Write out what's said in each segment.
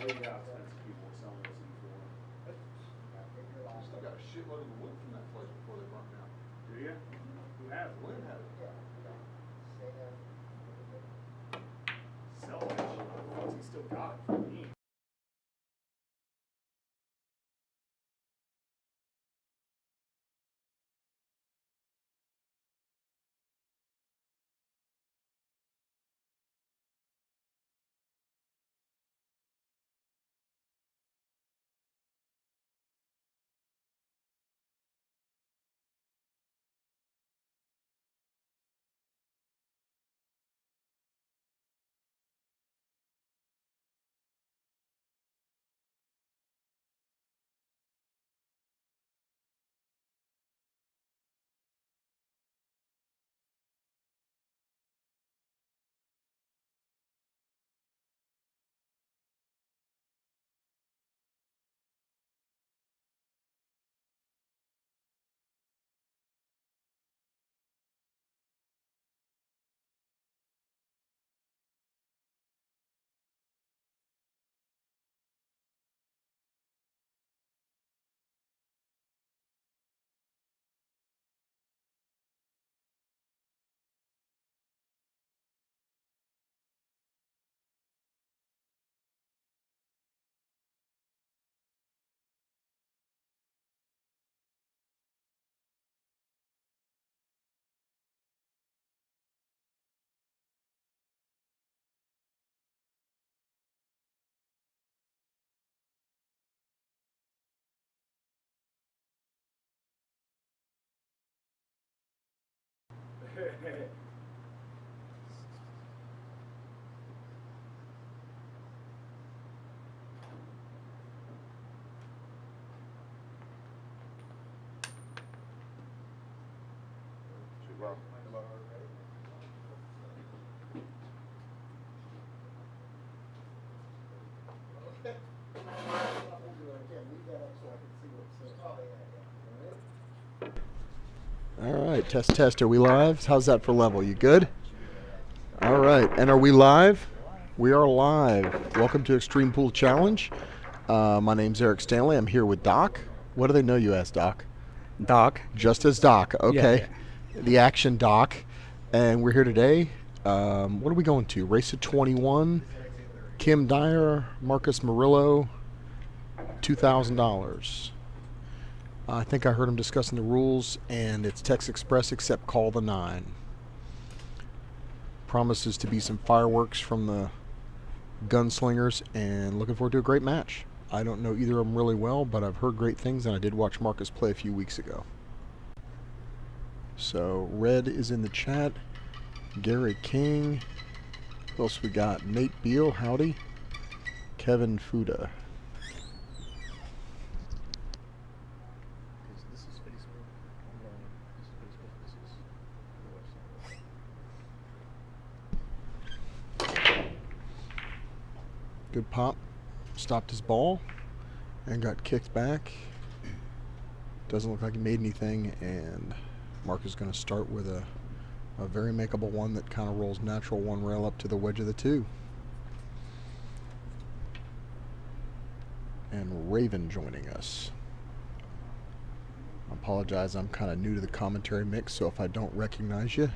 Look how expensive people were selling those before. I still got a shitload of the wood from that place before they burnt down. Do you? Who has it? Lynn had it. Sell that shit. Once he still got it for me. Well, All right, test, test. Are we live? How's that for level? You good? All right, and are we live? We are live. Welcome to Extreme Pool Challenge. My name's Eric Stanley. I'm here with Doc. What do they know you as, Doc? Doc. Just as Doc. Okay. Yeah. The Action Doc. And we're here today. What are we going to? Race of 21. Kim Dyer, Marcus Murillo, $2,000. I think I heard him discussing the rules, and it's Text Express except call the 9. Promises to be some fireworks from the gunslingers, and looking forward to a great match. I don't know either of them really well, but I've heard great things, and I did watch Marcus play a few weeks ago. So Red is in the chat. Gary King. Who else we got? Nate Beal, howdy. Kevin Fuda. Good pop. Stopped his ball and got kicked back. Doesn't look like he made anything, and Mark is going to start with a very makeable one that kind of rolls natural one rail up to the wedge of the 2. And Raven joining us. I apologize, I'm kind of new to the commentary mix, so if I don't recognize you,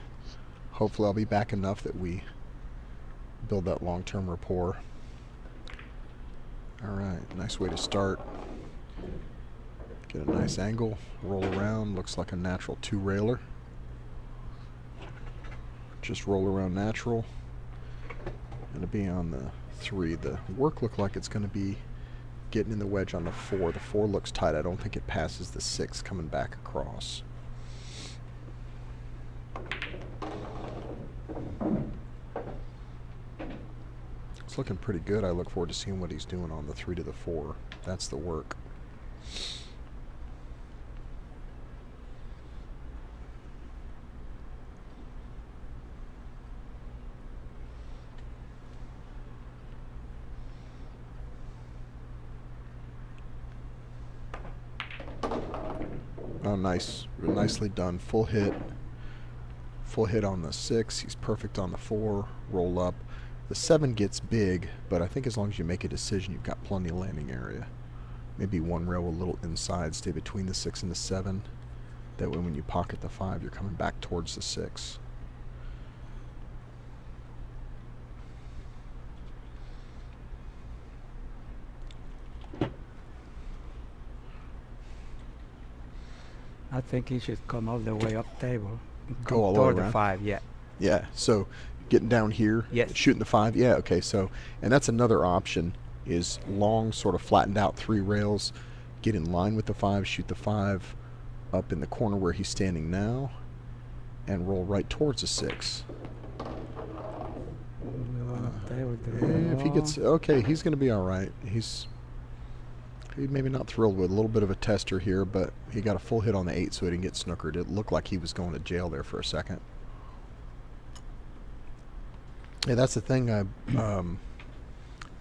hopefully I'll be back enough that we build that long-term rapport. Alright, nice way to start. Get a nice angle, roll around, looks like a natural 2-railer. Just roll around natural. Gonna be on the 3. The work looked like it's gonna be getting in the wedge on the 4. The 4 looks tight. I don't think it passes the 6 coming back across. It's looking pretty good. I look forward to seeing what he's doing on the 3 to the 4. That's the work. Oh, nice. Nicely done. Full hit. Full hit on the 6. He's perfect on the 4. Roll up. The 7 gets big, but I think as long as you make a decision, you've got plenty of landing area. Maybe one rail a little inside, stay between the 6 and the 7. That way when you pocket the 5, you're coming back towards the 6. I think he should come all the way up table. Go all the way toward around? the 5, yeah. Yeah, so getting down here, Yes. shooting the 5. Yeah, okay, so, and that's another option, is long, sort of flattened out 3 rails, get in line with the 5, shoot the 5 up in the corner where he's standing now, and roll right towards the 6. If he gets, okay, he's going to be all right. He's maybe not thrilled with a little bit of a tester here, but he got a full hit on the 8 so he didn't get snookered. It looked like he was going to jail there for a second. Yeah, that's the thing.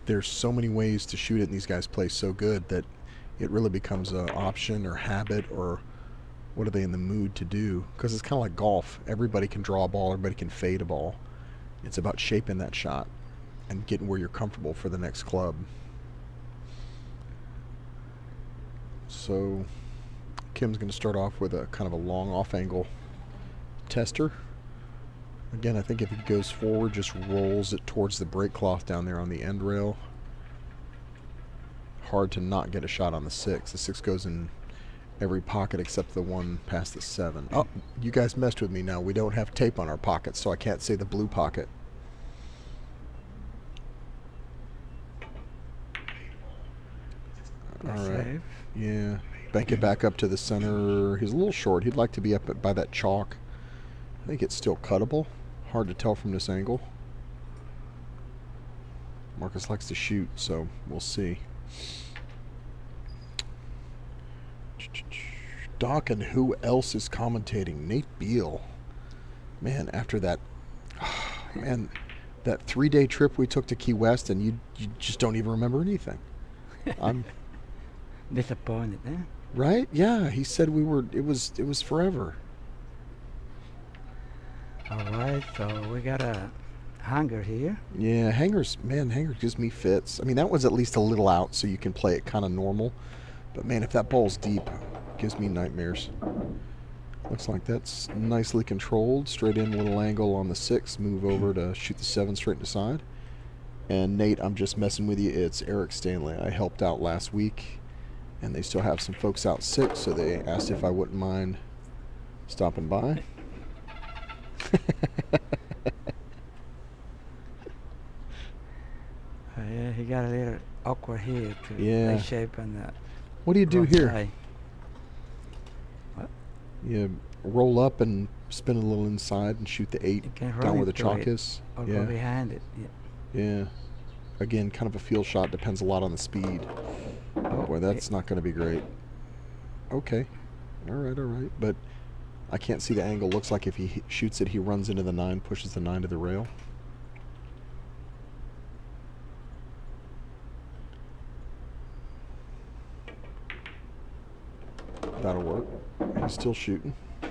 There's so many ways to shoot it, and these guys play so good that it really becomes an option or habit, or what are they in the mood to do? Because it's kind of like golf. Everybody can draw a ball, everybody can fade a ball. It's about shaping that shot and getting where you're comfortable for the next club. So Kim's going to start off with a kind of a long off-angle tester. Again, I think if he goes forward, just rolls it towards the brake cloth down there on the end rail. Hard to not get a shot on the 6. The 6 goes in every pocket except the one past the 7. Oh, you guys messed with me now. We don't have tape on our pockets, so I can't say the blue pocket. All right. Yeah. Bank it back up to the center. He's a little short. He'd like to be up by that chalk. I think it's still cuttable. Hard to tell from this angle. Marcus likes to shoot, so we'll see. Doc, and who else is commentating? Nate Beal. Man, after that, man, that 3-day trip we took to Key West, and you just don't even remember anything. I'm disappointed, eh? right. Yeah, he said we were. It was forever. All right, so we got a hanger here. Yeah, hangers. Man, hanger gives me fits. I mean, that one's at least a little out, so you can play it kind of normal. But man, if that ball's deep, it gives me nightmares. Looks like that's nicely controlled. Straight in, little angle on the 6. Move over to shoot the 7 straight to side. And Nate, I'm just messing with you. It's Eric Stanley. I helped out last week, and they still have some folks out sick, so they asked if I wouldn't mind stopping by. Yeah, he got a little awkward here to Yeah. lay shape and What do you do wrong here? side. What? You roll up and spin a little inside and shoot the 8 You can down run where the into chalk it is. or go Yeah. behind it. Yeah. Yeah. Again, kind of a field shot. Depends a lot on the speed. Oh, Boy, that's not going to be great. Okay. All right. But I can't see the angle. Looks like if he shoots it, he runs into the 9, pushes the 9 to the rail. That'll work. He's still shooting. Yeah,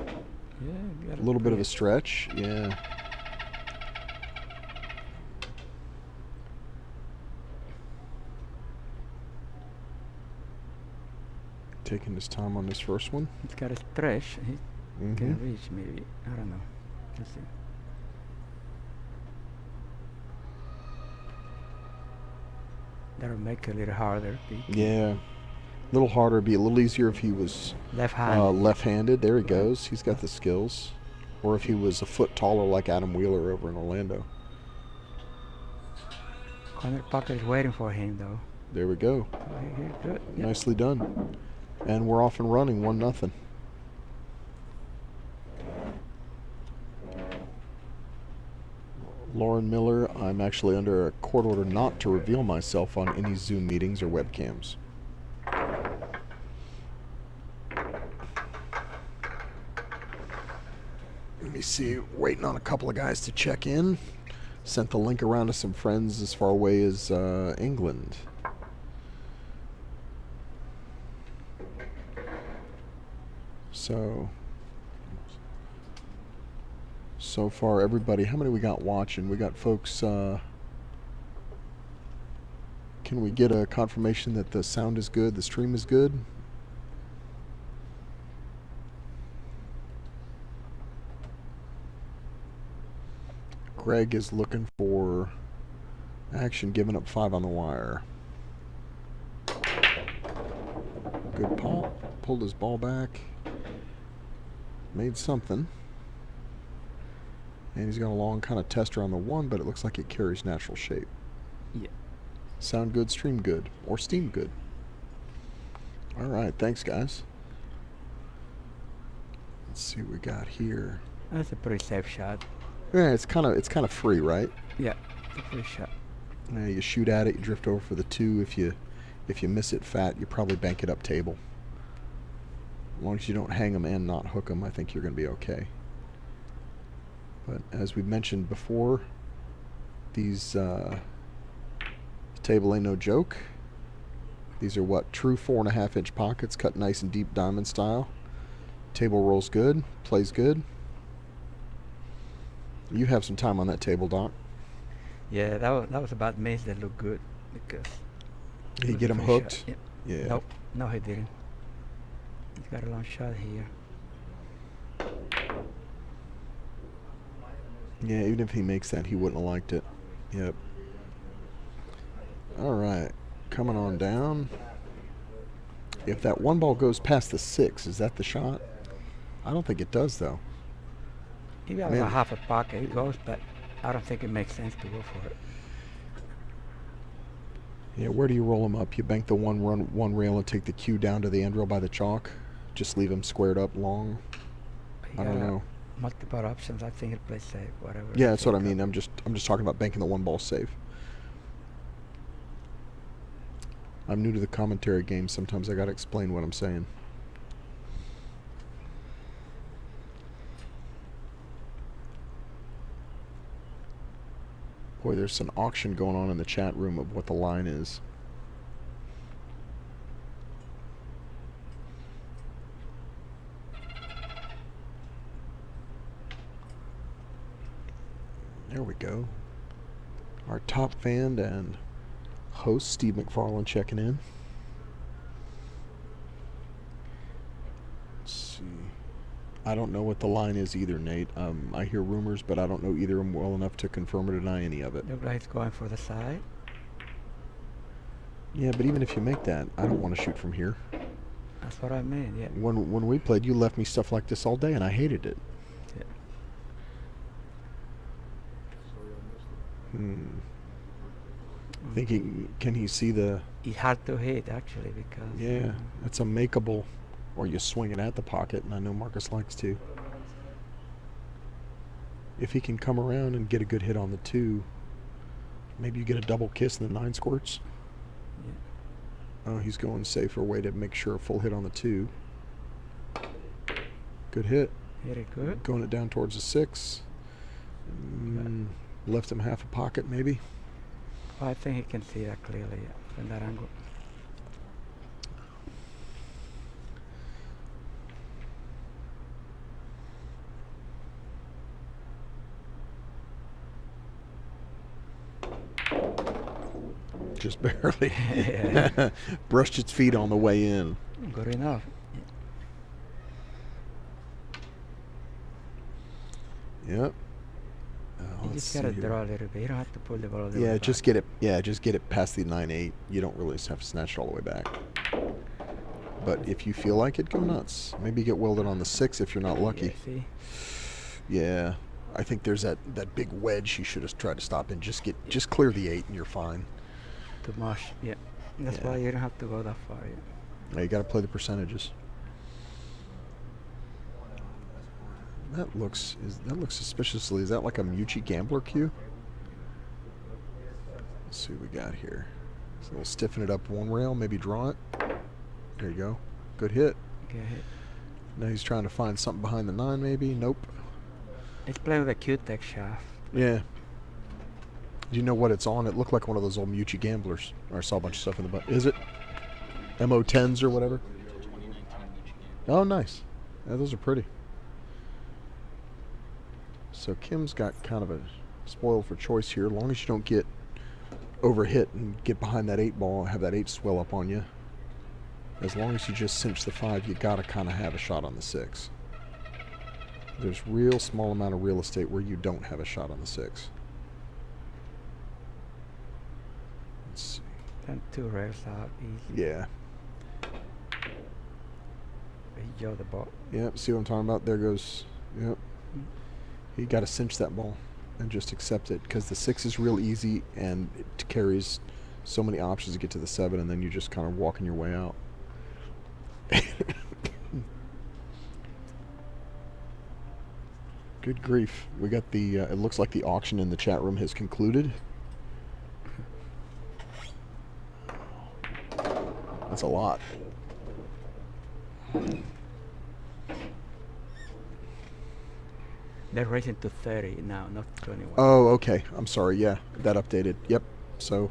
got A little bit of a pretty- stretch. Yeah. Taking his time on this first one. He's got a stretch. He Mhm. can reach maybe. I don't know. Let's see. That'll make it a little harder. Yeah. A little harder. Be a little easier if he was Left hand. left-handed. There he goes. He's got the skills. Or if he was a foot taller like Adam Wheeler over in Orlando. Corner pocket is waiting for him though. There we go. Here, good. Yeah. Nicely done. And we're off and running, 1-0. Lauren Miller, I'm actually under a court order not to reveal myself on any Zoom meetings or webcams. Let me see, waiting on a couple of guys to check in. Sent the link around to some friends as far away as England. So far everybody, how many we got watching? We got folks Can we get a confirmation that the sound is good, the stream is good? Greg is looking for action, giving up 5 on the wire. Good pop. Pulled his ball back. Made something. And he's got a long kind of tester on the 1, but it looks like it carries natural shape. Yeah. Sound good, stream good, or steam good. All right, thanks, guys. Let's see what we got here. That's a pretty safe shot. Yeah, it's kind of free, right? Yeah, it's a free shot. Yeah, you shoot at it, you drift over for the 2. If you miss it fat, you probably bank it up table. As long as you don't hang them and not hook them, I think you're going to be okay. But as we mentioned before, these table ain't no joke. These are what, true 4.5-inch pockets, cut nice and deep diamond style. Table rolls good, plays good. You have some time on that table, Doc. Yeah, that was about miss that looked good because. Did he get him hooked? Yeah. Yeah. Nope, no, he didn't. He's got a long shot here. Yeah, even if he makes that, he wouldn't have liked it. Yep. All right, coming on down. If that 1 ball goes past the 6, is that the shot? I don't think it does, though. He has a half a pocket. It goes, but I don't think it makes sense to go for it. Yeah, where do you roll him up? You bank the one rail and take the cue down to the end rail by the chalk. Just leave him squared up long. I don't know. Multiple options. I think he'll play safe. Whatever. Yeah, that's what I mean. I'm just talking about banking the 1 ball safe. I'm new to the commentary game. Sometimes I gotta explain what I'm saying. Boy, there's an auction going on in the chat room of what the line is. There we go. Our top fan and host, Steve McFarland, checking in. Let's see. I don't know what the line is either, Nate. I hear rumors, but I don't know either of them well enough to confirm or deny any of it. Looks like it's going for the side. Yeah, but even if you make that, I don't want to shoot from here. That's what I mean, yeah. When we played, you left me stuff like this all day, and I hated it. Yeah. Thinking, can he see the... It's hard to hit, actually, because... Yeah, it's a makeable... Or you swing it at the pocket, and I know Marcus likes to. If he can come around and get a good hit on the 2, maybe you get a double kiss and the 9 squirts. Yeah. Oh, he's going safer way to make sure a full hit on the 2. Good hit. Hit it good. Going it down towards the 6. Left him half a pocket, maybe. Well, I think he can see that clearly, yeah, from that angle. Just barely. Brushed its feet on the way in. Good enough. Yep. You just gotta draw a little bit. You don't have to pull the ball all the way Yeah, back. just get it. Yeah, just get it past the 9-8. You don't really have to snatch it all the way back. But if you feel like it, go nuts. Maybe get welded on the 6 if you're not lucky. Yeah, see? Yeah, I think there's that big wedge you should have tried to stop in. Just clear the 8 and you're fine. Too much. Yeah. That's Yeah. why you don't have to go that far. Yeah. Yeah, you got to play the percentages. That looks suspiciously. Is that like a Mucci gambler cue? Let's see what we got here. So we'll stiffen it up 1 rail, maybe draw it. There you go. Good hit. Good hit. Now he's trying to find something behind the 9, maybe. Nope. It's playing with a Q-Tech shaft. Yeah. Do you know what it's on? It looked like one of those old Mucci gamblers. Or I saw a bunch of stuff in the butt. Is it? MO10s or whatever? Oh, nice. Yeah, those are pretty. So Kim's got kind of a spoil for choice here. As long as you don't get overhit and get behind that 8 ball and have that 8 swell up on you. As long as you just cinch the 5, you gotta kind of have a shot on the 6. There's real small amount of real estate where you don't have a shot on the 6. Let's see. And 2 rails out easy. Yeah. He yaw the ball. Yep, see what I'm talking about? There goes. Yep. You got to cinch that ball and just accept it, because the 6 is real easy and it carries so many options to get to the 7, and then you're just kind of walking your way out. Good grief. We got the, it looks like the auction in the chat room has concluded. That's a lot. They're racing to 30 now, not 21. Oh, okay. I'm sorry. Yeah, that updated. Yep. So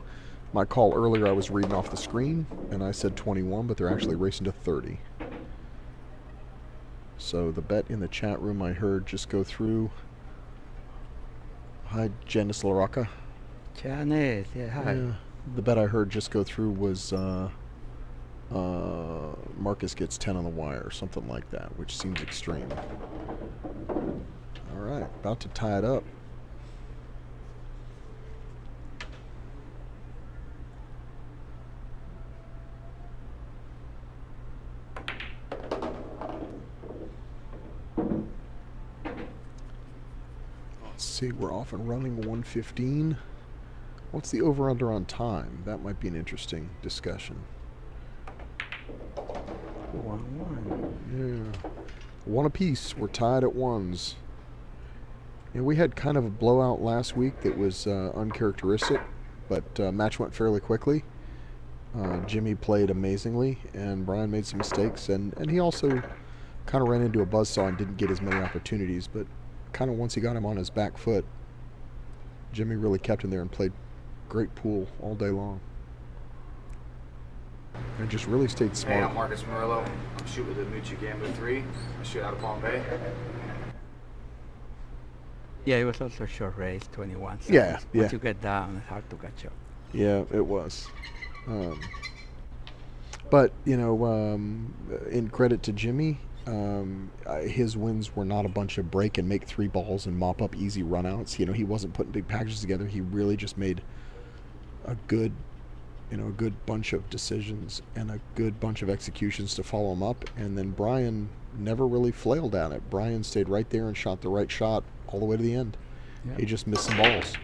my call earlier, I was reading off the screen, and I said 21, but they're actually racing to 30. So the bet in the chat room I heard just go through. Hi, Janice LaRocca. Janice, yeah, hi. Yeah. The bet I heard just go through was Marcus gets 10 on the wire, something like that, which seems extreme. All right, about to tie it up. Let's see, we're off and running 1:15. What's the over-under on time? That might be an interesting discussion. 1-1. Yeah. 1 apiece. We're tied at 1s. Yeah, we had kind of a blowout last week that was uncharacteristic, but match went fairly quickly. Jimmy played amazingly, and Brian made some mistakes, and he also kind of ran into a buzzsaw and didn't get as many opportunities, but kind of once he got him on his back foot, Jimmy really kept him there and played great pool all day long. And just really stayed smart. Hey, I'm Marcus Murillo. I'm shooting with the Mucci Gambler 3. I shoot out of Palm Bay. Yeah, it was also a short race, 21. So Yeah, yeah. Once you get down, it's hard to catch up. Yeah, it was. But, you know, in credit to Jimmy, his wins were not a bunch of break and make 3 balls and mop up easy runouts. You know, he wasn't putting big packages together. He really just made a good, you know, a good bunch of decisions and a good bunch of executions to follow him up. And then Brian never really flailed at it. Brian stayed right there and shot the right shot all the way to the end. Yeah. He just missed some balls.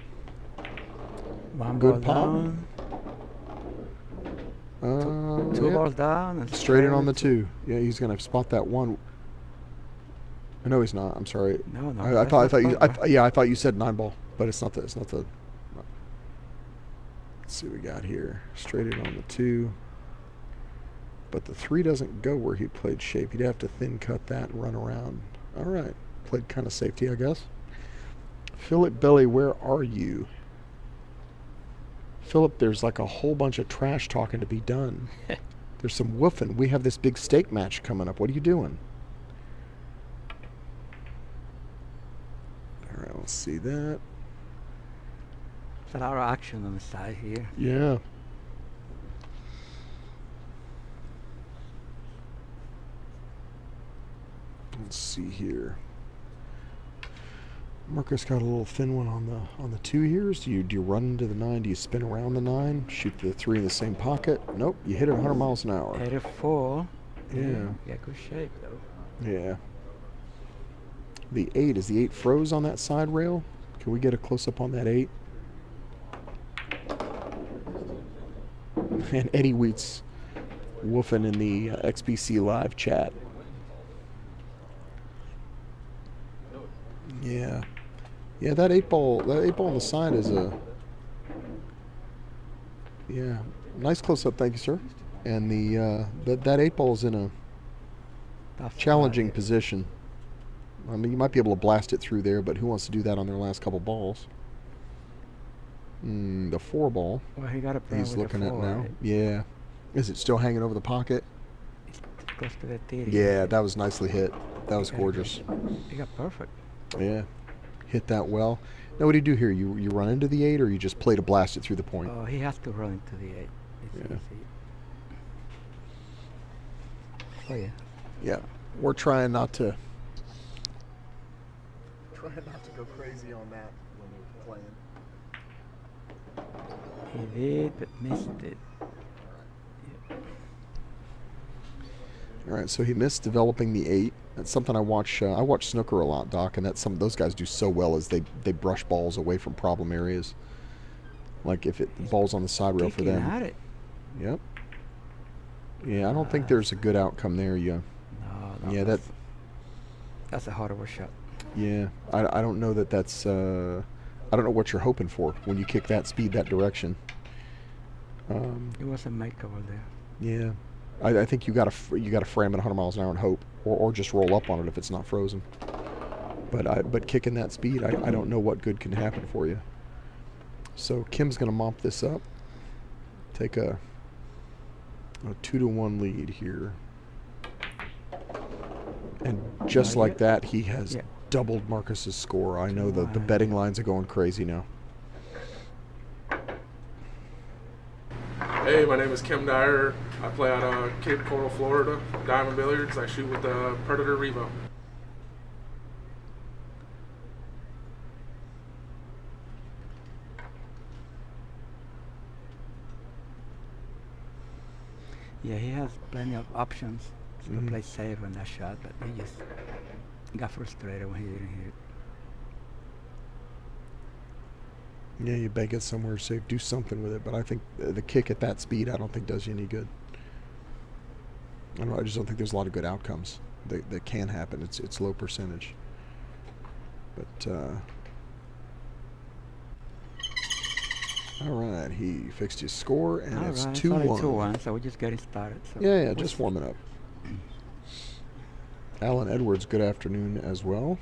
One Good ball pop. down. Two Yeah. balls down. And Straight in on the 2. Yeah, he's gonna spot that 1. No, he's not. I'm sorry. No, no. I thought you. Yeah, I thought you said 9 ball, but it's not the. It's not the. Let's see what we got here. Straight in on the 2. But the 3 doesn't go where he played shape. He'd have to thin cut that and run around. All right, played kind of safety, I guess. Philip Belly, where are you? Philip, there's like a whole bunch of trash talking to be done. There's some woofing. We have this big steak match coming up. What are you doing? All right, let's see that. There's a lot of action on the side here. Yeah. Let's see here. Marcus got a little thin one on the 2 years. Do you run into the 9? Do you spin around the 9? Shoot the 3 in the same pocket? Nope. You hit it 100 miles an hour. 84. Yeah. Yeah, good shape though. Yeah. The 8, is the 8 froze on that side rail? Can we get a close up on that 8? And Eddie Wheat's woofing in the XPC live chat. Yeah. Yeah, that 8 ball on the side is a, yeah, nice close up, thank you, sir. And the that 8 ball is in a challenging position. I mean, you might be able to blast it through there, but who wants to do that on their last couple balls? The 4 ball. Well, he got a problem He's with looking the at 4, now. right? Yeah. Is it still hanging over the pocket? It's close to the tee. Yeah, that was nicely hit. That was gorgeous. He got perfect. Yeah. hit that well. Now, what do you do here? You run into the 8, or you just play to blast it through the point? Oh, he has to run into the 8. It's Yeah. easy. Oh yeah. Yeah, we're trying not to. Trying not to go crazy on that when we're playing. He did, but missed it. All right, so he missed developing the 8. That's something I watch. I watch snooker a lot, Doc, and that's some those guys do so well is they brush balls away from problem areas. Like if it ball's on the side rail for them. At it. Yep. Yeah, I don't think there's a good outcome there. Yeah. No, Yeah, that's a horrible shot. Yeah, I don't know that that's. I don't know what you're hoping for when you kick that speed that direction. It wasn't makeable there. Yeah, I think you gotta frame it 100 miles an hour and hope, or just roll up on it if it's not frozen. But kicking that speed, I don't know what good can happen for you. So Kim's gonna mop this up. Take a 2-1 lead here, and just like that, he has doubled Marcus's score. I know the betting lines are going crazy now. Hey, my name is Kim Dyer. I play out of Cape Coral, Florida, Diamond Billiards. I shoot with the Predator Revo. Yeah, he has plenty of options to play safe on that shot, but he just got frustrated when he didn't hit it. Yeah, you bank it somewhere safe, do something with it, but I think the kick at that speed, I don't think does you any good. I don't know, I just don't think there's a lot of good outcomes that can happen. It's low percentage. But all right, he fixed his score, and it's 2-1. 2-1, so we're just getting started. So Yeah, just warming up. Alan Edwards, good afternoon as well.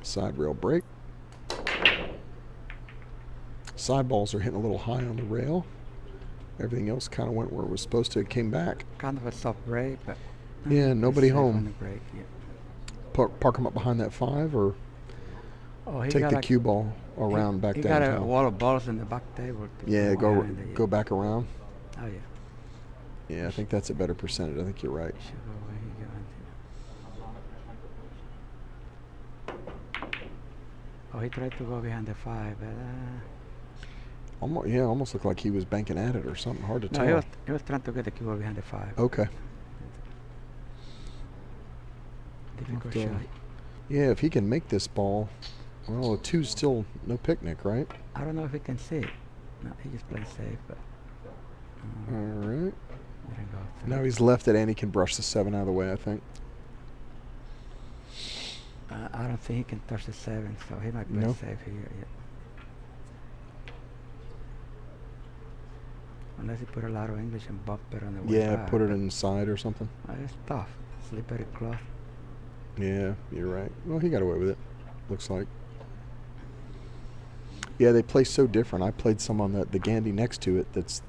Side rail break. Side balls are hitting a little high on the rail. Everything else kind of went where it was supposed to. It came back. Kind of a soft break, but Yeah, nobody safe on home. the break, yeah. Park him up behind that 5, or Oh, he take got the a- cue ball around back he downtown. got a wall of balls in the back table. To Yeah, go behind it, yeah. go back around. Oh yeah. Yeah, I think that's a better percentage. I think you're right. Should go where he got it. Oh, he tried to go behind the 5, but Almost looked like he was banking at it or something. Hard to no, tell. he was trying to get the cue ball behind the 5. Okay. Difficult Okay. shot. Yeah, if he can make this ball, well, a 2's still no picnic, right? I don't know if he can see it. No, he just played safe, but All right. didn't go through. Now he's left it, and he can brush the 7 out of the way, I think. I don't think he can touch the 7, so he might play No? safe here. Yeah. Unless he put a lot of English and bump it on the way Yeah, back. put it inside or something. It's tough. Slippery cloth. Yeah, you're right. Well, he got away with it, looks like. Yeah, they play so different. I played some on the Gandy next to it that's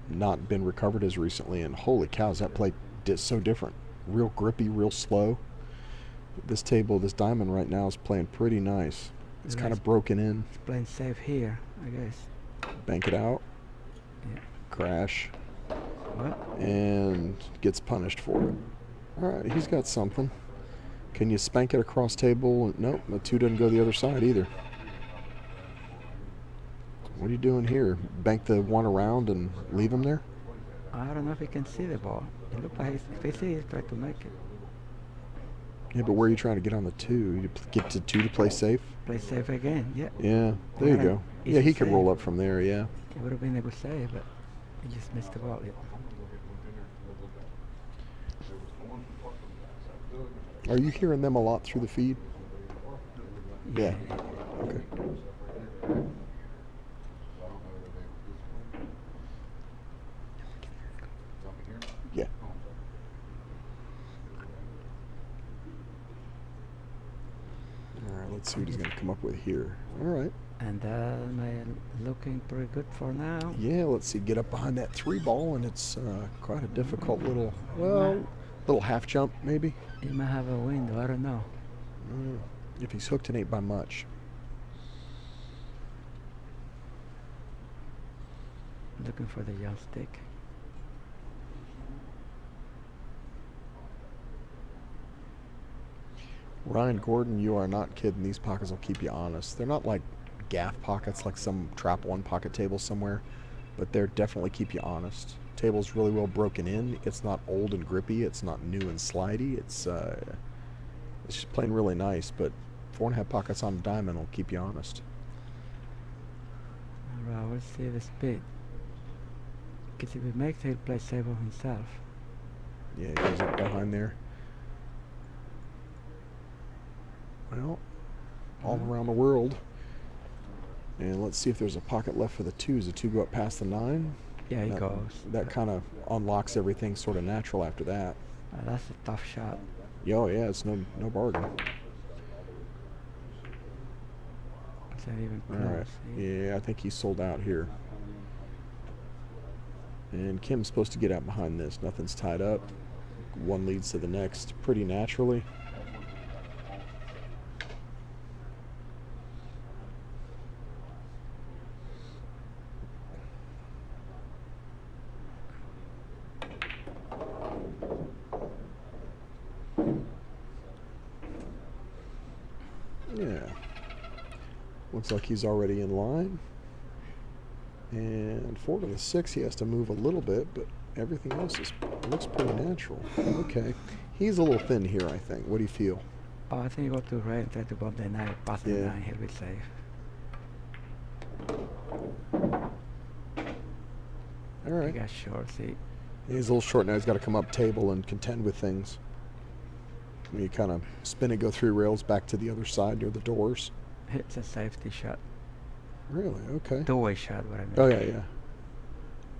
not been recovered as recently, and holy cows, that play so different. Real grippy, real slow. This table, this diamond right now is playing pretty nice. It's kind of broken in. He's playing safe here, I guess. Bank it out. Yeah. Crash. What? And gets punished for it. All right, he's got something. Can you spank it across table? Nope, the 2 doesn't go the other side either. What are you doing here? Bank the 1 around and leave him there? I don't know if he can see the ball. It looks like if he sees, he's trying to make it. Yeah, but where are you trying to get on the 2? You get to 2 to play safe? Play safe again, yeah. Yeah, there you go. Yeah, he could roll up from there, yeah. It would have been a good save, but he just missed the ball. Yeah. Are you hearing them a lot through the feed? Yeah. Okay. Yeah. All right, let's see what he's going to come up with here. All right. And looking pretty good for now. Yeah, let's see. Get up behind that 3 ball, and it's quite a difficult little half jump, maybe. He might have a window, I don't know. If he's hooked, it ain't by much. Looking for the young stick. Ryan Gordon, you are not kidding. These pockets will keep you honest. They're not like gaff pockets like some Trap One pocket table somewhere, but they're definitely keep you honest. Table's really well broken in. It's not old and grippy. It's not new and slidey. It's just plain really nice. But 4.5 pockets on a diamond will keep you honest. Alright, we'll see the speed. Because if he makes it, he'll play safe on himself. Yeah, he goes up behind there. Well, all around the world. And let's see if there's a pocket left for the 2s. The 2 go up past the 9. Yeah, he that, goes. That kind of unlocks everything sort of natural after that. That's a tough shot. Oh yeah, it's no bargain. Is that even All close? right. Yeah, I think he's sold out here. And Kim's supposed to get out behind this. Nothing's tied up. One leads to the next pretty naturally. Yeah. Looks like he's already in line. And 4 to the 6, he has to move a little bit, but everything else looks pretty natural. Okay. He's a little thin here, I think. What do you feel? Oh, I think you go to red and try to bump the 9, pass the 9, he'll be safe. All right. He got short, see. He's a little short now. He's got to come up table and contend with things. You kind of spin it, go 3 rails back to the other side near the doors. It's a safety shot. Really? Okay. 2-way shot, what I mean. Oh, yeah, yeah.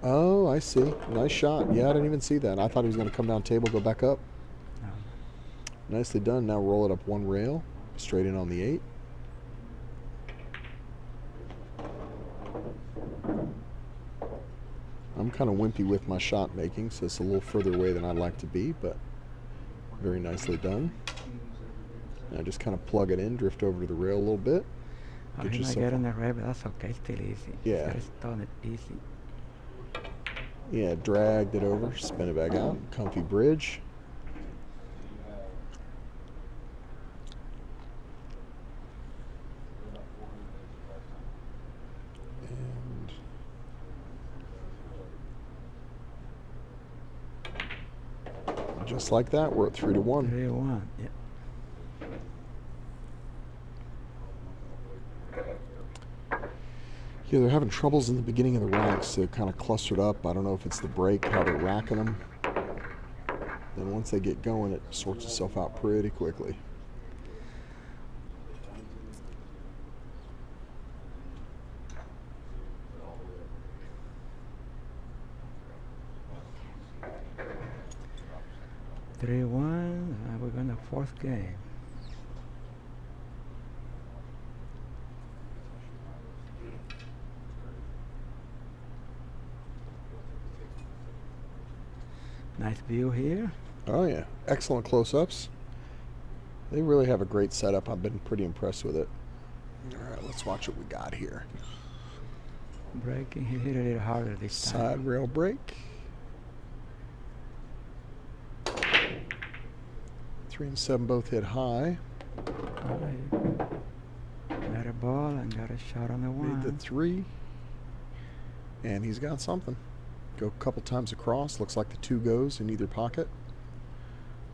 Oh, I see. Nice shot. Yeah, I didn't even see that. I thought he was going to come down table, go back up. No. Nicely done. Now roll it up 1 rail, straight in on the 8. I'm kind of wimpy with my shot making, so it's a little further away than I'd like to be, but very nicely done. Now just kind of plug it in, drift over to the rail a little bit. Oh, he might get on the red, but that's okay. Still easy. Yeah. Just done it easy. Yeah, dragged it over, spin it back out. Comfy bridge. And just like that, we're at 3 to 1. 3-1, yeah. Yeah, they're having troubles in the beginning of the racks. They're kind of clustered up. I don't know if it's the break, how they're racking them. Then once they get going, it sorts itself out pretty quickly. We're going to 4th game. Nice view here. Oh yeah, excellent close-ups. They really have a great setup. I've been pretty impressed with it. All right, let's watch what we got here. Breaking, he hit it a little harder this time. Side rail break. 3 and 7 both hit high. Alright. Got a ball and got a shot on the 1. Made the 3. And he's got something. Go a couple times across. Looks like the 2 goes in either pocket.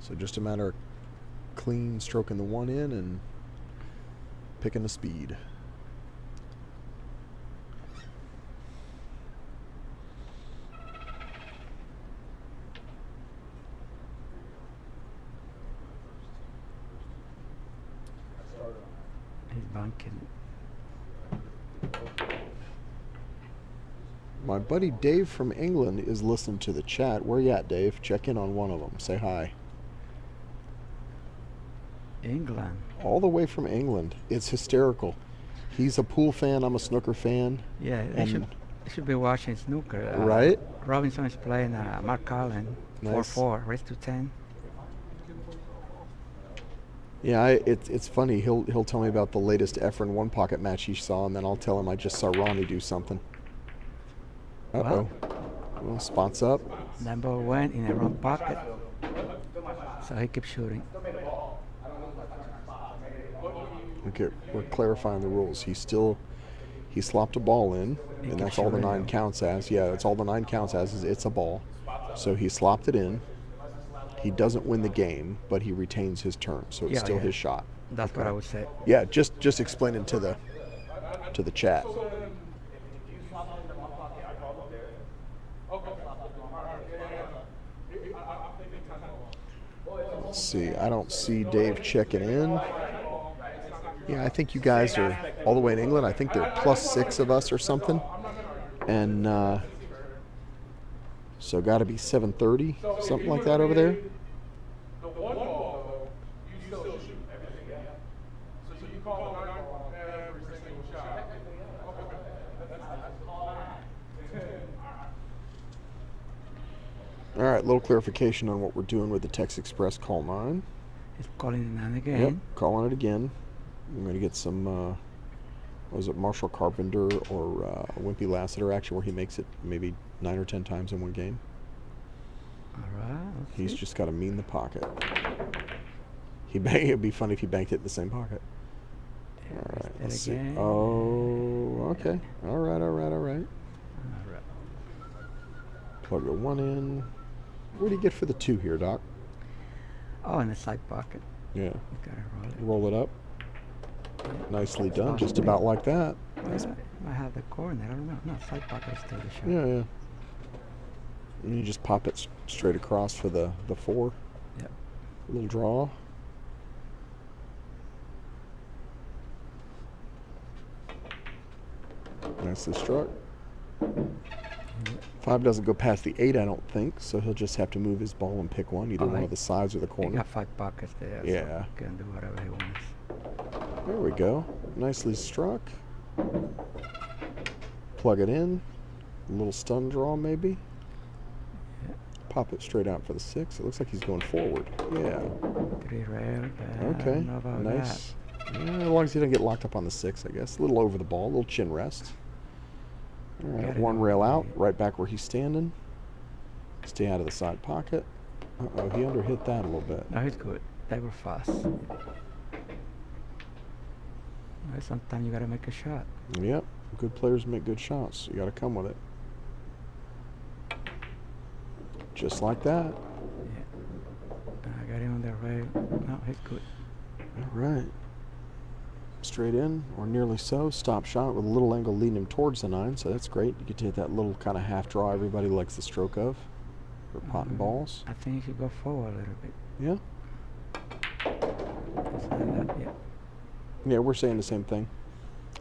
So just a matter of clean stroking the 1 in and picking the speed. He's bunking. My buddy Dave from England is listening to the chat. Where you at, Dave? Check in on one of them. Say hi. England. All the way from England. It's hysterical. He's a pool fan. I'm a snooker fan. Yeah, they should be watching snooker. Right? Robinson is playing Mark Allen. Nice. 4-4, race to 10. Yeah, it's funny. He'll tell me about the latest Efren one pocket match he saw, and then I'll tell him I just saw Ronnie do something. Uh-oh. Well, spots up. Number one in the wrong pocket. So he keeps shooting. Okay, we're clarifying the rules. He slopped a ball in, and that's all the 9 counts as. Yeah, that's all the 9 counts as is it's a ball. So he slopped it in. He doesn't win the game, but he retains his turn, so it's still his shot. That's what I would say. Yeah, just explaining to the chat. Let's see. I don't see Dave checking in. Yeah, I think you guys are all the way in England. I think there are +6 of us or something, and so got to be 7:30, something like that over there. The one ball, though, you still shoot everything. So you call a 9 ball every single shot. Okay. All right, little clarification on what we're doing with the Tex Express call 9. He's calling it 9 again. Yep, calling it again. I'm going to get some, what was it, Marshall Carpenter or Wimpy Lassiter action where he makes it maybe 9 or 10 times in one game. All right. He's just got to mean the pocket. It'd be funny if he banked it in the same pocket. All right, let's see. Oh, okay. All right. Plug the 1 in. What do you get for the 2 here, Doc? Oh, in the side pocket. Yeah. You gotta Roll it up. Nicely done, just about like that. Nice. I have the corner. I don't know. No, side pocket is still the shot. Yeah. And you just pop it straight across for the 4. Yep. Little draw. Nicely struck. 5 doesn't go past the 8, I don't think, so he'll just have to move his ball and pick one, either one of the sides or the corner. He got 5 pockets there. Yeah. So he can do whatever he wants. There we go. Nicely struck. Plug it in. A little stun draw, maybe. Yeah. Pop it straight out for the 6. It looks like he's going forward. Yeah. 3 rail. Okay. I don't know about Nice. Yeah, as long as he doesn't get locked up on the 6, I guess. A little over the ball, a little chin rest. All right, 1 rail out, right back where he's standing. Stay out of the side pocket. Uh-oh, he underhit that a little bit. No, he's good. They were fast. Sometimes you gotta make a shot. Yep, good players make good shots. You gotta come with it. Just like that. Yeah. I got him on the rail. No, he's good. All right. Straight in, or nearly so. Stop shot with a little angle leading him towards the 9, so that's great. You get to hit that little kind of half draw everybody likes the stroke of for potting balls. I think you should go forward a little bit. Yeah? Just like that, yeah. Yeah, we're saying the same thing.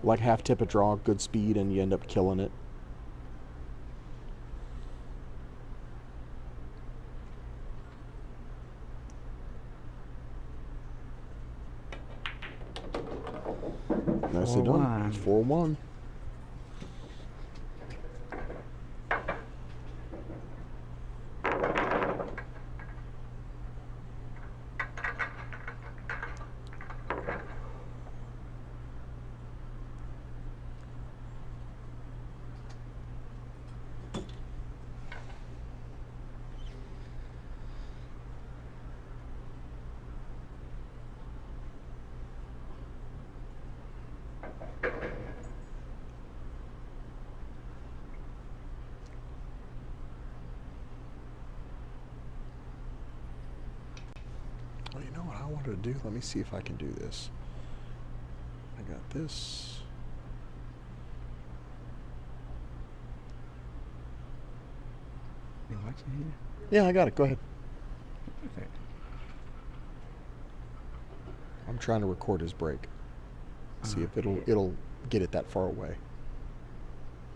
Like half tip a draw, good speed, and you end up killing it. Nicely done. It's 4-1. Well, you know what I wanted to do? Let me see if I can do this. I got this. You watching here? Yeah, I got it. Go ahead. Okay. I'm trying to record his break. See if it'll get it that far away.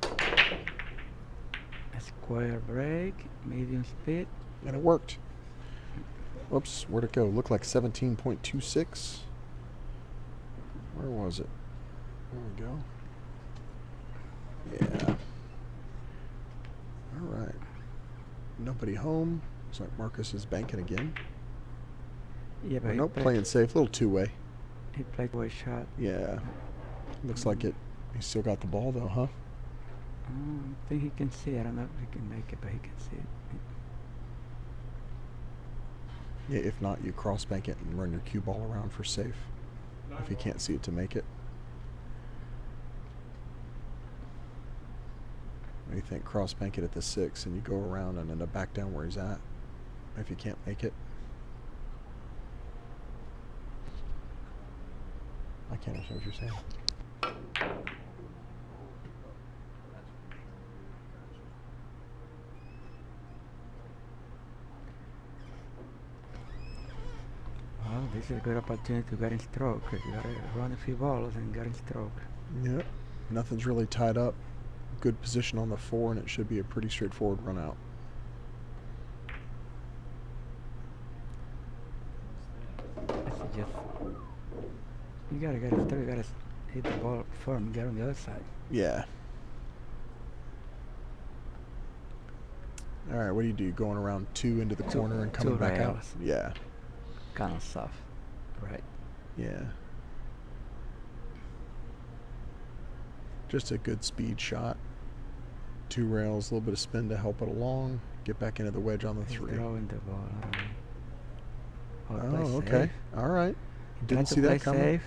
A square break, medium speed. And it worked. Whoops, where'd it go? Looked like 17.26. Where was it? There we go. Yeah. All right. Nobody home. Looks like Marcus is banking again. Yeah, but Nope, playing safe. Little two-way. he played one shot. Yeah. Looks like it. He's still got the ball though, huh? I think he can see. I don't know if he can make it, but he can see it. Yeah, if not, you cross bank it and run your cue ball around for safe. If you can't see it to make it. What do you think? Cross bank it at the 6 and you go around and end up back down where he's at. If you can't make it. I can't understand what you're saying. Well, this is a good opportunity to get in stroke. You gotta run a few balls and get in stroke. Yep. Nothing's really tied up. Good position on the 4, and it should be a pretty straightforward run out. This is just, you gotta get in stroke. You gotta hit the ball firm. Get on the other side. Yeah. All right. What do? Going around 2 into the corner and coming back out? rails. Yeah. Kind of soft, right? Yeah. Just a good speed shot. 2 rails, a little bit of spin to help it along. Get back into the wedge on the He's 3. throwing the ball. I don't know. Oh, okay. All right. He Didn't tried to see that play coming. safe.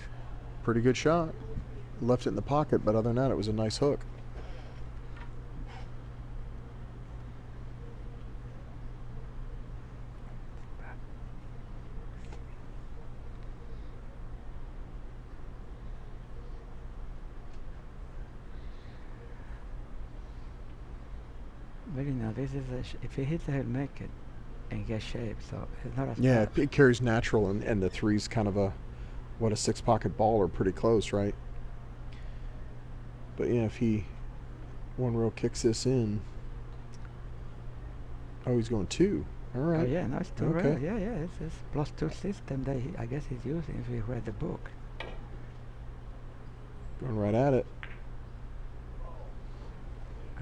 Pretty good shot. Left it in the pocket, but other than that, it was a nice hook. But you know, this is if he hits it, he'll make it and get shape. So it's not as Yeah, tough. it carries natural, and the 3's kind of a, what, a 6-pocket ball or pretty close, right? But yeah, if he one row kicks this in. Oh, he's going 2. All right. Oh yeah, no, it's 2 Okay. rails. Yeah, yeah, it's +2 system that I guess he's using if he read the book. Going right at it.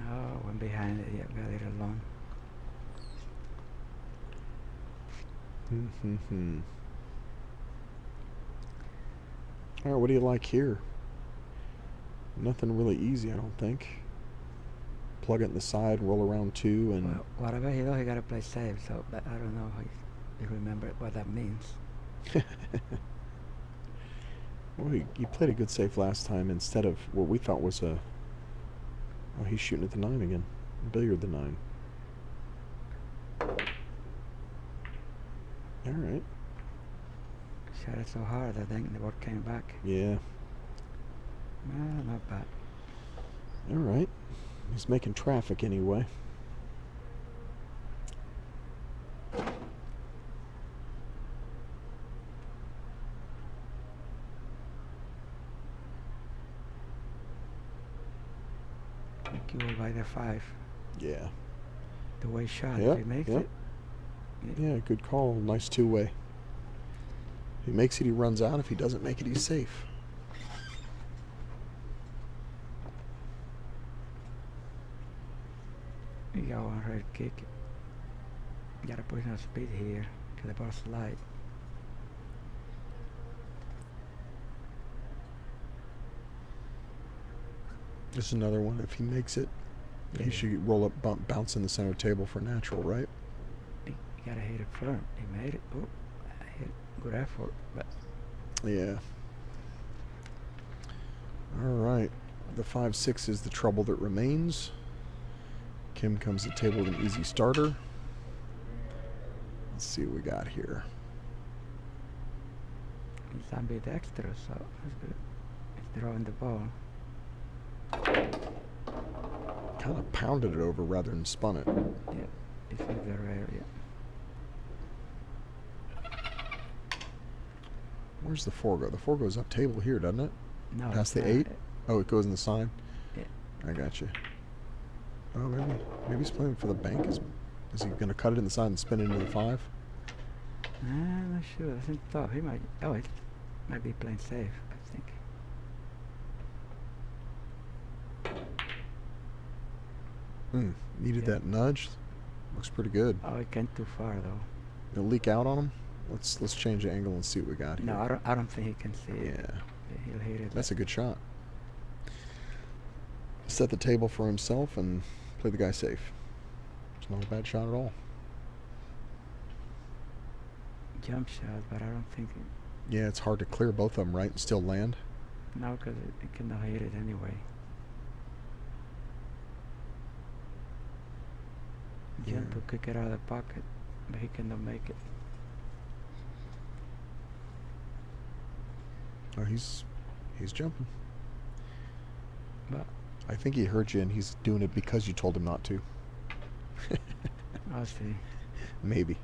Oh, went behind it. Yeah, got it alone. All right, what do you like here? Nothing really easy, I don't think. Plug it in the side, roll around 2, and Well, whatever he does, he gotta play safe. So, but I don't know if you remember what that means. well, he played a good safe last time instead of what we thought was a. Oh, he's shooting at the 9 again. Billiard the 9. All right. Shot it so hard that then the ball came back. Yeah. Not bad. All right. He's making traffic anyway. He will by the 5. Yeah. The way shot. Yep, If he makes yep. it. Yeah, good call. Nice 2-way. If he makes it, he runs out. If he doesn't make it, he's safe. You got one red kick. You gotta put enough speed here to the ball slide. This is another one. If he makes it, Yeah. he should roll up, bounce in the center table for natural, right? You gotta hit it firm. He made it. Oh, hit. Good effort, but Yeah. All right. The 5-6 is the trouble that remains. Kim comes to the table with an easy starter. Let's see what we got here. he's ambidextrous, so that's good. He's throwing the ball. Kind of pounded it over rather than spun it. Yeah, it's in the rail. Yeah. Where's the 4 go? The 4 goes up table here, doesn't it? No, Past it's the not. 8? Oh, it goes in the side? Yeah. I got you. Oh, maybe he's playing for the bank. Is he going to cut it in the side and spin it into the 5? I'm not sure. I think tough. He might. Oh, it might be playing safe. I think. Needed Yeah. that nudge. Looks pretty good. Oh, it came too far though. It'll leak out on him. Let's change the angle and see what we got here. No, I don't think he can see it. Yeah, He'll hit it. that's a good shot. Set the table for himself and play the guy safe. It's not a bad shot at all. Jump shot, but I don't think Yeah, it's hard to clear both of them, right, and still land. no, because it cannot hit it anyway. Jump to kick it out of the pocket, but he cannot make it. Oh, he's jumping. But I think he heard you, and he's doing it because you told him not to. I'll see. Maybe.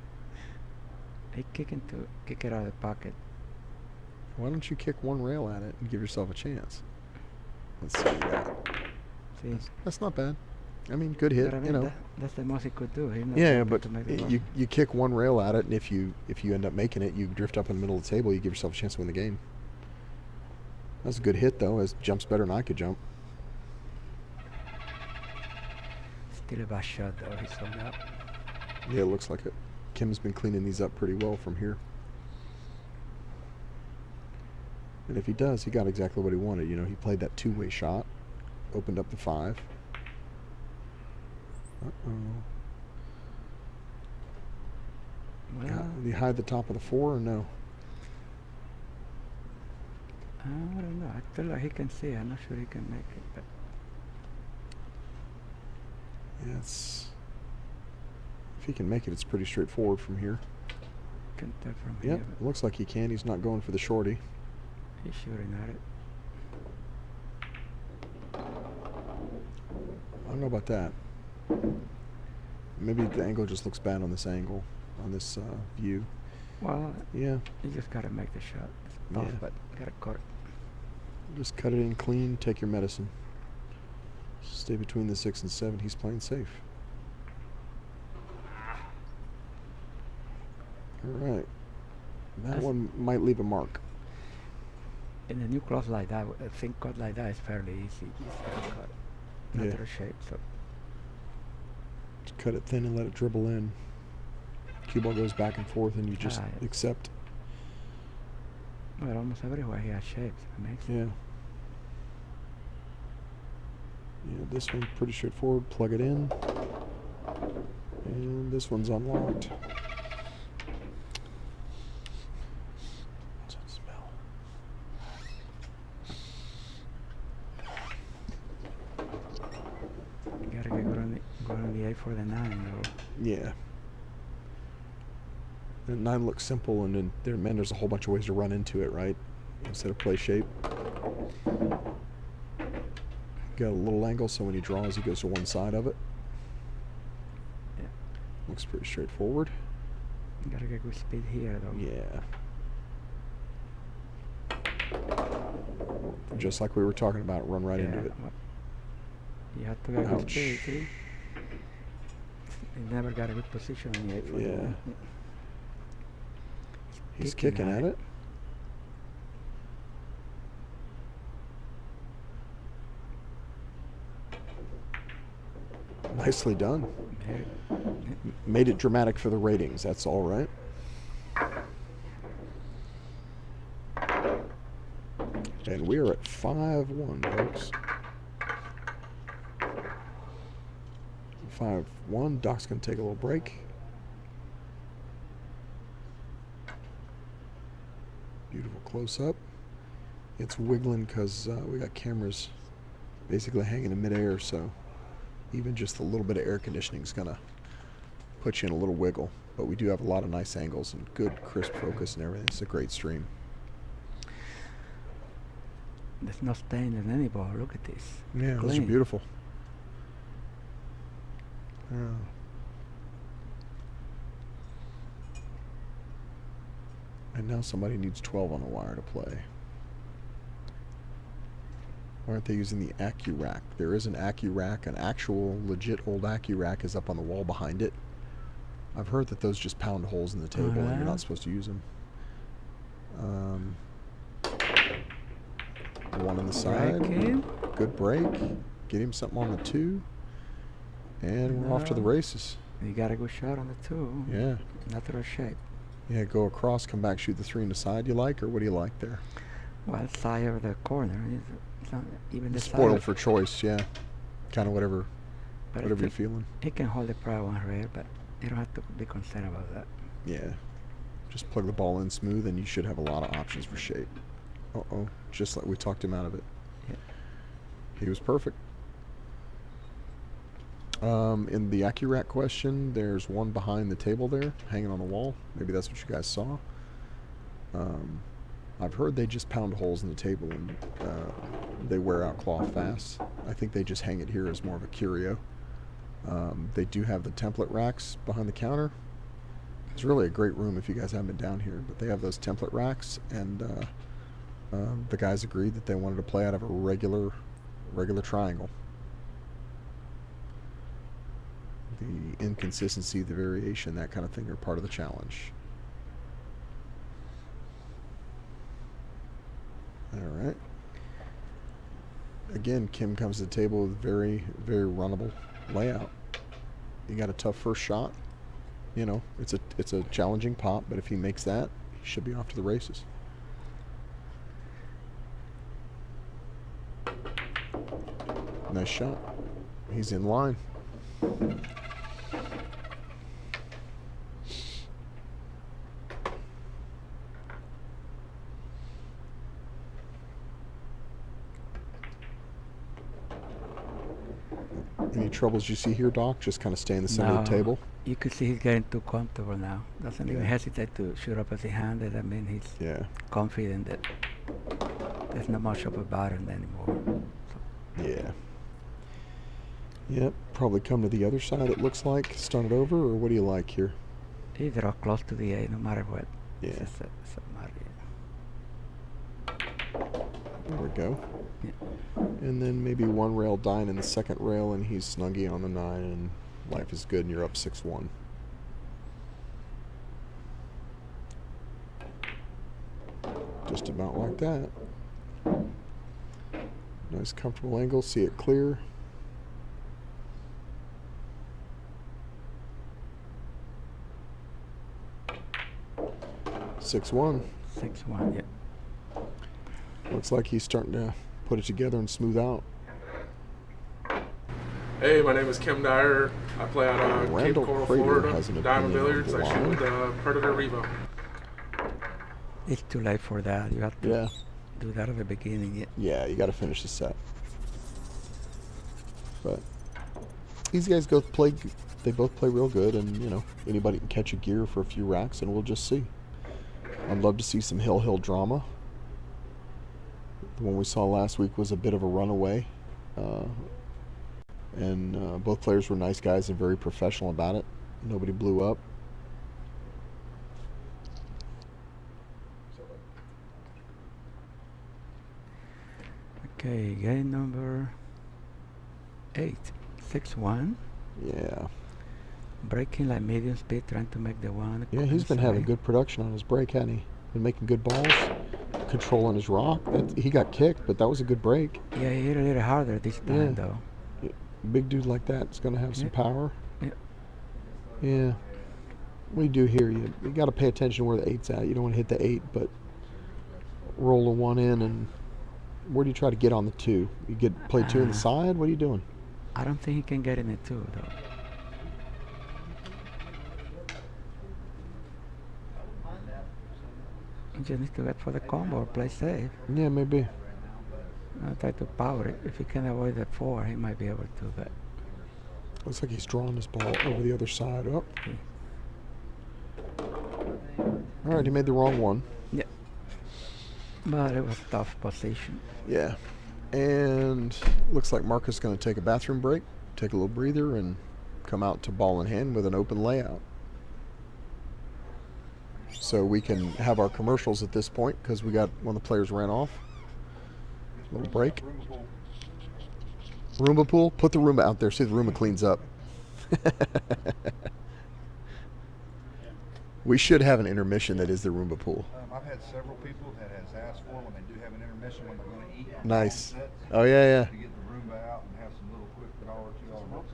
He kick it out of the pocket. Why don't you kick one rail at it and give yourself a chance? Let's see what you got. See, That's not bad. I mean, good hit. but I mean, You know. that's the most he could do. He not Yeah, able but to make the ball. you kick one rail at it, and if you end up making it, you drift up in the middle of the table. You give yourself a chance to win the game. That's a good hit, though. It jumps better than I could jump. Still a bad shot though. He's hung up. Yeah, it looks like it. Kim's been cleaning these up pretty well from here. And if he does, he got exactly what he wanted. You know, he played that two-way shot, opened up the 5. Uh-oh. Well, Did he hide the top of the 4 or no? I don't know. I feel like he can see. I'm not sure he can make it, but Yeah, it's... If he can make it, it's pretty straightforward from here. can tell from Yep, here. looks like he can. He's not going for the shorty. But he's shooting at it. I don't know about that. Maybe the angle just looks bad on this angle, on this view. Well, Yeah, you just gotta make the shot. It's tough, Yeah. but gotta cut it. just cut it in clean, take your medicine. Stay between the 6 and 7. He's playing safe. All right. That That's- one might leave a mark. In a new cloth like that, a thin cut like that is fairly easy to cut. Yeah. Natural shape, so Just cut it thin and let it dribble in. Cue ball goes back and forth, and you just Ah, yeah. accept. well, almost everywhere he has shapes. Amazing. Yeah. Yeah, this one's pretty straightforward. Plug it in. And this one's unlocked. What's that smell? You gotta get good on the 8 for the 9, though. Yeah. And 9 looks simple, and then there's a whole bunch of ways to run into it, right? Instead of play shape. Got a little angle, so when he draws, he goes to one side of it. Yeah. Looks pretty straightforward. You gotta get good speed here, though. Yeah. Just like we were talking about, run right into it. well, you have to get good Ouch. speed, see? He never got a good position on the 8 for the Yeah. 1. He's kicking at it. Nicely done. Very- Made it dramatic for the ratings. That's all right. And we're at 5-1, folks. 5-1. Doc's going to take a little break. Beautiful close-up. It's wiggling because we got cameras basically hanging in midair, so even just a little bit of air conditioning is going to put you in a little wiggle. But we do have a lot of nice angles and good crisp focus and everything. It's a great stream. There's no stain in any ball. Look at this. Yeah, those are Clean. beautiful. Yeah. And now somebody needs 12 on the wire to play. Why aren't they using the AccuRack? There is an AccuRack, an actual legit old AccuRack is up on the wall behind it. I've heard that those just pound holes in the table and you're yeah? not supposed to use them. One on the side. Break him. Good break. Get him something on the 2. And we're off to the No. races. You got a good shot on the 2. Yeah. Natural shape. Yeah, go across, come back, shoot the 3 in the side you like, or what do you like there? Well, side of the corner. It's not even the Spoiled side. for choice, yeah. Kind of whatever But you're feeling. He can hold the private one rare, but you don't have to be concerned about that. Yeah. Just plug the ball in smooth and you should have a lot of options for shape. Uh-oh. Just like we talked him out of it. Yeah. He was perfect. In the AccuRack question, there's one behind the table there, hanging on the wall. Maybe that's what you guys saw. I've heard they just pound holes in the table and they wear out cloth fast. I think they just hang it here as more of a curio. They do have the template racks behind the counter. It's really a great room if you guys haven't been down here, but they have those template racks, and the guys agreed that they wanted to play out of a regular triangle. The inconsistency, the variation, that kind of thing are part of the challenge. All right. Again, Kim comes to the table with very, very runnable layout. You got a tough first shot. You know, it's a challenging pop, but if he makes that, he should be off to the races. Nice shot. He's in line. Any troubles you see here, Doc? Just kind of stay in the center of the table? You can see he's getting too comfortable now. Doesn't even Yeah. hesitate to shoot up as he handed. I mean, he's confident that there's not much of a bottom anymore. So. Yeah. Yep, probably come to the other side, it looks like. Start it over, or what do you like here? He draw close to the 8 no matter what. Yeah. It's a matter, There we go. yeah. And then maybe one rail Dyer in the second rail, and he's snuggy on the 9, and life is good, and you're up 6-1. Just about like that. Nice comfortable angle, see it clear. Six-one. 6-1, yeah. Looks like he's starting to put it together and smooth out. Hey, my name is Kim Dyer. I play out of Cape Randall Coral, Crater Florida. has an Diamond opinion on Billiards. the I shoot line. with the Predator Revo. It's too late for that. You have to do that at the beginning. Yeah. Yeah, you got to finish the set. But these guys both play. They both play real good, and you know anybody can catch a gear for a few racks, and we'll just see. I'd love to see some hill drama. The one we saw last week was a bit of a runaway, and both players were nice guys and very professional about it. Nobody blew up. Okay, game number 8. 6-1. Yeah. Breaking like medium speed, trying to make the one. Yeah, he's been having good production on his break, hasn't he? Been making good balls, controlling his rock. He got kicked, but that was a good break. Yeah, he hit a little harder this time, though. Big dude like that is going to have some power. Yeah. Yeah. What do you do here? You got to pay attention where the 8's at. You don't want to hit the 8, but roll the 1 in. And where do you try to get on the 2? You play 2 on the side? What are you doing? I don't think he can get in the 2, though. He just needs to get for the combo or play safe. Yeah, maybe. I'll try to power it. If he can avoid the 4, he might be able to, but... Looks like he's drawing his ball over the other side. Oh. Okay. All right, he made the wrong one. Yeah. But it was a tough position. Yeah. And looks like Marcus is going to take a bathroom break, take a little breather, and come out to ball in hand with an open layout. So we can have our commercials at this point because we got one of the players ran off. Little break. Roomba pool? Put the Roomba out there. See if the Roomba cleans up. We should have an intermission that is the Roomba pool. I've had several people that has asked for when they do have an intermission when they're going to eat. Nice. Sets, Oh, yeah. to get the Roomba out and have some little quick $1 or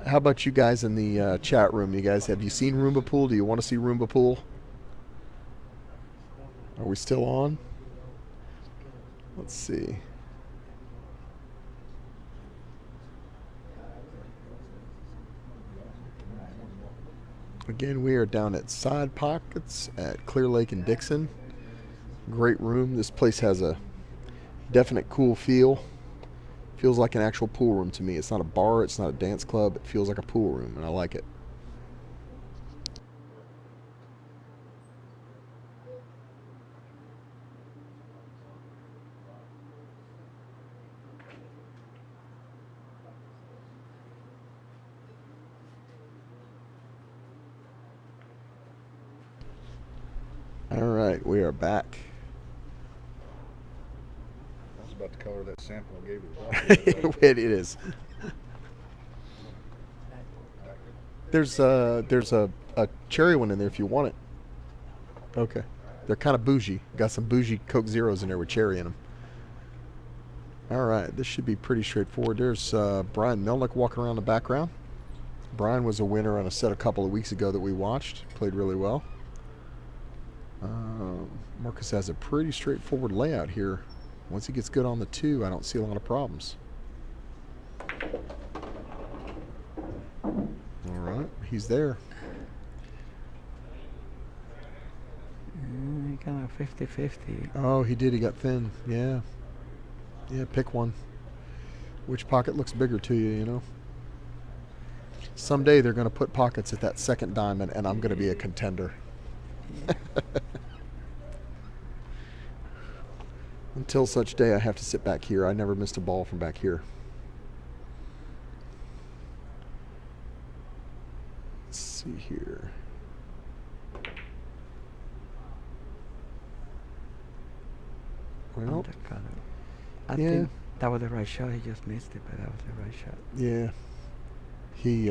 $2. How about you guys in the chat room? You guys, have you seen Roomba pool? Do you want to see Roomba pool? Are we still on? Let's see. Again, we are down at Sidepockets at Clear Lake and Dixon. Great room. This place has a definite cool feel. Feels like an actual pool room to me. It's not a bar, it's not a dance club. It feels like a pool room, and I like it. All right, we are back. I was about to color that sample I gave you. It is. There's a cherry one in there if you want it. Okay. They're kind of bougie. Got some bougie Coke Zeros in there with cherry in them. All right, this should be pretty straightforward. There's Brian Melnick walking around the background. Brian was a winner on a set a couple of weeks ago that we watched. Played really well. Marcus has a pretty straightforward layout here. Once he gets good on the 2, I don't see a lot of problems. All right, he's there. Kind of 50-50. Oh, he did. He got thin. Yeah. Yeah, pick one. Which pocket looks bigger to you, you know? Someday they're going to put pockets at that second diamond, and I'm going to be a contender. Until such day, I have to sit back here. I never missed a ball from back here. Let's see here. Well, I think that was the right shot. He just missed it, but that was the right shot. Yeah. He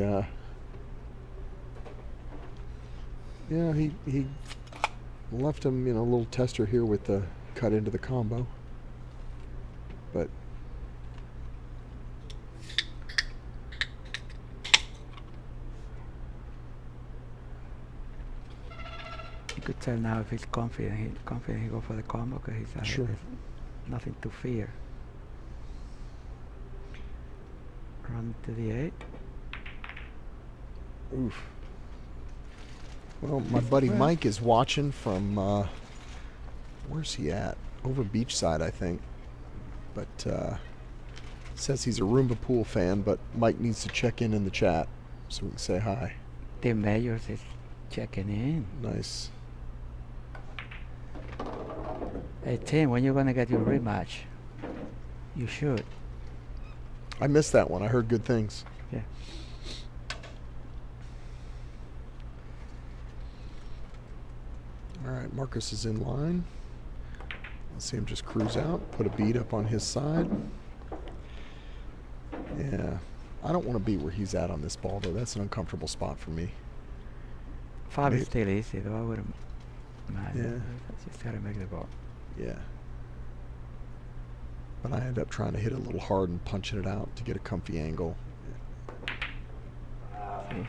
left him, you know, a little tester here with the cut into the combo. But you could tell now if he's confident. He go for the combo because he's sure. there's nothing to fear. Run to the 8. Oof. Well, my buddy Mike is watching from, where's he at? Over beachside, I think. But says he's a Roomba pool fan, but Mike needs to check in the chat so we can say hi. Tim Mayors is checking in. Nice. Hey Tim, when you gonna get your rematch? You should. I missed that one. I heard good things. Yeah. All right, Marcus is in line. Let's see him just cruise out, put a bead up on his side. Yeah, I don't want to be where he's at on this ball, though. That's an uncomfortable spot for me. 5 is still easy, though. I wouldn't mind. Yeah. Just gotta make the ball. Yeah. But I end up trying to hit it a little hard and punching it out to get a comfy angle.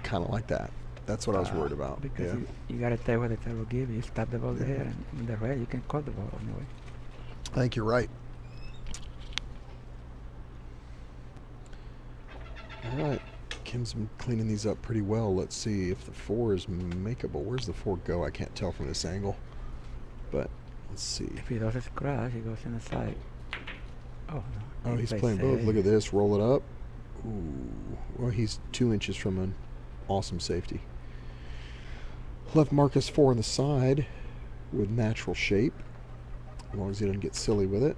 Kind of like that. That's what I was worried about. Because Yeah. you gotta tell what the table give you. You stop the ball there, and in the red, you can cut the ball anyway. I think you're right. All right. Kim's been cleaning these up pretty well. Let's see if the 4 is makeable. Where's the 4 go? I can't tell from this angle. But let's see. If he does a scratch, he goes in the side. Oh, no. Oh, He he's plays playing both. safe. Look at this. Roll it up. Ooh. Well, he's 2 inches from an awesome safety. Left Marcus 4 on the side with natural shape. As long as he doesn't get silly with it.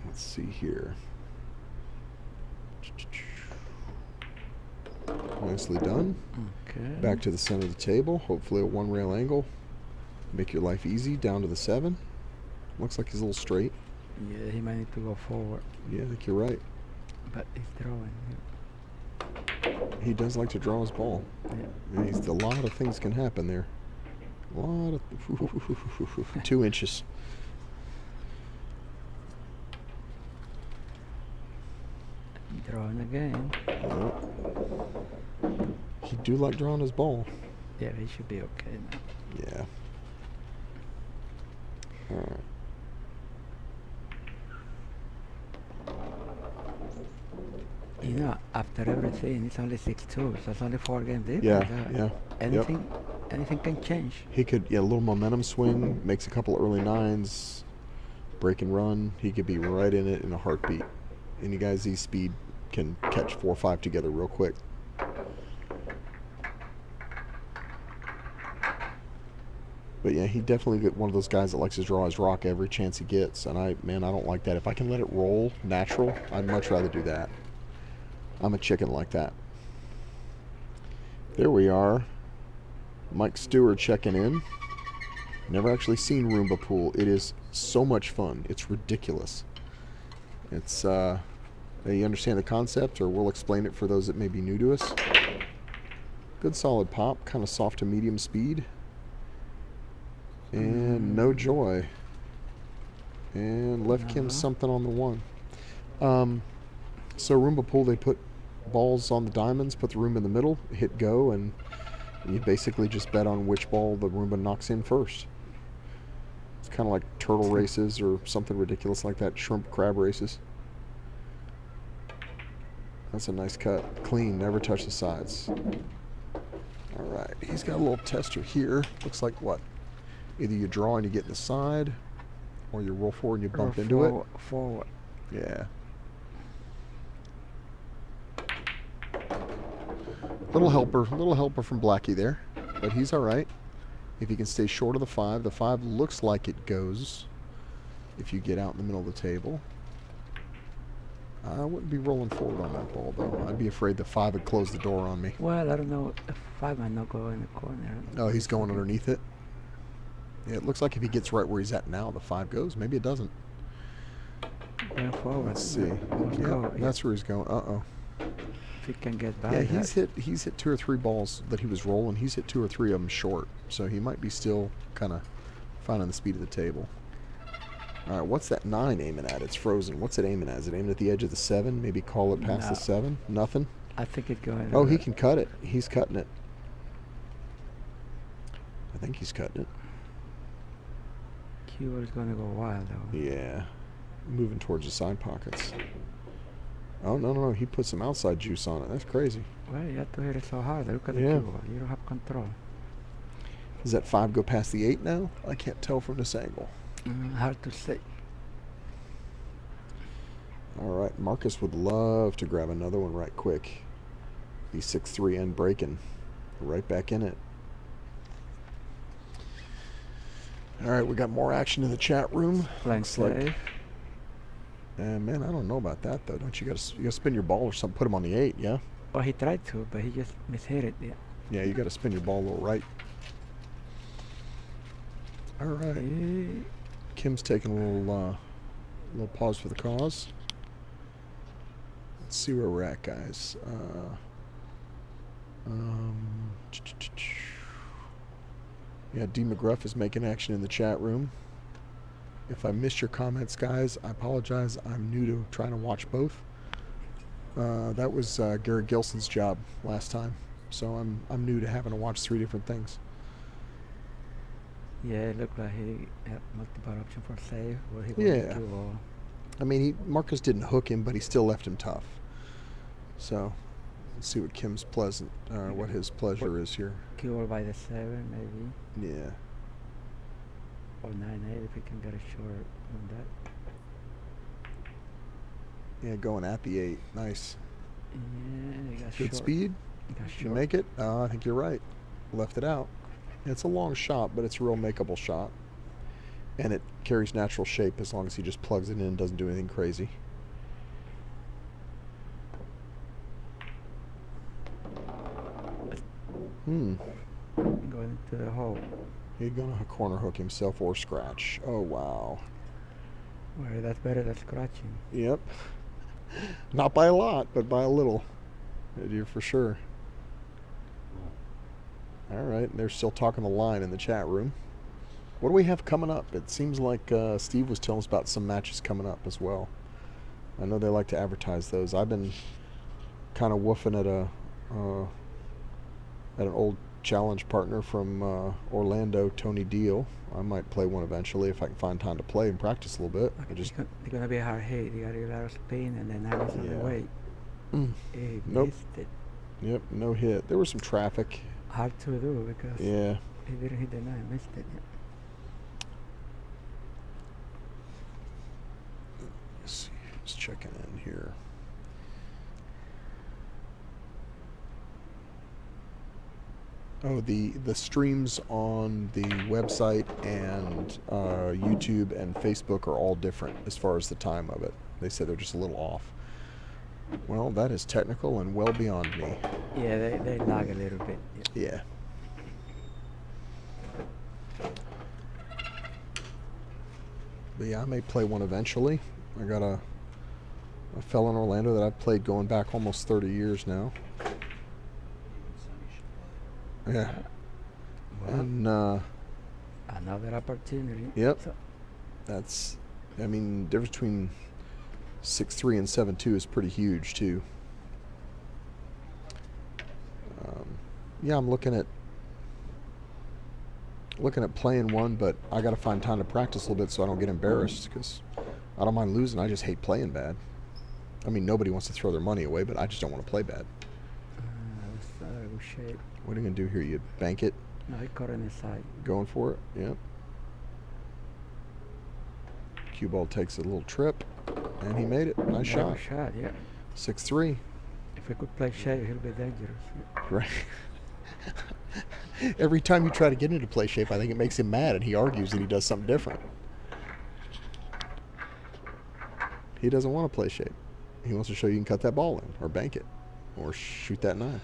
Let's see here. Nicely done. Okay. Back to the center of the table. Hopefully a 1 rail angle. Make your life easy. Down to the 7. Looks like he's a little straight. Yeah, he might need to go forward, Yeah, I think you're right. but he's drawing. He does like to draw his ball. Yeah. Yeah, a lot of things can happen there. A lot of 2 inches. Drawing again. He do like drawing his ball. Yeah, he should be okay now. Yeah. All right. You know, after everything, it's only 6-2, so it's only 4 games difference. Yeah, yeah. Anything can change. He could, yeah, a little momentum swing, makes a couple early nines, break and run. He could be right in it in a heartbeat. Any guy's Z-speed can catch 4 or 5 together real quick. But yeah, he definitely get one of those guys that likes to draw his rock every chance he gets. And I don't like that. If I can let it roll natural, I'd much rather do that. I'm a chicken like that. There we are. Mike Stewart checking in. Never actually seen Roomba Pool. It is so much fun. It's ridiculous. It's, you understand the concept, or we'll explain it for those that may be new to us. Good solid pop, kind of soft to medium speed. And no joy. And left Kim something on the 1. So Roomba Pool, they put balls on the diamonds, put the Roomba in the middle, hit go, and you basically just bet on which ball the Roomba knocks in first. It's kind of like turtle races or something ridiculous like that, shrimp crab races. That's a nice cut. Clean, never touch the sides. All right, he's got a little tester here. Looks like what? Either you draw and you get in the side, or you roll forward and you bump into it. Forward. Yeah. Little helper from Blackie there, but he's all right. If he can stay short of the 5, the 5 looks like it goes if you get out in the middle of the table. I wouldn't be rolling forward on that ball, though. I'd be afraid the 5 would close the door on me. Well, I don't know. The 5 might not go in the corner. Oh, he's going underneath it? Yeah, it looks like if he gets right where he's at now, the 5 goes. Maybe it doesn't. Going forward. Let's see. Yeah, that's where he's going. Uh-oh. If he can get by. Yeah, he's hit 2 or 3 balls that he was rolling. He's hit 2 or 3 of them short. So he might be still kind of finding the speed of the table. All right, what's that 9 aiming at? It's frozen. What's it aiming at? Is it aiming at the edge of the 7? Maybe call it past the 7? Nothing? I think it's going. Oh, he can cut it. He's cutting it. I think he's cutting it. Q is going to go wild, though. Yeah. Moving towards the side pockets. Oh, no. He put some outside juice on it. That's crazy. Well, you have to hit it so hard. Look at the Yeah. Q. You don't have control. Does that 5 go past the 8 now? I can't tell from this angle. Hard to say. All right, Marcus would love to grab another one right quick. He's 6'3" and breaking. Right back in it. All right, we got more action in the chat room. Playing safe. And man, I don't know about that though. Don't you gotta spin your ball or something? Put him on the 8, yeah. Well, he tried to, but he just mishit it. Yeah. Yeah, you gotta spin your ball a little right. All right. Kim's taking a little pause for the cause. Let's see where we're at, guys. Yeah, D. McGruff is making action in the chat room. If I missed your comments, guys, I apologize. I'm new to trying to watch both. That was Gary Gilson's job last time, so I'm new to having to watch 3 different things. Yeah, it looked like he had multiple options for save. Where he Yeah. to, I mean, Marcus didn't hook him, but he still left him tough. So, let's see what Kim's what his pleasure is here. Q by the 7, maybe. Yeah. Or 9-8 if he can get a short on that. Yeah, going at the 8. Nice. Yeah, he got Good short. speed. He got Did you short. make it? I think you're right. Left it out. It's a long shot, but it's a real makeable shot. And it carries natural shape as long as he just plugs it in and doesn't do anything crazy. Going into the hole. He's gonna corner hook himself or scratch. Oh wow. Well, that's better than scratching. Yep. Not by a lot, but by a little. You're for sure. All right, they're still talking the line in the chat room. What do we have coming up? It seems like Steve was telling us about some matches coming up as well. I know they like to advertise those. I've been kind of woofing at an old challenge partner from Orlando, Tony Deal. I might play one eventually if I can find time to play and practice a little bit. I just It's gonna be a hard hit. You gotta get a lot of spin, and then now it's on the Yeah. way. Mm. He Nope. missed it. Yep, no hit. There was some traffic. Hard to do because Yeah. he didn't hit the 9, missed it. Yeah. Let's see. Just checking in here. Oh, the streams on the website and YouTube and Facebook are all different as far as the time of it. They said they're just a little off. Well, that is technical and well beyond me. Yeah, they lag a little bit. Yeah. Yeah. But yeah, I may play one eventually. I got a fellow in Orlando that I've played going back almost 30 years now. Yeah. Well, And another opportunity. Yep. So, that's, I mean, the difference between 6'3" and 7'2" is pretty huge too. Yeah, I'm looking at playing one, but I got to find time to practice a little bit so I don't get embarrassed, because I don't mind losing. I just hate playing bad. I mean, nobody wants to throw their money away, but I just don't want to play bad. that's not a good shape. What are you going to do here? You bank it? No, he caught on the side. Going for it? Yep. Cue ball takes a little trip, and he made it. Nice shot. Shot, yeah. 6'3". If we could play shape, he'll be dangerous. Yeah. Right. Every time you try to get into play shape, I think it makes him mad, and he argues that he does something different. He doesn't want to play shape. He wants to show you can cut that ball in, or bank it, or shoot that 9.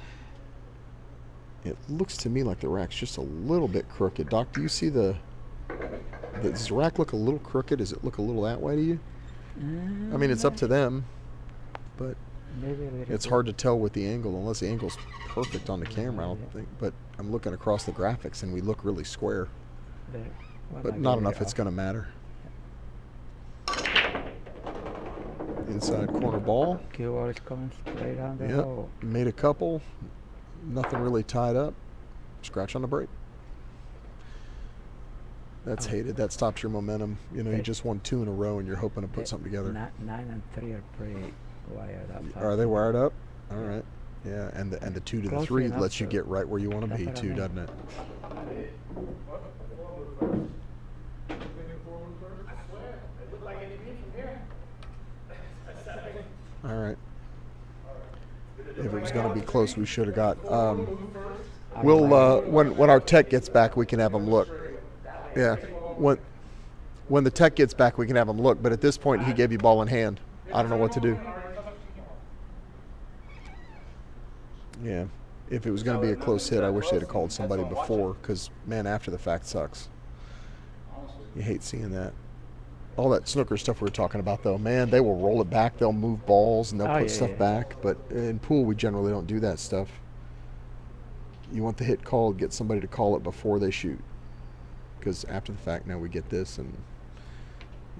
It looks to me like the rack's just a little bit crooked. Doc, do you see does the rack look a little crooked? Does it look a little that way to you? I mean, it's up to them, but Maybe a little it's bit. hard to tell with the angle, unless the angle's perfect on the camera, I don't think. But I'm looking across the graphics, and we look really square. There. Well, But I not get it enough it's off. going to matter. Inside corner ball. Cue ball is coming straight down the Yep. hole. Made a couple. Nothing really tied up. Scratch on the break. That's Oh. hated. That stops your momentum. You know, you Okay. just won 2 in a row, and you're hoping to put something together. 9 and 3 are pretty wired up. Are they wired up? All right. Yeah, and the 2 to the Close 3 enough lets you to- get right where you want to That's be what I too, mean. doesn't it? All right. If it was going to be close, we should have got. We'll when our tech gets back, we can have them look. Yeah. When the tech gets back, we can have them look. But at this point, he gave you ball in hand. I don't know what to do. Yeah. If it was going to be a close hit, I wish they'd have called somebody before, because, man, after the fact sucks. You hate seeing that. All that snooker stuff we were talking about, though, man, they will roll it back. They'll move balls, and they'll Oh, put yeah, stuff yeah. back. But in pool, we generally don't do that stuff. You want the hit called, get somebody to call it before they shoot. Because after the fact, now we get this, and,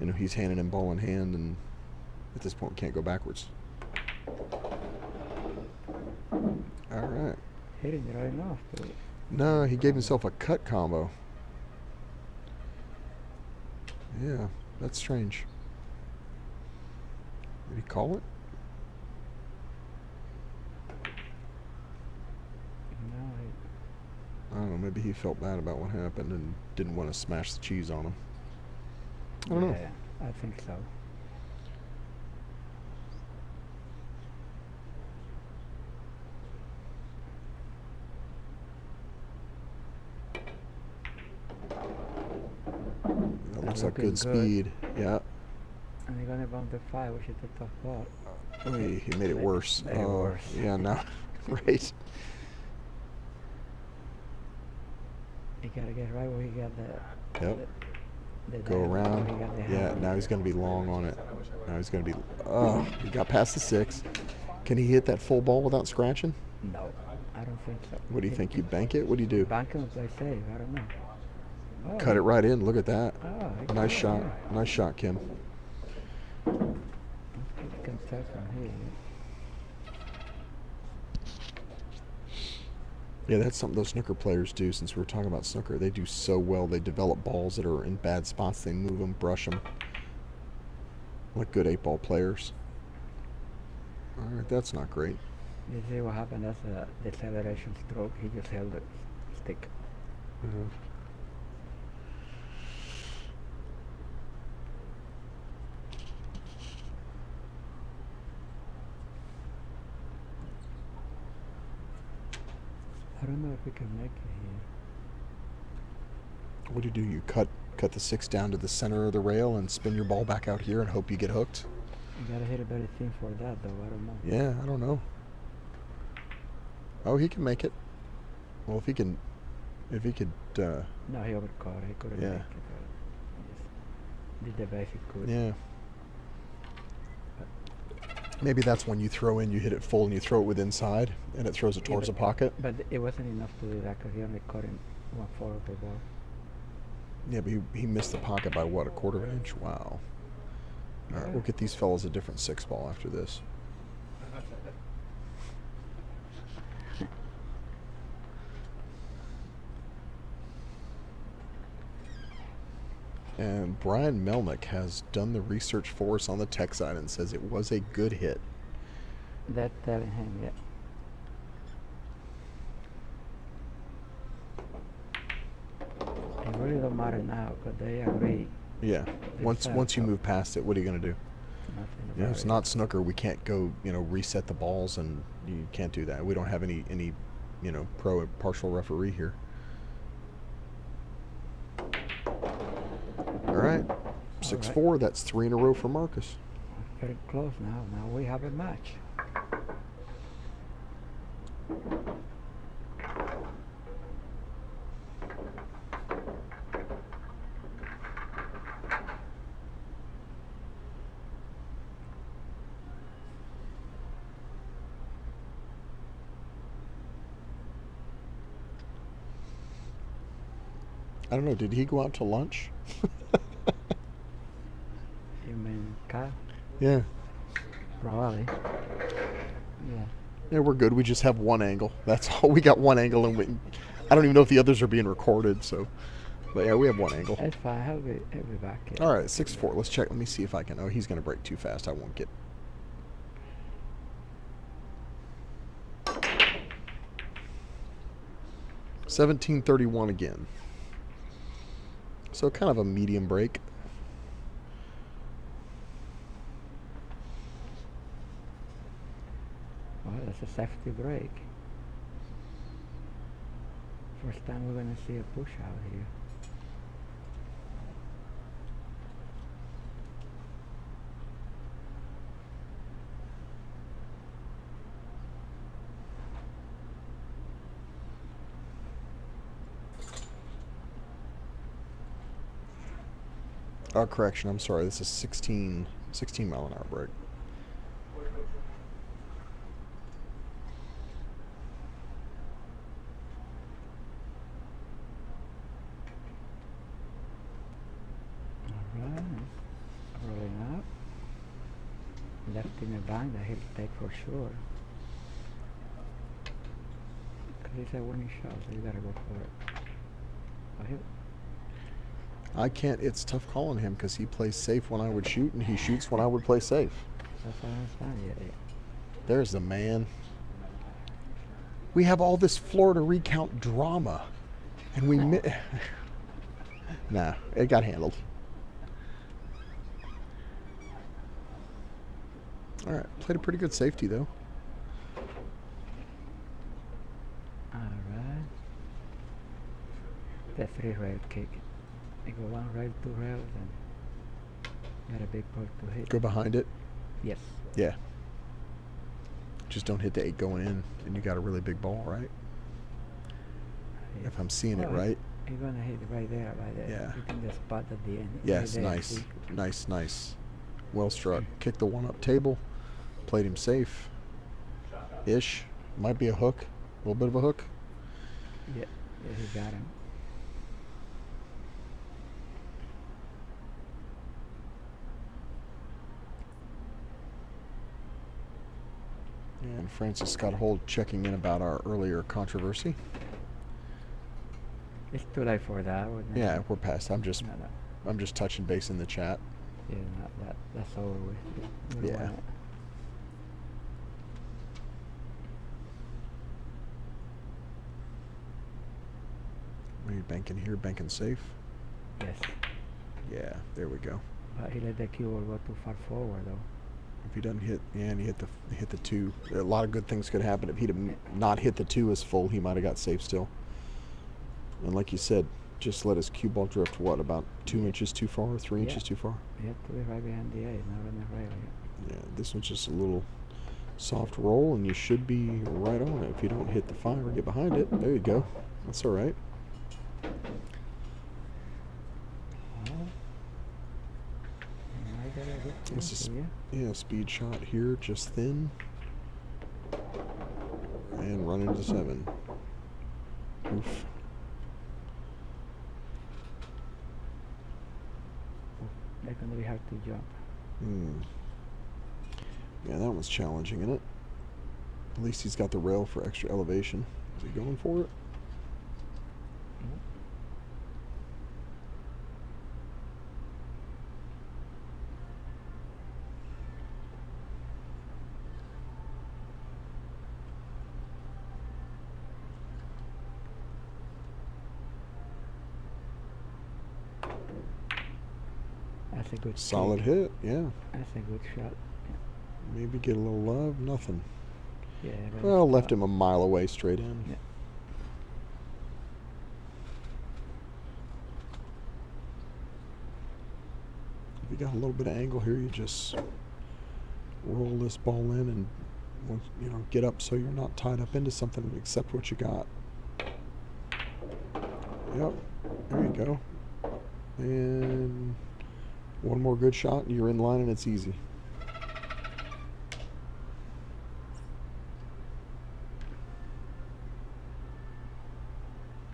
you know, he's handing him ball in hand, and at this point, we can't go backwards. All right. Hitting it right enough. But No, he gave himself a cut combo. Yeah, that's strange. Did he call it? no, I don't know, maybe he felt bad about what happened and didn't want to smash the cheese on him. I don't know. yeah, I think so. That looks like looking good good. speed. Yeah. And they're gonna bump the 5, which is a tough ball. Oy, he made it worse. Made it worse. Yeah, no. Right. You gotta get right where he got the. Yep. The Go diamond, around. where he got the Yeah, hand. now he's going to be long on it. Now he's going to be. Oh, he got past the 6. Can he hit that full ball without scratching? No, I don't think so. What do you think? You bank it? What do you do? Bank him and play safe. I don't know. Oh, Cut it right in. Look at that. Oh, he Nice got it, shot. yeah. Nice shot, Kim. You can tell from here. Yeah, that's something those snooker players do. Since we were talking about snooker, they do so well. They develop balls that are in bad spots. They move them, brush them, like good 8-ball players. All right, that's not great. You see what happened? That's a deceleration stroke. He just held the stick. Mhm. I don't know if we can make it here. What do? You cut the 6 down to the center of the rail and spin your ball back out here and hope you get hooked? You gotta hit a better thing for that, though. I don't know. Yeah, I don't know. Oh, he can make it. Well, if he could. No, he overcaught. He couldn't Yeah. make it. He just did the best he could. Yeah. Maybe that's when you throw in, you hit it full and you throw it with inside, and it throws it towards the pocket. But it wasn't enough to do that because he only caught him 1/4 of the ball. Yeah, but he missed the pocket by what, 1/4 inch? Wow. All right, we'll get these fellas a different 6-ball after this. And Brian Melnick has done the research for us on the tech side and says it was a good hit. That telling him, yeah. It really don't matter now because they agree. Yeah. Once you move past it, what are you going to do? Nothing You know, about it's it. not snooker. We can't go, reset the balls, and you can't do that. We don't have any pro or partial referee here. All right. 6-4. That's 3 in a row for Marcus. Very close now. Now we have a match. I don't know. Did he go out to lunch? You mean Kyle? Yeah. Probably. Yeah. Yeah, we're good. We just have one angle. That's all. We got one angle, and I don't even know if the others are being recorded. So, but yeah, we have one angle. That's fine. He'll be back. Yeah. All right, 6-4. Let's check. Let me see if I can. Oh, he's going to break too fast. I won't get. $17.31 again. So kind of a medium break. Well, that's a safety break. First time we're gonna see a push out here. Oh, correction. I'm sorry. This is 16 mile an hour break. Alright, rolling up. Left in the bank that he'll take for sure. Because it's a winning shot, so you gotta go for it. Oh, I can't. It's tough calling him because he plays safe when I would shoot, and he shoots when I would play safe. that's what I understand, yeah. There's the man. We have all this Florida recount drama, and we nah, it got handled. All right, played a pretty good safety though. Alright. The 3-rail kick. You go 1 rail, 2 rails, and got a big ball to hit. Go behind it. Yes. Yeah. Just don't hit the 8 going in, and you got a really big ball, right? Yeah. If I'm seeing it Well, right. You're gonna hit it right there, right there. Yeah. You think the spot at the end. Yes, right there, nice. see? Nice, nice. Well struck. Kicked the 1-up table. Played him safe. Ish. Might be a hook. A little bit of a hook. Yeah, he got him. And Francis Scott Holt checking in about our earlier controversy. It's too late for that. Wasn't it? Yeah, we're past. I'm just No. I'm just touching base in the chat. Yeah, that's over with. We don't Yeah. want it. What are you banking here? Banking safe? Yes. Yeah, there we go. But he let the cue ball go too far forward though. If he doesn't hit, yeah, and he hit the 2. A lot of good things could happen. If he'd have not hit the 2 as full, he might have got safe still. And like you said, just let his cue ball drift, what, about 2 inches too far or 3 inches too far? You have to be right behind the 8, not on the rail yet. Yeah, this one's just a little soft roll, and you should be right on it. If you don't hit the 5 or get behind it, there you go. That's all right. This is, yeah, speed shot here, just thin. And run into 7. Oof. They're gonna be hard to jump. Yeah, that one's challenging, isn't it? At least he's got the rail for extra elevation. Is he going for it? That's a good Solid kick. hit, yeah. That's a good shot. Maybe get a little love, nothing. Yeah. Well, left him a mile away straight in. Yeah. If you got a little bit of angle here, you just roll this ball in and, you know, get up so you're not tied up into something and accept what you got. Yep, there you go. And one more good shot and you're in line and it's easy.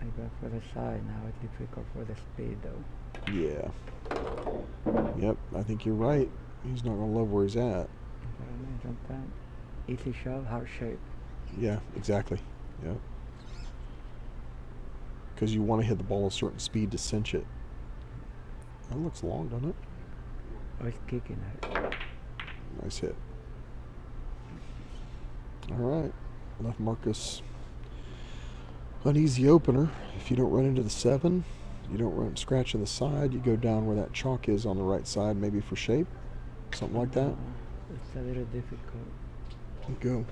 I go for the side now. It's difficult for the speed though. Yeah. Yep, I think you're right. He's not going to love where he's at. But I mean, sometimes easy shot, hard shape. Yeah, exactly. Yep. Because you want to hit the ball a certain speed to cinch it. That looks long, doesn't it? Oh, it's kicking it. Nice hit. All right. Left Marcus an easy opener. If you don't run into the 7, you don't run scratch in the side, you go down where that chalk is on the right side, maybe for shape. Something like that. It's a little difficult. You go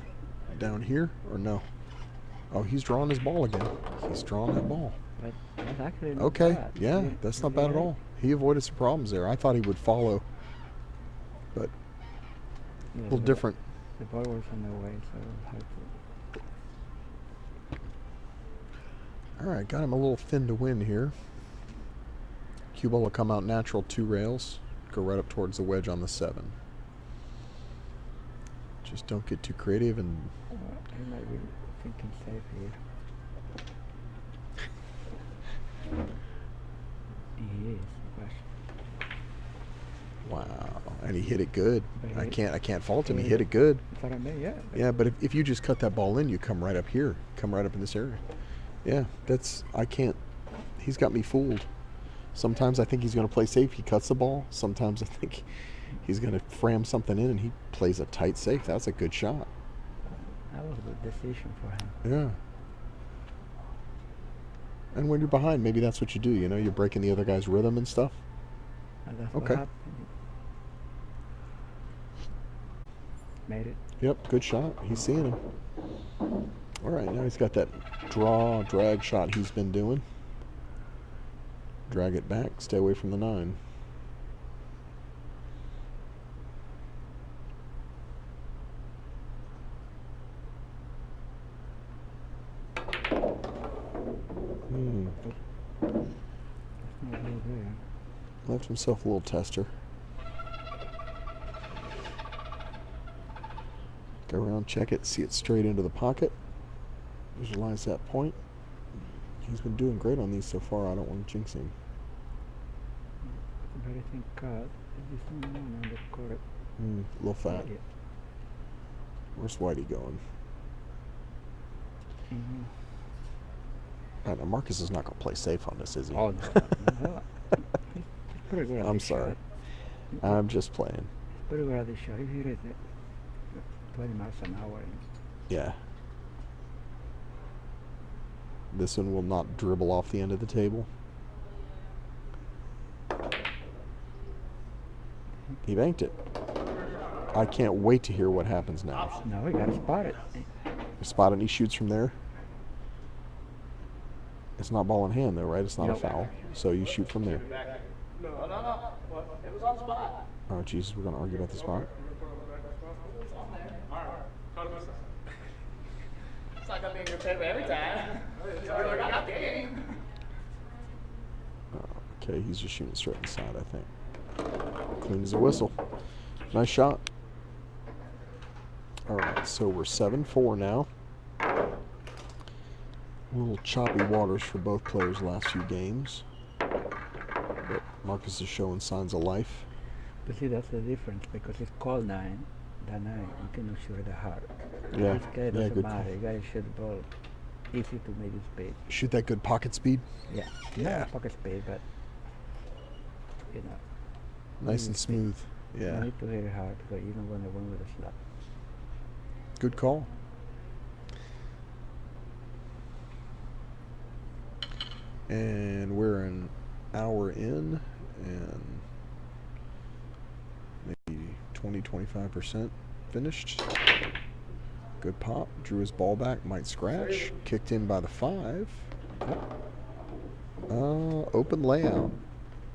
down here or no? Oh, he's drawing his ball again. He's drawing that ball. But that's actually not Okay, bad. yeah, that's not bad at all. He avoided some problems there. I thought he would follow, but Yeah, a little the- different. The ball was on the way, so it was hard to. All right, got him a little thin to win here. Cue ball will come out natural 2 rails, go right up towards the wedge on the 7. Just don't get too creative and He might be thinking safe here. He is. Gosh. wow, and he hit it good. But I he- can't fault him. He he- hit it good. That's what I mean, yeah. Yeah, but if you just cut that ball in, you come right up here, come right up in this area. Yeah, I can't. He's got me fooled. Sometimes I think he's going to play safe. He cuts the ball. Sometimes I think he's going to fram something in, and he plays a tight safe. That's a good shot. That was a good decision for him. Yeah. And when you're behind, maybe that's what you do. You know, you're breaking the other guy's rhythm and stuff. And that's Okay. what happened. Made it. Yep, good shot. He's seeing him. All right, now he's got that drag shot he's been doing. Drag it back, stay away from the 9. That's not good there. Left himself a little tester. Go around, check it, see it straight into the pocket. Visualize that point. He's been doing great on these so far. I don't want to jinx him. But I think there's someone on the court. A little fat. Yeah. Where's Whitey going? Mhm. Now Marcus is not going to play safe on this, is he? Oh, no. No. He's pretty good at I'm this sorry. shot. I'm just playing. He's pretty good at this shot. He hit it at 20 miles an hour. Yeah. This one will not dribble off the end of the table. He banked it. I can't wait to hear what happens now. No, he got to spot it. Spot it and he shoots from there. It's not ball in hand though, right? It's not a Nope. foul. So you shoot from there. No. It was on the spot. Oh Jesus, we're going to argue about the spot. All right, cut him aside. It's not gonna be in your favor every time. You're like, I got game. Okay, he's just shooting straight inside, I think. Clean as a whistle. Nice shot. All right, so we're 7-4 now. A little choppy waters for both players last few games. But Marcus is showing signs of life. But see, that's the difference because it's called 9. That 9, you cannot shoot it hard. Yeah, This guy yeah, doesn't good call. matter. You got to shoot the ball easy to medium speed. Shoot that good pocket speed. Yeah. Yeah. Not pocket speed, but, you know. Nice and smooth. You Yeah, need to hit it hard because you don't want to win with a slap. good call. And we're an hour in and maybe 20-25% finished. Good pop. Drew his ball back. Might scratch. Kicked in by the 5. Open layout.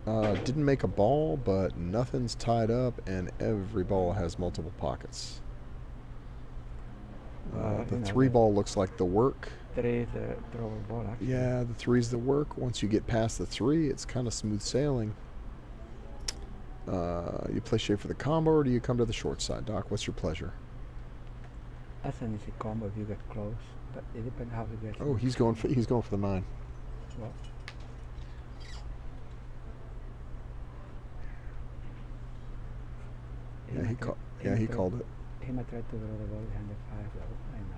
Didn't make a ball, but nothing's tied up, and every ball has multiple pockets. The 3 ball looks like the work. 3 is the thrower ball, actually. Yeah, the 3's the work. Once you get past the 3, it's kind of smooth sailing. You play shape for the combo, or do you come to the short side, Doc? What's your pleasure? That's an easy combo if you get close, but it depends how you get. Oh, he's going for the 9. Well, Yeah, he called it. He might try to throw the ball behind the 5, though. I know.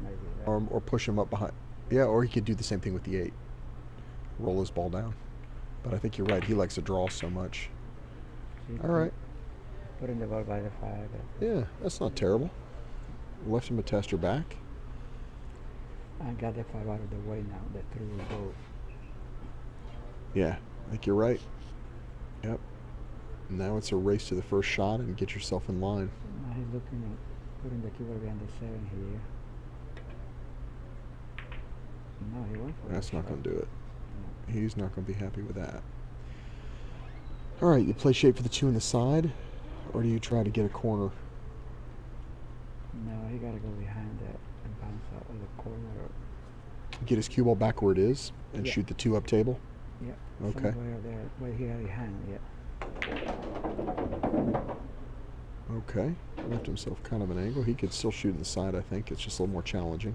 Maybe that. Or push him up behind. Yeah, or he could do the same thing with the 8. Roll his ball down. But I think you're right. He likes to draw so much. See, All right. Putting the ball by the 5. Yeah, that's not terrible. Left him a tester back. I got the 5 out of the way now. The 3 will go. Yeah, I think you're right. Yep. Now it's a race to the first shot and get yourself in line. Now he's looking at putting the keyboard behind the 7 here. No, he went for That's the not shot. going to do it. No. He's not going to be happy with that. All right, you play shape for the 2 in the side, or do you try to get a corner? No, he got to go behind that and bounce out of the corner. Get his cue ball back where it is and Yeah. shoot the 2 up table? Yeah. Okay. Somewhere there, where he got behind, yeah. Okay. Left himself kind of an angle. He could still shoot in the side, I think. It's just a little more challenging.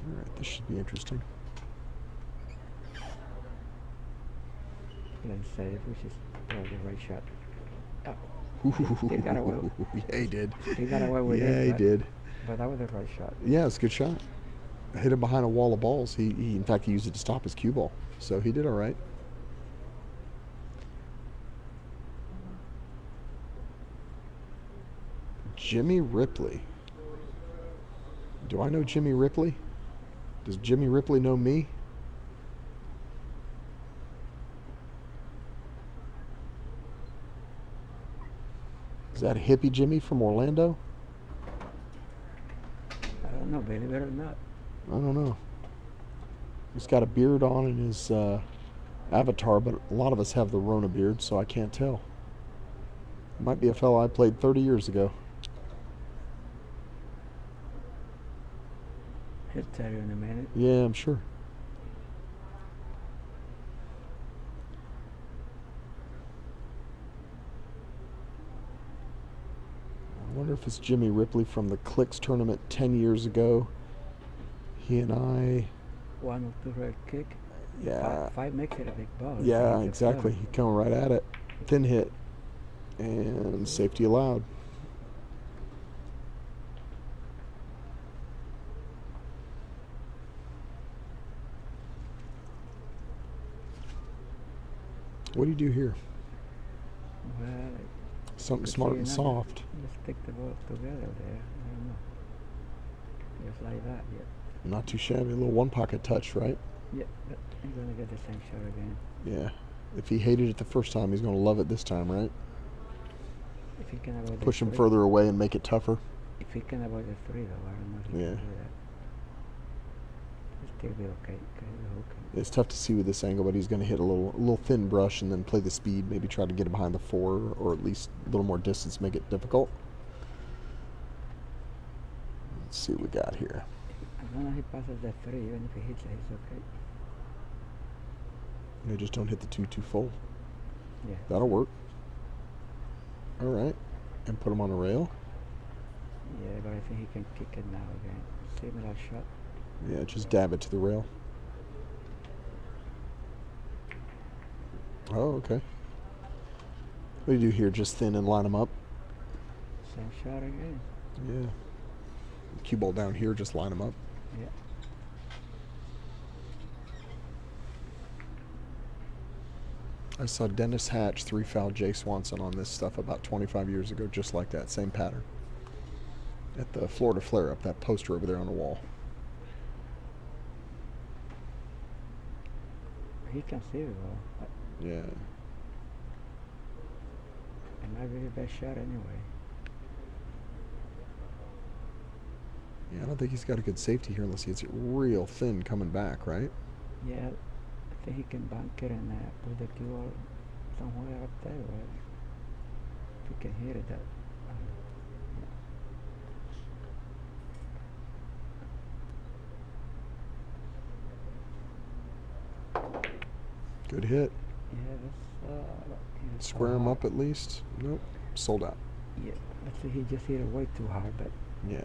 All right, this should be interesting. Playing safe, which is probably the right shot. Oh, Ooh, He got away. yeah, he did. he got away with Yeah, it. he but- did. But that was the right shot. Yeah, it's a good shot. Hit him behind a wall of balls. He in fact, he used it to stop his cue ball. So he did all right. Jimmy Ripley. Do I know Jimmy Ripley? Does Jimmy Ripley know me? Is that hippie Jimmy from Orlando? I don't know, believe it or not. I don't know. He's got a beard on in his avatar, but a lot of us have the Rona beard, so I can't tell. Might be a fellow I played 30 years ago. He'll tell you in a minute. Yeah, I'm sure. I wonder if it's Jimmy Ripley from the Clicks tournament 10 years ago. He and I, 1 or 2 red kick. yeah, 5 makes it a big ball. yeah, It's a exactly. seven. He coming right at it. Thin hit. And safety allowed. What do you do here? Well, Something could smart see and another- soft. Just stick the balls together there. I don't know. Just like that, yeah. Not too shabby. A little one pocket touch, right? Yeah, but I'm gonna get the same shot again. Yeah. If he hated it the first time, he's going to love it this time, right? If he can avoid Push the him three, further away and make it tougher. If he can avoid the three, though, I don't know if he Yeah. can do that. It'll still be okay. Okay, the hook. It's tough to see with this angle, but he's going to hit a little thin brush and then play the speed. Maybe try to get it behind the 4, or at least a little more distance, make it difficult. Let's see what we got here. As long as he passes the three, even if he hits it, he's okay. They just don't hit the 2 too full. Yeah. That'll work. All right. And put him on a rail. Yeah, but I think he can kick it now again. Similar shot. Yeah, just dab it to the rail. Oh, okay. What do you do here? Just thin and line them up? Same shot again. Yeah. Cue ball down here, just line them up. Yeah. I saw Dennis Hatch 3-foul Jay Swanson on this stuff about 25 years ago, just like that, same pattern. At the Florida Flare Up, that poster over there on the wall. He can see it well. But Yeah. it might be the best shot anyway. Yeah, I don't think he's got a good safety here unless he's real thin coming back, right? Yeah, I think he can bank it and put the cue ball somewhere up there. Right? If he can hit it, that. Good hit. Yeah, that's. Square him up at least. Nope. Sold out. Yeah, I think he just hit it way too hard, but. Yeah.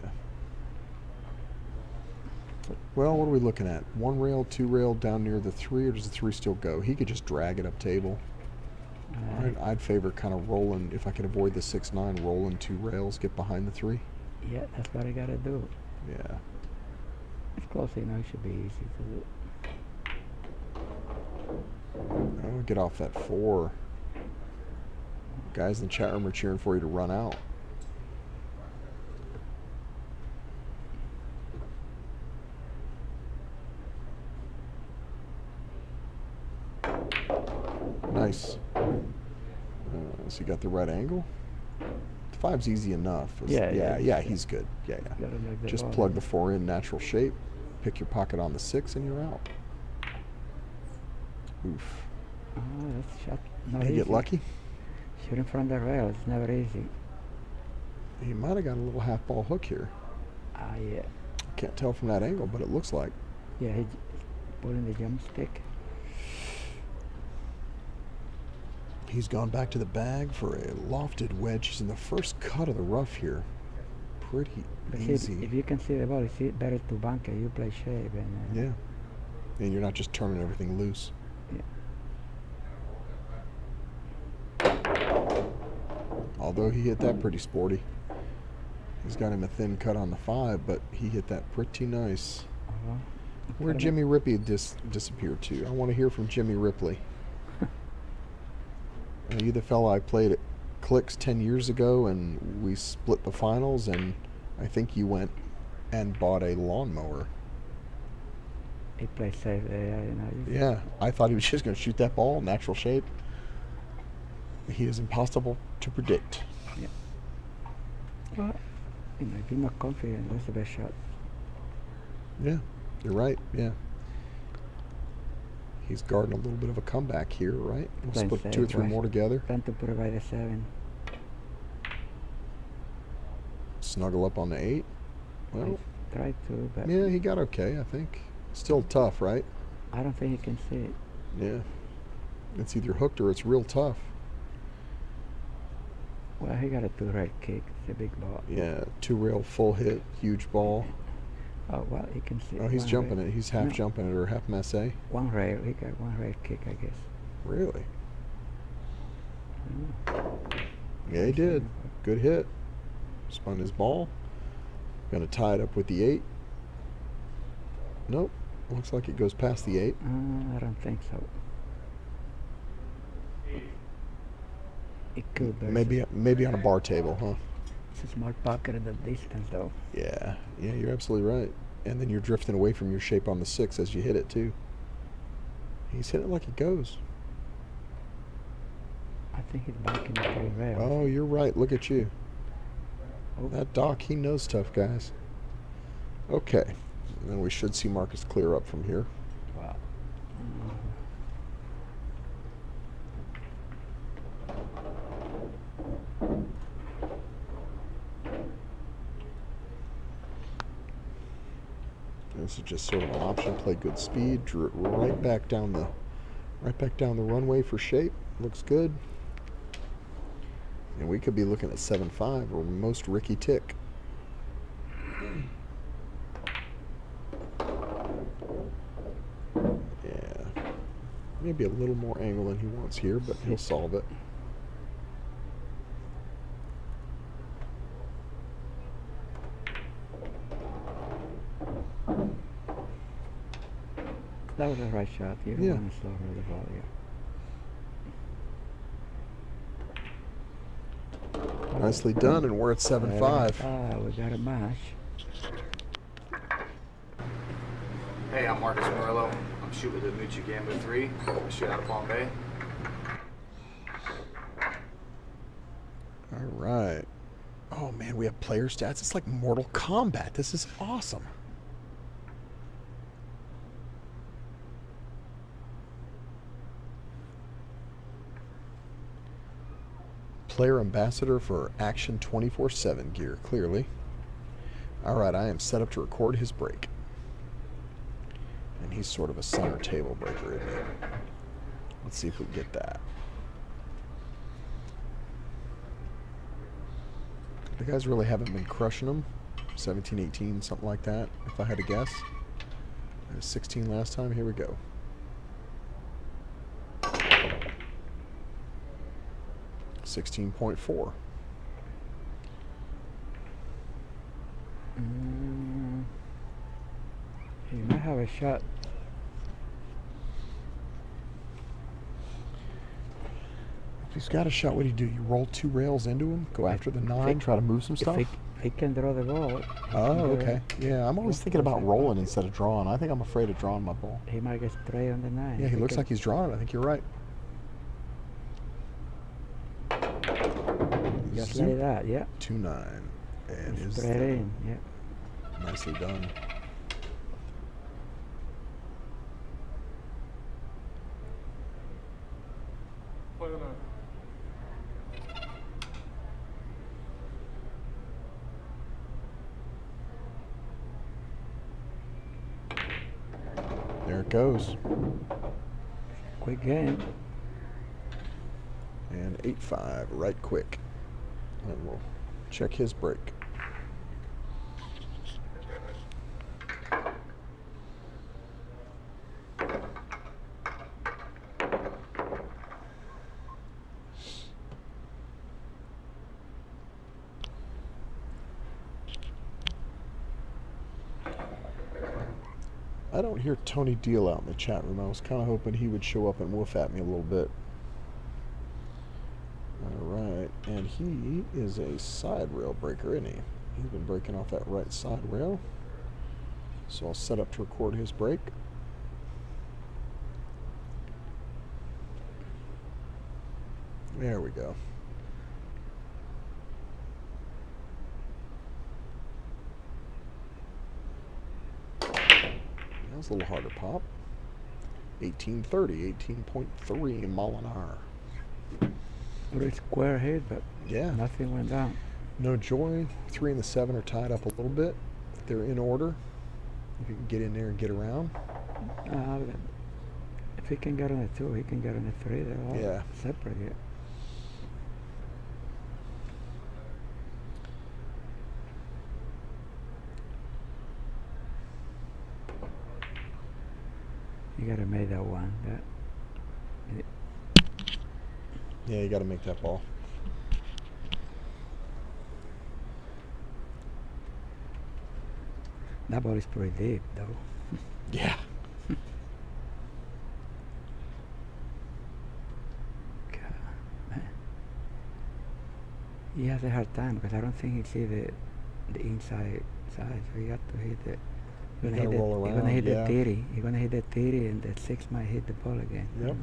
Well, what are we looking at? 1 rail, 2 rail down near the 3, or does the 3 still go? He could just drag it up table. I'd favor kind of rolling, if I could avoid the 6-9, rolling 2 rails, get behind the 3. Yeah, that's what I gotta do. Yeah. It's close enough, it should be easy to do. Oh, get off that 4. Guys in the chat room are cheering for you to run out. Nice. So you got the right angle. The 5's easy enough. Yeah, he's good. Yeah. Gotta make the Just ball plug in. the 4 in natural shape. Pick your pocket on the 6, and you're out. Oof. Oh, that's shot. Not Did he easy. get lucky? Shooting from the rail is never easy. He might have got a little half ball hook here. Ah, yeah. Can't tell from that angle, but it looks like. Yeah, he pulling the jump stick. He's gone back to the bag for a lofted wedge. He's in the first cut of the rough here. Pretty But see, easy. if you can see the ball, it's better to bank it. You play shape and. Yeah. And you're not just turning everything loose. Yeah. Although he hit that pretty sporty. He's got him a thin cut on the 5, but he hit that pretty nice. Uh-huh. Where'd Jimmy Ripley disappear to? I want to hear from Jimmy Ripley. You the fella I played at Clicks 10 years ago, and we split the finals, and I think you went and bought a lawnmower. He plays safe there, you know. Yeah, I thought he was just going to shoot that ball, natural shape. He is impossible to predict. Yeah. Well, you know, if you're not confident, that's the best shot. Yeah, you're right, yeah. He's guarding a little bit of a comeback here, right? We'll Playing split 2 or safe, 3 right. more together. Trying to put it by the 7. Snuggle up on the 8. Well, Try to, but yeah, he got okay, I think. Still tough, right? I don't think he can see it. Yeah. It's either hooked or it's real tough. Well, he got a 2 right kick. It's a big ball. Yeah, 2 rail full hit, huge ball. Oh, well, he can see Oh, he's one jumping rail. it. He's half No, jumping it, or half massé. 1 rail. He got 1 rail kick, I guess. Really? I don't know. Yeah, he did. Good hit. Spun his ball. Gonna tie it up with the 8. Nope. Looks like it goes past the 8. I don't think so. It could. Maybe on a bar table, huh? It's a small pocket at the distance, though. Yeah. Yeah, you're absolutely right. And then you're drifting away from your shape on the 6 as you hit it too. He's hitting it like it goes. I think he's backing the 3 rails. Oh, you're right. Look at you. Oh. That Doc, he knows stuff, guys. Okay. And then we should see Marcus clear up from here. Wow. This is just sort of an option. Play good speed. Drew it right back down the runway for shape. Looks good. And we could be looking at 7-5 or most Ricky Tick. Yeah. Maybe a little more angle than he wants here, but he'll solve it. That was a right shot. You don't Yeah. want to slow her the ball, yeah. Nicely done, and we're at 7-5. We got a match. Hey, I'm Marcus Murillo. I'm shooting with the Murillo Gambler 3. I shoot out of Palm Bay. All right. Oh man, we have player stats. It's like Mortal Kombat. This is awesome. Player ambassador for Action 24/7 gear, clearly. All right, I am set up to record his break. And he's sort of a center table breaker, isn't he? Let's see if we can get that. The guys really haven't been crushing them. 17, 18, something like that, if I had to guess. I was 16 last time. Here we go. $16.4. He might have a shot. If he's got a shot, what do? You roll 2 rails into him, go after the 9, try to move some stuff? If he can draw the ball. Oh, okay. Yeah, I'm always thinking about rolling instead of drawing. I think I'm afraid of drawing my ball. He might get straight on the 9. Yeah, he looks like he's drawing it. I think you're right. Just Zoop. like that, yeah. 2-9. And his Straight in, yeah. nicely done. Play the 9. There it goes. Quick game. And 8-5, right quick. And we'll check his break. I don't hear Tony Deal out in the chat room. I was kind of hoping he would show up and woof at me a little bit. Alright, and he is a side rail breaker, isn't he? He's been breaking off that right side rail. So I'll set up to record his break. There we go. That was a little harder pop. 1830, 18.3 mile an hour. Pretty square hit, but Yeah. nothing went down. No joy. 3 and the 7 are tied up a little bit. They're in order. If you can get in there and get around. If he can get on a 2, he can get on a 3. They're all Yeah. separate, yeah. You gotta make that one. Yeah, you got to make that ball. That ball is pretty deep, though. Yeah. God, man. He has a hard time because I don't think he see the inside side. So he got to hit it. You gotta roll He's gonna around, hit yeah. the 30. He's gonna hit the 30, and the 6 might hit the ball again. Yep.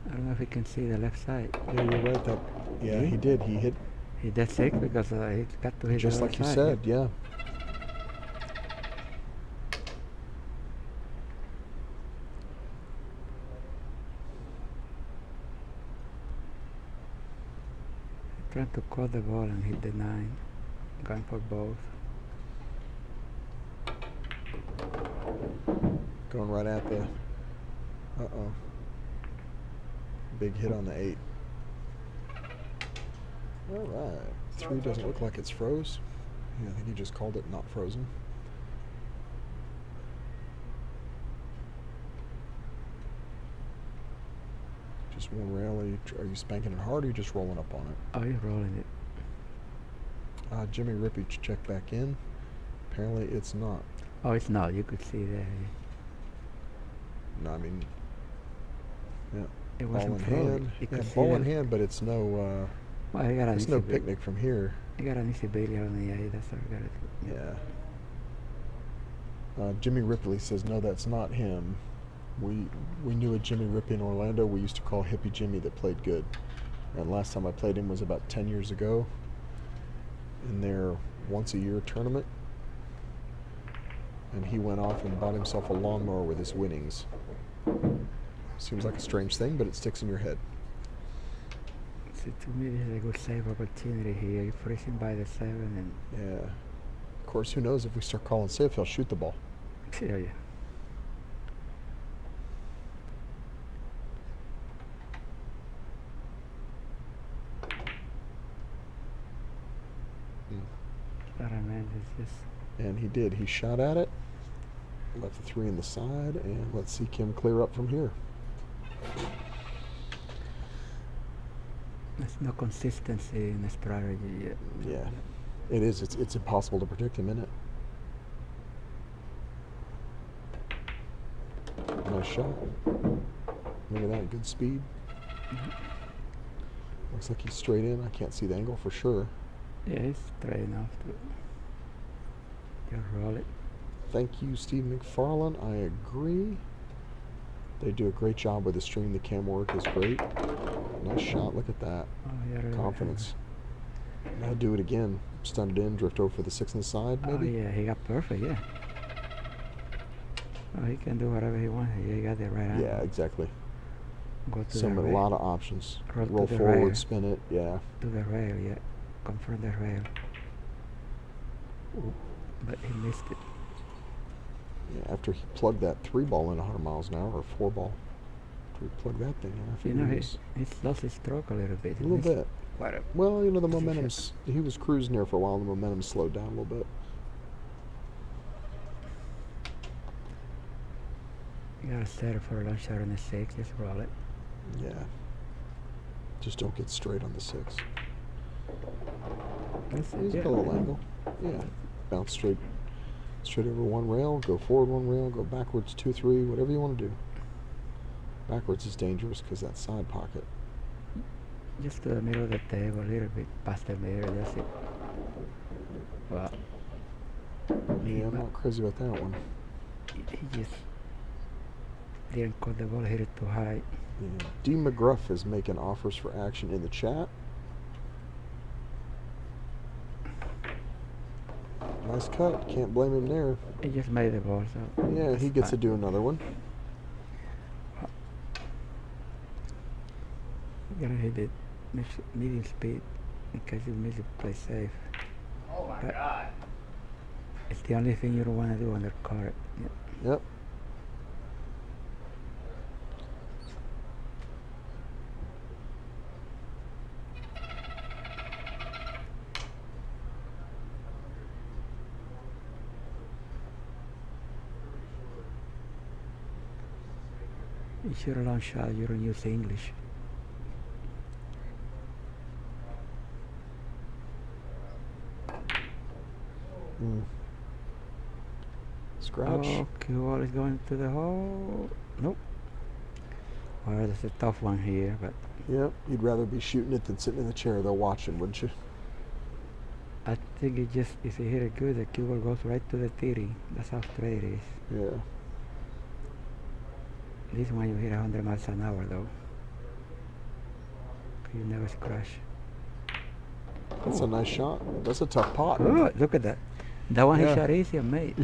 I don't know if he can see the left side. Yeah, you're right. That. Yeah, he did. He hit He did 6 because he got to hit just the like other you side. said. Yeah. Trying to cut the ball and hit the 9. Going for both. Going right at the. Big hit on the 8. All right. 3 doesn't look like it's froze. Yeah, I think he just called it not frozen. Just one rail. Are you spanking it hard or are you just rolling up on it? Oh, he's rolling it. Jimmy Rippey checked back in. Apparently it's not. Oh, it's not. You could see there. No, I mean, yeah. It Ball wasn't in frozen. hand. You Yeah, could see ball in that. hand, but it's no. Well, he got an It's easy no bit. picnic from here. He got an easy billiard on the 8. That's all we got to do. Yeah. Jimmy Ripley says no, that's not him. We knew a Jimmy Ripley in Orlando. We used to call Hippie Jimmy that played good. And last time I played him was about 10 years ago in their once-a-year tournament. And he went off and bought himself a lawnmower with his winnings. Seems like a strange thing, but it sticks in your head. See, to me, this is a good save opportunity here. You're freezing by the 7 and... Yeah. Of course, who knows if we start calling safe, he'll shoot the ball. Yeah, yeah. But I mean, it's just... And he did. He shot at it, left the 3 in the side, and let's see Kim clear up from here. There's no consistency in the strategy yet. Yeah, it is. It's impossible to predict him in it. Nice shot. Look at that, good speed. Looks like he's straight in. I can't see the angle for sure. Yeah, it's straight enough to just roll it. Thank you, Steve McFarland. I agree. They do a great job with the stream. The cam work is great. Nice shot. Look at that. Oh, yeah, really. Confidence. Now do it again. Stunned in, drift over for the 6 on the side, maybe? Oh, yeah, he got perfect, yeah. Oh, he can do whatever he wants. He got the right angle. Yeah, exactly. Go to A the rail. lot of options. Roll to Roll the forward, rail. spin it. Yeah. To the rail, yeah. Confront the rail. But he missed it. Yeah, after he plugged that 3 ball in 100 miles an hour, or 4 ball. After he plugged that thing in, I You think know, he he's was lost his stroke a little bit. a little bit. Quite a Well, you know, the Position. momentum's, he was cruising there for a while, and the momentum slowed down a little bit. You gotta settle for a long shot on the 6. Just roll it. Yeah. Just don't get straight on the 6. That's it. He's Yeah. got a little angle. Yeah. Bounce straight over 1 rail, go forward 1 rail, go backwards 2, 3, whatever you want to do. Backwards is dangerous because that side pocket. Just to the middle of the table, a little bit past the middle. That's it. Well, Yeah, I'm not crazy about that one. he just didn't cut the ball, hit it too high. Yeah. D. McGruff is making offers for action in the chat. Nice cut. Can't blame him there. He just made the ball, so... Yeah, he it's gets to fine. do another one. You gotta hit it medium speed in case you miss it, play safe. Oh my But- God. It's the only thing you don't want to do under court. Yeah. Yep. You shoot a long shot, you don't use English. Scratch. Oh, cue ball is going to the hole. Nope. Well, that's a tough one here, but Yep, you'd rather be shooting it than sitting in the chair though watching, wouldn't you? I think it just, if you hit it good, the cue ball goes right to the titty. That's how straight it is. Yeah. This one you hit 100 miles an hour though. You never scratch. That's a nice shot. That's a tough pot. Oh, look at that. That one Yeah. he shot easy and made.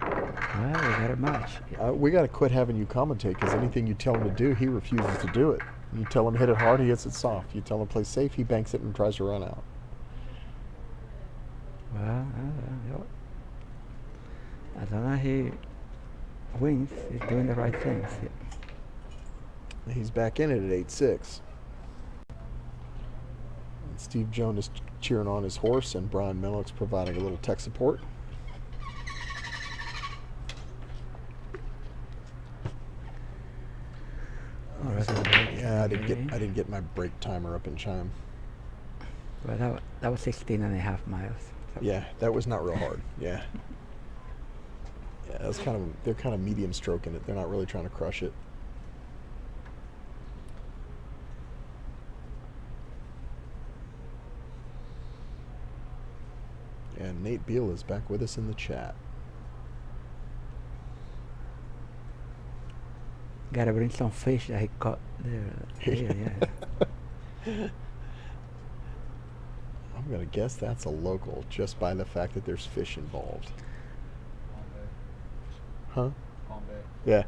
Well, we got a match. We got to quit having you commentate because anything you tell him to do, he refuses to do it. You tell him hit it hard, he hits it soft. You tell him play safe, he banks it and tries to run out. Well, as long as he wins, he's doing the right things. Yeah. He's back in it at 8-6. And Steve Jones is cheering on his horse, and Brian Mellick's providing a little tech support. Yeah, I didn't get my break timer up in chime. Well, that was 16.5 miles. So Yeah, that was not real hard. Yeah. Yeah, that's they're kind of medium stroking it. They're not really trying to crush it. And Nate Beal is back with us in the chat. Gotta bring some fish that he caught there. Yeah. I'm going to guess that's a local just by the fact that there's fish involved. Huh? Yeah.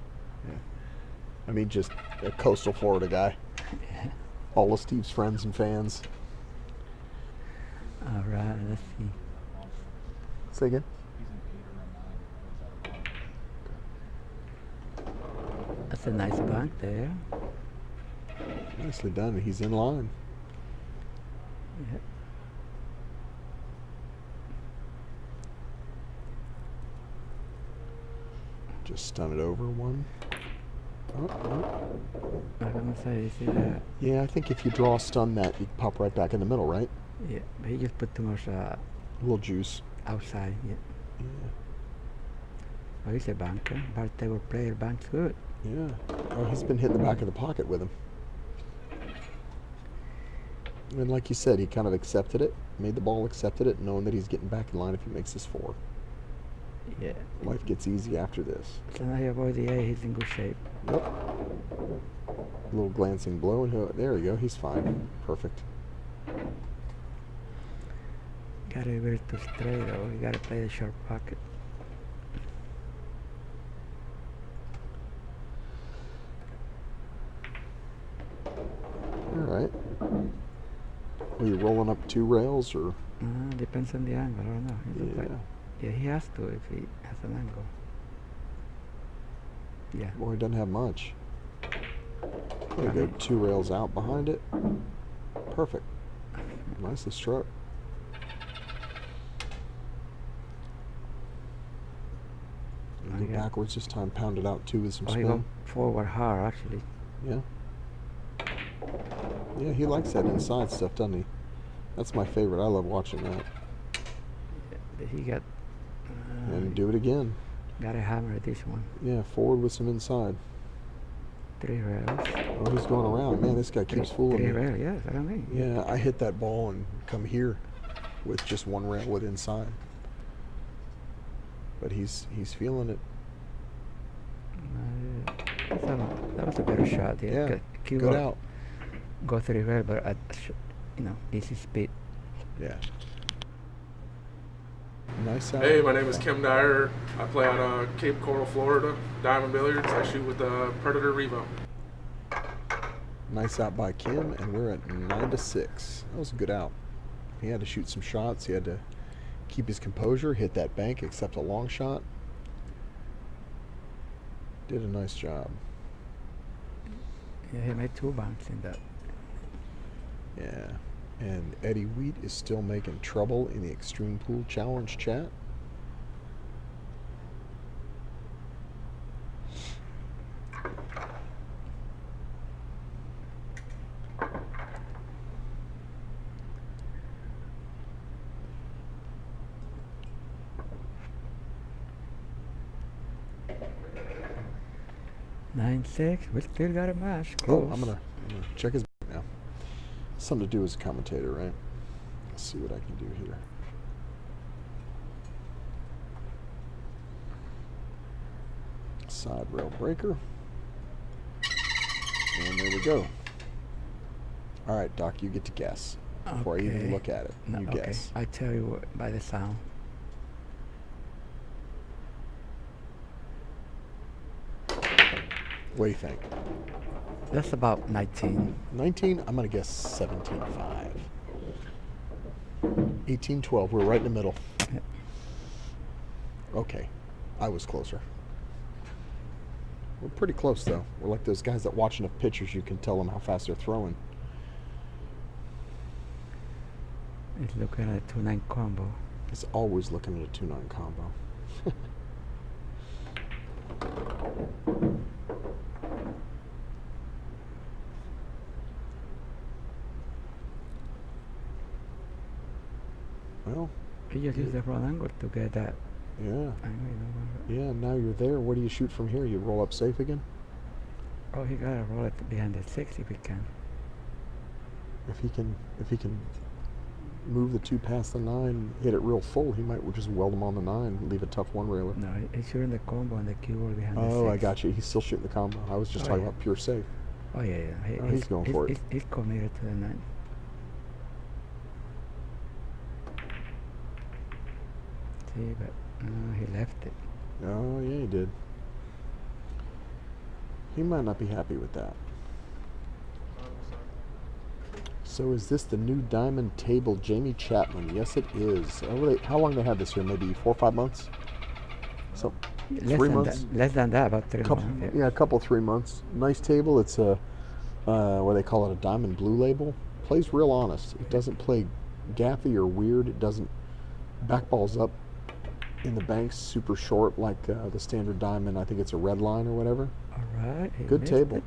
I mean, just a coastal Florida guy. All of Steve's friends and fans. All right, let's see. Say again? That's a nice bank there. Nicely done. He's in line. Yeah. Just stun it over one. Oh. I'm gonna say, you see that? Yeah, I think if you draw stun that, you pop right back in the middle, right? Yeah, but he just put too much A little juice. outside. Yeah. Yeah. Oh, he's a banker. Bar table player, banks good. Yeah. Oh, he's been hitting the back of the pocket with him. And like you said, he kind of accepted it, made the ball accepted it, knowing that he's getting back in line if he makes this 4. Yeah. Life gets easy after this. So now he avoid the A, he's in good shape. Yep. A little glancing blow, and there we go. He's fine. Perfect. Gotta be very too straight though. You gotta play the short pocket. All right. Are you rolling up 2 rails or? Depends on the angle. I don't know. He looks like- yeah, he has to if he has an angle. Yeah. Well, he doesn't have much. There you go. 2 rails out behind it. Perfect. Nicely struck. Go yeah. backwards this time. Pound it out 2 with some Oh, he spin. go forward hard actually. Yeah. Yeah, he likes that inside stuff, doesn't he? That's my favorite. I love watching that. But he got. And do it again. Gotta hammer this one. Yeah, forward with some inside. 3 rails. Oh, he's going around. Man, this guy keeps fooling 3 me. rails, yes, I don't mean. Yeah, I hit that ball and come here with just 1 rail with inside. But he's feeling it. That was a better shot. Yeah. Yeah, Cue good ball out. Go 3 rails, but at easy speed. Yeah. Nice out. Hey, my name is Kim Dyer. I play out of Cape Coral, Florida, Diamond Billiards. I shoot with the Predator Revo. Nice out by Kim, and we're at 9-6. That was a good out. He had to shoot some shots. He had to keep his composure, hit that bank, accept a long shot. Did a nice job. Yeah, he made 2 banks in that. Yeah. And Eddie Wheat is still making trouble in the Xtreme Pool Challenge chat. 9-6. We still got a match. Oh, Close. I'm gonna check his back now. Something to do as a commentator, right? Let's see what I can do here. Side rail breaker. And there we go. All right, Doc, you get to guess before I even look at it. No, You okay. guess. I tell you what, by the sound. What do you think? That's about 19. 19? I'm going to guess 17.5. 18.12. We're right in the middle. Yep. Okay. I was closer. We're pretty close, though. We're like those guys that watch enough pitchers, you can tell them how fast they're throwing. It's looking at a 2-9 combo. It's always looking at a 2-9 combo. Well, You just use the wrong angle to get that yeah. angle. Yeah, now you're there. Where do you shoot from here? You roll up safe again? Oh, he gotta roll it behind the 6 if he can. If he can move the 2 past the 9, hit it real full, he might just weld them on the 9 and leave a tough one railer. No, he's shooting the combo and the cue ball behind the 6. Oh, I got you. He's still shooting the combo. I was just talking about pure safe. Oh, yeah, yeah. Oh, he's going for it. He's committed to the 9. See, but he left it. Oh, yeah, he did. He might not be happy with that. So is this the new Diamond table, Jamie Chapman? Yes, it is. How long they had this here? Maybe 4 or 5 months? So, 3 months? Less than that, about 3 Couple, months. yeah, a couple, 3 months. Nice table. It's a, what they call it, a Diamond Blue label. Plays real honest. It doesn't play gaffy or weird. It doesn't backballs up in the banks super short like the standard Diamond. I think it's a red line or whatever. All right. Good table. It.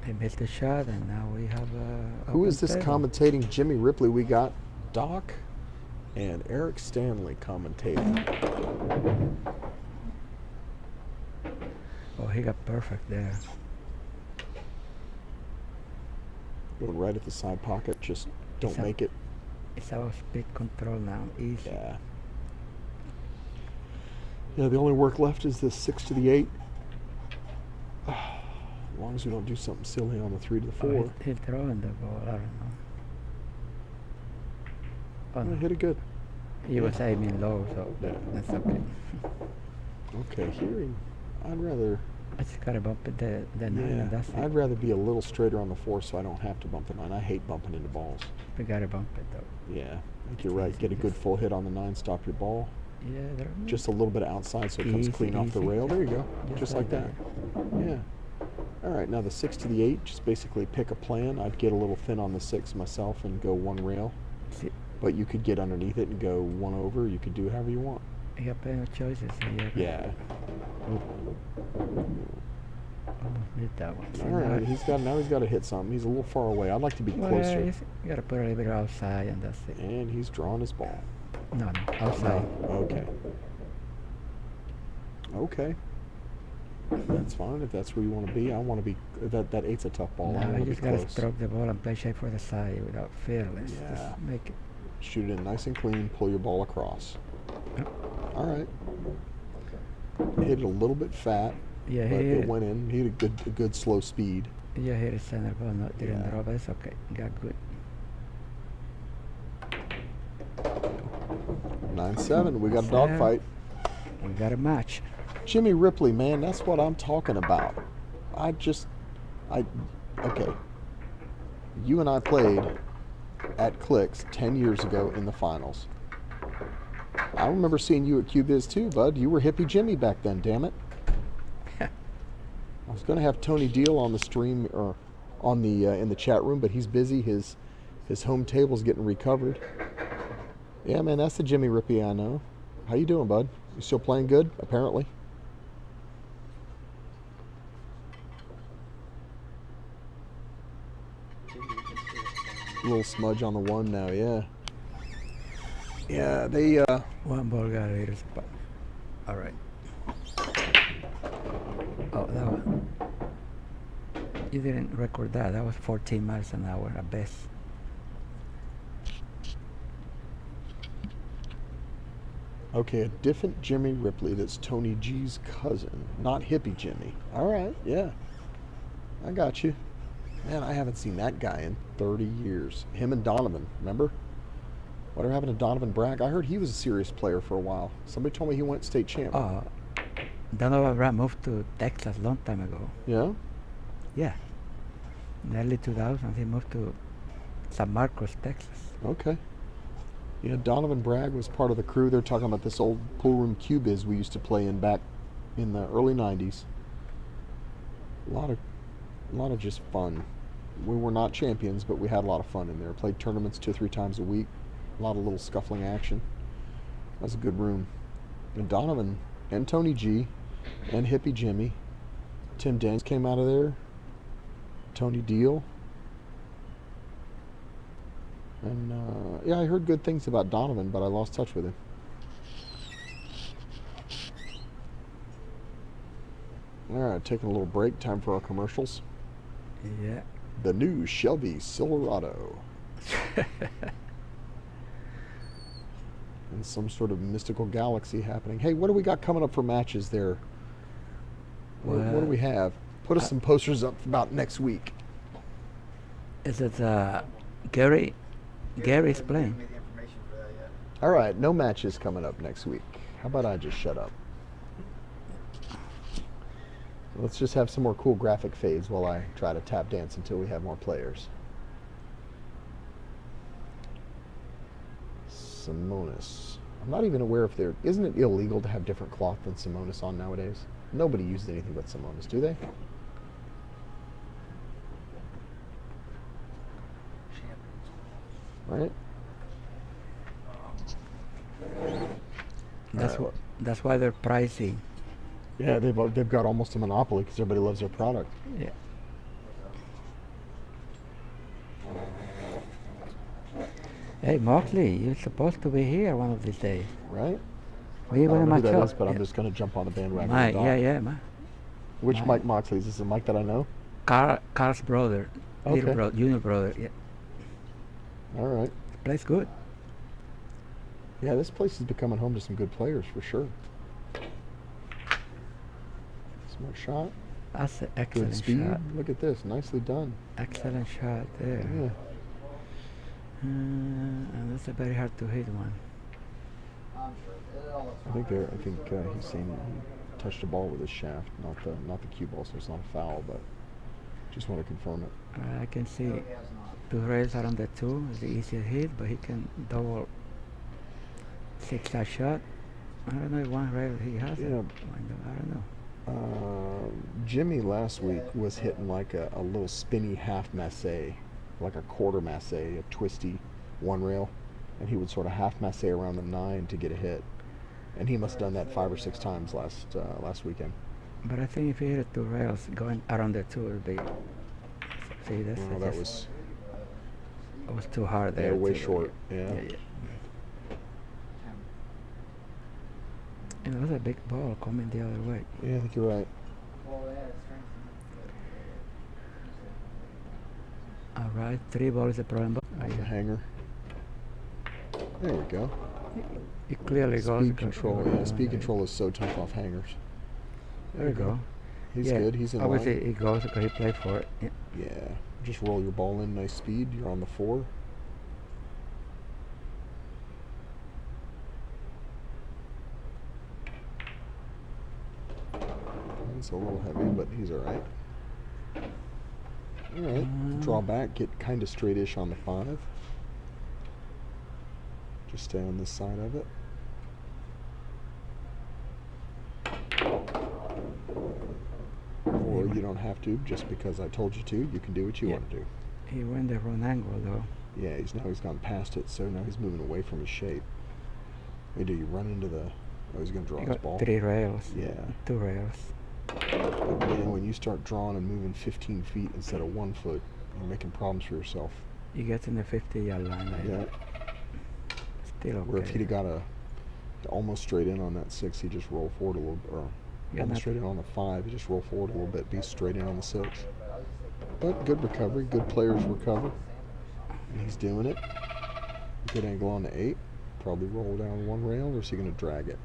He missed the shot, and now we have a. Who is this table. commentating? Jimmy Ripley. We got Doc and Eric Stanley commentating. Oh, he got perfect there. Going right at the side pocket. Just don't make it. It's our speed control now. Easy. Yeah. Yeah, the only work left is the 6 to the 8. As long as we don't do something silly on the 3 to the 4. Oh, he's throwing the ball. I don't know. Oh, no. Hit it good. He was aiming low, so Yeah. that's okay. Okay, hearing. I'd rather. I just gotta bump it the 9, Yeah, and that's it. I'd rather be a little straighter on the 4 so I don't have to bump the 9. I hate bumping into balls. We gotta bump it though. Yeah, I think you're right. Get a good full hit on the 9, stop your ball. Yeah, there. Just a little bit outside so it comes Easy, clean off the easy. rail. There you go. Just Just like that. Yeah. All right, now the 6 to the 8, just basically pick a plan. I'd get a little thin on the 6 myself and go 1 rail. See, But you could get underneath it and go 1 over. You could do however you want. you got plenty of choices here. Yeah. Almost missed that one. See, All now right, he's got to hit something. He's a little far away. I'd like to be well, closer. you gotta put a little bit outside, and that's it. And he's drawing his ball. No, outside. Okay. Okay. That's fine if that's where you want to be. I want to be. That 8's a tough ball. I Now want you to be just gotta close. stroke the ball and play shape for the side without fearless. Yeah. Just make it. Shoot it in nice and clean. Pull your ball across. Yep. All right. Hit it a little bit fat, Yeah, but he hit it it. went in. He had a good slow speed. Yeah, hit it center ball, not didn't Yeah. drop. It's okay. Got good. 9-7. We got a 9-7. dogfight. We got a match. Jimmy Ripley, man, that's what I'm talking about. Okay. You and I played at Clicks 10 years ago in the finals. I remember seeing you at QBiz too, bud. You were Hippie Jimmy back then, damn it. I was going to have Tony Deal on the stream or on the in the chat room, but he's busy. His home table's getting recovered. Yeah, man, that's the Jimmy Ripley I know. How you doing, bud? You still playing good? Apparently. A little smudge on the 1 now, yeah. Yeah, they One ball got a little spot. All right. Oh, that one. You didn't record that. That was 14 miles an hour at best. Okay, a different Jimmy Ripley that's Tony G's cousin, not Hippie Jimmy. All right, yeah. I got you. Man, I haven't seen that guy in 30 years. Him and Donovan, remember? Whatever happened to Donovan Bragg? I heard he was a serious player for a while. Somebody told me he went state champ. Donovan Bragg moved to Texas a long time ago. Yeah? Yeah. In the early 2000s, he moved to San Marcos, Texas. Okay. Yeah, Donovan Bragg was part of the crew. They're talking about this old pool room Q-Biz we used to play in back in the early 90s. A lot of just fun. We were not champions, but we had a lot of fun in there. Played tournaments 2 or 3 times a week. A lot of little scuffling action. That was a good room. And Donovan and Tony G and Hippie Jimmy. Tim Dance came out of there. Tony Deal. And yeah, I heard good things about Donovan, but I lost touch with him. All right, taking a little break. Time for our commercials. Yeah. The new Shelby Silverado. In some sort of mystical galaxy happening. Hey, what do we got coming up for matches there? What do we have? Put us some posters up about next week. Is it Gary's playing? All right, no matches coming up next week. How about I just shut up? Let's just have some more cool graphic fades while I try to tap dance until we have more players. Simonis. I'm not even aware if there... Isn't it illegal to have different cloth than Simonis on nowadays? Nobody uses anything but Simonis, do they? Right? That's why they're pricey. Yeah, they've got almost a monopoly because everybody loves their product. Yeah. Hey, Moxley, you're supposed to be here one of these days. Right? We I don't know who that up. is, but I'm just going to jump on the bandwagon. Mike, with Doc. yeah. Which Mike. Mike Moxley? Is this a Mike that I know? Carl's brother, Okay. junior brother. Yeah, All right. plays good. Yeah, this place is becoming home to some good players for sure. Smart shot. That's an Good excellent speed. shot. Look at this. Nicely done. Excellent shot there. Yeah. And that's a very hard to hit one. I think he's saying he touched the ball with his shaft, not the cue ball, so it's not a foul, but just want to confirm it. I can see 2 rails around the 2 is the easiest hit, but he can double 6-shot shot. I don't know if 1 rail he has it. I don't know. Jimmy last week was hitting like a little spinny half masse, like a quarter masse, a twisty 1 rail, and he would sort of half masse around the 9 to get a hit. And he must have done that 5 or 6 times last weekend. But I think if he hit 2 rails going around the 2, it would be. See, that's Well, that was it was too hard there. way short. Yeah. Yeah. And it was a big ball coming the other way. Yeah, I think you're right. All right, 3 ball is a problem. That's a hanger. There we go. It clearly goes. Speed control. Yeah, speed control is so tough off hangers. There you go. He's Yeah, good. He's in obviously line. it goes because he played for it. Yeah. Yeah. Just roll your ball in, nice speed. You're on the 4. It's a little heavy, but he's all right. All right. Draw back. Get kind of straight-ish on the 5. Just stay on this side of it. Or you don't have to, just because I told you to. You can do what you Yeah. want to do. He went the wrong angle though. Yeah, he's gone past it, so now he's moving away from his shape. Hey, do you run into the... Oh, he's going to draw He his got ball. 3 rails. Yeah. 2 rails. But man, when you start drawing and moving 15 feet instead of 1 foot, you're making problems for yourself. He gets in the 50-yard line. Like Yeah. that. Still okay. Where if he'd have got almost straight in on that 6, he'd just roll forward a little, or Yeah, almost not- straight in on the 5, he'd just roll forward a little bit, be straight in on the 6. But good recovery. Good players recover. And he's doing it. Good angle on the 8. Probably roll down one rail, or is he going to drag it?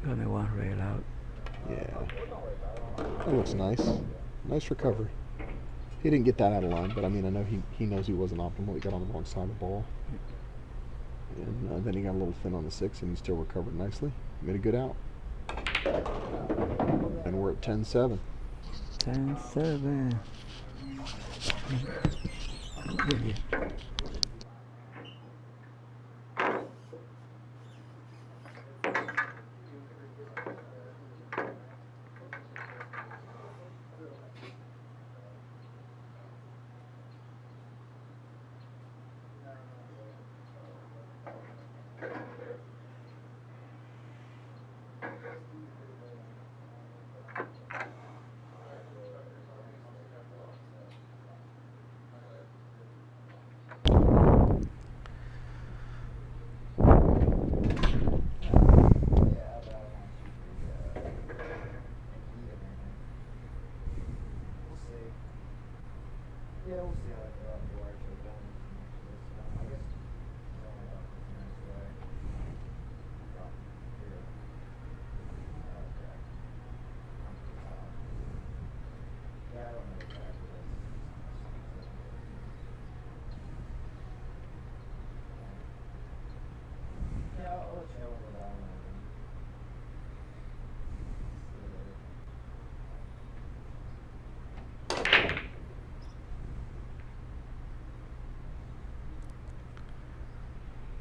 Only one rail out. Yeah. That looks nice. Nice recovery. He didn't get that out of line, but I mean, I know he knows he wasn't optimal. He got on the wrong side of the ball. And then he got a little thin on the 6, and he still recovered nicely. Made a good out. And we're at 10-7. 10-7.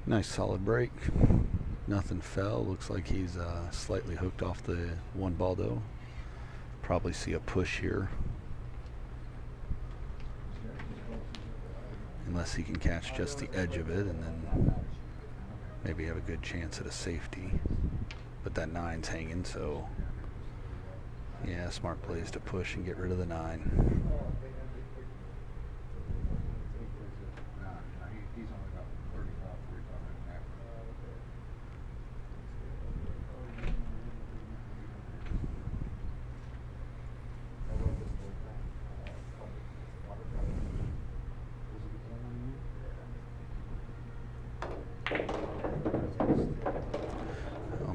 Nice solid break. Nothing fell. Looks like he's slightly hooked off the one ball though. Probably see a push here. Unless he can catch just the edge of it and then maybe have a good chance at a safety. But that 9's hanging, so yeah, smart play is to push and get rid of the 9.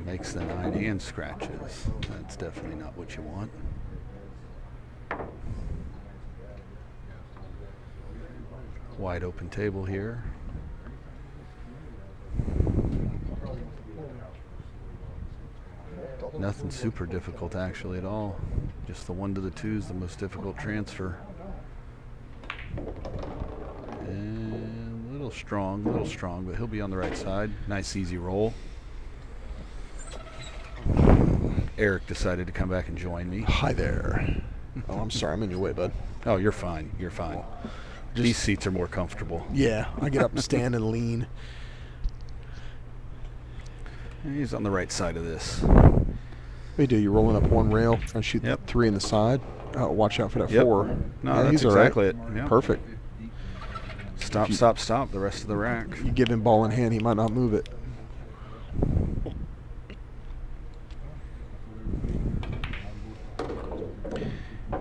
Makes the 9 and scratches. That's definitely not what you want. Wide open table here. Nothing super difficult actually at all. Just the 1 to the 2 is the most difficult transfer. And a little strong, but he'll be on the right side. Nice easy roll. Eric decided to come back and join me. Hi there. Oh, I'm sorry. I'm in your way, bud. Oh, you're fine. You're fine. These seats are more comfortable. Yeah, I get up and stand and lean. He's on the right side of this. What do you do? You're rolling up one rail and shoot Yep. 3 in the side. Watch out for that Yep. 4. No, Yeah, that's he's all right. exactly it. Yep. Perfect. Stop, stop, stop. The rest of the rack. You give him ball in hand, he might not move it.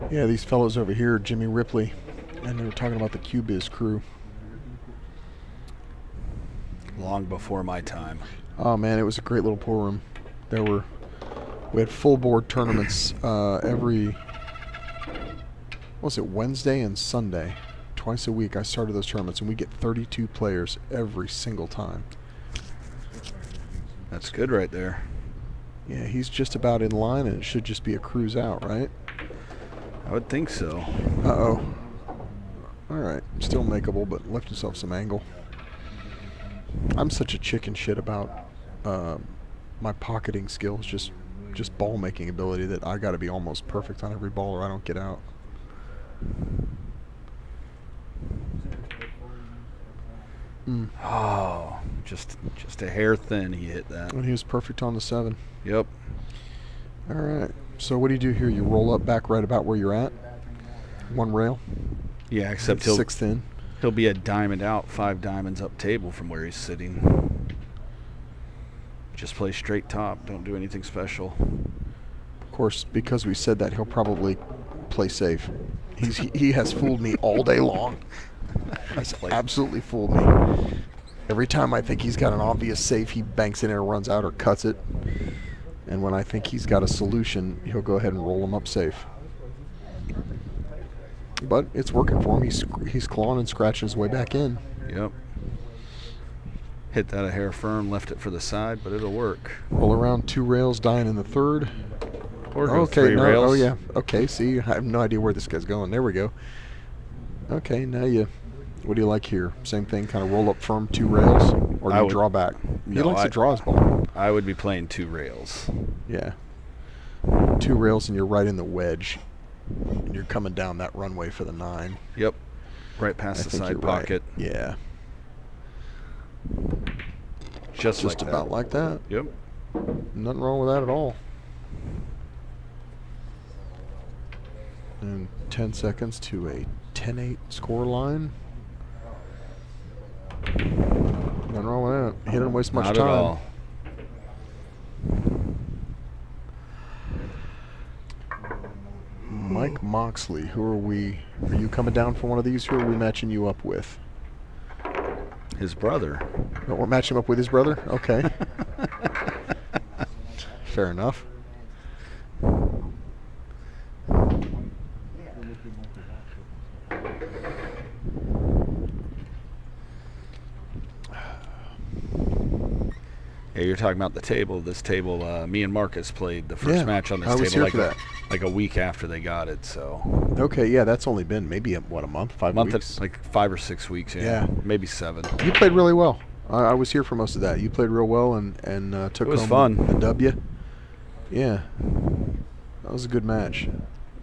Yeah, these fellows over here, Jimmy Ripley, and they were talking about the Q-Biz crew. Long before my time. Oh man, it was a great little pool room. We had full board tournaments every, what was it, Wednesday and Sunday. Twice a week I started those tournaments, and we get 32 players every single time. That's good right there. Yeah, he's just about in line, and it should just be a cruise out, right? I would think so. Uh-oh. All right, still makeable, but left himself some angle. I'm such a chicken shit about my pocketing skills, just ball making ability, that I got to be almost perfect on every ball or I don't get out. Oh, just a hair thin he hit that. And he was perfect on the 7. Yep. All right. So what do you do here? You roll up back right about where you're at. 1 rail. Yeah, except 6th in. he'll be a diamond out, 5 diamonds up table from where he's sitting. Just play straight top. Don't do anything special. Of course, because we said that, he'll probably play safe. He has fooled me all day long. He's absolutely fooled me. Every time I think he's got an obvious safe, he banks in there, runs out, or cuts it. And when I think he's got a solution, he'll go ahead and roll him up safe. But it's working for him. He's clawing and scratching his way back in. Yep. Hit that a hair firm, left it for the side, but it'll work. Roll around 2 rails, dying in the third. Or go Okay, 3 no, rails. oh yeah. Okay, see, I have no idea where this guy's going. There we go. Okay, now what do you like here? Same thing, kind of roll up firm 2 rails, or do you draw back? He likes to draw his ball. I would be playing 2 rails. Yeah. 2 rails and you're right in the wedge. And you're coming down that runway for the 9. Yep. Right past the side pocket. Right. Yeah. Just like that. about like that. Yep. Nothing wrong with that at all. And 10 seconds to a 10-8 score line. Nothing wrong with that. He didn't waste much Not time. at all. Mike Moxley, who are we? Are you coming down for one of these? Who are we matching you up with? His brother. Oh, we're matching him up with his brother? Okay. Fair enough. Yeah, you're talking about the table. This table, me and Marcus played the first match on this I was table here for like a week after they got it. So okay, yeah, that's only been maybe a month, 5 weeks. Like 5 or 6 weeks. Yeah, maybe 7. You played really well. I was here for most of that. You played real well and took home the W. Yeah, that was a good match.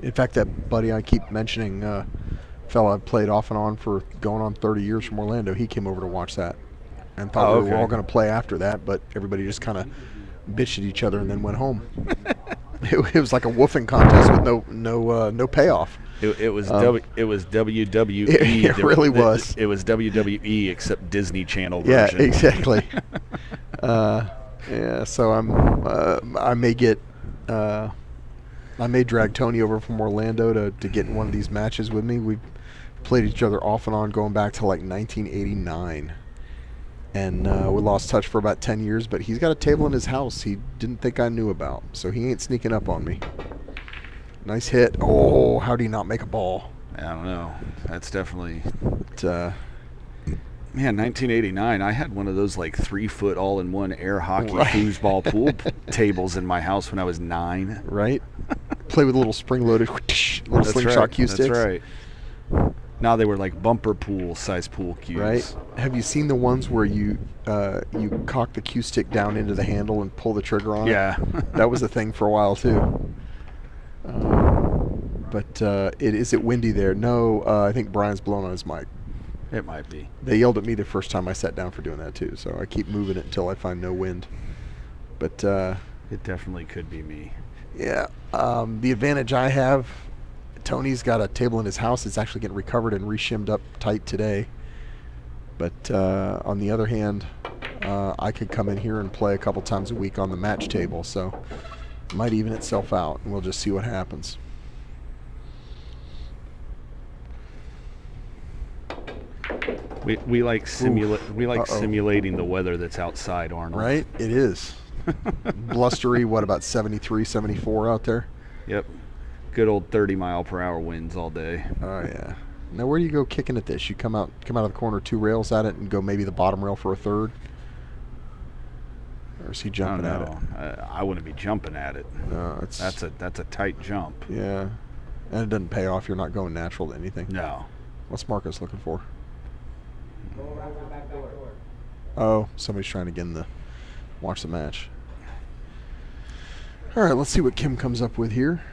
In fact, that buddy I keep mentioning, fella I played off and on for going on 30 years from Orlando, he came over to watch that and thought we were all going to play after that, but everybody just kind of bitched at each other and then went home. It was like a woofing contest with no payoff. It was WWE. It really was. It was WWE except Disney Channel version. Yeah, exactly. Yeah, so I may drag Tony over from Orlando to get in one of these matches with me. We've played each other off and on going back to like 1989. And we lost touch for about 10 years, but he's got a table in his house he didn't think I knew about, so he ain't sneaking up on me. Nice hit. Oh, how do you not make a ball? I don't know. That's definitely... Man, 1989, I had one of those like 3-foot all-in-one air hockey foosball pool tables in my house when I was 9. Right? Play with a little spring-loaded little slingshot cue sticks. That's right. Now they were like bumper pool size pool cues. Right. Have you seen the ones where you cock the cue stick down into the handle and pull the trigger on it? Yeah. That was a thing for a while too. But is it windy there? No, I think Brian's blowing on his mic. It might be. They yelled at me the first time I sat down for doing that too, so I keep moving it until I find no wind. But it definitely could be me. Yeah. The advantage I have, Tony's got a table in his house. It's actually getting recovered and re-shimmed up tight today. But on the other hand, I could come in here and play a couple times a week on the match table, so it might even itself out, and we'll just see what happens. We like simulating the weather that's outside, Arnold. Right? It is. Blustery, what, about 73, 74 out there? Yep. Good old 30-mile-per-hour winds all day. Oh, yeah. Now, where do you go kicking at this? You come out of the corner 2 rails at it and go maybe the bottom rail for a third? Or is he jumping at it? I wouldn't be jumping at it. No, that's a tight jump. Yeah. And it doesn't pay off. You're not going natural to anything. No. What's Marcus looking for? Oh, somebody's trying to get in watch the match. All right, let's see what Kim comes up with here.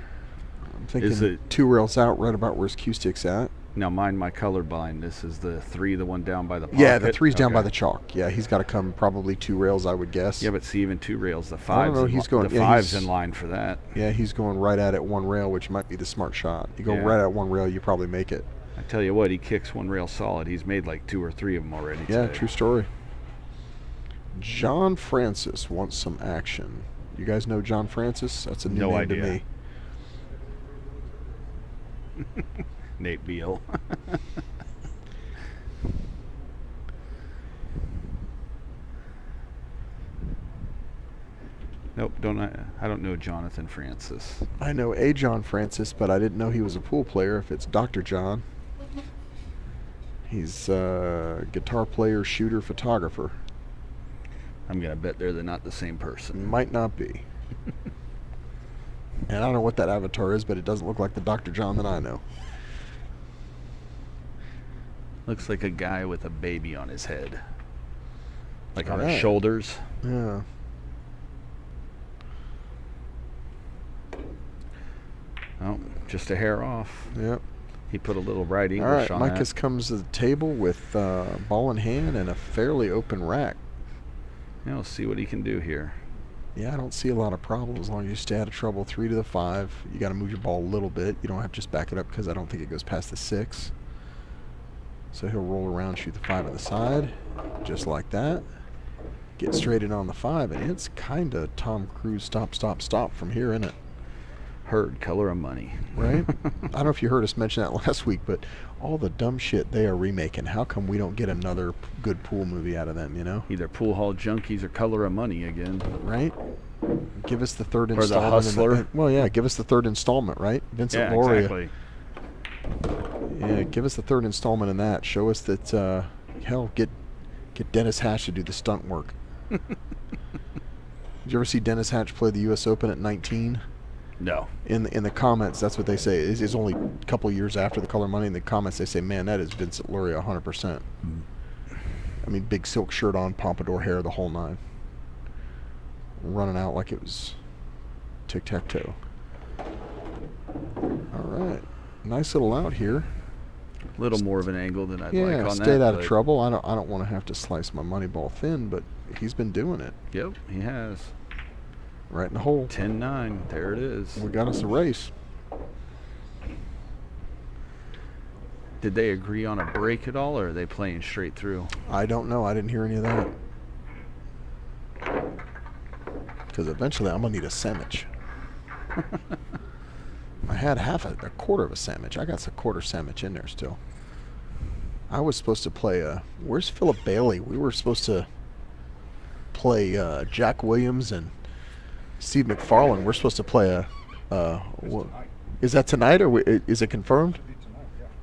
I'm thinking 2 rails out, right about where his cue stick's at. Now, mind my colorblind. This is the 3, the one down by the pocket. Yeah, the 3's down by the chalk. Yeah, he's got to come probably 2 rails, I would guess. Yeah, but see, even 2 rails, the 5's I don't know, he's going, the 5's in line for that. Yeah, he's going right at it 1 rail, which might be the smart shot. You go right at 1 rail, you probably make it. I tell you what, he kicks 1 rail solid. He's made like 2 or 3 of them already. Yeah, today. True story. John Francis wants some action. You guys know John Francis? That's a new name to me. Nate Beal. Nope, I don't know Jonathan Francis. I know a John Francis, but I didn't know he was a pool player. If it's Dr. John, he's a guitar player, shooter, photographer. I'm gonna bet they're not the same person. Might not be. And I don't know what that avatar is, but it doesn't look like the Dr. John that I know. Looks like a guy with a baby on his head. Like on his Alright. shoulders. Yeah. Oh, just a hair off. Yep. He put a little right All English right, on Micus that. comes to the table with ball in hand and a fairly open rack. Yeah, we'll see what he can do here. Yeah, I don't see a lot of problems as long as you stay out of trouble. 3 to the 5. You got to move your ball a little bit. You don't have to just back it up because I don't think it goes past the 6. So he'll roll around, shoot the 5 on the side, just like that. Get straight in on the 5, and it's kind of Tom Cruise stop, stop, stop from here, isn't it? Herd, Color of Money. Right? I don't know if you heard us mention that last week, but all the dumb shit they are remaking, how come we don't get another good pool movie out of them, you know? Either Pool Hall Junkies or Color of Money again. Right? Give us the third Or The installment. Hustler. Well, yeah, give us the third installment, right? Vincent Yeah, Lauria. exactly. Yeah, give us the third installment in that. Show us that, hell, get Dennis Hatch to do the stunt work. Did you ever see Dennis Hatch play the U.S. Open at 19? No. In the comments, that's what they say. It's only a couple years after the Color Money. In the comments, they say, man, that is Vincent Lauria 100%. I mean, big silk shirt on, pompadour hair, the whole 9. Running out like it was tic-tac-toe. All right. Nice little out here. A little more of an angle than I'd like Yeah, on that. stayed out of but trouble. I don't want to have to slice my money ball thin, but he's been doing it. Yep, he has. Right in the hole. 10-9. There it is. We got us a race. Did they agree on a break at all, or are they playing straight through? I don't know. I didn't hear any of that. Because eventually I'm going to need a sandwich. I had a quarter of a sandwich. I got a quarter sandwich in there still. I was supposed to play where's Philip Bailey? We were supposed to play Jack Williams and Steve McFarland. We're supposed to play is that tonight, or is it confirmed?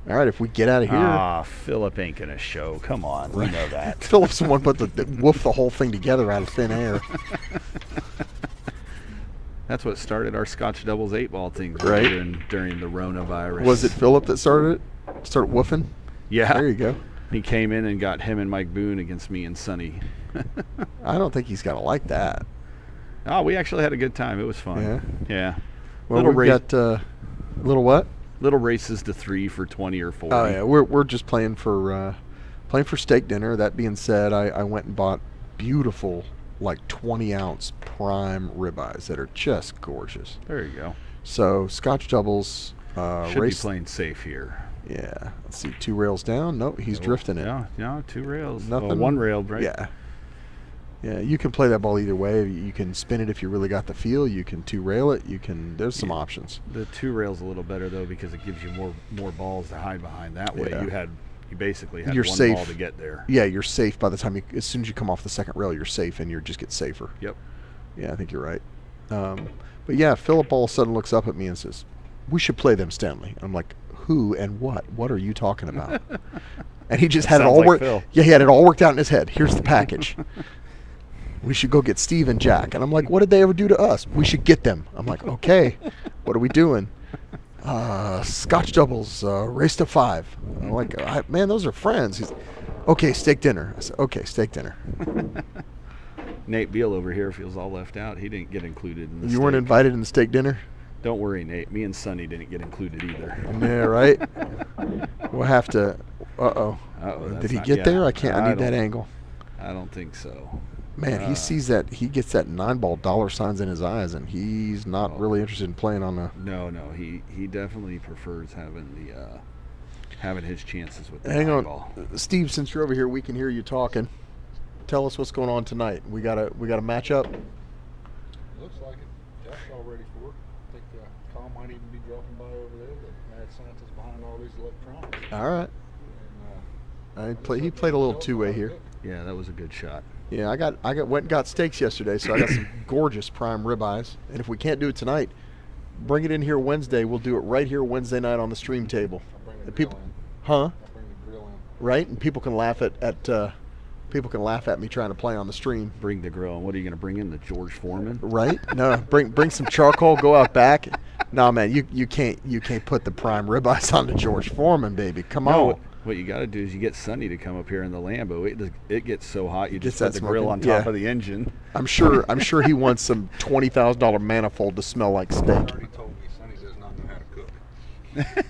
All right, if we get out of here. Ah, Philip ain't gonna show. Come on, we know that. Philip's the one put wolf the whole thing together out of thin air. That's what started our Scotch doubles 8-ball things Right. during the Rona-virus. Was it Philip that started it? Started woofing? Yeah. There you go. He came in and got him and Mike Boone against me and Sonny. I don't think he's got to like that. Oh, we actually had a good time. It was fun. Yeah? Yeah. Well, Little we've race- got little what? Little races to 3 for 20 or 40. Oh yeah, we're just playing for steak dinner. That being said, I went and bought beautiful, like 20-ounce prime ribeyes that are just gorgeous. There you go. So Scotch doubles. Should race. be playing safe here. Yeah. Let's see. 2 rails down. Nope, he's drifting it. No, 2 rails. Nothing. Well, 1 railed, right? Yeah. Yeah, you can play that ball either way. You can spin it if you really got the feel. You can 2-rail it. There's some options. The 2 rail's a little better though because it gives you more balls to hide behind. That way Yeah. you basically had You're one safe. ball to get there. Yeah, you're safe by the time as soon as you come off the second rail, you're safe and you just get safer. Yep. Yeah, I think you're right. But yeah, Philip all of a sudden looks up at me and says, "We should play them, Stanley." I'm like, "Who and what? What are you talking about?" And he just had it Sounds all like worked. Phil. Yeah, he had it all worked out in his head. Here's the package. We should go get Steve and Jack. And I'm like, what did they ever do to us? We should get them. I'm like, okay, what are we doing? Scotch doubles, race to 5. I'm like, man, those are friends. He's, okay, steak dinner. I said, okay, steak dinner. Nate Beal over here feels all left out. He didn't get included in the You weren't steak. invited in the steak dinner? Don't worry, Nate. Me and Sonny didn't get included either. Yeah, right? We'll have to, uh-oh. that's Did he not- get yeah. there? I can't, I need that don't- angle. I don't think so. Man, he sees that, he gets that 9-ball dollar signs in his eyes, and he's not really interested in playing on the... No, he definitely prefers having having his chances with the Hang on, 9-ball. Steve. Since you're over here, we can hear you talking. Tell us what's going on tonight. We got a matchup. Looks like it. Jack's all ready for it. I think Kyle might even be dropping by over there. The mad scientist all these electronics. All right. And, He played a little two-way here. Yeah, that was a good shot. Yeah, I went and got steaks yesterday, so I got some gorgeous prime ribeyes. And if we can't do it tonight, bring it in here Wednesday. We'll do it right here Wednesday night on the stream table. I'll bring the And grill people, in. huh? I'll bring the grill in. Right? And people can laugh people can laugh at me trying to play on the stream. Bring the grill. And what are you going to bring in? The George Foreman? Right? No, bring some charcoal. Go out back. No, man, you can't put the prime ribeyes on the George Foreman, baby. Come No, on. what you got to do is you get Sonny to come up here in the Lambo. It gets so hot you just Gets put that the grill smoking- on top yeah. of the engine. I'm sure he wants some $20,000 manifold to smell like steak. He already told me Sonny does not know how to cook.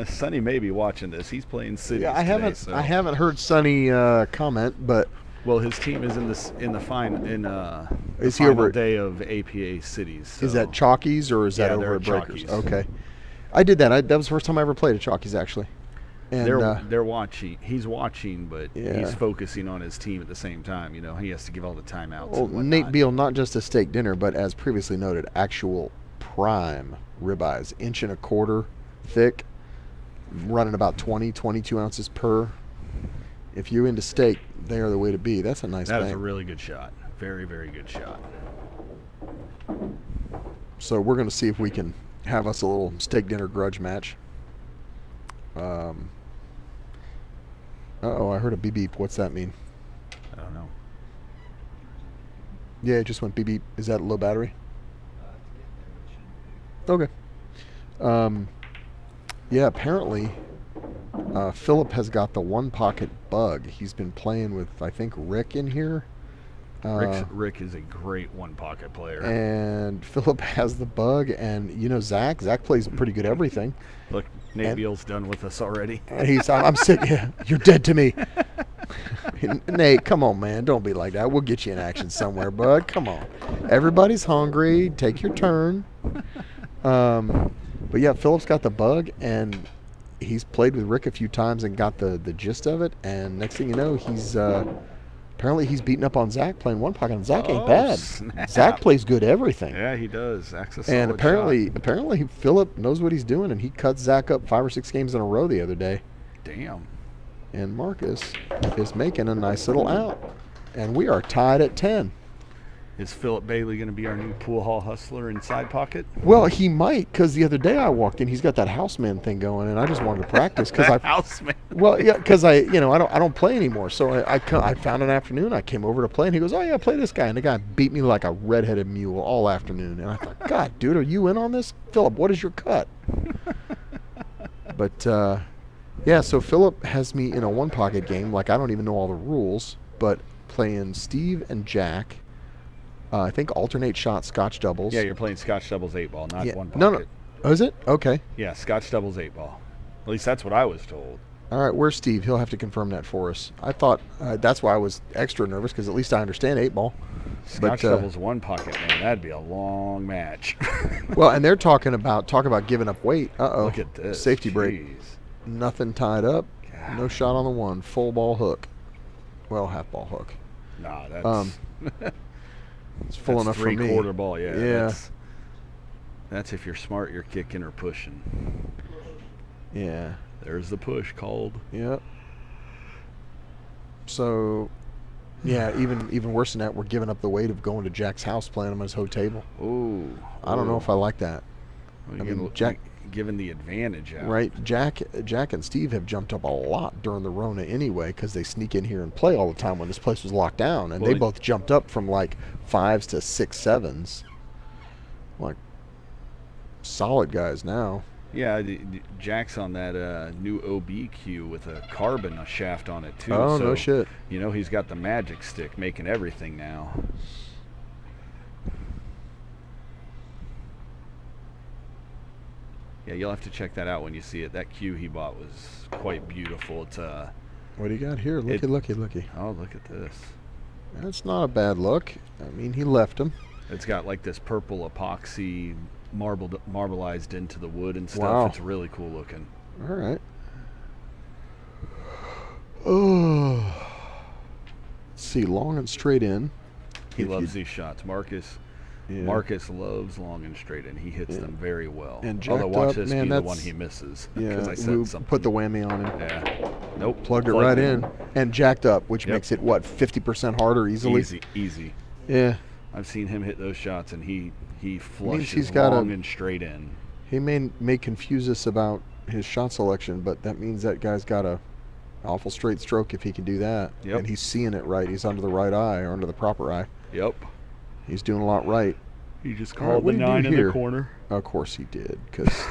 Sonny may be watching this. He's playing cities Yeah, I today, haven't heard Sonny comment, but Well, his team is in the Is he final over- day of APA cities. is so- that Chalkies or is that Yeah, over they're at Breakers? Chalkies. Okay, I did that. That was the first time I ever played at Chalkies actually. And They're watching. He's watching, but Yeah. he's focusing on his team at the same time. You know, he has to give all the timeouts. well, and whatnot. Nate Beal, not just a steak dinner, but as previously noted, actual prime ribeyes, 1.25 inch thick, running about 22 ounces per. If you're into steak, they are the way to be. That's a nice That bang. is a really good shot. Very, very good shot. So we're going to see if we can have us a little steak dinner grudge match. Uh-oh, I heard a beep beep. What's that mean? I don't know. Yeah, it just went beep beep. Is that low battery? Okay. Yeah, apparently Philip has got the one pocket bug. He's been playing with, I think, Rick in here. Rick is a great one pocket player. And Philip has the bug, and you know Zach plays pretty good everything. Look, Nate and- Beal's done with us already. And I'm sick. Yeah, you're dead to me. Nate, come on, man. Don't be like that. We'll get you in action somewhere, bud. Come on. Everybody's hungry. Take your turn. But yeah, Philip's got the bug, and he's played with Rick a few times and got the gist of it. And next thing you know, he's apparently he's beating up on Zach playing one pocket. And Zach ain't Oh, bad. snap. Zach plays good everything. Yeah, he does. That's a And solid apparently Philip knows what he's doing, and he cut Zach up 5 or 6 games in a row the other day. shot. Damn. And Marcus is making a nice little out. And we are tied at 10. Is Philip Bailey going to be our new pool hall hustler in side pocket? Well, he might, because the other day I walked in, he's got that houseman thing going, and I just wanted to practice because I, Houseman. well, yeah, because I don't play anymore. So I found an afternoon, I came over to play, and he goes, oh yeah, play this guy, and the guy beat me like a redheaded mule all afternoon, and I thought, God, dude, are you in on this, Philip? What is your cut? But yeah, so Philip has me in a one pocket game, like I don't even know all the rules, but playing Steve and Jack. I think alternate shot Scotch doubles. Yeah, you're playing Scotch doubles 8-ball, not Yeah. one pocket. No. Oh, is it? Okay. Yeah, Scotch doubles 8-ball. At least that's what I was told. All right, where's Steve? He'll have to confirm that for us. I thought that's why I was extra nervous, because at least I understand 8-ball. Scotch doubles one pocket, man, that'd be a long match. Well, and they're talking about giving up weight. Look at this. Safety break. Jeez. Nothing tied up. God. No shot on the one. Full ball hook. Well, half ball hook. Nah, that's It's full that's enough for me. 3/4 ball. Yeah. Yeah. That's if you're smart, you're kicking or pushing. Yeah. There's the push called. Yep. So, yeah, even worse than that, we're giving up the weight of going to Jack's house, playing him on his whole table. Ooh. I don't know if I like that. Well, I you're mean, Jack- giving the advantage out. Right, Jack and Steve have jumped up a lot during the Rona anyway, because they sneak in here and play all the time when this place was locked down, and Well, they both jumped up from like 5s to 6, 7s, like solid guys now. Yeah, Jack's on that new OBQ with a carbon shaft on it too. Oh, so, no shit. You know, he's got the magic stick making everything now. Yeah, you'll have to check that out when you see it. That cue he bought was quite beautiful. It's What do you got here? Looky. oh, look at this. That's not a bad look. I mean, he left him. It's got like this purple epoxy marbleized into the wood and stuff. Wow. It's really cool looking. All right. Oh. Let's see, long and straight in. He If loves you- these shots. Marcus Yeah. Marcus loves long and straight, and he hits them very well. And although jacked watch up, this man, be the that's- one he misses. Yeah, because I said we something. put the whammy on him. Yeah. Nope. Plugged it right in. And jacked up, which Yep. makes it, what, 50% harder easily? Easy. Yeah. I've seen him hit those shots, and he flushes he's got long and straight in. He may confuse us about his shot selection, but that means that guy's got a awful straight stroke if he can do that. Yep. And he's seeing it right. He's under the right eye or under the proper eye. Yep. He's doing a lot right. He just All right, called what the did he do 9 in here? the corner. Of course he did, because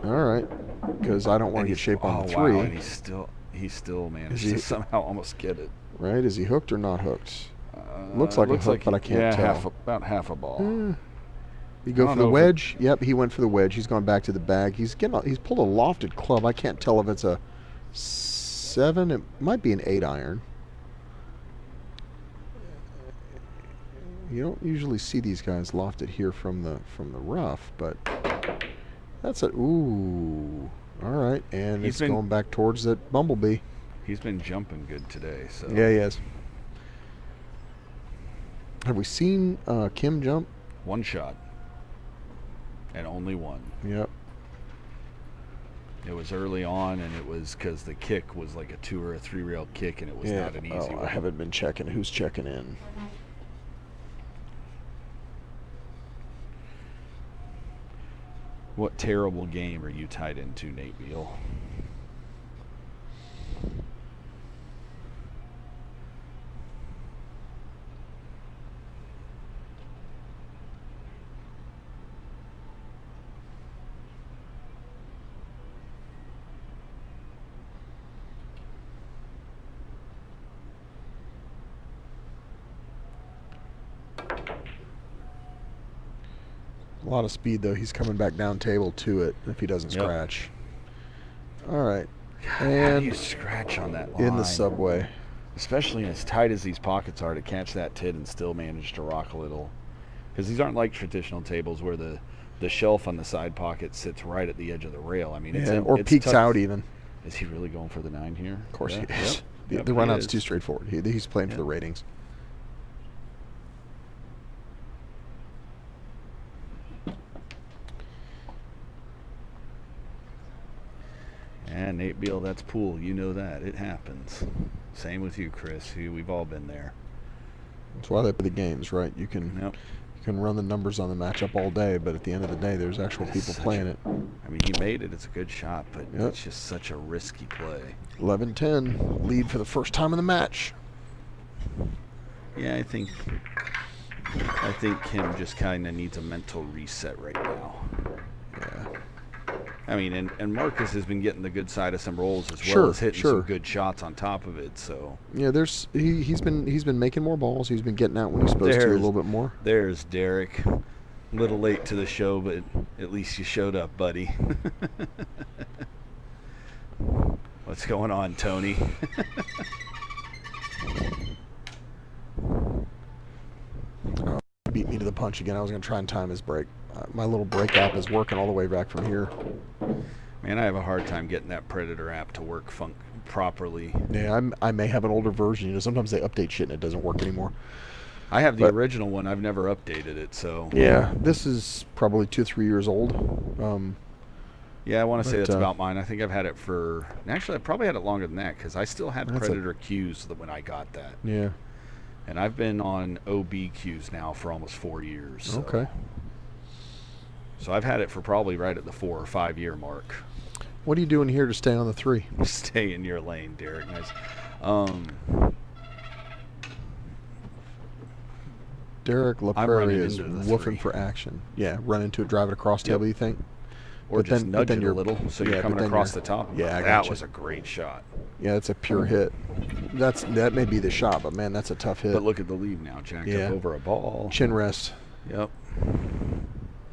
all right, because I don't want to get shape on the 3. Wow, and he still managed to somehow almost get it. Right? Is he hooked or not hooked? Looks like a hook, but I can't tell. About half a ball. You go for the wedge. Yep, he went for the wedge. He's gone back to the bag. He's pulled a lofted club. I can't tell if it's a 7. It might be an 8 iron. You don't usually see these guys lofted here from the rough, but that's a ooh. All right, and it's going back towards that bumblebee. He's been jumping good today. So Yeah, he has. Have we seen Kim jump? One shot, and only one. Yep. It was early on, and it was because the kick was like a 2 or a 3 rail kick, and it was not an easy one. I haven't been checking. Who's checking in? What terrible game are you tied into, Nate Beal? A lot of speed, though. He's coming back down table to it if he doesn't scratch. All right. How And do you scratch on that line? in the subway. Especially as tight as these pockets are, to catch that tit and still manage to rock a little. Because these aren't like traditional tables where the shelf on the side pocket sits right at the edge of the rail. I mean, Or peeks out even. Is he really going for the 9 here? Of course he is. Yep, The he run-out's is. too straightforward. He's playing for the ratings. And Nate Beal, that's pool. You know that. It happens. Same with you, Chris. We've all been there. That's why they play the games, right? You can run the numbers on the matchup all day, but at the end of the day, there's actual people playing it. I mean, he made it. It's a good shot, but it's just such a risky play. 11-10, lead for the first time in the match. Yeah, I think Kim just kind of needs a mental reset right now. Yeah. I mean, and Marcus has been getting the good side of some rolls as well as hitting some good shots on top of it. So yeah, he's been making more balls. He's been getting out when he's supposed to a little bit more. There's Derek, a little late to the show, but at least you showed up, buddy. What's going on, Tony? Beat me to the punch again. I was going to try and time his break. My little break app is working all the way back from here. Man, I have a hard time getting that Predator app to work properly. Yeah, I may have an older version. You know, sometimes they update shit and it doesn't work anymore. I have the original one. I've never updated it, so. Yeah, this is probably 2 or 3 years old. Yeah, I want to say that's about mine. I think I've had it for. Actually, I probably had it longer than that because I still had Predator Qs when I got that. Yeah. And I've been on OB Qs now for almost 4 years. So. Okay. So I've had it for probably right at the 4 or 5 year mark. What are you doing here to stay on the 3? Stay in your lane, Derek. Nice. Derek LaPrairie is woofing for action. Yeah, run into it, drive it across table, you think? Or but just then, nudge but then it a little so you're coming across the top. Yeah, that was a great shot. Yeah, it's a pure hit. That may be the shot, but man, that's a tough hit. But look at the lead now, jacked up over a ball. Chin rest. Yep.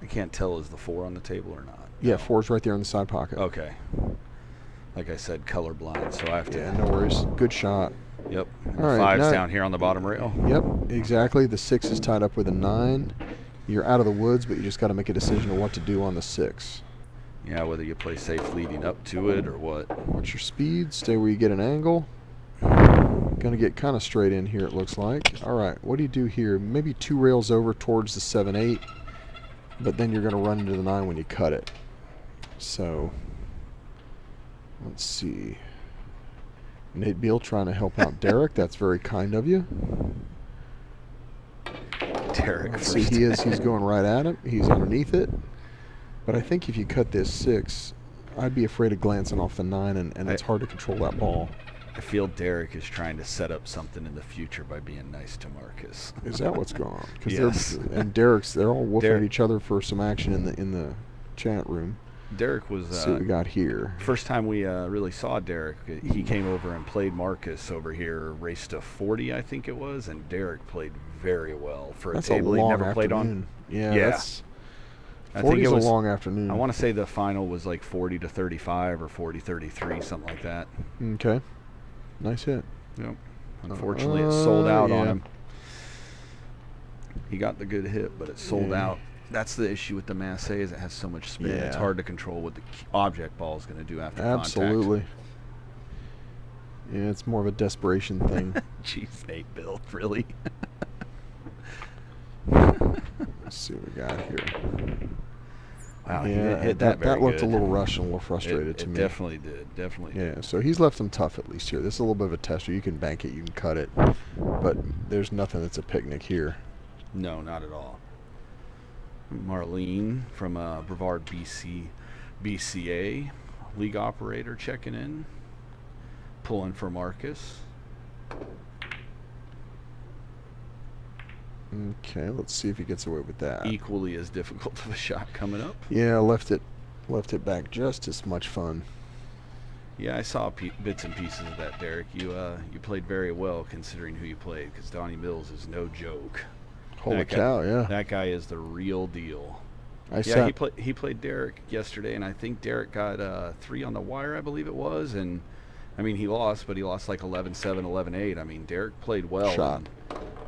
I can't tell, is the 4 on the table or not? Yeah, 4's right there in the side pocket. Okay. Like I said, colorblind, so I have to. Yeah, no worries. Good shot. Yep. And All the right, 5's down here on the bottom rail. Yep, exactly. The 6 is tied up with a 9. You're out of the woods, but you just got to make a decision of what to do on the 6. Yeah, whether you play safe leading up to it or what. Watch your speed. Stay where you get an angle. Going to get kind of straight in here, it looks like. All right, what do you do here? Maybe 2 rails over towards the 7-8, but then you're going to run into the 9 when you cut it. So, let's see. Nate Beal trying to help out Derek. That's very kind of you. Derek Let's first. see, he's going right at him. He's underneath it. But I think if you cut this 6, I'd be afraid of glancing off the 9, and it's hard to control that ball. I feel Derek is trying to set up something in the future by being nice to Marcus. Is that what's going on? Yes. They're all woofing at each other for some action in the chat room. Derek was Let's see what we got here. first time we really saw Derek. He came over and played Marcus over here, raced to 40, I think it was, and Derek played very well for That's a table a he long never afternoon. played on. Yeah. I think 40 it is was a long afternoon. I want to say the final was like 40-35 or 40-33, something like that. Okay. Nice hit. Yep. Unfortunately, it sold out on yeah. him. He got the good hit, but it sold Yeah. out. That's the issue with the Massey, is it has so much spin. It's Yeah. hard to control what the object ball is going to do after Absolutely. Yeah, it's more of a desperation thing. contact. Jeez, Nate Bill, really? Let's see what we got here. Wow, he Yeah, hit that very that looked good. a little rushed and a little frustrated it, to it me. definitely did. Definitely did. Yeah, so he's left him tough at least here. This is a little bit of a tester. You can bank it, you can cut it, but there's nothing that's a picnic here. No, not at all. Marlene from Brevard, BCA, league operator checking in, pulling for Marcus. Okay, let's see if he gets away with that. Equally as difficult of a shot coming up. Yeah, left it back just as much fun. Yeah, I saw bits and pieces of that, Derek. You played very well considering who you played, because Donnie Mills is no joke. Holy That guy- cow, yeah. That guy is the real deal. I Yeah, sat, he played Derek yesterday, and I think Derek got 3 on the wire, I believe it was, and I mean he lost, but he lost like 11-7, 11-8. I mean Derek played well. Shot. and,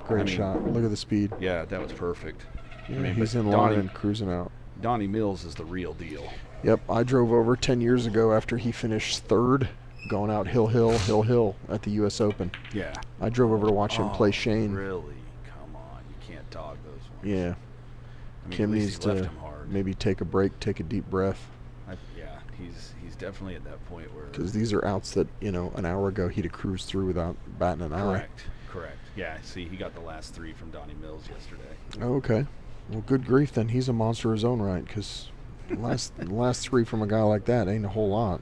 great I mean, shot. Look at the speed. Yeah, that was perfect. Yeah, I mean, he's but in line and cruising out. Donnie Mills is the real deal. Yep, I drove over 10 years ago after he finished 3rd, going out hill at the U.S. Open. Yeah. I drove over to watch him play Shane. Really? Come on, you can't dog those ones. Yeah. I mean, Kim at least needs he left to him hard. maybe take a break, take a deep breath, Yeah, he's definitely at that point where. because these are outs that, an hour ago he'd have cruised through without batting an eye. Correct. Yeah, see, he got the last 3 from Donnie Mills yesterday. Oh, okay. Well, good grief, then he's a monster of his own right, because the last 3 from a guy like that ain't a whole lot.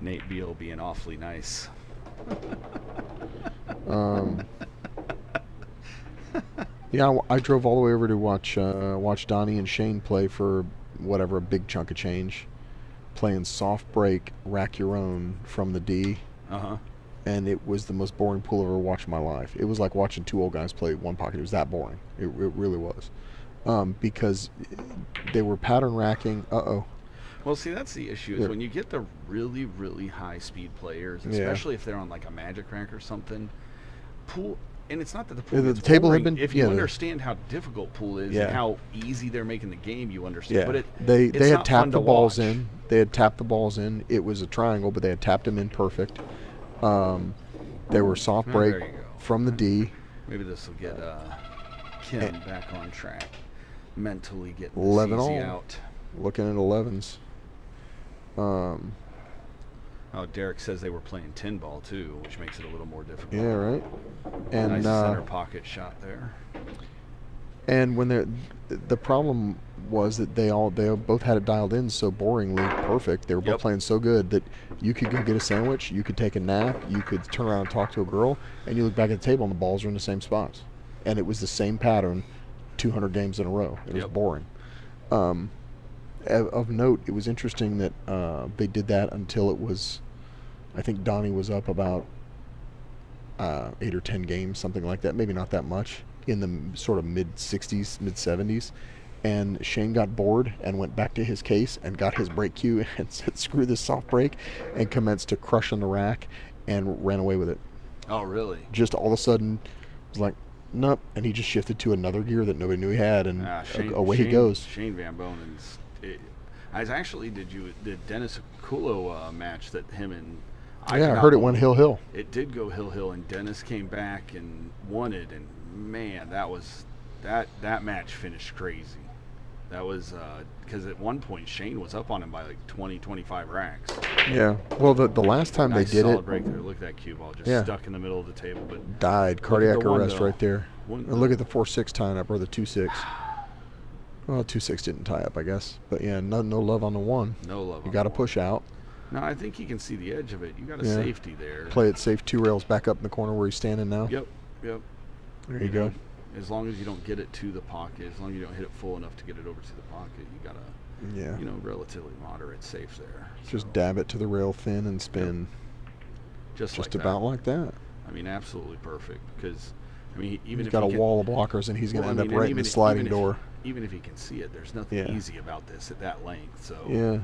Nate Beal being awfully nice. Yeah, I drove all the way over to watch Donnie and Shane play for whatever, a big chunk of change, playing soft break, rack your own from the D, Uh-huh. and it was the most boring pool I've ever watched in my life. It was like watching 2 old guys play one pocket. It was that boring. It really was, because they were pattern racking. Well, see, that's the issue, is Yeah. when you get the really, really high-speed players, Yeah. especially if they're on, like, a Magic rank or something, pool, and it's not that the pool Yeah, the gets table had boring. been- If you yeah, the- understand how difficult pool is Yeah. and how easy they're making the game, you understand. Yeah, But they it's had not fun tapped to the balls watch. in. They had tapped the balls in. It was a triangle, but they had tapped them in perfect. They were soft Oh, break there you go. from the D. Maybe this will get Kim And- back on track, mentally getting 11 this easy all. out. Looking at 11s. Oh, Derek says they were playing 10 ball too, which makes it a little more difficult. Yeah, right. And Nice center pocket shot there. and when the problem was that they both had it dialed in so boringly perfect. They were both Yep. playing so good that you could go get a sandwich, you could take a nap, you could turn around and talk to a girl, and you look back at the table and the balls are in the same spots, and it was the same pattern, 200 games in a row. It was Yep. boring. Of note, it was interesting that they did that until it was, I think Donnie was up about 8 or 10 games, something like that, maybe not that much, in the sort of mid-60s, mid-70s. And Shane got bored and went back to his case and got his break cue and said, screw this soft break, and commenced to crush on the rack and ran away with it. Oh, really? Just all of a sudden, was like, nope, and he just shifted to another gear that nobody knew he had, and away he goes. Shane Van Bonen's. I was actually, did Dennis Akulo match that him and I heard it went hill. It did go hill, and Dennis came back and won it, and man, that match finished crazy. That was because at one point Shane was up on him by like 20, 25 racks. Yeah. Well, the last time Nice they did solid it, break there. Look at that cue ball just stuck in the middle of the table, but died, cardiac the one, arrest though. right there. One, And look at the 4-6 tying up, or the 2-6. Well, 2-6 didn't tie up, I guess. But yeah, no love on the 1. No love. You on got to the push out. No, I think he can see the edge of it. You got a Yeah. safety there. Play it safe, 2 rails back up in the corner where he's standing now. Yep. There you go. As long as you don't get it to the pocket, as long as you don't hit it full enough to get it over to the pocket, you got a, relatively moderate safe there. Just dab it to the rail thin and spin. Just like about that. like that. I mean, absolutely perfect. Because, I mean, even He's if got he a can, wall of blockers, and he's going to end up and right in the sliding door. Even if he can see it, there's nothing easy about this at that length. So Yeah.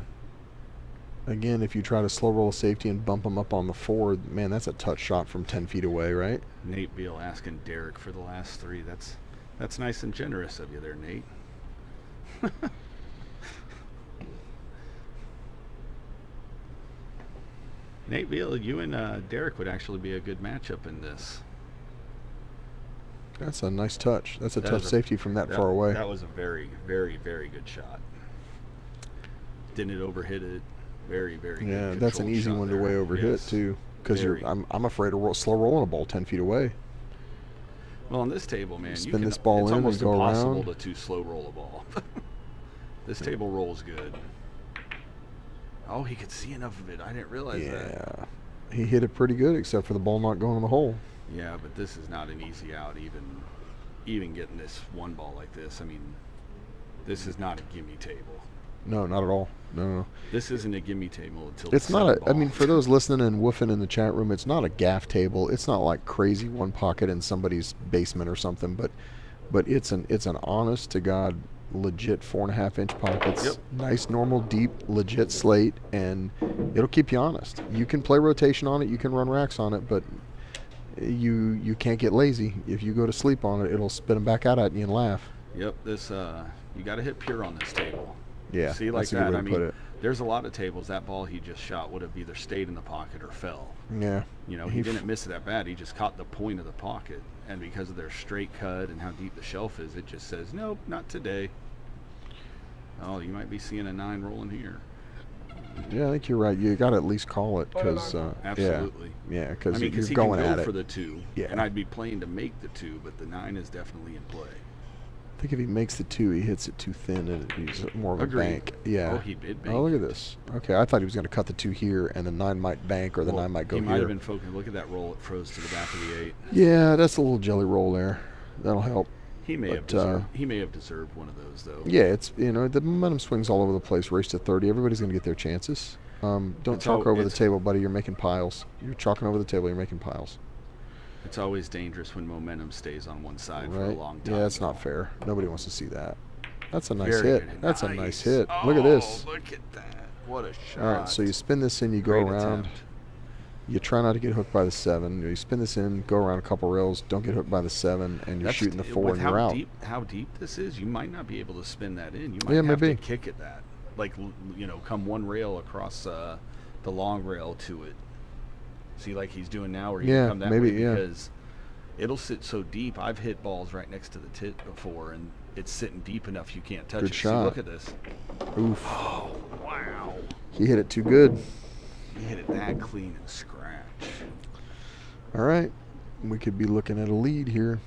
Again, if you try to slow roll a safety and bump him up on the 4, man, that's a touch shot from 10 feet away, right? Nate Beal asking Derek for the last 3. That's nice and generous of you there, Nate. Nate Beal, you and Derek would actually be a good matchup in this. That's a nice touch. That's a tough safety from that far away. That was a very, very, very good shot. Didn't it overhit it? Very, very good. Yeah, that's an easy one to way overhit too. Because I'm afraid of slow rolling a ball 10 feet away. Well, on this table, man, spin this ball in and go it's almost impossible around. to slow roll a ball. This table rolls good. Oh, he could see enough of it. I didn't realize that. Yeah, he hit it pretty good, except for the ball not going in the hole. Yeah, but this is not an easy out. Even getting this one ball like this. I mean, this is not a gimme table. No, not at all. No. This isn't a gimme table until It's not a. I mean, for those listening and woofing in the chat room, it's not a gaff table. It's not like crazy one pocket in somebody's basement or something. But it's an honest to God, legit 4.5-inch pockets. Yep. Nice, normal, deep, legit slate, and it'll keep you honest. You can play rotation on it. You can run racks on it, but you can't get lazy. If you go to sleep on it, it'll spit them back out at you and laugh. Yep. This you got to hit pure on this table. Yeah, see, like that's a good that. way I to mean, put it. There's a lot of tables that ball he just shot would have either stayed in the pocket or fell. Yeah. You know, he didn't miss it that bad. He just caught the point of the pocket, and because of their straight cut and how deep the shelf is, it just says, nope, not today. Oh, you might be seeing a 9 rolling here. Yeah, I think you're right. You got to at least call it because absolutely. Yeah, because I mean, you're he going can at go it for the 2, Yeah. and I'd be playing to make the 2, but the 9 is definitely in play. I think if he makes the 2, he hits it too thin and he's more of a Agreed. bank. Yeah. Oh, he did bank. Oh, look at this. Okay, I thought he was going to cut the 2 here and the 9 might bank or the 9 might go he here. might have been focused. Look at that roll. It froze to the back of the 8. Yeah, that's a little jelly roll there. That'll help. He may have deserved one of those, though. Yeah, it's the momentum swings all over the place. Race to 30. Everybody's going to get their chances. Don't chalk over the table, buddy. You're making piles. You're chalking over the table. You're making piles. It's always dangerous when momentum stays on one side for a long time. Yeah, that's not fair. Nobody wants to see that. That's a nice Very hit. good. That's a nice hit. Oh, Look at this. Look at that. What a shot. All right, so you spin this in, you go Great around. attempt. You try not to get hooked by the 7. You spin this in, go around a couple rails, don't get hooked by the 7, and you're shooting the 4 and you're out. How deep this is, you might not be able to spin that in. You might Yeah, have maybe. to kick at that. Like, come one rail across the long rail to it. See, like he's doing now, where you Yeah, come that maybe, way yeah. because it'll sit so deep. I've hit balls right next to the tit before, and it's sitting deep enough you can't touch Good it. shot. See, look at this. Oof. Oh, wow. He hit it too good. He hit it that clean and scratch. All right. We could be looking at a lead here.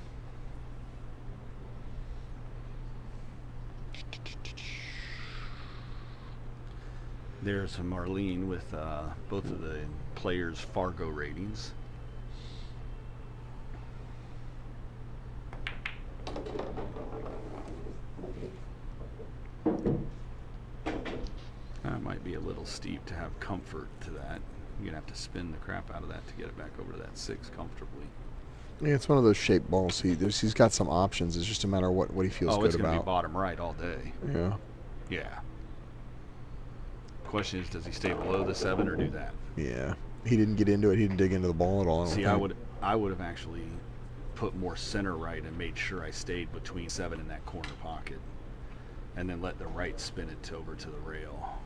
There's Marlene with both of the players' Fargo ratings. That might be a little steep to have comfort to that. You're going to have to spin the crap out of that to get it back over to that 6 comfortably. Yeah, it's one of those shaped balls. He's got some options. It's just a matter of what he feels good it's going to be about. bottom right all day. Yeah. Yeah. Question is, does he stay below the 7 or do that? Yeah. He didn't get into it. He didn't dig into the ball at all. I don't See, think. I would have actually put more center right and made sure I stayed between 7 in that corner pocket, and then let the right spin it over to the rail.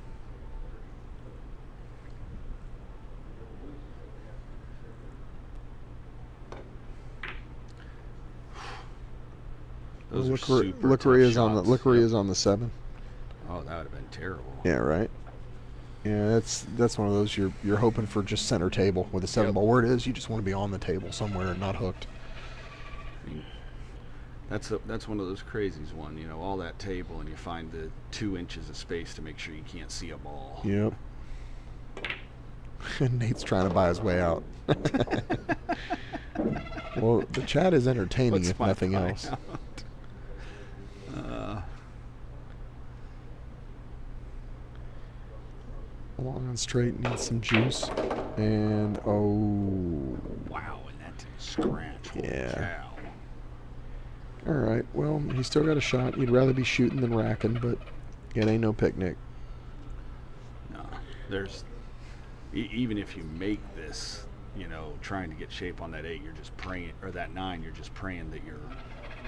Those are super tough Lickery is on the shots. Lickery is on the 7. Oh, that would have been terrible. Yeah, right. Yeah, that's one of those you're hoping for just center table with a 7 ball. Where it is, you just want to be on the table somewhere and not hooked. I mean, that's one of those crazies. One, you know, all that table, and you find the 2 inches of space to make sure you can't see a ball. Yep. And Nate's trying to buy his way out. Well, the chat is entertaining, What's if my nothing buy else. out? Long and straight, needs some juice. And, oh. Wow, and that didn't scratch. Holy Yeah. cow. All right, well, he's still got a shot. He'd rather be shooting than racking, but it ain't no picnic. No, there's even if you make this, you know, trying to get shape on that 8, you're just praying, or that 9, you're just praying that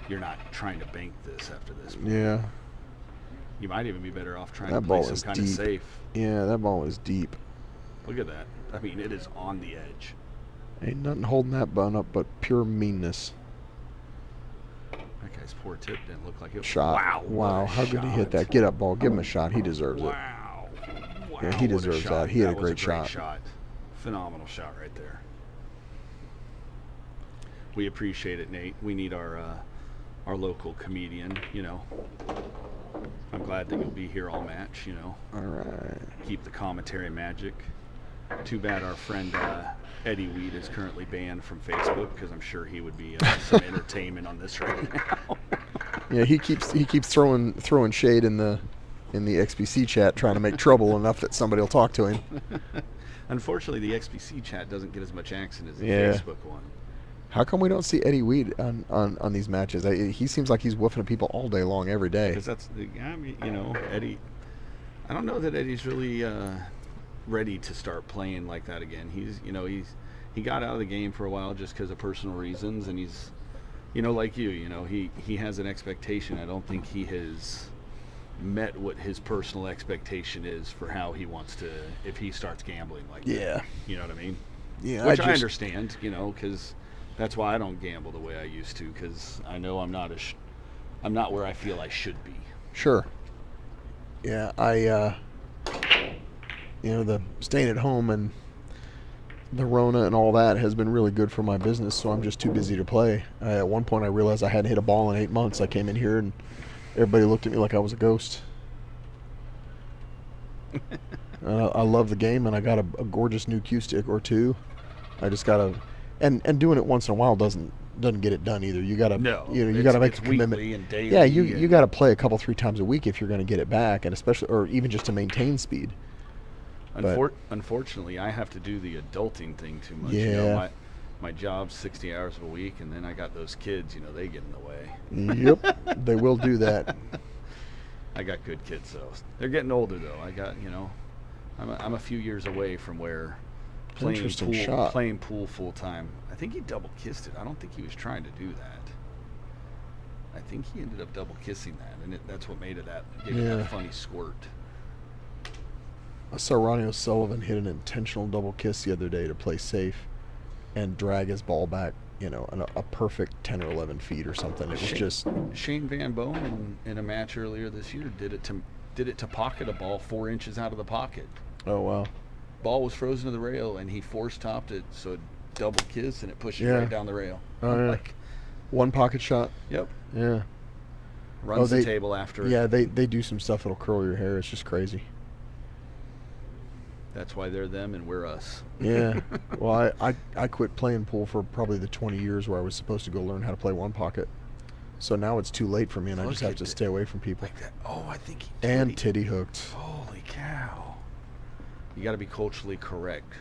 you're not trying to bank this after this. Yeah. You might even be better off trying That to play ball some is kind deep. of safe. Yeah, that ball is deep. Look at that. I mean, it is on the edge. Ain't nothing holding that bun up but pure meanness. That guy's poor tip didn't look like it. Shot. Wow. Wow, what a how good he hit shot. that. Get up, ball. Give him a shot. He deserves it. Wow. Wow. Yeah, he what a deserves shot. that. He had a was great shot. Phenomenal shot right there. We appreciate it, Nate. We need our local comedian, you know. I'm glad that you'll be here all match, you know. All right. Keep the commentary magic. Too bad our friend Eddie Weed is currently banned from Facebook, because I'm sure he would be some entertainment on this right now. Yeah, he keeps throwing shade in the XPC chat, trying to make trouble enough that somebody will talk to him. Unfortunately, the XPC chat doesn't get as much action as the Yeah. Facebook one. How come we don't see Eddie Weed on these matches? He seems like he's woofing at people all day long, every day. Because I mean, you know, Eddie. I don't know that Eddie's really ready to start playing like that again. He got out of the game for a while just because of personal reasons, and he's, you know, like you know, he has an expectation. I don't think he has met what his personal expectation is for how he wants to, if he starts gambling like Yeah. that. You know what I mean? Yeah, Which I understand, you know, because that's why I don't gamble the way I used to, because I know I'm not I'm not where I feel I should be. Sure. Yeah, the staying at home and the Rona and all that has been really good for my business, so I'm just too busy to play. At one point I realized I hadn't hit a ball in 8 months. I came in here and everybody looked at me like I was a ghost. I love the game, and I got a gorgeous new cue stick or 2. I just gotta, and doing it once in a while doesn't get it done either. You gotta, you gotta make a commitment. Weekly and daily. Yeah, you gotta play a couple 3 times a week if you're gonna get it back, and especially, or even just to maintain speed. Unfortunately, I have to do the adulting thing too much. Yeah. You know, my job's 60 hours a week, and then I got those kids. You know, they get in the way. Yep, they will do that. I got good kids though. They're getting older though. I got, you know, I'm a few years away from where playing pool full time. I think he double kissed it. I don't think he was trying to do that. I think he ended up double kissing that, and that's what made it gave it that funny squirt. I saw Ronnie O'Sullivan hit an intentional double kiss the other day to play safe and drag his ball back, you know, a perfect 10 or 11 feet or something. It was just Shane Van Boom in a match earlier this year did it to pocket a ball 4 inches out of the pocket. Oh wow! Ball was frozen to the rail, and he force topped it, so it double kiss, and it pushed it right down the rail. Oh yeah. Like, one pocket shot. Yep. Yeah. Runs the table after it. Yeah, they do some stuff that'll curl your hair. It's just crazy. That's why they're them and we're us. Yeah. Well, I quit playing pool for probably the 20 years where I was supposed to go learn how to play one pocket. So now it's too late for me, and I just have to stay away from people. Like that. Oh, I think he and titty hooked. Holy cow. You got to be culturally correct.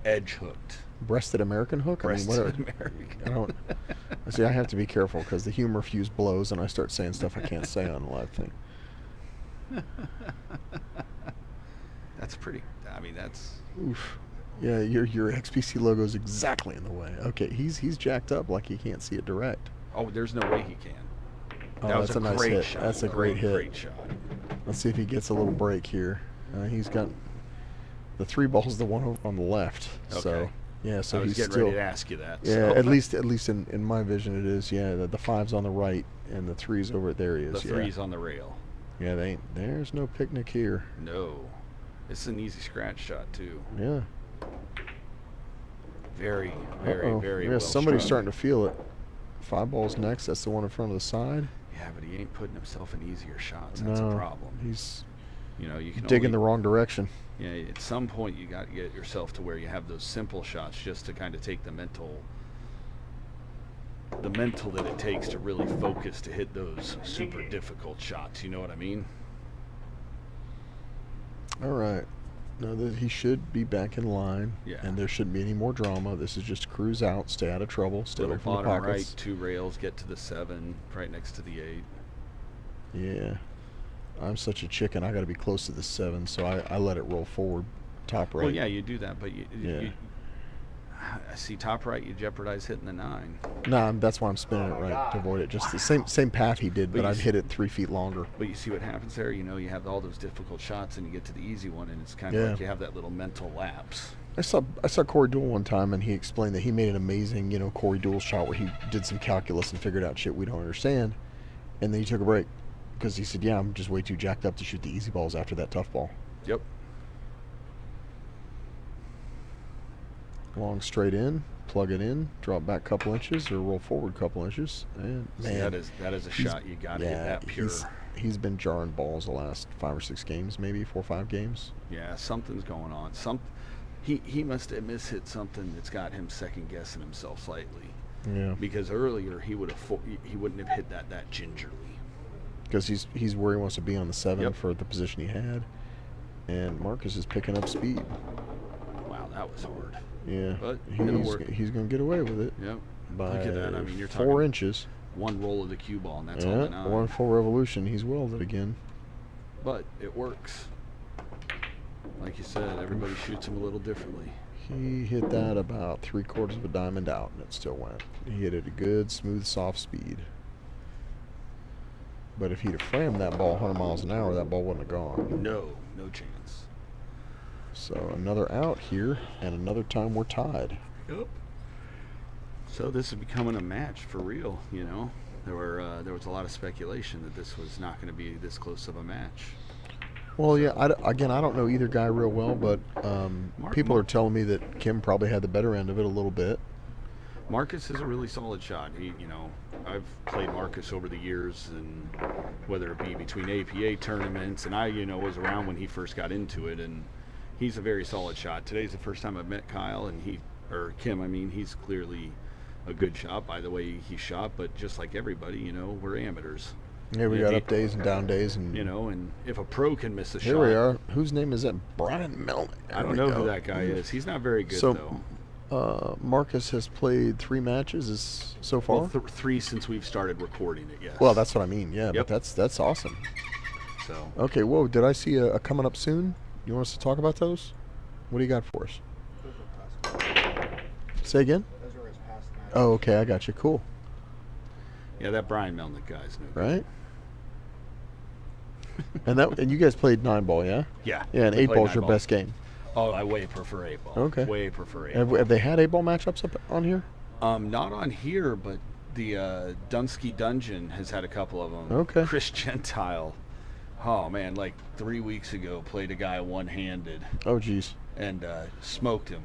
Edge hooked. Breasted American hook? Breasted American. I don't. See, I have to be careful because the humor fuse blows, and I start saying stuff I can't say on the live thing. That's pretty. I mean, that's. Oof. Yeah, your XPC logo is exactly in the way. Okay, he's jacked up like he can't see it direct. Oh, there's no way he can. Oh, That was that's a nice great hit. shot. That's a great hit. Great shot. Let's see if he gets a little break here. He's got the 3 balls, the one over on the left. Okay. So Yeah, so I was he's getting still. ready to ask you that. Yeah, so. at least in my vision it is. Yeah, the 5's on the right and the 3's over at there he is. The yeah. 3's on the rail. Yeah, there's no picnic here. No. It's an easy scratch shot, too. Yeah. Very, very, Uh-oh. very Yeah, well somebody's struck. starting to feel it. 5 balls next. That's the one in front of the side. Yeah, but he ain't putting himself in easier shots. That's a problem. He's You know, you can digging only, the wrong direction. Yeah, at some point you got to get yourself to where you have those simple shots just to kind of take the mental that it takes to really focus to hit those super difficult shots. You know what I mean? All right. Now that he should be back in line, Yeah. and there shouldn't be any more drama. This is just cruise out, stay out of trouble, stay Little away from the bottom pockets. right, 2 rails, get to the 7, right next to the 8. Yeah. I'm such a chicken. I got to be close to the 7, so I let it roll forward, top right. Well, yeah, you do that, but Yeah. I see top right, you jeopardize hitting the 9. No, that's why I'm spinning it right to avoid it. Just the same path he did, But but you I've s- hit it 3 feet longer. But you see what happens there? You know, you have all those difficult shots and you get to the easy one, and it's kind of Yeah. like you have that little mental lapse. I saw Corey Deuel one time, and he explained that he made an amazing, Corey Deuel shot where he did some calculus and figured out shit we don't understand, and then he took a break because he said, "Yeah, I'm just way too jacked up to shoot the easy balls after that tough ball." Yep. Long straight in, plug it in, drop back a couple inches, or roll forward a couple inches, and See, man, that is a he's- shot you got to hit yeah, that pure. he's been jarring balls the last 5 or 6 games, maybe 4 or 5 games. Yeah, something's going on. He must have mishit something that's got him second guessing himself slightly. Yeah, Because earlier he wouldn't have hit that gingerly. because he's where he wants to be on the 7 Yep. for the position he had, and Marcus is picking up speed. Wow, that was hard. Yeah, But it'll work. he's going to get away with it Yep. by Look at that. I mean, you're 4 talking inches. one roll of the cue ball, and that's all the Yeah, 9. 1 full revolution. He's willed it again. But it works. Like you said, everybody shoots him a little differently. He hit that about 3/4 of a diamond out, and it still went. He hit it a good, smooth, soft speed. But if he'd have framed that ball 100 miles an hour, that ball wouldn't have gone. No chance. So another out here, and another time we're tied. Yep. So this is becoming a match for real. You know, there was a lot of speculation that this was not going to be this close of a match. Well, yeah. I don't know either guy real well, but people are telling me that Kim probably had the better end of it a little bit. Marcus is a really solid shot. I've played Marcus over the years, and whether it be between APA tournaments, and I, was around when he first got into it, and he's a very solid shot. Today's the first time I've met Kyle, and Kim. I mean, he's clearly a good shot by the way he shot, but just like everybody, we're amateurs. Yeah, we If got he- up days and down days, and And if a pro can miss a shot, here we are. Whose name is that? Brian Melnick. I don't know who that guy is. He's not very good, So, though. Marcus has played 3 matches so far. Well, 3 since we've started recording it. Yes. Well, that's what I mean. Yeah, Yep. but that's awesome. so. Okay, whoa, did I see a coming up soon? You want us to talk about those? What do you got for us? Say again? Those are his past matches. Oh, okay, I got you. Cool. Yeah, that Brian Melnick guy's no good. Right? and you guys played 9-ball, yeah? Yeah. Yeah, and we 8-ball's played your 9-ball. ball. Best game. Oh, I way prefer 8-ball. Okay. Way prefer 8-ball. Have they had 8-ball matchups up on here? Not on here, but the Dunsky Dungeon has had a couple of them. Okay. Chris Gentile. Oh, man, like 3 weeks ago, played a guy one-handed Oh, geez. and smoked him.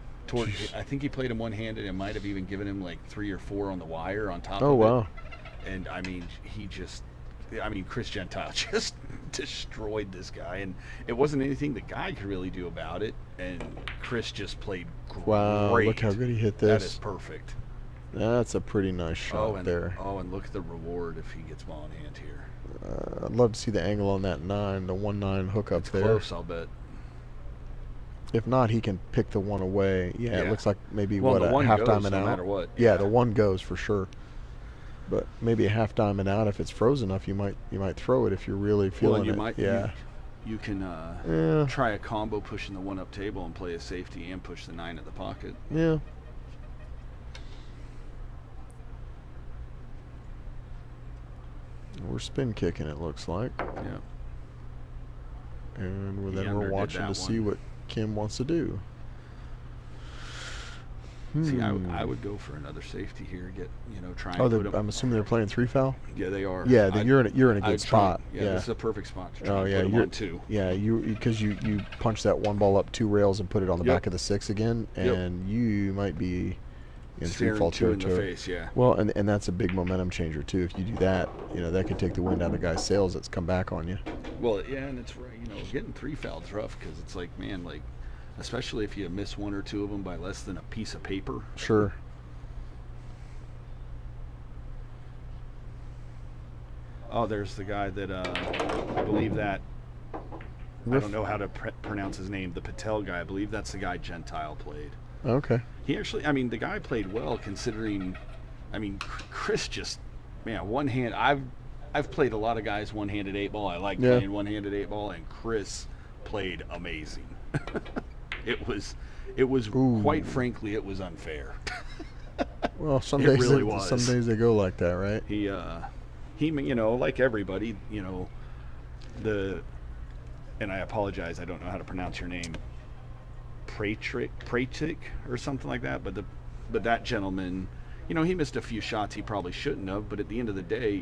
I think he played him one-handed and might have even given him like 3 or 4 on the wire on top Oh, of wow. it. And, Chris Gentile just destroyed this guy. And it wasn't anything the guy could really do about it. And Chris just played great. Wow, look how good he hit this. That is perfect. That's a pretty nice shot there. And look at the reward if he gets ball in hand here. I'd love to see the angle on that 9, the 1-9 hook up It's there. close, I'll bet. If not, he can pick the one away. Yeah, it Yeah. looks like maybe Well, what the a one half goes diamond no out. matter what. Yeah, the one goes for sure. But maybe a half diamond out. If it's frozen enough, you might throw it if you're really feeling you it. might. Yeah. You can Yeah. try a combo pushing the 1 up table and play a safety and push the 9 at the pocket. Yeah. We're spin kicking, it looks like. Yeah. And He then we're underdid watching that to see one. what Kim wants to do. See, I would go for another safety here. Get try and Oh, put 'em- I'm assuming they're playing 3 foul. Yeah, they are. Yeah, then you're in a good I'd try- spot. Yeah, this is a perfect spot to try Oh and yeah, put 'em you're on 2. Yeah, because you punch that one ball up 2 rails and put it on the Yep. back of the 6 again, Yep. and you might be in Staring 3 fall 2 in the territory. face, yeah. Well, and that's a big momentum changer too. If you do that, that could take the wind out of the guy's sails that's come back on you. Well, yeah, and it's right. Getting 3 fouls rough because it's like, man, like, especially if you miss 1 or 2 of them by less than a piece of paper. Sure. Oh, there's the guy that I believe that I don't know how to pronounce his name. The Patel guy. I believe that's the guy Gentile played. Okay. He actually, the guy played well considering. Chris just, man, one hand. I've played a lot of guys one-handed 8-ball. I like playing one-handed 8-ball, and Chris played amazing. It was quite frankly, it was unfair. Well, some It days really was. some days they go like that, right? He like everybody, and I apologize, I don't know how to pronounce your name, Pratik or something like that, but that gentleman, he missed a few shots he probably shouldn't have, but at the end of the day,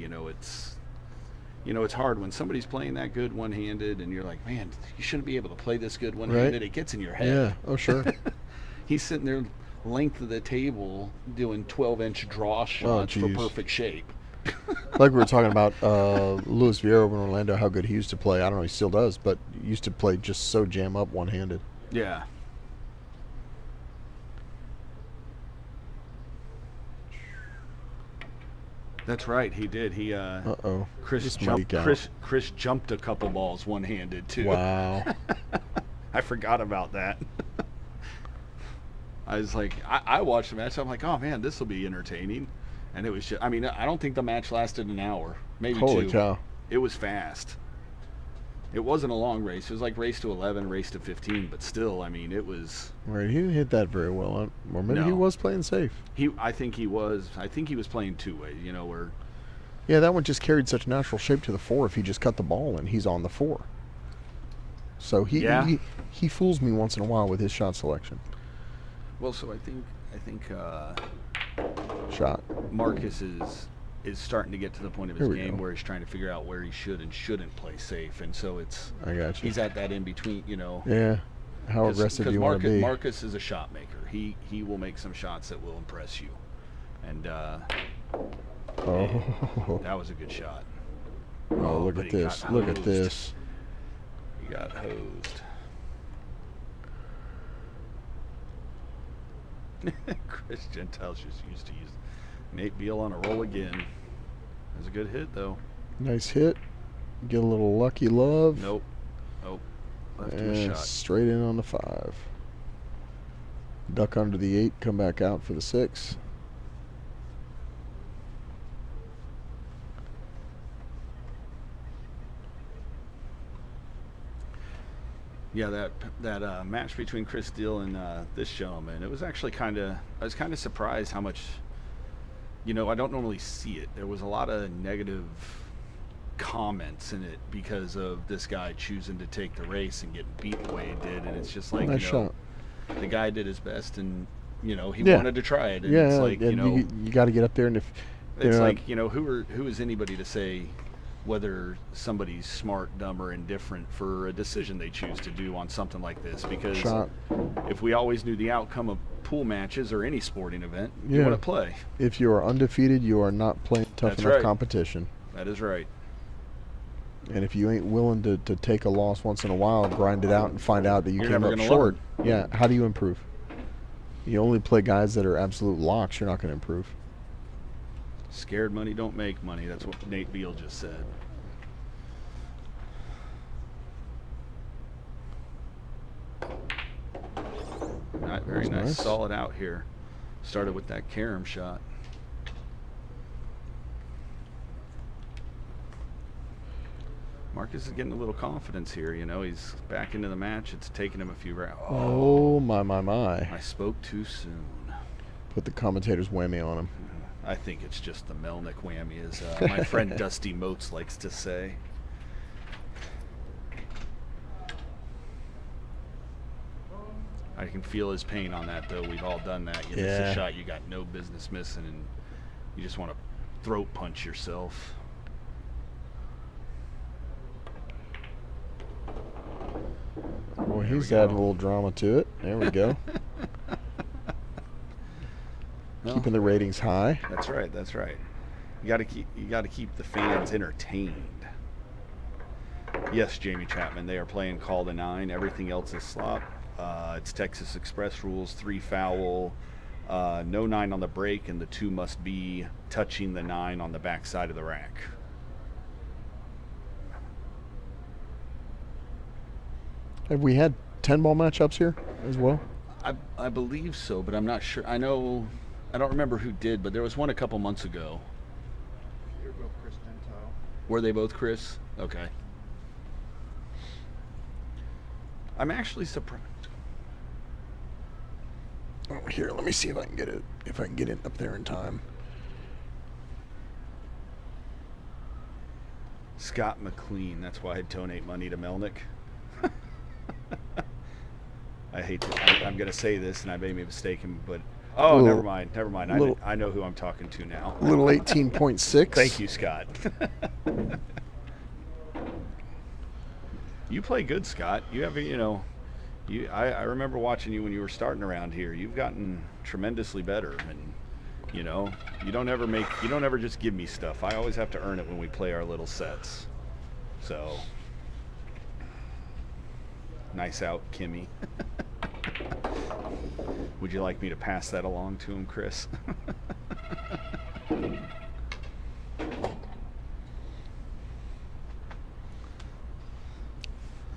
it's hard when somebody's playing that good one-handed and you're like, man, you shouldn't be able to play this good one-handed. Right. It gets in your head. Yeah. Oh, sure. He's sitting there length of the table doing 12-inch draw shots for geez. perfect shape. Like we were talking about Luis Vieira over in Orlando, how good he used to play. I don't know, he still does, but he used to play just so jam up one-handed. Yeah. That's right, he did. He Uh-oh. Chris jumped a couple balls one-handed too. Wow. I forgot about that. I was like, I watched the match. I'm like, oh man, this will be entertaining. And it was just, I don't think the match lasted an hour, maybe 2. Holy cow. It was fast. It wasn't a long race. It was like race to 11, race to 15, but still, it was. Right, he didn't hit that very well. Or maybe he No. was playing safe. I think he was playing 2-way, where. Yeah, that one just carried such natural shape to the 4 if he just cut the ball and he's on the 4. So he fools me once in a while with his shot selection. Well, so I think Shot. Marcus is starting to get to the point of his Here we game go. where he's trying to figure out where he should and shouldn't play safe, and so I got you. he's at that in between, Yeah. How aggressive do you want to be? Marcus is a shot maker. He will make some shots that will impress you, and Oh. that was a good shot. Oh, look but at he this. got Look at hosed. this. He got hosed. Chris Gentile's just used to use Nate Beal on a roll again. It was a good hit though. Nice hit. Get a little lucky love. Nope. Left him a And shot. straight in on the 5. Duck under the 8, come back out for the 6. Yeah, that match between Chris Steele and this gentleman, it was actually I was kind of surprised how much, I don't normally see it. There was a lot of negative comments in it because of this guy choosing to take the race and getting beat the way he did, and it's just like, Nice shot. the guy did his best, and he Yeah. wanted to try it, and Yeah, it's like, and you got to get up there, and if it's like, who is anybody to say whether somebody's smart, dumb, or indifferent for a decision they choose to do on something like this? Because Shot. if we always knew the outcome of pool matches or any sporting event, you Yeah. want to play. if you are undefeated, you are not playing tough That's enough right. competition. That is right. And if you ain't willing to take a loss once in a while, grind it out, and find out that you You're came never up gonna short, yeah, how do you improve? You only play guys that are absolute locks, you're not going to improve. Scared money don't make money. That's what Nate Beal just said. Very That's nice. nice. Solid out here. Started with that carom shot. Marcus is getting a little confidence here. He's back into the match. It's taken him a few rounds. Oh, my. I spoke too soon. Put the commentator's whammy on him. I think it's just the Melnick whammy, as my friend Dusty Moats likes to say. I can feel his pain on that, though. We've all done that. You miss a shot you got no business missing, and you just want to throat punch yourself. Well, he's adding a little drama to it. There we go. Keeping the ratings high. That's right. That's right. You got to keep the fans entertained. Yes, Jamie Chapman. They are playing call to 9. Everything else is slop. It's Texas Express rules: 3 foul, no 9 on the break, and the 2 must be touching the 9 on the back side of the rack. Have we had 10-ball matchups here as well? I believe so, but I'm not sure. I don't remember who did, but there was one a couple months ago. You're both Chris Gentile. Were they both Chris? Okay. I'm actually surprised. Oh, here, let me see if I can get it. If I can get it up there in time. Scott McLean. That's why I'd donate money to Melnick. I hate to. I'm going to say this, and I may be mistaken, but never mind. Never mind. I know who I'm talking to now. Little 18.6. Thank you, Scott. You play good, Scott. You have, I remember watching you when you were starting around here. You've gotten tremendously better, and you don't ever just give me stuff. I always have to earn it when we play our little sets. So, nice out, Kimmy. Would you like me to pass that along to him, Chris?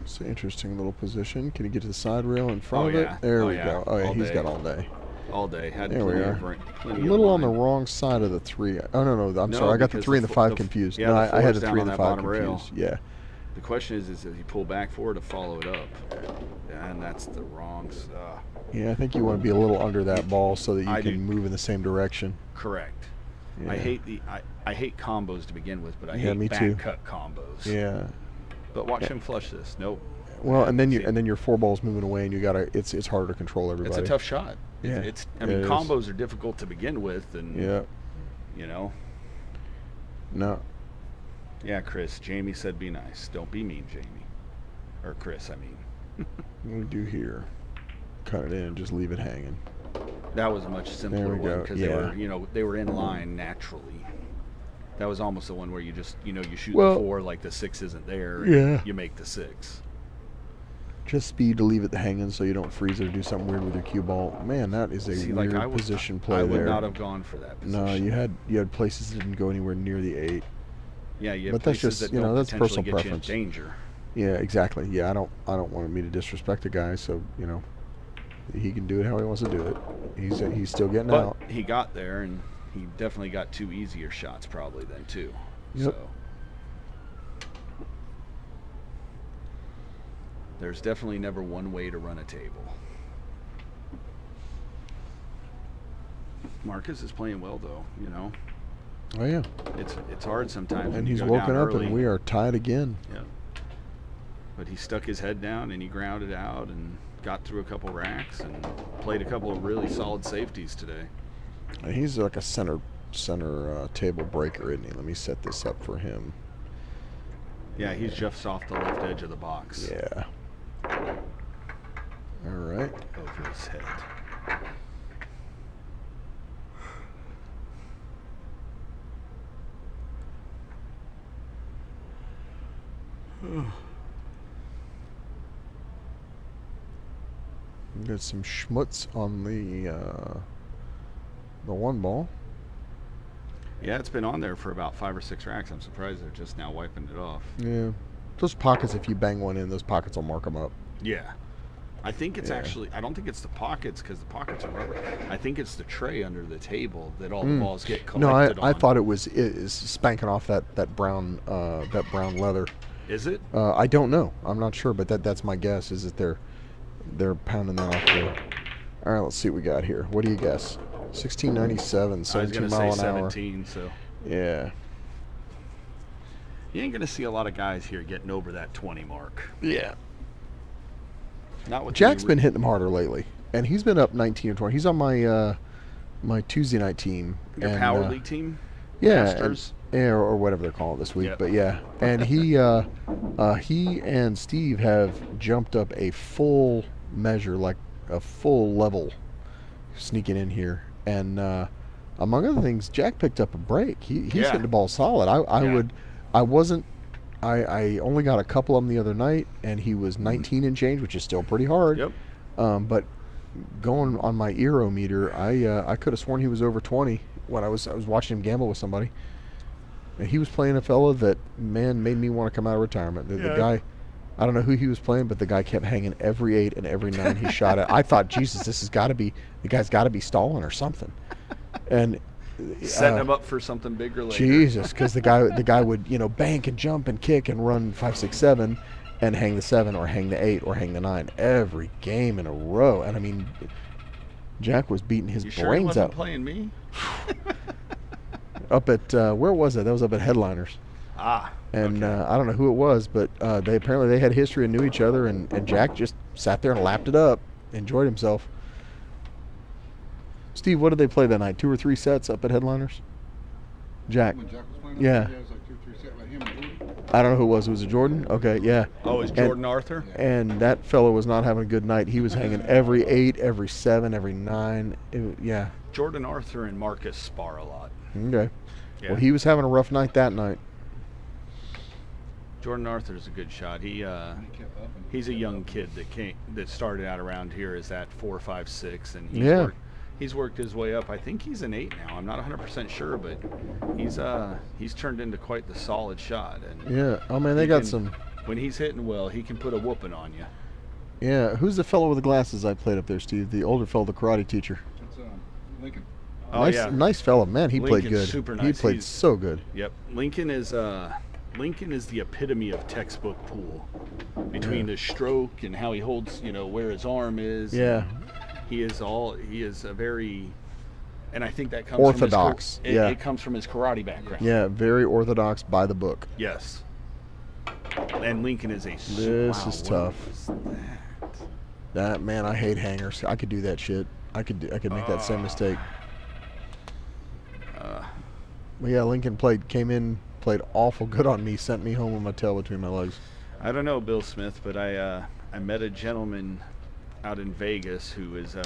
It's an interesting little position. Can he get to the side rail in front of yeah. it? There Oh, we yeah. go. Oh, yeah, All he's day. got all day. All day. Had There we plenty are. of A plenty little of on the line. wrong side of the 3. Oh, no. I'm No, sorry. I got the because 3 and the 5 the confused. yeah, No, the I had four's the down 3 on and the that 5 bottom rail. confused. Yeah. The question is if you pull back for it to follow it up, and that's the wrong. Yeah, I think you want to be a little under that ball so that you I can do. move in the same direction. Correct. Yeah. I hate combos to begin with, but I Yeah, hate me back too. cut combos. Yeah. But watch him flush this. Nope. Well, and then See, your 4 balls moving away, and you gotta. It's harder to control everybody. it's a tough shot. Yeah. I mean, It is. combos are difficult to begin with, and Yeah. No. Yeah, Chris. Jamie said be nice. Don't be mean, Jamie. Or Chris, I mean. What do we do here? Cut it in and just leave it hanging. That was a much simpler There we one go. because Yeah. they were in line naturally. That was almost the one where you just you shoot Well, the 4 like the 6 isn't there. And yeah. You make the 6. Just speed to leave it hanging so you don't freeze it or do something weird with your cue ball. Man, that is a See, weird like position play I would there. not have gone for that position. No, you had places that didn't go anywhere near the 8. Yeah, you have but that's places just that don't that's potentially personal get preference. you in danger. Yeah, exactly. Yeah, I don't want me to disrespect the guy, so he can do it how he wants to do it. He's still getting But out. he got there, and he definitely got 2 easier shots probably then too. Yep. So there's definitely never one way to run a table. Marcus is playing well though, Oh yeah. It's hard sometimes. when And you he's go woken down up, early. and we are tied again. Yeah. But he stuck his head down and he grounded out and got through a couple racks and played a couple of really solid safeties today. And he's like a center table breaker, isn't he? Let me set this up for him. Yeah, he's just off the left edge of the box. Yeah. All right. Over his head. Got some schmutz on the 1 ball. Yeah, it's been on there for about 5 or 6 racks. I'm surprised they're just now wiping it off. Yeah. Those pockets, if you bang one in, those pockets will mark them up. Yeah. I think it's Yeah. actually, I don't think it's the pockets because the pockets are rubber. I think it's the tray under the table that all the balls get collected No, on. I thought it was spanking off that brown leather. Is it? I don't know. I'm not sure, but that's my guess. Is that they're pounding that off there. All right, let's see what we got here. What do you guess? 1697, I was 17 going to mile say an hour. 17, so. Yeah. You ain't going to see a lot of guys here getting over that 20 mark. Yeah. Not with Jack's the been hitting them harder lately, and he's been up 19 or 20. He's on my my Tuesday night team. your and, Power League team. Yeah, Masters. or whatever they're calling it this week. Yep. But yeah, and he and Steve have jumped up a full measure, like a full level, sneaking in here. And among other things, Jack picked up a break. He's Yeah. hitting the ball solid. I only got a couple of them the other night, and he was 19 and change, which is still pretty hard. Yep. But going on my Eero meter, I could have sworn he was over 20 when I was watching him gamble with somebody. And he was playing a fella that, man, made me want to come out of retirement. The guy, I don't know who he was playing, but the guy kept hanging every 8 and every 9 he shot at. I thought, Jesus, the guy's got to be stalling or something. And Setting him up for something bigger later. Jesus, because the guy would bank and jump and kick and run 5, 6, 7, and hang the 7 or hang the 8 or hang the 9 every game in a row. And I mean, Jack was beating his You sure he brains wasn't out. playing me? Up at where was that? That was up at Headliners. Ah. And okay. I don't know who it was, but they had history and knew each other. And Jack just sat there and lapped it up, enjoyed himself. Steve, what did they play that night? 2 or 3 sets up at Headliners? Jack. When Jack was playing, Yeah. it was like 2 or 3 sets, like him and Jordan. I don't know who it was. Was it Jordan? Okay, yeah. Oh, is Jordan Arthur? And that fellow was not having a good night. He was hanging every 8, every 7, every 9. Yeah. Jordan Arthur and Marcus spar a lot. Okay. Yeah. Well, he was having a rough night that night. Jordan Arthur's a good shot. He kept up and He's a young kid that started out around here as that 4, 5, 6, and he's worked his way up. I think he's an 8 now. I'm not 100% sure, but he's turned into quite the solid shot. And Yeah. Oh man, they got some. When he's hitting well, he can put a whooping on you. Yeah. Who's the fellow with the glasses I played up there, Steve? The older fellow, the karate teacher. it's Lincoln. Oh nice, yeah, nice fellow. Man, he played Lincoln's good. super He nice. played He's- so good. Yep. Lincoln is the epitome of textbook pool. Between the stroke and how he holds, where his arm is. Yeah. He is a very, and I think that comes Orthodox, From his, yeah. It comes from his karate background. Yeah. Very orthodox, by the book. Yes. And Lincoln is This wow, is what tough. was that? That man, I hate hangers. I could do that shit. I could make that same mistake. But yeah, Lincoln came in, played awful good on me, sent me home with my tail between my legs. I don't know, Bill Smith, but I met a gentleman out in Vegas who is a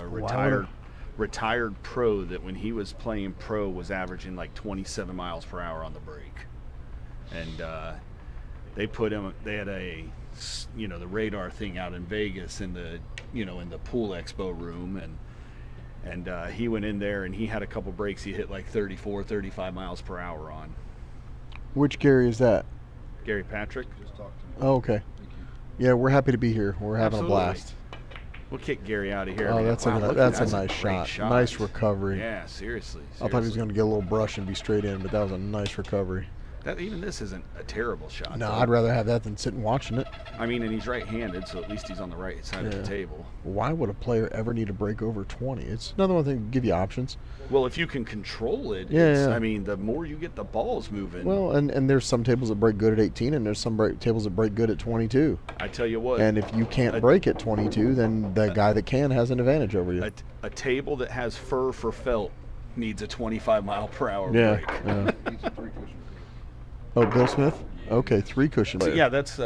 retired pro that when he was playing pro was averaging like 27 miles per hour on the break. And they put him, they had the radar thing out in Vegas in the pool expo room, and he went in there and he had a couple breaks he hit like 34, 35 miles per hour on. Which Gary is that? Gary Patrick. Just talked to him. Oh, okay. Yeah, we're happy to be here. We're having Absolutely. a blast. We'll kick Gary out of here. Oh, man. that's Wow, a look, nice great shot. Nice recovery. Yeah, seriously. I thought he was going to get a little brush and be straight in, but that was a nice recovery. Even this isn't a terrible shot. No, though. I'd rather have that than sitting watching it. I mean, and he's right-handed, so at least he's on the right side of Yeah. the table. Why would a player ever need to break over 20? It's another one thing to give you options. Well, if you can control it, Yeah. I mean, the more you get the balls moving. Well, and there's some tables that break good at 18, and there's some tables that break good at 22. I tell you what, And if you can't break at 22, then the guy that can has an advantage over you. a table that has fur for felt needs a 25 mile per hour Yeah. break. Yeah. He's a 3-cushion. Oh, Bill Smith? Okay, 3 cushion. So, yeah, that's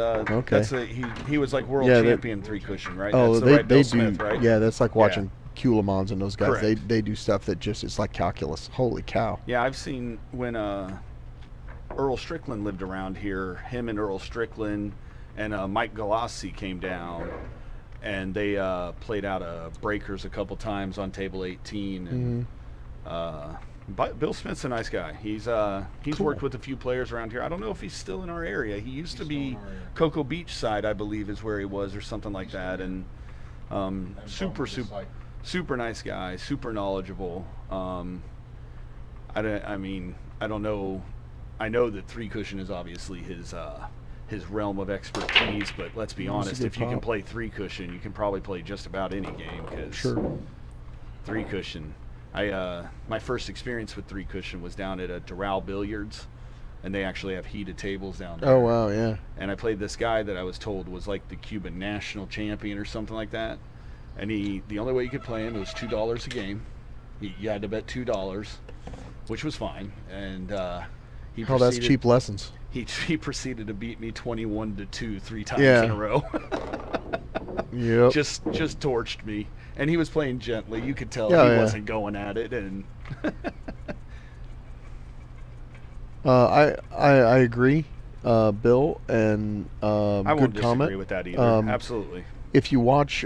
he was like world Yeah, champion 3 cushion, right? Oh, that's the they right Bill do. Smith, right? Yeah, that's like watching Kulemans and those guys. Correct. They do stuff that just it's like calculus. Holy cow! Yeah, I've seen when Earl Strickland lived around here. Him and Earl Strickland and Mike Galassi came down, and they played out breakers a couple times on table 18. And but Bill Smith's a nice guy. He's Cool. worked with a few players around here. I don't know if he's still in our area. He used to He's be still in our area. Cocoa Beach side, I believe, is where he was, or something like that. And super nice guy, super knowledgeable. I don't know. I know that 3 cushion is obviously his realm of expertise, but let's be honest, good if you can pop. play 3 cushion, you can probably play just about any game. Cause Sure. 3 cushion. My first experience with 3 cushion was down at Doral Billiards and they actually have heated tables down there. Oh wow, yeah. And I played this guy that I was told was like the Cuban national champion or something like that. And the only way you could play him, it was $2 a game. You had to bet $2, which was fine. And he Oh, that's cheap lessons. He proceeded to beat me 21-2 3 times Yeah. in a row. Yep. Just torched me. And he was playing gently. You could tell Yeah, he yeah. wasn't going at it. And I agree, Bill, and I won't good disagree comment. with that either. Absolutely. If you watch,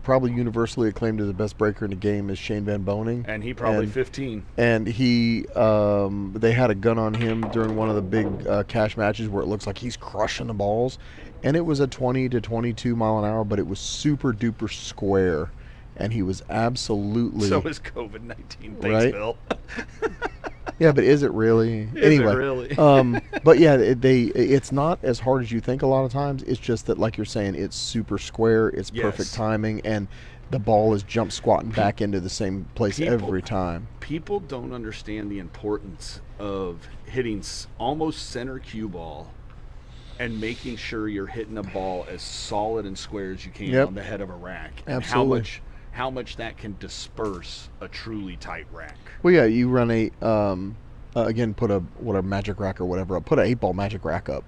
probably universally acclaimed as the best breaker in the game is Shane Van Boening. And he probably And- 15. And he, they had a gun on him during one of the big cash matches where it looks like he's crushing the balls. And it was a 20 to 22 mile an hour, but it was super duper square. And he was absolutely... So is COVID-19. Thanks, Right? Bill. Yeah, but is it really? Is it Anyway, really? but yeah, it's not as hard as you think a lot of times. It's just that, like you're saying, it's super square. It's perfect Yes. timing, and the ball is jump squatting back into the same place People- every time. People don't understand the importance of hitting almost center cue ball and making sure you're hitting a ball as solid and square as you can Yep. on the head of a rack. And Absolutely. how much that can disperse a truly tight rack. Well, yeah, you run again, put a magic rack or whatever up, put an 8-ball magic rack up,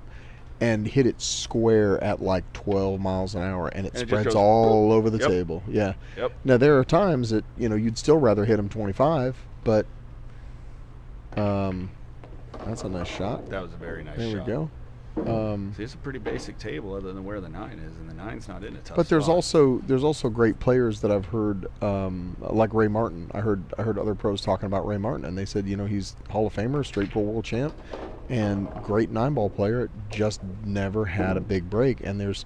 and hit it square at like 12 miles an hour, and it And it just spreads goes all boop. over the Yep. table. Yeah. Yep. Now there are times that you'd still rather hit them 25, but that's a nice shot. That was a very nice There shot. we go. See, it's a pretty basic table other than where the 9 is, and the 9's not in a tough But there's spot. also great players that I've heard, like Ray Martin. I heard other pros talking about Ray Martin, and they said he's Hall of Famer, straight pro world champ, and great 9-ball player. Just never had a big break. And there's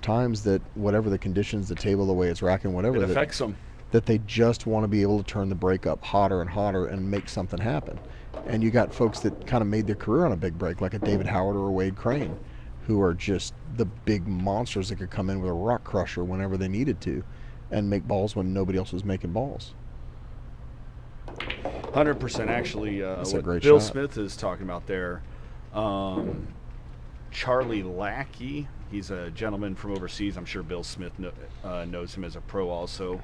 times that whatever the conditions, the table, the way it's racking, whatever, It that, affects them. that they just want to be able to turn the break up hotter and hotter and make something happen. And you got folks that kind of made their career on a big break, like a David Howard or a Wade Crane, who are just the big monsters that could come in with a rock crusher whenever they needed to and make balls when nobody else was making balls. 100%. Actually, That's a what great Bill shot. Smith is talking about there, Charlie Lackey, he's a gentleman from overseas. I'm sure Bill Smith knows him as a pro also.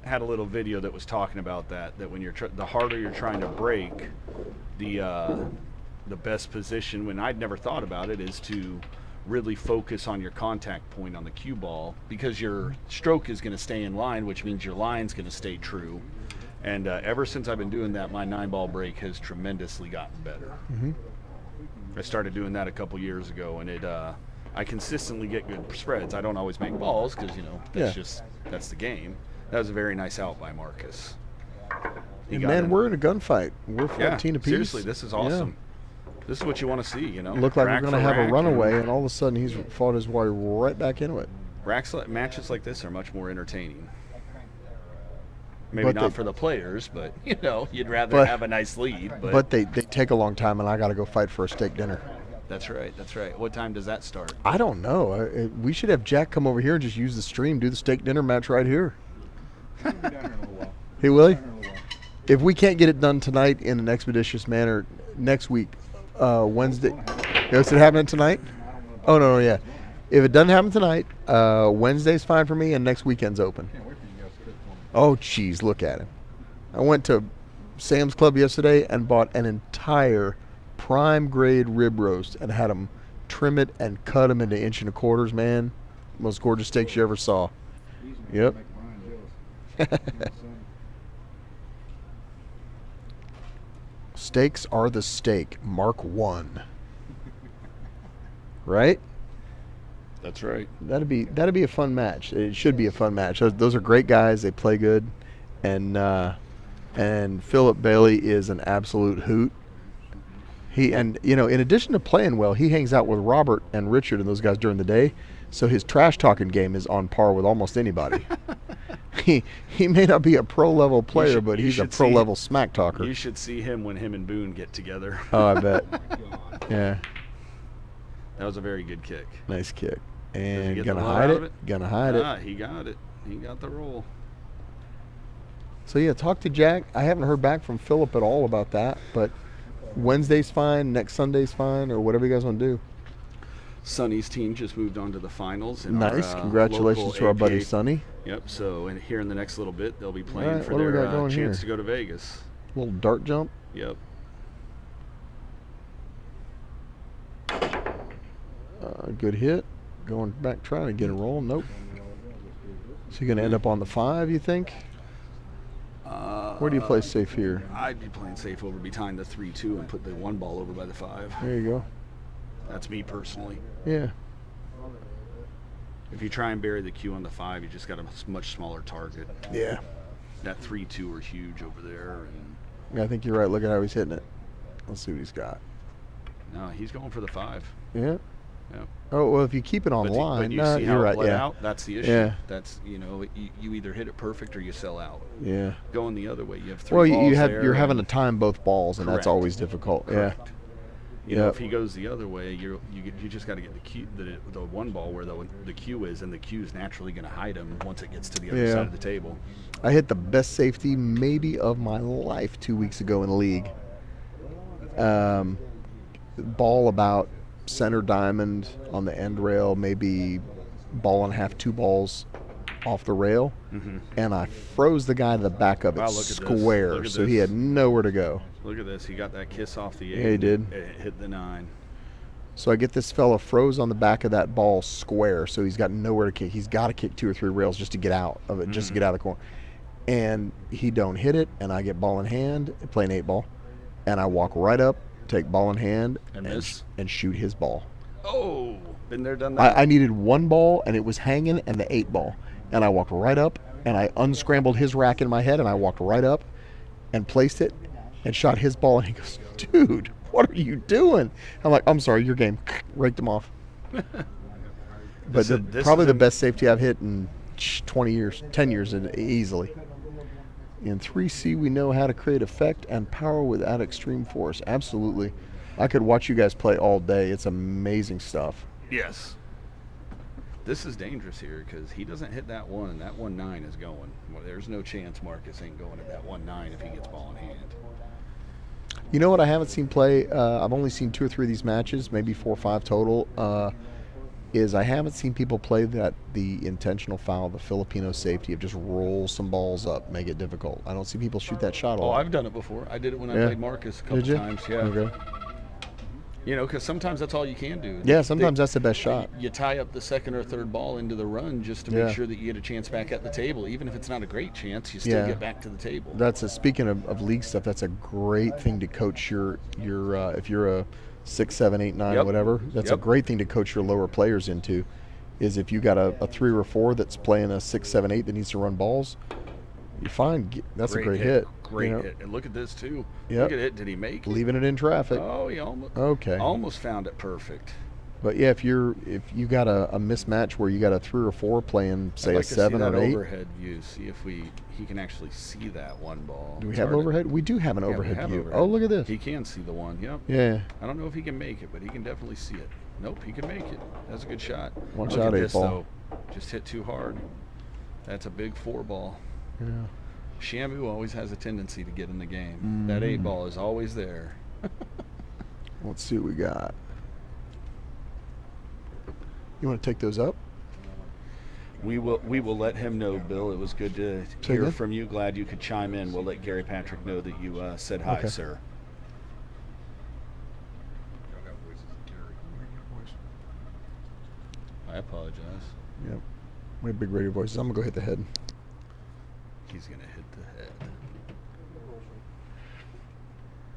Had a little video that was talking about that when you're the harder you're trying to break, the best position, when I'd never thought about it, is to really focus on your contact point on the cue ball, because your stroke is going to stay in line, which means your line's going to stay true. And ever since I've been doing that, my 9-ball break has tremendously gotten better. Mm-hmm. I started doing that a couple years ago, and I consistently get good spreads. I don't always make balls because that's the game. That was a very nice out by Marcus. He And got man, in. we're in a gunfight. We're 14 apiece. Seriously, this is awesome. This is what you want to see, Look like Rack we're going to for have a rack, runaway, and all of a sudden he's fought his way right back into it. Matches like this are much more entertaining. Maybe But not they- for the players, but you'd rather have a nice lead. But they take a long time, and I got to go fight for a steak dinner. That's right. That's right. What time does that start? I don't know. We should have Jack come over here and just use the stream, do the steak dinner match right here. He'll be down here in a little while. He will he? Down here in a little while. If we can't get it done tonight in an expeditious manner, next week, Wednesday. Is it happening tonight? Oh, no, yeah. If it doesn't happen tonight, Wednesday's fine for me, and next weekend's open. Can't wait for you guys to cook for me. Oh, geez, look at him. I went to Sam's Club yesterday and bought an entire prime grade rib roast and had them trim it and cut them into 1.25 inch, man. Most gorgeous steaks you ever saw. Easy, man. Yep. Make Brian jealous. You know what I'm saying? Steaks are the steak, Mark 1. Right? That's right. That'd be a fun match. It should be a fun match. Those are great guys. They play good, and Philip Bailey is an absolute hoot. In addition to playing well, he hangs out with Robert and Richard and those guys during the day, so his trash talking game is on par with almost anybody. He may not be a pro level player, but he's a pro level smack talker. You should see him when him and Boone get together. Oh, I bet. Yeah, That was a very good kick. nice kick. Did he And get gonna the load hide out it. of it? Gonna hide it. He got it. He got the roll. So yeah, talk to Jack. I haven't heard back from Philip at all about that, but Wednesday's fine, next Sunday's fine, or whatever you guys want to do. Sonny's team just moved on to the finals. In Nice. our, Congratulations local to our buddy AK. Sonny. Yep. So here in the next little bit, they'll be playing All right, for what do we their got going chance here? to go to Vegas. Little dart jump. Yep. Good hit. Going back, trying to get a roll. Nope. So you're going to end up on the 5, you think? Where do you play safe here? I'd be playing safe over behind the 3-2 and put the 1 ball over by the 5. There you go. That's me personally. Yeah. If you try and bury the cue on the 5, you just got a much smaller target. Yeah. That 3-2 are huge over there, and Yeah, I think you're right. Look at how he's hitting it. Let's see what he's got. no, he's going for the 5. Yeah. Yeah. Oh, well, if you keep it on But, the line, but you no, see how you're it right. bled Yeah. out? That's the issue. Yeah. That's, you either hit it perfect or you sell out. Yeah. Going the other way, you have 3 Well, balls you're there having to and- time both balls, and that's Correct. always difficult. Correct. You know, Yep. if he goes the other way, you just got to get the cue, the 1 ball where the cue is, and the cue is naturally going to hide him once it gets to the other Yeah. side of the table. Yeah. I hit the best safety maybe of my life 2 weeks ago in the league. Ball about center diamond on the end rail, maybe ball and a half, 2 balls off the rail, and I froze the guy to the back of it Wow, look at this. square, Look at so he this. had nowhere to go. Look at this. He got that kiss off the 8. Yeah, he did. It hit the 9. So I get this fella froze on the back of that ball square, so he's got nowhere to kick. He's got to kick 2 or 3 rails just to get out of it, just to get out of the corner. And he don't hit it, and I get ball in hand, play an 8 ball, and I walk right up, take ball in hand, And miss? and shoot his ball. Oh, been there, done that. I needed 1 ball, and it was hanging, and the 8 ball. And I walked right up, and I unscrambled his rack in my head, and I walked right up and placed it and shot his ball. And he goes, "Dude, what are you doing?" I'm like, "I'm sorry, your game." Raked him off. But This probably is the in- best safety I've hit in 20 years, 10 years easily. In 3C, we know how to create effect and power without extreme force. Absolutely. I could watch you guys play all day. It's amazing stuff. Yes. This is dangerous here because he doesn't hit that 1, and that 1-9 is going. Well, there's no chance Marcus ain't going at that 1-9 if he gets ball in hand. You know what I haven't seen play? I've only seen 2 or 3 of these matches, maybe 4 or 5 total. Is I haven't seen people play the intentional foul, the Filipino safety of just roll some balls up, make it difficult. I don't see people shoot that shot a Oh, lot. I've done it before. I did it when I Yeah. played Marcus a couple Did you? times. Yeah. Okay. You know, because sometimes that's all you can do. Yeah, sometimes that's the best shot. You tie up the 2nd or 3rd ball into the run just to Yeah. make sure that you get a chance back at the table. Even if it's not a great chance, you still Yeah. get back to the table. That's speaking of league stuff. That's a great thing to coach your if you're a 6, 7, 8, 9, Yep. whatever. That's a Yep. great thing to coach your lower players into. Is if you got a 3 or 4 that's playing a 6, 7, 8 that needs to run balls, you're fine. That's a great hit. Great you know? hit. And look at this too. Yep. Look at it. Did he make it? Leaving it in traffic. Oh, he almost. Okay. Almost found it perfect. But yeah, if you got a mismatch where you got a 3 or 4 playing, say I'd like a 7 to see or that 8. overhead view. See if he can actually see that 1 ball. Do we It's have hard to- overhead? We do have an Yeah, we overhead have view. overhead. Oh, look at this. He can see the 1. Yep. Yeah. I don't know if he can make it, but he can definitely see it. Nope, he can make it. That's a good shot. Watch Look out, at 8 this, ball. though. Just hit too hard. That's a big 4 ball. Yeah. Shamu always has a tendency to get in the game. That 8 ball is always there. Let's see what we got. You want to take those up? We will let him know, Bill. It was good to Say hear again? from you. Glad you could chime in. We'll let Gary Patrick know that you said hi, Okay. sir. I apologize. Yep. We have big radio voices. I'm going to go hit the head. He's going to hit the head.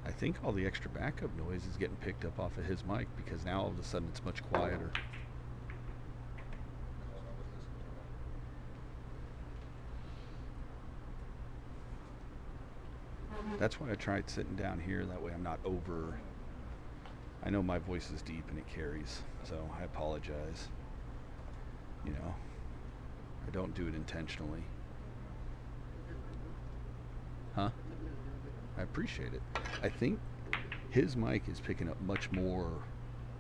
I think all the extra backup noise is getting picked up off of his mic because now all of a sudden it's much quieter. That's why I tried sitting down here. That way I'm not over. I know my voice is deep and it carries, so I apologize. You know, I don't do it intentionally. Huh? I appreciate it. I think his mic is picking up much more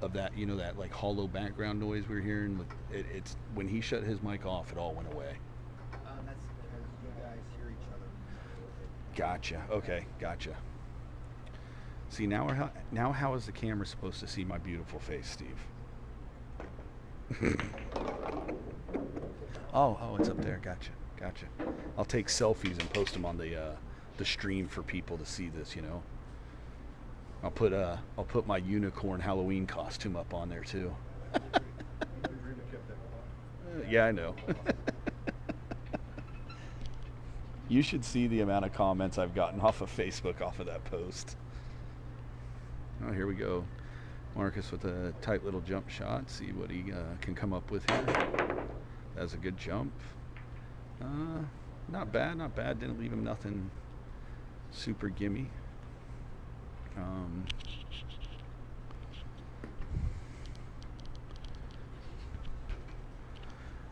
of that, you know, that like hollow background noise we're hearing. With it's when he shut his mic off, it all went away. That's because you guys hear each other. Gotcha. Okay, gotcha. See, now how is the camera supposed to see my beautiful face, Steve? oh, it's up there. Gotcha. I'll take selfies and post them on the stream for people to see this. You know, I'll put my unicorn Halloween costume up on there too. Yeah, I know. You should see the amount of comments I've gotten off of Facebook off of that post. Oh, here we go. Marcus with a tight little jump shot. See what he can come up with here. That's a good jump. Not bad. Didn't leave him nothing super gimme.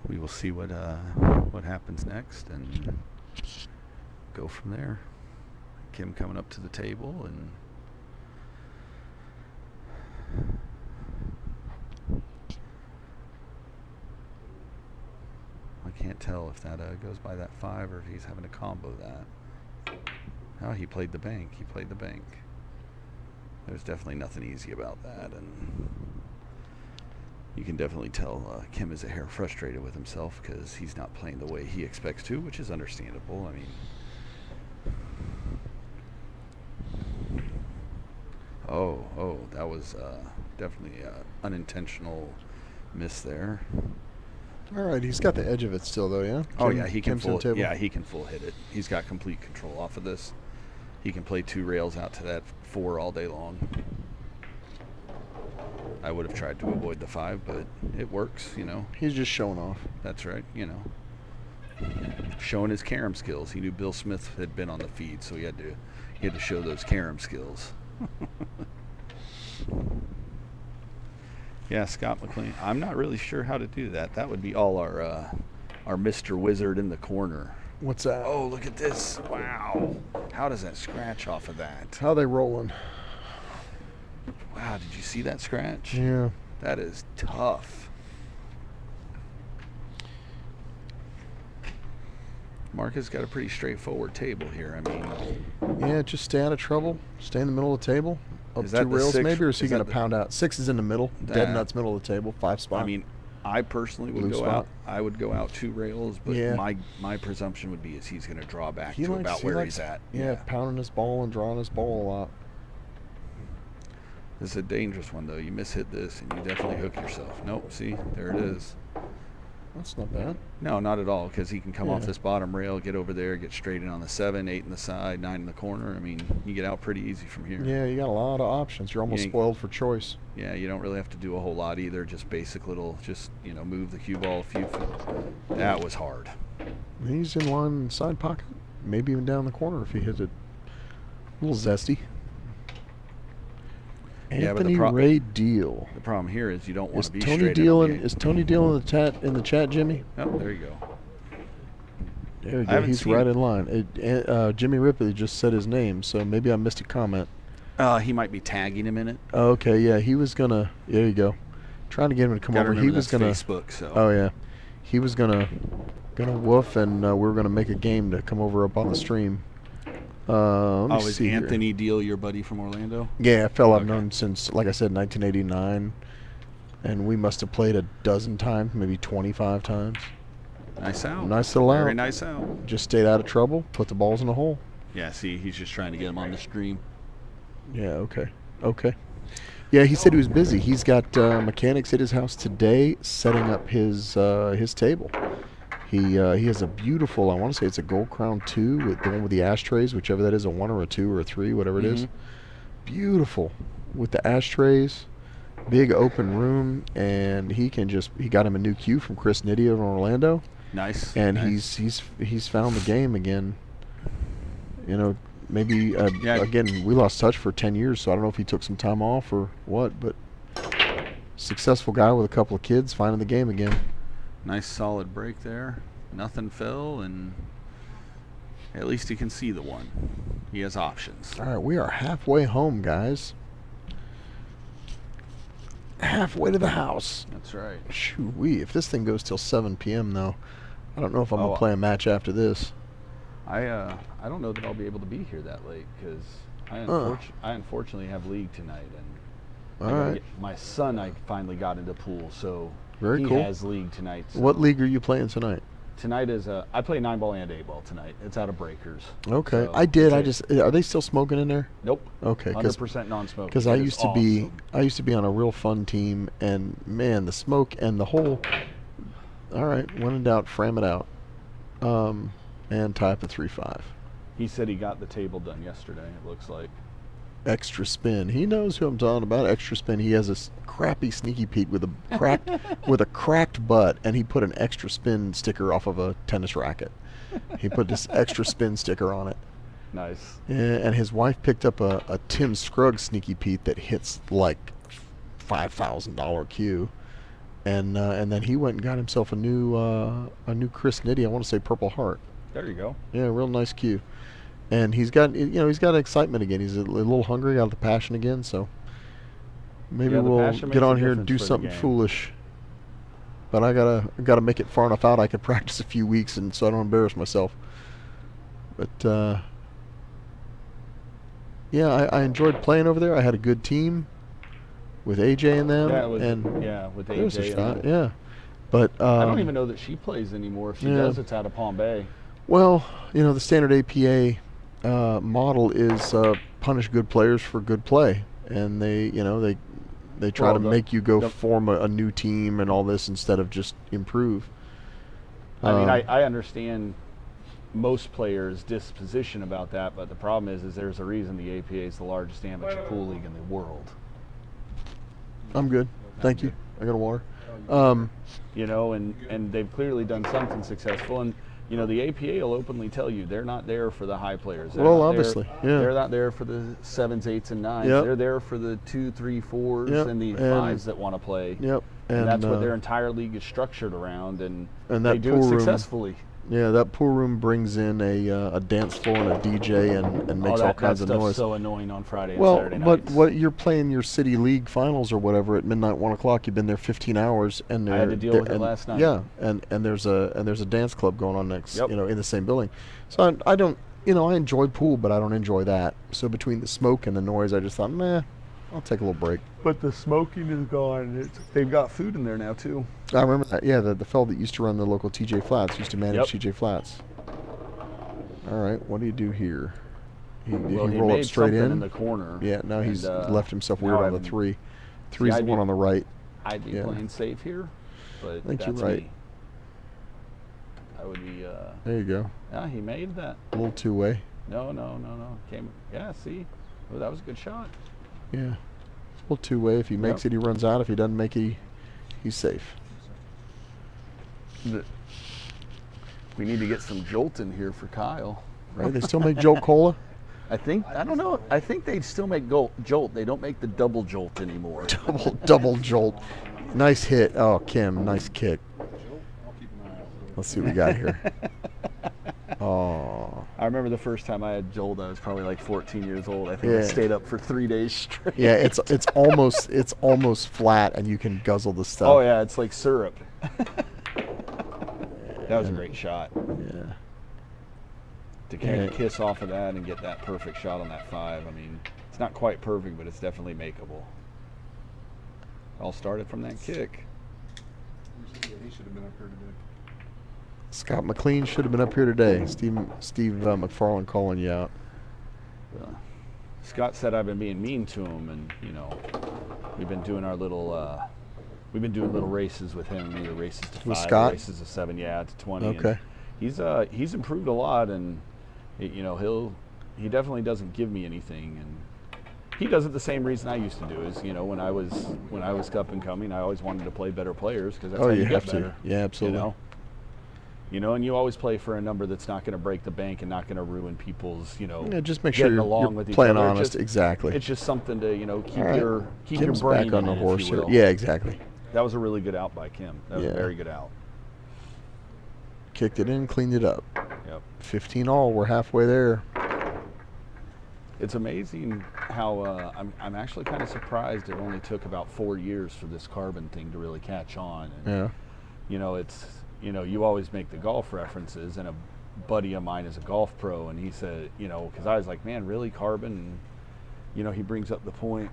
We will see what happens next and go from there. Kim coming up to the table and I can't tell if that goes by that 5 or if he's having to combo that. Oh, he played the bank. There's definitely nothing easy about that, and you can definitely tell Kim is a hair frustrated with himself because he's not playing the way he expects to, which is understandable. I mean, oh, that was definitely an unintentional miss there. All right, he's got the edge of it still, though, yeah. Oh yeah, he can Kim's full. Yeah, he can full hit it. He's got complete control off of this. He can play 2 rails out to that 4 all day long. I would have tried to avoid the 5, but it works, you know. He's just showing off. That's right, you know. Showing his carom skills. He knew Bill Smith had been on the feed, so he had to show those carom skills. Yeah, Scott McLean. I'm not really sure how to do that. That would be all our Mr. Wizard in the corner. What's that? Oh, look at this. Wow. How does that scratch off of that? How they rolling? Wow, did you see that scratch? Yeah. That is tough. Marcus got a pretty straightforward table here. I mean, yeah, just stay out of trouble. Stay in the middle of the table. Up Is 2 that the rails 6 maybe, or is he is going that to the- pound out? 6 is in the middle. Dead That- nuts middle of the table. 5 spot. I mean, I personally would Blue go spot. out. I would go out 2 rails, but Yeah. my presumption would be is he's going to draw back he to likes, about he where likes, he's at. Yeah, pounding his ball and drawing his ball a lot. This is a dangerous one though. You mishit this and you definitely hook yourself. Nope. See, there it is. That's not bad. No, not at all, because he can come off Yeah. this bottom rail, get over there, get straight in on the 7, 8 in the side, 9 in the corner. I mean, you get out pretty easy from here. Yeah, you got a lot of options. You're almost Yeah. spoiled for choice. Yeah, you don't really have to do a whole lot either. Just basic little, move the cue ball a few feet. That was hard. He's in line in the side pocket. Maybe even down the corner if he hits it. A little zesty. Yeah, but the Anthony Ray Deal. The problem here is you don't want Is to be Tony straight Deal in. in, is Tony Deal in the chat, Jimmy? Oh, there you go. There we I go. haven't He's seen- right in line. Jimmy Ripley just said his name, so maybe I missed a comment. He might be tagging him in it. Oh, okay, yeah, he was gonna. There you go. Trying to get him to come Gotta over. He remember was that's gonna. Facebook, so. Oh yeah, he was gonna woof, and we were gonna make a game to come over up on the stream. Let me Is see here. Anthony Deal your buddy from Orlando? Yeah, a fella I've Okay. known since, like I said, 1989, and we must have played a dozen times, maybe 25 times. Nice out. Nice little Very out. nice out. Just stayed out of trouble, put the balls in the hole. Yeah, see, he's just trying to get him on the stream. Yeah, okay. Yeah, he said he was busy. He's got mechanics at his house today setting up his table. He has a beautiful, I want to say it's a Gold Crown 2, with the one with the ashtrays, whichever that is, a 1 or a 2 or a 3, whatever it is. Beautiful with the ashtrays, big open room, and he got him a new cue from Chris Nidia in Orlando. Nice. And nice. he's found the game again. You know, maybe Yeah. again, we lost touch for 10 years, so I don't know if he took some time off or what, but successful guy with a couple of kids finding the game again. Nice solid break there. Nothing fell, and at least he can see the one. He has options. All right, we are halfway home, guys. Halfway to the house. That's right. Shoo-wee. If this thing goes till 7 p.m. though, I don't know if I'm Oh, gonna play a match after this. I don't know that I'll be able to be here that late because I unfortunately have league tonight, and All right. my son, I finally got into pool, so Very he cool. has league tonight. So What league are you playing tonight? Tonight is I play 9-ball and 8-ball tonight. It's out of Breakers. Okay, So I did. it's Are they still smoking in there? Nope. Okay, 100% non-smoking. because I used to be on a real fun team, and man, the smoke and the whole. All right, when in doubt, frame it out, and tie up a 3-5. He said he got the table done yesterday. It looks like. Extra spin. He knows who I'm talking about. Extra spin. He has this crappy sneaky Pete with a cracked butt, and he put an extra spin sticker off of a tennis racket. He put this extra spin sticker on it. Nice. Yeah, and his wife picked up a Tim Scruggs sneaky Pete that hits like $5,000 cue, and then he went and got himself a new Chris Nitty. I want to say Purple Heart. There you go. Yeah, real nice cue. And he's got excitement again. He's a little hungry, got the passion again. So maybe Yeah, the we'll passion get makes a on here and difference do for the something game. foolish. But I gotta make it far enough out. I could practice a few weeks, and so I don't embarrass myself. But yeah, I enjoyed playing over there. I had a good team with AJ and them. Yeah, with there was a AJ. shot. Yeah, but I don't even know that she plays anymore. If she does, it's out of Palm Bay. Well, the standard APA model is punish good players for good play, and they try to make you go form a new team and all this instead of just improve. I mean, I understand most players' disposition about that, but the problem is there's a reason the APA is the largest amateur pool league in the world. I'm good. Thank you. I got a water. And they've clearly done something successful, and the APA will openly tell you they're not there for the high players. Well, obviously, yeah. They're not there for the 7s, 8s, and 9s. Yep. They're there for the 2, 3, 4s Yep. and the And 5s that want to play. Yep. And that's what their entire league is structured around, and that they do it pool room- successfully. Yeah, that pool room brings in a dance floor and a DJ and makes all kinds of That noise. stuff's so annoying on Friday and Well, Saturday but nights. what you're playing your city league finals or whatever at midnight, 1 o'clock. You've been there 15 hours, and I had to deal with it last night. Yeah, and there's a dance club going on next, Yep. in the same building. So I don't, I enjoy pool, but I don't enjoy that. So between the smoke and the noise, I just thought, I'll take a little break. But the smoking is gone. They've got food in there now too. I remember that. Yeah, the fellow that used to run the local TJ Flats used to manage Yep. TJ Flats. All right, what do you do here? He Well, he roll made up straight something in. in the corner. Yeah, now he's and, left himself now weird on I'm- the 3. 3's I'd the one be- on the right. I'd be Yeah. playing safe here, but I think that's you're right. me. I would be. There you go. Yeah, he made that. A little two-way. No. Came. Yeah, see, oh, that was a good shot. Yeah. A little two-way. If he makes it, he runs out. If he doesn't make it, he's safe. We need to get some jolt in here for Kyle. Right? They still make Jolt Cola? I don't know. I think they still make jolt. They don't make the double jolt anymore. Double Jolt. Nice hit. Oh, Kim, nice kick. Let's see what we got here. Oh. I remember the first time I had jolt. I was probably like 14 years old. I think I Yeah. stayed up for 3 days straight. Yeah, it's almost flat, and you can guzzle the stuff. Oh yeah, it's like syrup. That was a great shot. Yeah. To kind of kiss off of that and get that perfect shot on that 5. I mean, it's not quite perfect, but it's definitely makeable. All started from that kick. He should have been up here today. Scott McLean should have been up here today. Steve McFarland calling you out. Scott said I've been being mean to him, and we've been doing our little races with him, either races to 5, With Scott? races to 7, to 20. Okay. And he's improved a lot, and he definitely doesn't give me anything, and he does it the same reason I used to do. Is when I was up and coming, I always wanted to play better players because that's how you have get better. to. Yeah, absolutely. And you always play for a number that's not going to break the bank and not going to ruin people's, Yeah, just make sure getting you're along with each playing other. honest. Exactly. It's just something to keep All right. your Kim's brain back on the in it, horse if you here. will. Yeah, exactly. That was a really good out by Kim. That was a Yeah. very good out. Kicked it in, cleaned it up. Yep. 15 all. We're halfway there. It's amazing how I'm actually kind of surprised it only took about 4 years for this carbon thing to really catch on. And, Yeah. it's you always make the golf references, and a buddy of mine is a golf pro, and he said, because I was like, man, really carbon? you know, he brings up the point.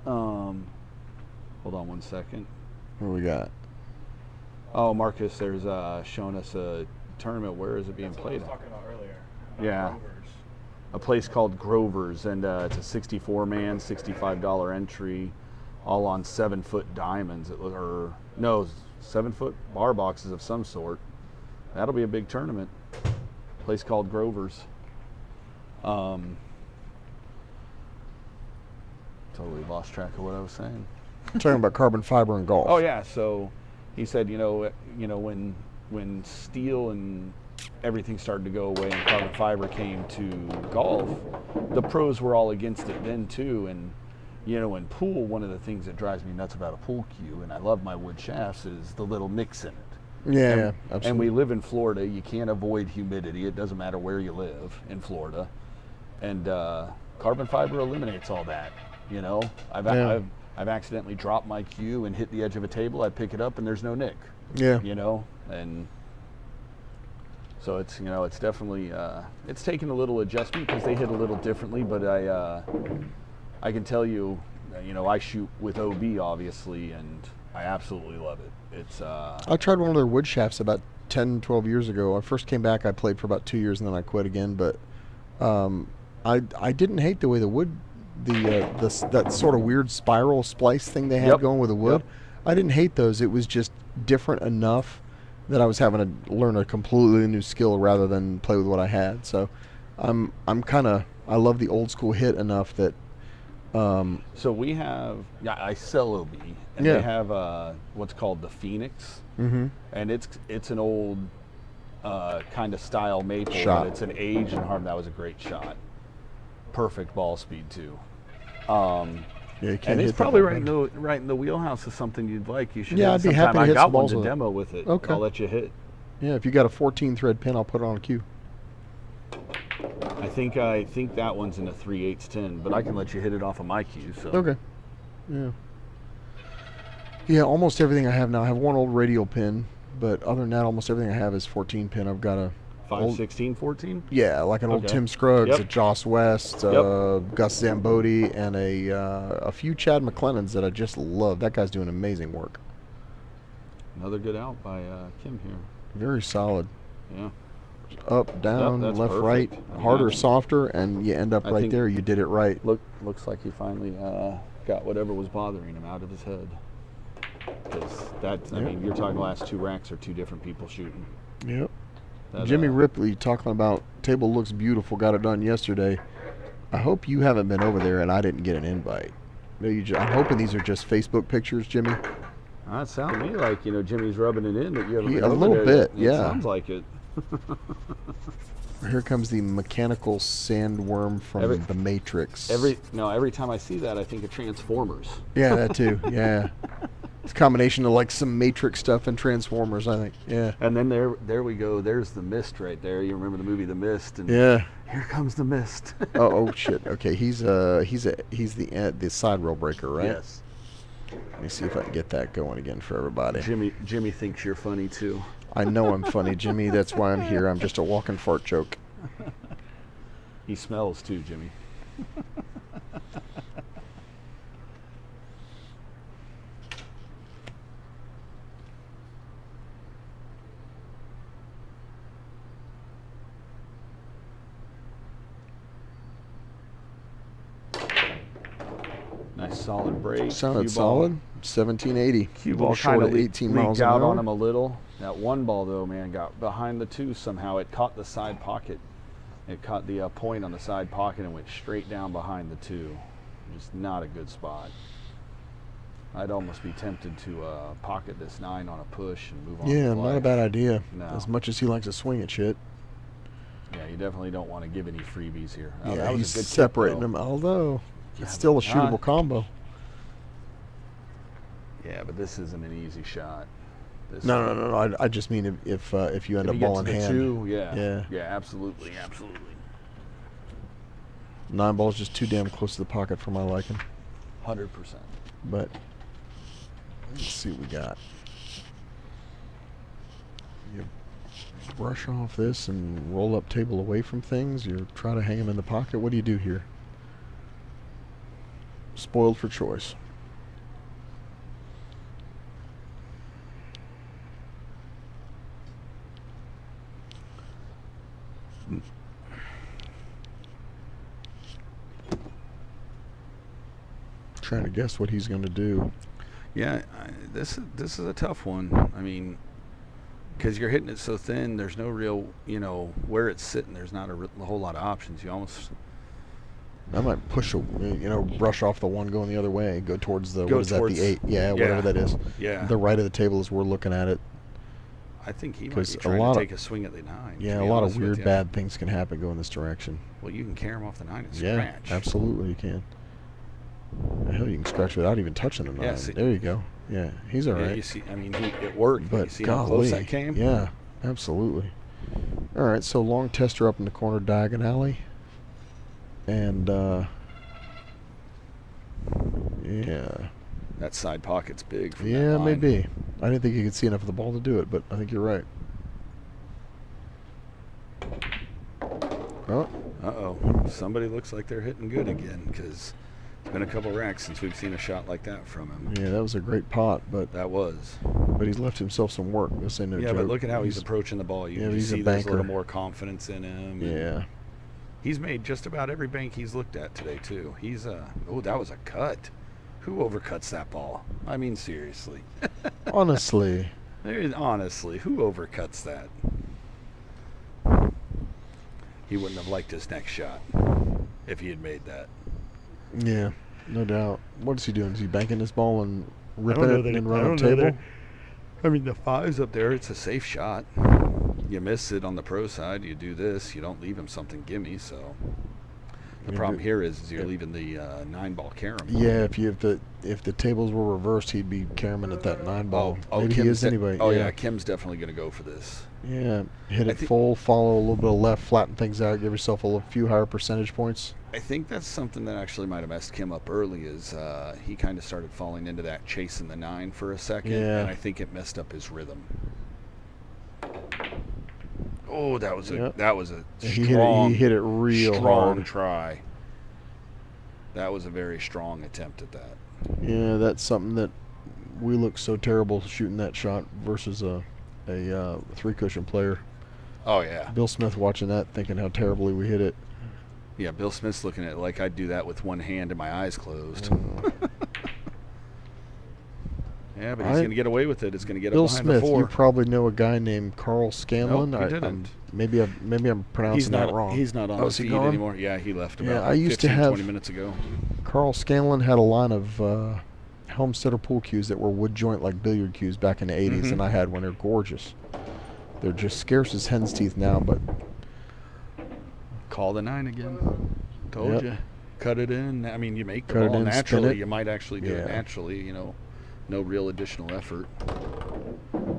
Hold on one second. What do we got? Oh, Marcus, there's showing us a tournament. Where is it being That's what I played? was talking about earlier. Yeah. Rovers. A place called Grover's, and it's a 64-man, $65 entry, all on 7-foot diamonds. Or no, 7-foot bar boxes of some sort. That'll be a big tournament. Place called Grover's. Totally lost track of what I was saying. Talking about carbon fiber and golf. Oh yeah, so he said, you know, when steel and everything started to go away and carbon fiber came to golf, the pros were all against it then too. And you know, in pool, one of the things that drives me nuts about a pool cue, and I love my wood shafts, is the little nicks in it. Yeah, and, absolutely. And we live in Florida. You can't avoid humidity. It doesn't matter where you live in Florida. And carbon fiber eliminates all that. You know, I've accidentally dropped my cue and hit the edge of a table. I pick it up and there's no nick. Yeah. You know, and so it's, you know, it's definitely it's taken a little adjustment because they hit a little differently. But I can tell you, you know, I shoot with OB obviously, and I absolutely love it. It's I tried one of their wood shafts about 10, 12 years ago. I first came back, I played for about 2 years, and then I quit again. But I didn't hate the way the wood, that sort of weird spiral splice thing they had going with the wood. Yep. I didn't hate those. It was just different enough that I was having to learn a completely new skill rather than play with what I had. So I'm kind of, I love the old school hit enough that. So we have, I sell OB, and they have what's called the Phoenix, and it's an old kind of style maple, shot. But it's an aged and hard. That was a great shot, perfect ball speed too. Yeah, you can't and hit it's probably that right in the wheelhouse of something you'd like. You should. Yeah, hit I'd be happy sometime. to hit I got some one balls to with it. demo with it. Okay. I'll let you hit. Yeah, if you got a 14 thread pin, I'll put it on a cue. I think that one's in a 3/8 10, but I can let you hit it off of my cue. So. Okay. Yeah. Yeah, almost everything I have now. I have one old radial pin, but other than that, almost everything I have is 14 pin. I've got a 5/16 14. Yeah, like an old Okay. Tim Scruggs, Yep. a Joss West, Gus Zambodi, and a few Chad McLennans that I just love. That guy's doing amazing work. Another good out by Kim here. Very solid. Yeah. Up, down, that's left, perfect. right, I mean, harder, I- softer, and you end up I right think- there. You did it right. Looks like he finally got whatever was bothering him out of his head. Because I mean, you're talking the last 2 racks are 2 different people shooting. Yep. That, Jimmy Ripley talking about table looks beautiful. Got it done yesterday. I hope you haven't been over there and I didn't get an invite. I'm hoping these are just Facebook pictures, Jimmy. That sounds to me like, you know, Jimmy's rubbing it in that you haven't been A over little there bit, yet. It yeah. sounds like it. Here comes the mechanical sandworm from the Matrix. Every time I see that, I think of Transformers. Yeah, that too. Yeah. It's a combination of like some Matrix stuff and Transformers, I think. Yeah. And then there we go. There's the Mist right there. You remember the movie The Mist? And Yeah. here comes the Mist. Oh shit. Okay, he's the side rail breaker, right? Yes. Let me see if I can get that going again for everybody. Jimmy thinks you're funny too. I know I'm funny, Jimmy. That's why I'm here. I'm just a walking fart joke. He smells too, Jimmy. Nice solid break. Sounded Cue ball. solid. 1780. Cue Little ball short kind of of 18 miles leaked an out hour. on him a little. That one ball though, man, got behind the 2 somehow. It caught the side pocket. It caught the point on the side pocket and went straight down behind the 2. Just not a good spot. I'd almost be tempted to pocket this 9 on a push and move on. Yeah, with not a life. bad idea. No. As much as he likes to swing at shit. Yeah, you definitely don't want to give any freebies here. Oh, Yeah, that was he's a good kick, separating though. them. Although Yeah, it's still a but shootable not- combo. Yeah, but this isn't an easy shot. This No. I just mean if you end If up you get ball to in the hand. 2, yeah. Yeah. Absolutely. 9 ball's just too damn close to the pocket for my liking. 100%. But let's see what we got. You brush off this and roll up table away from things. You try to hang them in the pocket. What do you do here? Spoiled for choice. Trying to guess what he's going to do. Yeah, this is a tough one. I mean, because you're hitting it so thin, there's no real, where it's sitting. There's not a whole lot of options. You almost. I might push, brush off the one going the other way, go towards the, the 8? Yeah, whatever that is. Yeah. The right of the table as we're looking at it. I think he might be trying to take a swing at the 9. Yeah, a lot of weird, bad things can happen going this direction. Well, you can carry him off the 9 and scratch. Yeah, absolutely you can. Hell, you can scratch without even touching the 9. Yeah, there you go. Yeah, he's all right. You see, I mean, it worked, but you see golly, how close that came? Yeah, absolutely. All right, so long tester up in the corner diagonally. And, yeah. That side pocket's big. From yeah, that line. maybe. I didn't think you could see enough of the ball to do it, but I think you're right. Oh. Uh-oh. Somebody looks like they're hitting good again, because it's been a couple racks since we've seen a shot like that from him. Yeah, that was a great pot, but that was. But he's left himself some work. This ain't no joke. But look at how he's approaching the ball. You can see there's a little more confidence in him. Yeah. He's made just about every bank he's looked at today, too. He's oh, that was a cut. Who overcuts that ball? I mean, seriously. Honestly. Honestly, who overcuts that? He wouldn't have liked his next shot if he had made that. Yeah, no doubt. What is he doing? Is he banking this ball and ripping it and then running the table? I mean, the 5's up there. It's a safe shot. You miss it on the pro side. You do this. You don't leave him something gimme. So the problem here is you're leaving the 9-ball carom. Yeah, if the tables were reversed, he'd be carom at that 9-ball. Maybe Kim's he is anyway. Oh yeah, Kim's definitely going to go for this. Yeah, hit it full, follow a little bit of left, flatten things out, give yourself a few higher percentage points. I think that's something that actually might have messed Kim up early. Is he kind of started falling into that chasing the 9 for a second, and I think it messed up his rhythm. Oh, that was a strong. He hit it real strong hard. Try. That was a very strong attempt at that. Yeah, that's something that we look so terrible shooting that shot versus a 3-cushion player. Oh yeah. Bill Smith watching that, thinking how terribly we hit it. Yeah, Bill Smith's looking at it like I'd do that with one hand and my eyes closed. Yeah, but he's going to get away with it. It's going to get Bill up behind Smith, the 4. you probably know a guy named Carl Scanlon. Nope, he didn't. Maybe I'm pronouncing that wrong. He's not on the feed anymore. Yeah, he left about 20 minutes ago. Carl Scanlon had a line of Helmstetter pool cues that were wood joint like billiard cues back in the 80s, and I had one. They're gorgeous. They're just scarce as hen's teeth now, but... Call the 9 again. Told you. Cut it in. I mean, you make the ball naturally. You might actually do it naturally, no real additional effort.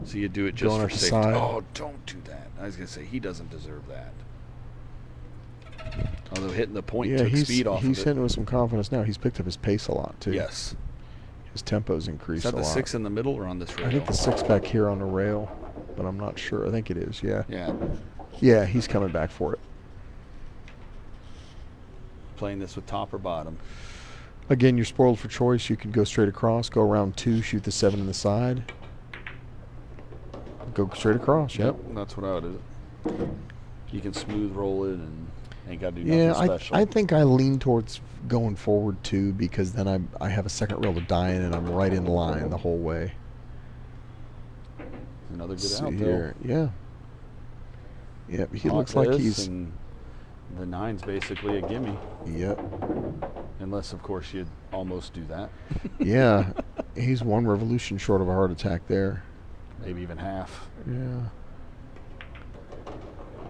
So you do it just for safety. Oh, don't do that. I was going to say, he doesn't deserve that. Although hitting the point took speed off of it. He's hitting with some confidence now. He's picked up his pace a lot, too. Yes. His tempo's increased a lot. Is that the 6 in the middle or on this rail? I think the 6 back here on the rail, but I'm not sure. I think it is, yeah. Yeah. Yeah, he's coming back for it. Playing this with top or bottom? Again, you're spoiled for choice. You can go straight across, go around 2, shoot the 7 in the side. Go straight across, yep. That's what I would do. You can smooth roll it and ain't got to do nothing special. I think I lean towards going forward, too, because then I have a second rail to die in, and I'm right in line the whole way. Another good out there. Yeah. Yep, he looks like he's... The 9's basically a gimme. Yep. Unless, of course, you'd almost do that. Yeah. He's 1 revolution short of a heart attack there. Maybe even half. Yeah.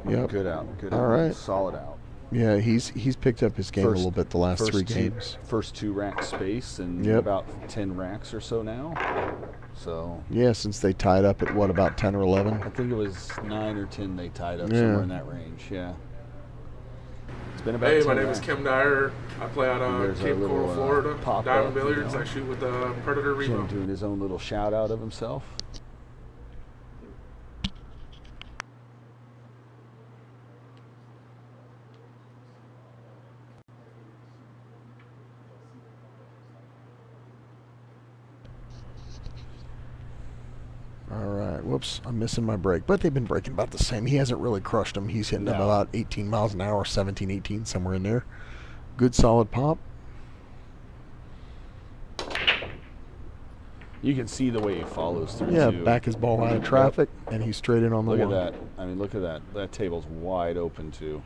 Yep. Good out. Good All out. right. Solid out. Yeah, he's picked up his game a little bit the last 3 games. First 2 rack space and about 10 racks or so now. So. Yeah, since they tied up at, what, about 10 or 11? I think it was 9 or 10 they tied up, somewhere in that range, yeah. It's been about Hey, my name is Kim Dyer. I play out of Cape Coral, Florida. Diamond Billiards. I shoot with the Predator Remo. Jim doing his own little shout out of himself. right, whoops, I'm missing my break. But they've been breaking about the same. He hasn't really crushed them. He's hitting them No. about 18 miles an hour, 17, 18, somewhere in there. Good solid pop. You can see the way he follows through. Yeah, too. back his ball out of traffic, and he's straight in on the Look at one. that. I mean, look at that. That table's wide open too.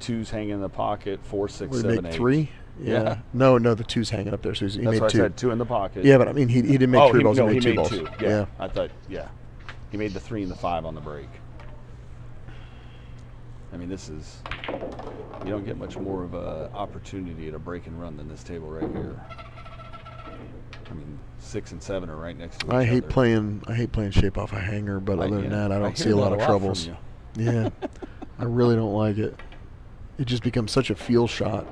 Two's hanging in the pocket. 4, 6, What did 7, he make 8. 3? Yeah. No, the two's hanging up there. So he That's made what 2. I said. 2 in the pocket. Yeah, but I mean, he didn't make 3 balls. No, he made 2 made balls. 2. Yeah. I thought. Yeah. He made the 3 and the 5 on the break. I mean, this is. You don't get much more of a opportunity at a break and run than this table right here. I mean, 6 and 7 are right next to each other. I hate playing shape off a hanger, but other than that, I don't see a lot of troubles. Yeah, I really don't like it. It just becomes such a feel shot.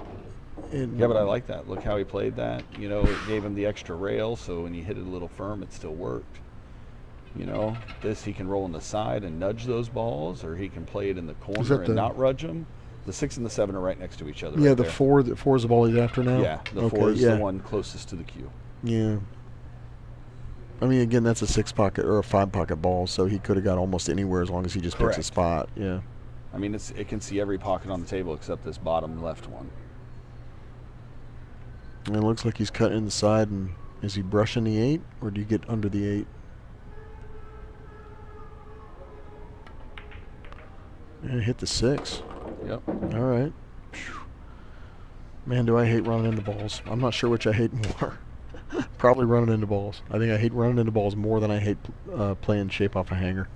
Yeah, but I like that. Look how he played that. You know, it gave him the extra rail, so when he hit it a little firm, it still worked. You know, this he can roll on the side and nudge those balls, or he can play it in the corner and not rudge them. The 6 and the 7 are right next to each other. Yeah, right the there. 4 is the ball he's after now. Yeah, the 4 is the one closest to the cue. Yeah. I mean, again, that's a 6-pocket or a 5-pocket ball, so he could have got almost anywhere as long as he just picks a spot. Yeah. I mean, it can see every pocket on the table except this bottom left one. And it looks like he's cutting in the side, and is he brushing the 8, or do you get under the 8? And hit the 6. Yep. All right. Phew. Man, do I hate running into balls. I'm not sure which I hate more. Probably running into balls. I think I hate running into balls more than I hate playing shape off a hanger.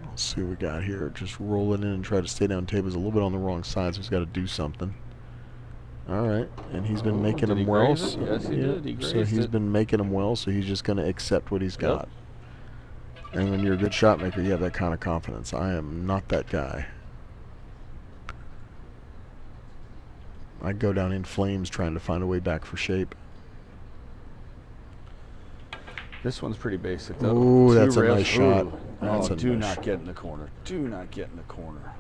Let's see what we got here. Just roll it in and try to stay down tables a little bit on the wrong side, so he's got to do something. All right, and he's been making them well. So, yes, he did. He so he's been making them well, so he's just going to accept what he's got. And when you're a good shot maker, you have that kind of confidence. I am not that guy. I go down in flames trying to find a way back for shape. This one's pretty basic, though. Ooh, that's a nice shot. Oh, do not get in the corner. Do not get in the corner.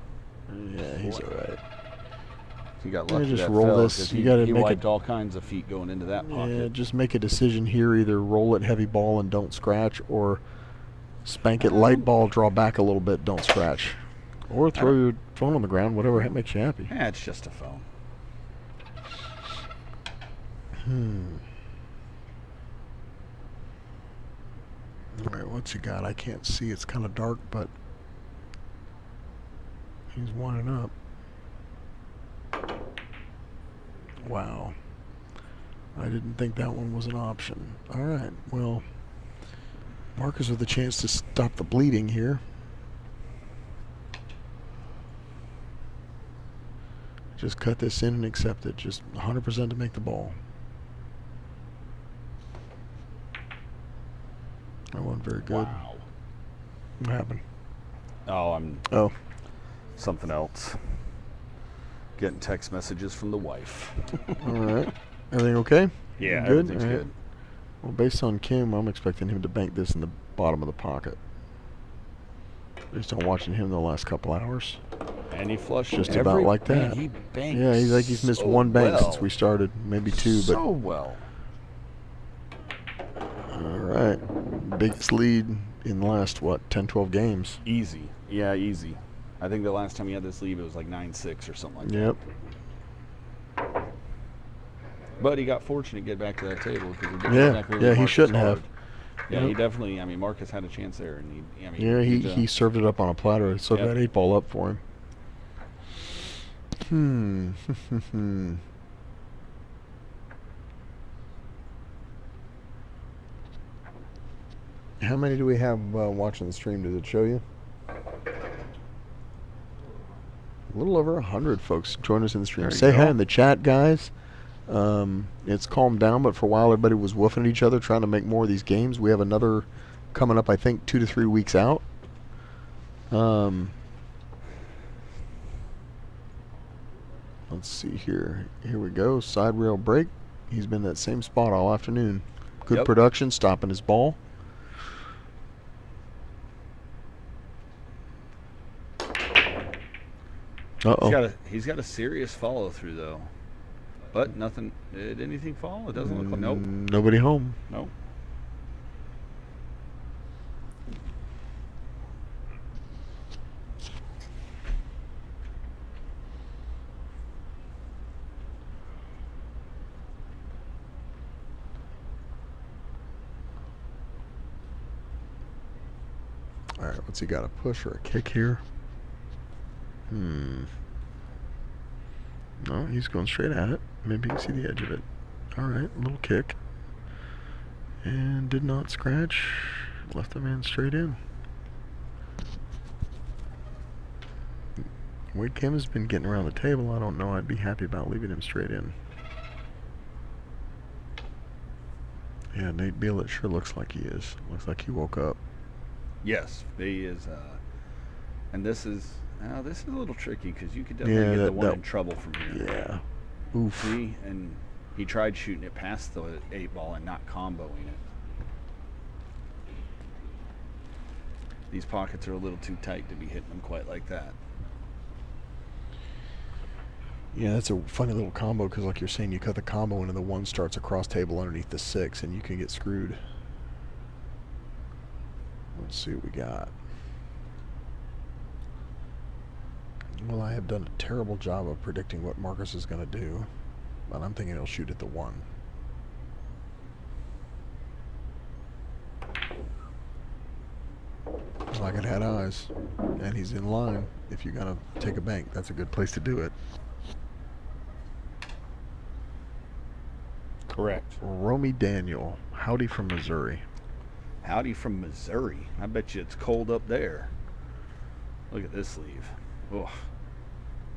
Yeah, he's all right. He got lucky. Just that roll fell, this. You he, got to he make wiped all kinds of feet going into that pocket. Yeah, just make a decision here. Either roll it heavy ball and don't scratch, or spank it light ball, draw back a little bit, don't scratch. Or throw your phone on the ground, whatever makes you happy. Yeah, it's just a phone. All right, what's he got? I can't see. It's kind of dark, but he's winding up. Wow. I didn't think that one was an option. All right, well, Marcus with a chance to stop the bleeding here. Just cut this in and accept it. Just 100% to make the ball. That wasn't very good. Wow. What happened? Oh, something else. Getting text messages from the wife. All right. Everything okay? Yeah, good? everything's All right. good. Well, based on Kim, I'm expecting him to bank this in the bottom of the pocket. Based on watching him the last couple hours. And he flushed Just about like that. Man, he banked Yeah, he's like he's missed so one bank well. since we started, maybe 2, but so well. all right. Biggest lead in the last, what, 10, 12 games? Easy. Yeah, easy. I think the last time he had this lead, it was like 9-6 or something like Yep. that. But he got fortunate to get back to that table because he did Yeah, exactly what yeah, he Marcus shouldn't hard. have. Yeah, Yep. he definitely. I mean, Marcus had a chance there, and Yeah, he served it up on a platter. So that 8 ball up for him. How many do we have watching the stream? Does it show you? A little over 100 folks join us in the stream. There you Say hi go. in the chat, guys. It's calmed down, but for a while everybody was woofing at each other trying to make more of these games. We have another coming up, I think, 2 to 3 weeks out. Let's see here. Here we go. Side rail break. He's been in that same spot all afternoon. Good production, stopping his ball. He's got a serious follow through though. But nothing. Did anything fall? It doesn't look like. Nope. Nobody home. Nope. All right, what's he got? A push or a kick here? No, he's going straight at it. Maybe you can see the edge of it. All right, little kick. And did not scratch. Left the man straight in. Wade Kim has been getting around the table. I don't know. I'd be happy about leaving him straight in. Yeah, Nate Beal, it sure looks like he is. Looks like he woke up. Yes, he is. And this is a little tricky because you could definitely get the one in trouble from here. Yeah. Oof. See, and he tried shooting it past the 8-ball and not comboing it. These pockets are a little too tight to be hitting them quite like that. Yeah, that's a funny little combo because, like you're saying, you cut the combo into the 1 starts across table underneath the 6, and you can get screwed. Let's see what we got. Well, I have done a terrible job of predicting what Marcus is going to do, but I'm thinking he'll shoot at the 1. Like it had eyes, and he's in line. If you're going to take a bank, that's a good place to do it. Correct. Romy Daniel, howdy from Missouri. Howdy from Missouri. I bet you it's cold up there. Look at this sleeve. Oh,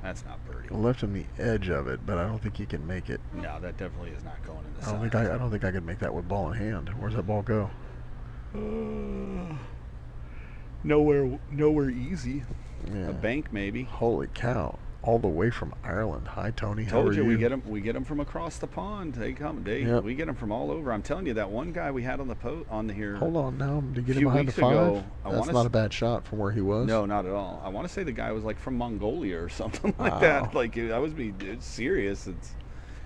that's not birdie. I left him the edge of it, but I don't think he can make it. No, that definitely is not going in the I don't think I could make that with ball in hand. Where's that ball go? Nowhere easy. Yeah. A bank maybe. Holy cow! All the way from Ireland. Hi, Tony. How Told are you you? we get them from across the pond. They come. Yep. We get them from all over. I'm telling you, that one guy we had on the here. Hold on now. Did you get few him behind the weeks 5? ago, That's not a bad shot from where he was. No, not at all. I want to say the guy was like from Mongolia or something like Wow. that. Like I was being serious.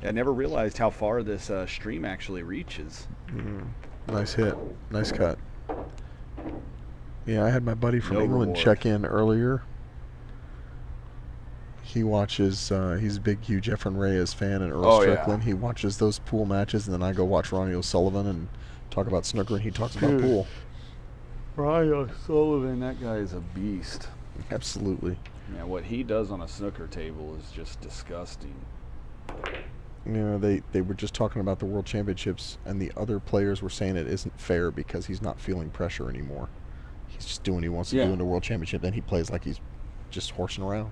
I never realized how far this stream actually reaches. Nice hit. Nice cut. Yeah, I had my buddy from No England reward. check in earlier. He watches, he's a big, huge Efren Reyes fan and Earl Strickland. Yeah. He watches those pool matches, and then I go watch Ronnie O'Sullivan and talk about snooker, and he talks about Dude. pool. Ryan O'Sullivan, that guy is a beast. Absolutely. Yeah, what he does on a snooker table is just disgusting. You know, they were just talking about the World Championships, and the other players were saying it isn't fair because he's not feeling pressure anymore. He's just doing what he wants to do in the World Championship, then he plays like he's just horsing around.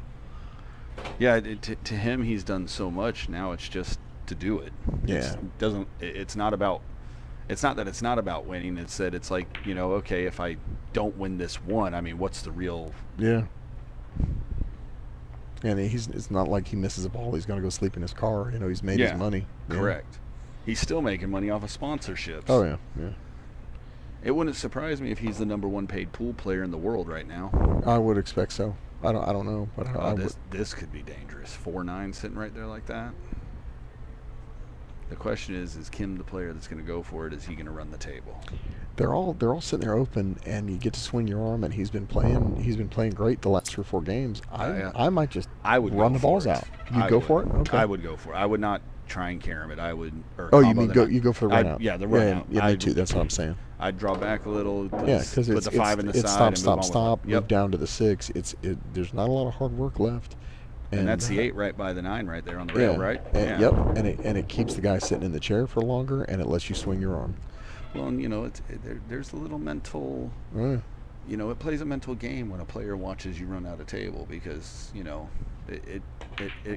Yeah, to him, he's done so much. Now it's just to do it. Yeah. It's not about. It's not that it's not about winning. It's that it's like, you know, okay, if I don't win this one, I mean, what's the real? Yeah. And it's not like he misses a ball. He's going to go sleep in his car. You know, he's made his money. Yeah. Correct. He's still making money off of sponsorships. Oh yeah, yeah. It wouldn't surprise me if he's the #1 paid pool player in the world right now. I would expect so. I don't know, but I would. This could be dangerous. 4-9 sitting right there like that. The question is Kim the player that's going to go for it? Is he going to run the table? They're all sitting there open, and you get to swing your arm, and he's been playing great the last 3 or 4 games. I might just run the balls out. You go for it? Okay. I would go for it. I would not try and carry it. I would. Oh, you mean you go for the run out? Yeah, the run out. Yeah, me too. That's what I'm saying. I'd draw back a little. Yeah, because put the 5 in the side. Stop. Yep. Move down to the 6. There's not a lot of hard work left. And that's the 8 right by the 9 right there on the rail, right? And, yep. And it keeps the guy sitting in the chair for longer, and it lets you swing your arm. Well, and you know, there's a little mental. You know, it plays a mental game when a player watches you run out of table because you know it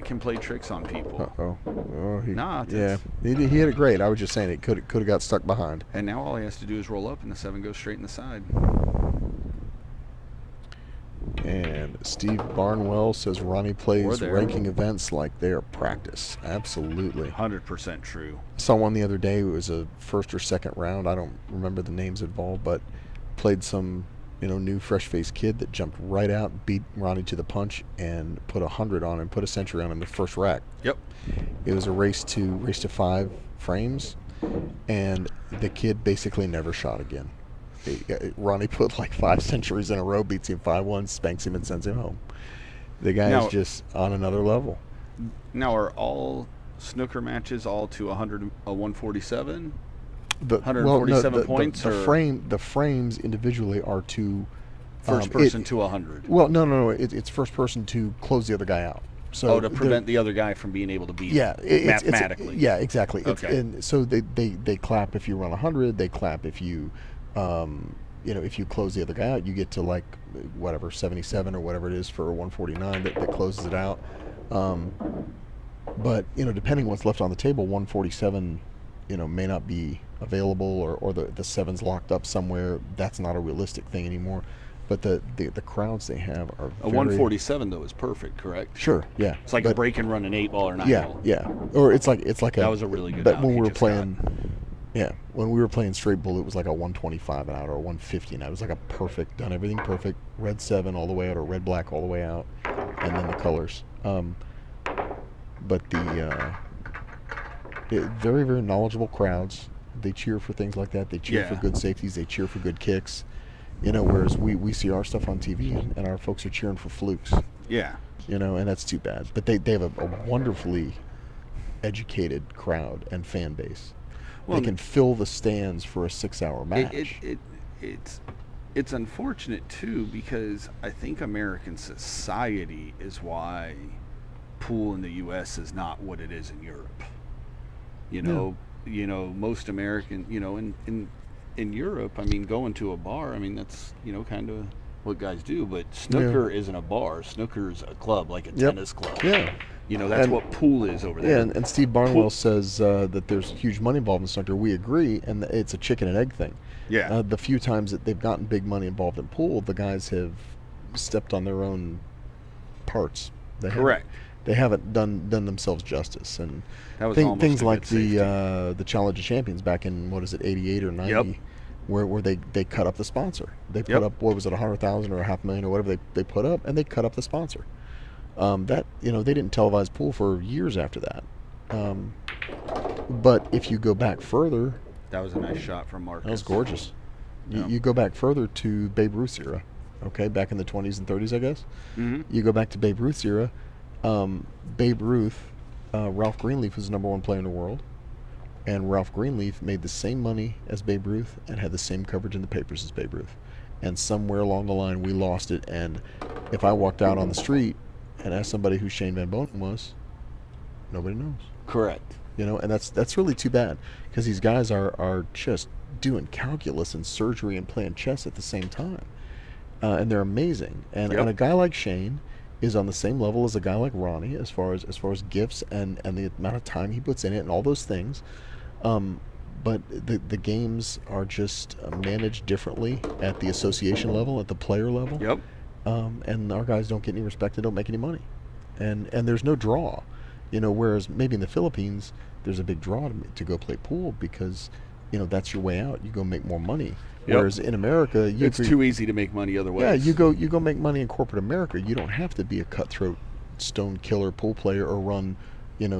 can play tricks on people. Yeah, he hit it great. I was just saying it could have got stuck behind. And now all he has to do is roll up, and the 7 goes straight in the side. And Steve Barnwell says Ronnie plays ranking events like they are practice. Absolutely. 100% true. Saw one the other day. It was a first or second round. I don't remember the names involved, but played some new fresh-faced kid that jumped right out, beat Ronnie to the punch, and put 100 on him, put a century on him the first rack. Yep. It was a race to 5 frames, and the kid basically never shot again. Ronnie put like 5 centuries in a row, beats him 5-1, spanks him, and sends him home. The guy is just on another level. Now, are all snooker matches all to 147? 147 points? The frames individually are to first person to 100. Well, no. It's first person to close the other guy out. So to prevent the other guy from being able to beat mathematically. Yeah, exactly. Okay. And so they clap if you run 100. They clap if you, if you close the other guy out. You get to like whatever 77 or whatever it is for a 149 that closes it out. But depending on what's left on the table, 147, may not be available, or the 7's locked up somewhere. That's not a realistic thing anymore. But the crowds they have are a 147 though is perfect, correct? Sure, yeah. It's like a break and run an 8-ball or 9-ball. Yeah. Or it's like that was a really good. But when we were playing, when we were playing straight bull, it was like a 125 out or a 150 out. It was like a perfect, done everything perfect. Red 7 all the way out, or red black all the way out, and then the colors. But the very, very knowledgeable crowds. They cheer for things like that. They cheer for good safeties. They cheer for good kicks. Whereas we see our stuff on TV and our folks are cheering for flukes. Yeah. And that's too bad. But they have a wonderfully educated crowd and fan base. Well, they can fill the stands for a 6-hour match. It's unfortunate too, because I think American society is why pool in the U.S. is not what it is in Europe. Most American, in Europe, I mean, going to a bar, I mean, that's, kind of what guys do. But snooker isn't a bar. Snooker's a club, like a tennis club. Yeah. That's what pool is over there. Yeah, and Steve Barnwell says that there's huge money involved in snooker. We agree, and it's a chicken and egg thing. Yeah. The few times that they've gotten big money involved in pool, the guys have stepped on their own parts. Correct. They haven't done themselves justice, and that was things like the Challenge of Champions back in 88 or 90, where they cut up the sponsor. They put up, what was it, 100,000 or $500,000 or whatever they put up, and they cut up the sponsor. They didn't televise pool for years after that. But if you go back further, that was a nice shot from Marcus. That was gorgeous. You go back further to Babe Ruth's era, okay, back in the 20s and 30s, I guess. Mm-hmm. You go back to Babe Ruth's era. Babe Ruth, Ralph Greenleaf was the #1 player in the world, and Ralph Greenleaf made the same money as Babe Ruth and had the same coverage in the papers as Babe Ruth. And somewhere along the line, we lost it. And if I walked out on the street and asked somebody who Shane Van Bonen was, nobody knows. Correct. And that's really too bad, because these guys are just doing calculus and surgery and playing chess at the same time, and they're amazing. And a guy like Shane is on the same level as a guy like Ronnie as far as gifts and the amount of time he puts in it and all those things. But the games are just managed differently at the association level, at the player level. Yep. And our guys don't get any respect and don't make any money. And there's no draw. Whereas maybe in the Philippines there's a big draw to go play pool, because that's your way out. You go make more money. Whereas in America, it's too easy to make money otherwise. Yeah, you go make money in corporate America. You don't have to be a cutthroat stone killer pool player or run,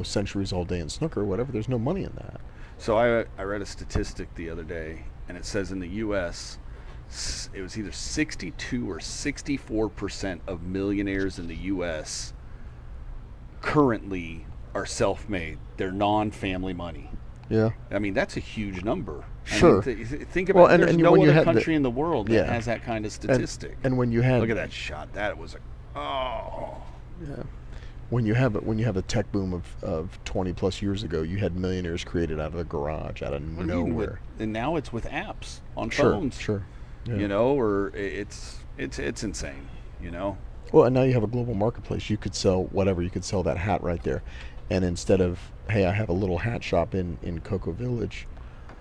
centuries all day in snooker or whatever. There's no money in that. So I read a statistic the other day, and it says in the U.S. it was either 62 or 64% of millionaires in the U.S. currently are self-made. They're non-family money. Yeah. I mean, that's a huge number. Sure. I mean, think about it. There's no other country in the world that has that kind of statistic. And when you had, look at that shot. That was yeah. When you have a tech boom of 20 plus years ago, you had millionaires created out of a garage, out of nowhere. And now it's with apps on phones. Sure. Yeah. Or it's insane. Well, and now you have a global marketplace. You could sell whatever. You could sell that hat right there. And instead of, hey, I have a little hat shop in Cocoa Village,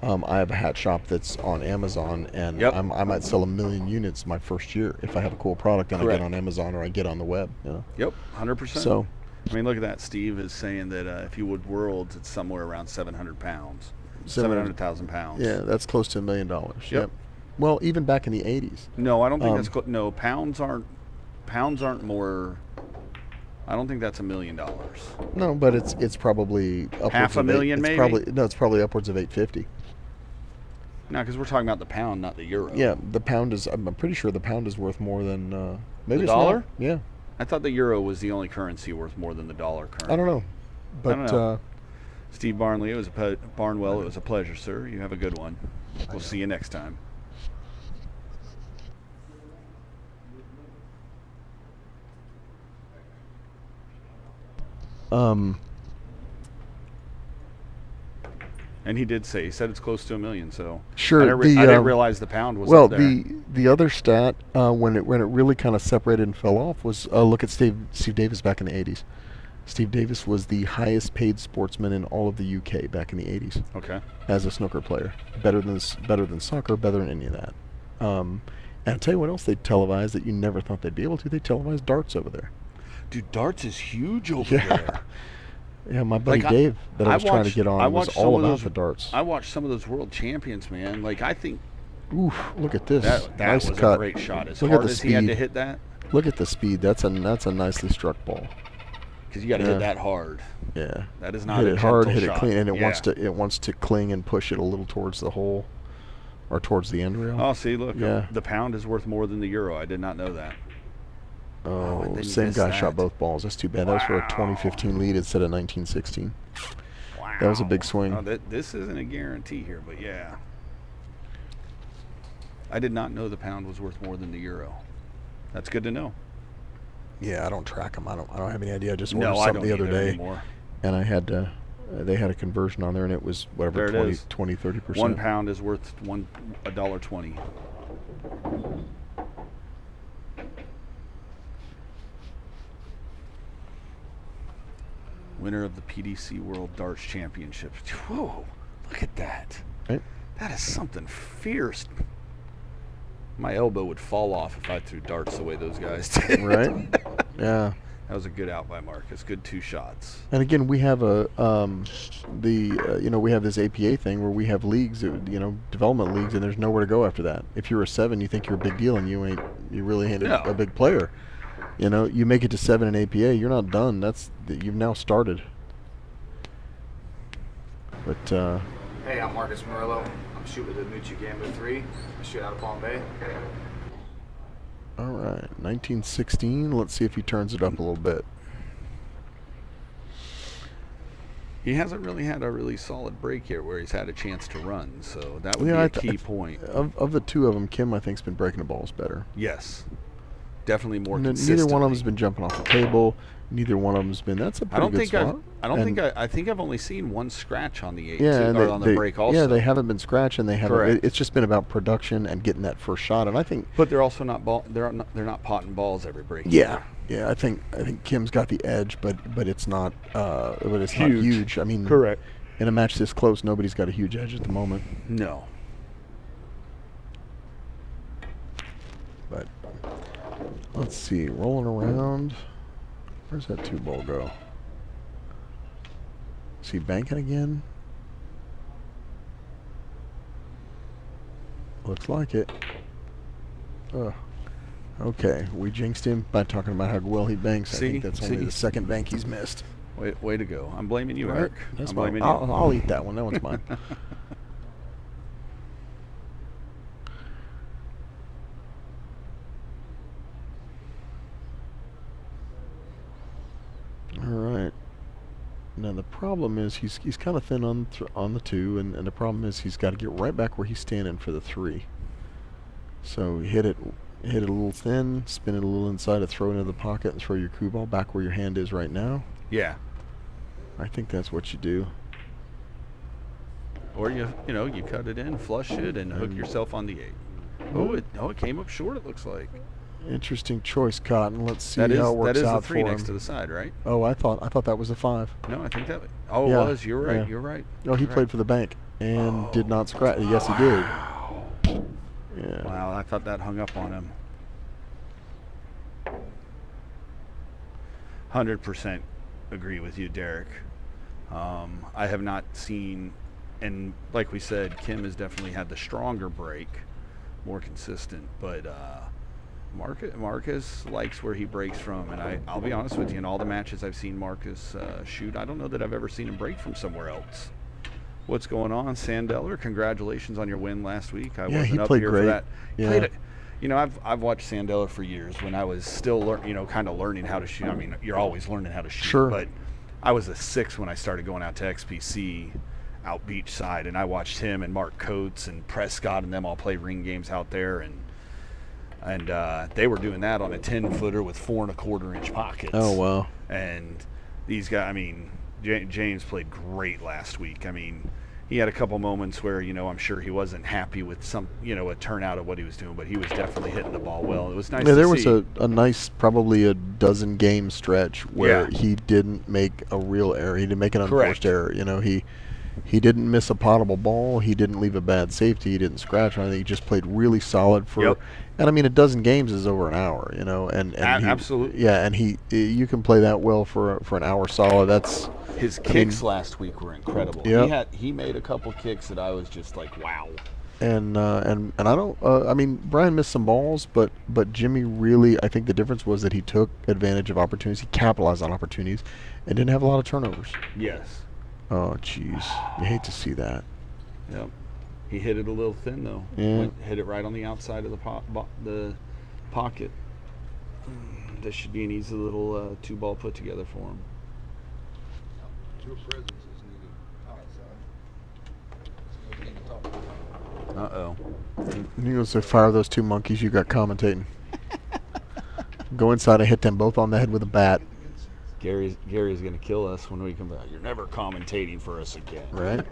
I have a hat shop that's on Amazon, and I might sell 1 million units my first year if I have a cool product and I get on Amazon or I get on the web. Yep, 100%. So, I mean, look at that. Steve is saying that if you would worlds, it's somewhere around 700 pounds, 700,000 pounds. Yeah, that's close to $1 million. Yep. Well, even back in the 80s. No, I don't think that's no, pounds aren't more. I don't think that's $1 million. No, but it's probably upwards Half a of million, it's maybe? it's probably upwards of 850. No, because we're talking about the pound, not the euro. Yeah, the pound is. I'm pretty sure the pound is worth more than maybe The it's dollar? not. Yeah, I thought the euro was the only currency worth more than the dollar currently. I don't know, but don't know. Steve Barnwell, it was a pleasure, sir. You have a good one. We'll see you next time. And he did say, he said it's close to $1 million. So sure. I didn't realize the pound was well, up there. the other stat when it really kind of separated and fell off was look at Steve Davis back in the 80s. Steve Davis was the highest paid sportsman in all of the UK back in the 80s. Okay. As a snooker player, better than soccer, better than any of that. And I'll tell you what else they televised that you never thought they'd be able to. They televised darts over there. Dude, darts is huge over there. Yeah, my buddy Like, Dave that I was trying to watched- get on I was watched all some of about those- the darts. I watched some of those world champions, man. Like, I think Oof, look at this. that nice was cut. a great shot. As Look at hard the as he had to speed. hit that, Look at the speed. That's a nicely struck ball. because you got to Yeah. hit that hard. Yeah. That is not hit a it hard, gentle hit shot. it clean, and it Yeah. wants to cling and push it a little towards the hole or towards the end rail. Oh, see, look, Yeah. the pound is worth more than the euro. I did not know that. Oh, and then you same missed guy that. shot both balls. That's too bad. That was for a Wow. 2015 lead instead of 1916. Wow. That was a big swing. Oh, this isn't a guarantee here, but yeah. I did not know the pound was worth more than the euro. That's good to know. Yeah, I don't track them. I don't have any idea. I just No, ordered I something don't the other either day, anymore. and I had they had a conversion on there, and it was whatever There it is. 30%. 1 pound is worth $1.20. Winner of the PDC World Darts Championships. Whoa, look at that. Right? That is something fierce. My elbow would fall off if I threw darts the way those guys did. Right? Yeah. That was a good out by Marcus. Good 2 shots. And again, we have we have this APA thing where we have leagues, development leagues, and there's nowhere to go after that. If you're a 7, you think you're a big deal, and you really ain't No. a big player. You make it to 7 in APA, you're not done. You've now started. But Hey, I'm Marcus Murillo. I'm shooting with the Mucci Gambit 3. I shoot out of Palm Bay. all right, 1916. Let's see if he turns it up a little bit. He hasn't really had a really solid break here where he's had a chance to run, so that would Yeah, be a key point. Of the two of them, Kim I think's been breaking the balls better. Yes. Definitely more Neither consistently. one of them's been jumping off the table. Neither one of them's been. That's a pretty good spot. I think I've only seen one scratch on the 8 Yeah, and or on the break also. Yeah, they haven't been scratching. They haven't. Correct. It's just been about production and getting that first shot. And I think. But they're also not they're not potting balls every break. Yeah, yeah. I think Kim's got the edge, but it's not. But it's not huge. I mean, Correct. In a match this close, nobody's got a huge edge at the moment. No. But let's see, rolling around. Where's that 2 ball go? Is he banking again? Looks like it. Okay, we jinxed him by talking about how well he banks. I think that's only the second bank he's missed. Way to go. I'm blaming you, All right, Eric. that's I'm fine. blaming you. I'll eat that one. That one's mine. All right. Now the problem is he's kind of thin on the 2, and the problem is he's got to get right back where he's standing for the 3. So hit it a little thin, spin it a little inside, and throw it into the pocket, and throw your cue ball back where your hand is right now. Yeah. I think that's what you do. Or you cut it in, flush it, and hook yourself on the 8. It came up short. It looks like. Interesting choice, Cotton. Let's see That is how it works the out 3 for next him. to the side, right? Oh, I thought that was a 5. No, I think that. Oh, Yeah, it was. You're right. yeah. You're right. No, he You're played right. for the bank and did not scratch. Yes, he did. Yeah. Wow, I thought that hung up on him. 100% agree with you, Derek. I have not seen, and like we said, Kim has definitely had the stronger break. more consistent. But Marcus likes where he breaks from, and I'll be honest with you, in all the matches I've seen Marcus shoot, I don't know that I've ever seen him break from somewhere else. What's going on, Sandeller? Congratulations on your win last week. I wasn't he up played here great. for that. Yeah. You know, I've watched Sandeller for years when I was still, kind of learning how to shoot. I mean, you're always learning how to shoot. Sure. But I was a 6 when I started going out to XPC out beach side, and I watched him and Mark Coates and Prescott and them all play ring games out there, and they were doing that on a 10-footer with 4 1/4 inch pockets. Oh, wow. And these guys, I mean, James played great last week. I mean, he had a couple moments where, I'm sure he wasn't happy with some, a turnout of what he was doing, but he was definitely hitting the ball well. It was nice to see. There was a nice, probably a dozen game stretch where he didn't make a real error. He didn't make an unforced error. He didn't miss a potable ball. He didn't leave a bad safety. He didn't scratch or anything. He just played really solid for. And I mean, a dozen games is over an hour. And absolutely. Yeah, and you can play that well for an hour solid. That's. His kicks last week were incredible. Yep. He made a couple kicks that I was just like, wow. And I don't. I mean, Brian missed some balls, but Jimmy really. I think the difference was that he took advantage of opportunities. He capitalized on opportunities, and didn't have a lot of turnovers. Yes. Oh, jeez, you hate to see that. Yep. He hit it a little thin though. Yeah. Hit it right on the outside of the pocket. This should be an easy little 2-ball put together for him. Your presence is needed. All right, son. Uh-oh. You go say fire those 2 monkeys you got commentating. Go inside and hit them both on the head with a bat. Gary's going to kill us when we come back. You're never commentating for us again. Right?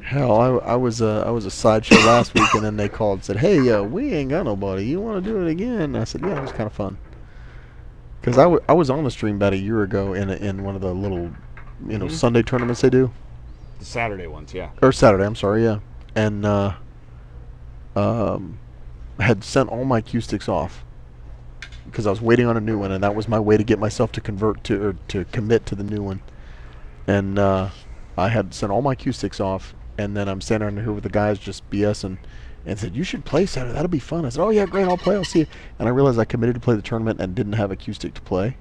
Hell, I was a sideshow last week, and then they called and said, "Hey, we ain't got nobody. You want to do it again?" And I said, "Yeah, it was kind of fun." Because I was on the stream about a year ago in one of the little, Sunday tournaments they do. The Saturday ones, yeah. Or Saturday, I'm sorry, yeah. And I had sent all my cue sticks off because I was waiting on a new one, and that was my way to get myself to convert to or to commit to the new one. And I had sent all my cue sticks off, and then I'm standing under here with the guys just BSing. And said, "You should play Saturday. That'll be fun." I said, "Oh yeah, great. I'll play. I'll see you." And I realized I committed to play the tournament and didn't have a cue stick to play.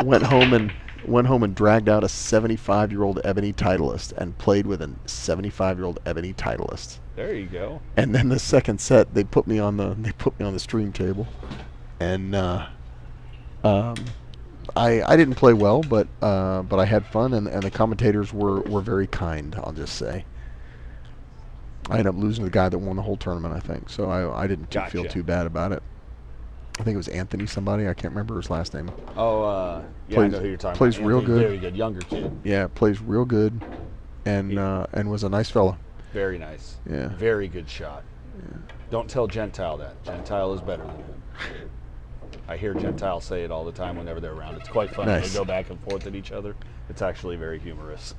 went home and dragged out a 75-year-old ebony Titleist and played with a 75-year-old ebony Titleist. There you go. And then the second set, they put me on the stream table, and I didn't play well, but I had fun, and the commentators were very kind. I'll just say. I ended up losing to the guy that won the whole tournament, I think. So I didn't feel too bad about it. I think it was Anthony somebody. I can't remember his last name. Oh, yeah, I know who you're talking plays about. Real Anthony, good. Very good, younger kid. Yeah, plays real good, and was a nice fella. Very nice. Yeah. Very good shot. Yeah. Don't tell Gentile that. Gentile is better than him. I hear Gentile say it all the time whenever they're around. It's quite funny. Nice. They go back and forth at each other. It's actually very humorous.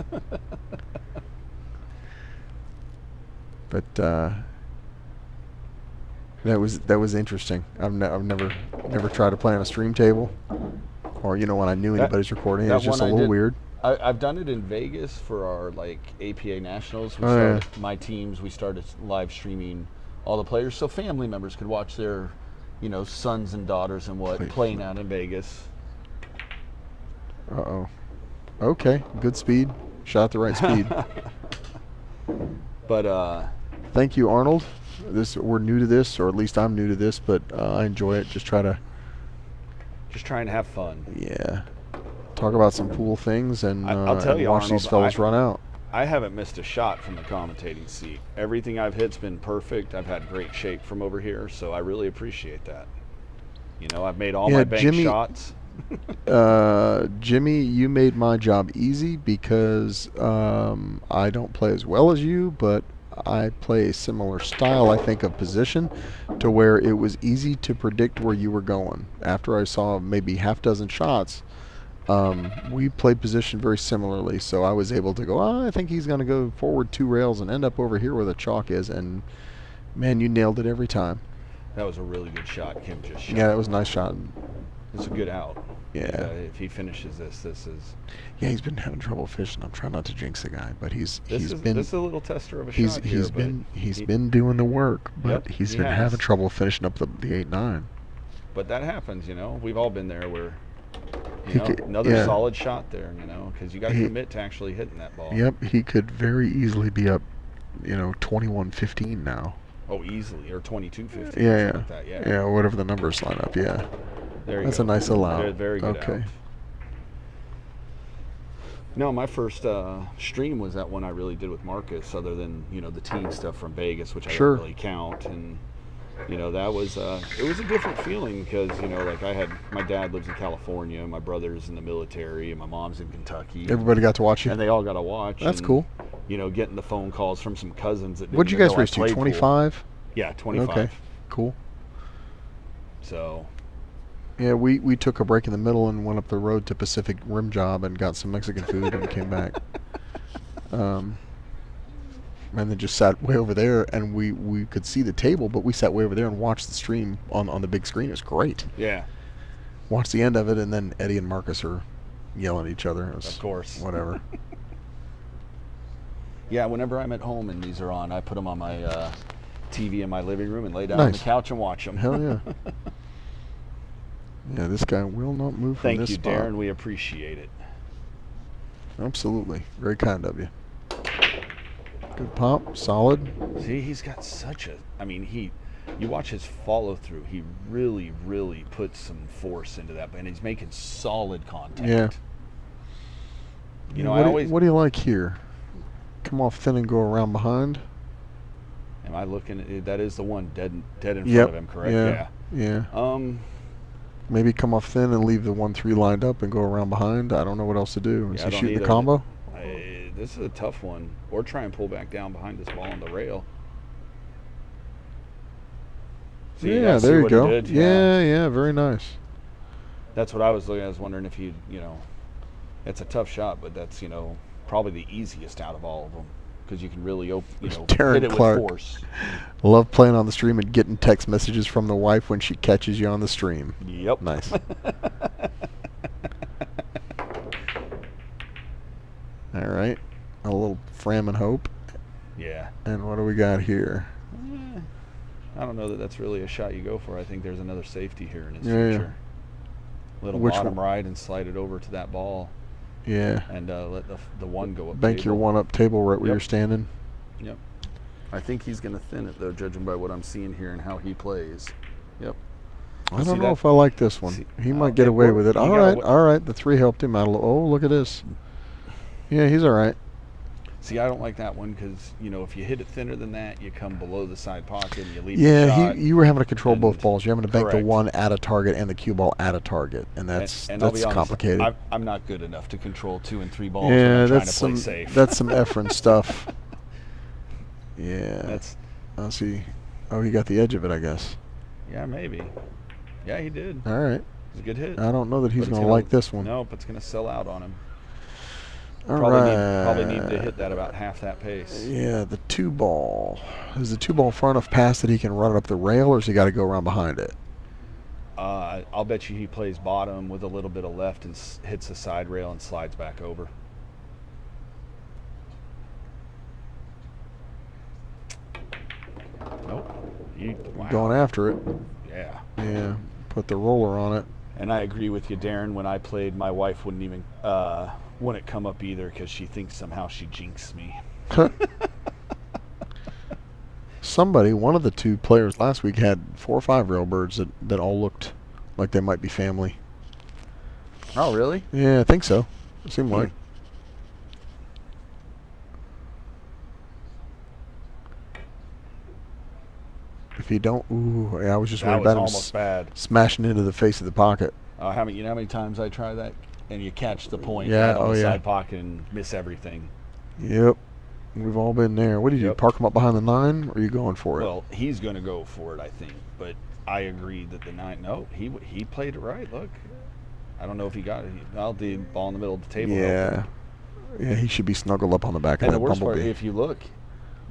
But that was interesting. I've never tried to play on a stream table, or when I knew anybody's recording. It was just a little weird. I've done it in Vegas for our APA Nationals. My teams. We started live streaming all the players, so family members could watch their, sons and daughters and playing out in Vegas. Uh-oh. Okay, good speed. Shot at the right speed. But thank you, Arnold. We're new to this, or at least I'm new to this, but I enjoy it. Just trying to have fun. Yeah. Talk about some pool things and I'll tell you, watch Arnold, these fellas run out. I haven't missed a shot from the commentating seat. Everything I've hit's been perfect. I've had great shape from over here, so I really appreciate that. I've made all my bank shots. Jimmy, you made my job easy because I don't play as well as you, but I play a similar style, I think, of position to where it was easy to predict where you were going. After I saw maybe half dozen shots, we played position very similarly, so I was able to go, I think he's going to go forward 2 rails and end up over here where the chalk is, and man, you nailed it every time. That was a really good shot Kim just shot. Yeah, that was a nice shot. It's a good out. Yeah. If he finishes this, this is. Yeah, he's been having trouble fishing. I'm trying not to jinx the guy, but This he's is been this is a little tester of a he's shot here, he's but been he's he- been doing the work, but Yep, he's he been has. having trouble finishing up the 8-9. But that happens, you know. We've all been there where, He you know, could- another yeah. solid shot there, you know, because you got to He- commit to actually hitting that ball. Yep, he could very easily be up, 21-15 now. Oh, easily, or 22-15. Yeah, Like that. Yeah. yeah, whatever the numbers line up. Yeah, There you that's go. a nice allow. Very good Okay. out. No, my first stream was that one I really did with Marcus, other than, you know, the team stuff from Vegas, which I Sure. don't really count. And, you know, that was, it was a different feeling because, you know, like my dad lives in California, my brother's in the military, and my mom's in Kentucky. Everybody got to watch you. And they all got to watch. That's and, cool. You know, getting the phone calls from some cousins that didn't What'd you even guys know I race to? played pool. 25? Yeah, 25. Okay, cool. So, Yeah, we took a break in the middle and went up the road to Pacific Rim Job and got some Mexican food and came back. And then just sat way over there, and we could see the table, but we sat way over there and watched the stream on the big screen. It was great. yeah, Watched the end of it, and then Eddie and Marcus are yelling at each other. It was of course. whatever. Yeah, whenever I'm at home and these are on, I put them on my TV in my living room and lay down on the Nice. couch and watch them. Hell yeah. Yeah, this guy will not move from Thank this you, spot. Darren. We appreciate it. Absolutely. Very kind of you. Good pop. Solid. See, he's got such a. I mean, you watch his follow through. He really, really puts some force into that, and he's making solid contact. Yeah. You know, what do you like here? Come off thin and go around behind? Am I looking at that? Is the one dead in front Yep. of him, correct? Yeah. Yeah. Maybe come off thin and leave the 1-3 lined up and go around behind. I don't know what else to do. Is Yeah, I he don't shooting the either. combo? This is a tough one. Or try and pull back down behind this ball on the rail. See, Yeah, I see there you what he go. did, Yeah, yeah, very nice. That's what I was looking at. I was wondering if he, you know, it's a tough shot, but that's, you know, probably the easiest out of all of them because you can really, Darren hit it Clark. with force. Love playing on the stream and getting text messages from the wife when she catches you on the stream. Yep. Nice. All right. A little Fram and Hope. Yeah. And what do we got here? I don't know that that's really a shot you go for. I think there's another safety here in his Yeah, yeah. future. Little Which bottom one? right and slide it over to that ball Yeah. and let the one go up. Bank your table. one up table right where Yep. you're standing. Yep. I think he's going to thin it, though, judging by what I'm seeing here and how he plays. Yep. I See don't know that? if I like this one. See- He oh, might get it away worked. with it. You All gotta right, wa- all right. The 3 helped him out a little. Oh, look at this. Yeah, he's all right. See, I don't like that one because, you know, if you hit it thinner than that, you come below the side pocket and you leave the Yeah, shot. you were having to control both and- balls. You're having to bank the correct. one at a target and the cue ball at a target, and that's and I'll be honest, complicated. I'm not good enough to control 2 and 3 balls when Yeah, I'm trying that's to play some safe. that's some effing stuff. Yeah, That's I'll see. Oh, he got the edge of it, I guess. yeah, maybe. Yeah, he did. All right. It was a good hit. I don't know that he's But it's going to gonna- like this one. Nope, it's going to sell out on him. All Probably right. need to hit that about half that pace. Yeah, the 2 ball. Is the 2 ball far enough past that he can run it up the rail, or has he got to go around behind it? I'll bet you he plays bottom with a little bit of left and hits the side rail and slides back over. Nope. Wow. Going after it. Yeah. Yeah. Put the roller on it. And I agree with you, Darren. When I played, my wife wouldn't even wouldn't come up either because she thinks somehow she jinxed me. Somebody, one of the 2 players last week had 4 or 5 railbirds that all looked like they might be family. Oh, really? Yeah, I think so. It seemed like. If you don't, ooh, yeah, I was just That worried was about him almost bad. smashing into the face of the pocket. You know how many times I try that and you catch the point Yeah, right on oh, the yeah. side pocket and miss everything. Yep, we've all been there. What do you do? Yep. Park him up behind the 9, or are you going for it? Well, he's going to go for it, I think. But I agree that the 9. No, he played it right. Look, I don't know if he got it. Well, the ball in the middle of the table. yeah, yeah, he should be snuggled up on the back And of the that worst part, bumblebee. if you look,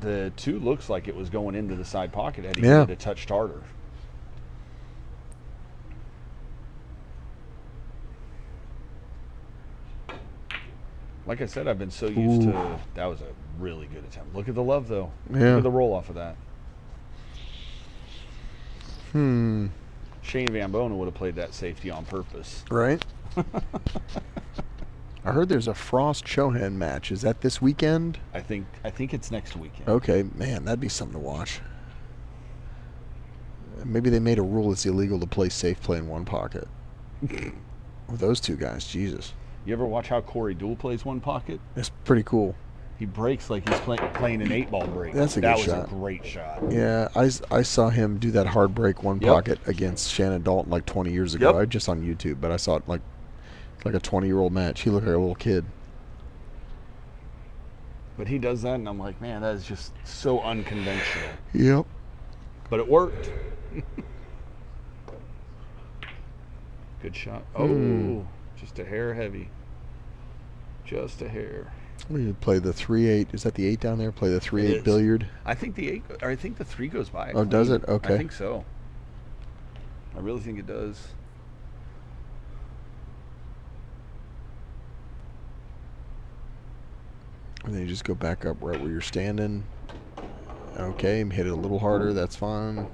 the 2 looks like it was going into the side pocket had he Yeah. hit it a touch harder. Like I said, I've been so used to. That was a really good attempt. Look at the love, though. Yeah. Look at the roll off of that. Shane Van Bonen would have played that safety on purpose. Right? I heard there's a Frost Chohan match. Is that this weekend? I think it's next weekend. Okay, man, that'd be something to watch. Maybe they made a rule it's illegal to play safe play in one pocket. With those two guys, Jesus. You ever watch how Corey Deuel plays one pocket? It's pretty cool. He breaks like he's playing an 8-ball break. That's a good shot. That was a great shot. Yeah, I saw him do that hard break one pocket against Shannon Dalton like 20 years ago. Just on YouTube, but I saw it like a 20-year-old match. He looked like a little kid. But he does that, and I'm like, man, that is just so unconventional. Yep. But it worked. Good shot. Oh, just a hair heavy. Just a hair. We play the 3-8. Is that the 8 down there? Play the 3-8 billiard. I think the 8, or I think the 3 goes by. Oh, does it? Okay. I think so. I really think it does. And then you just go back up right where you're standing. Okay, hit it a little harder. That's fine.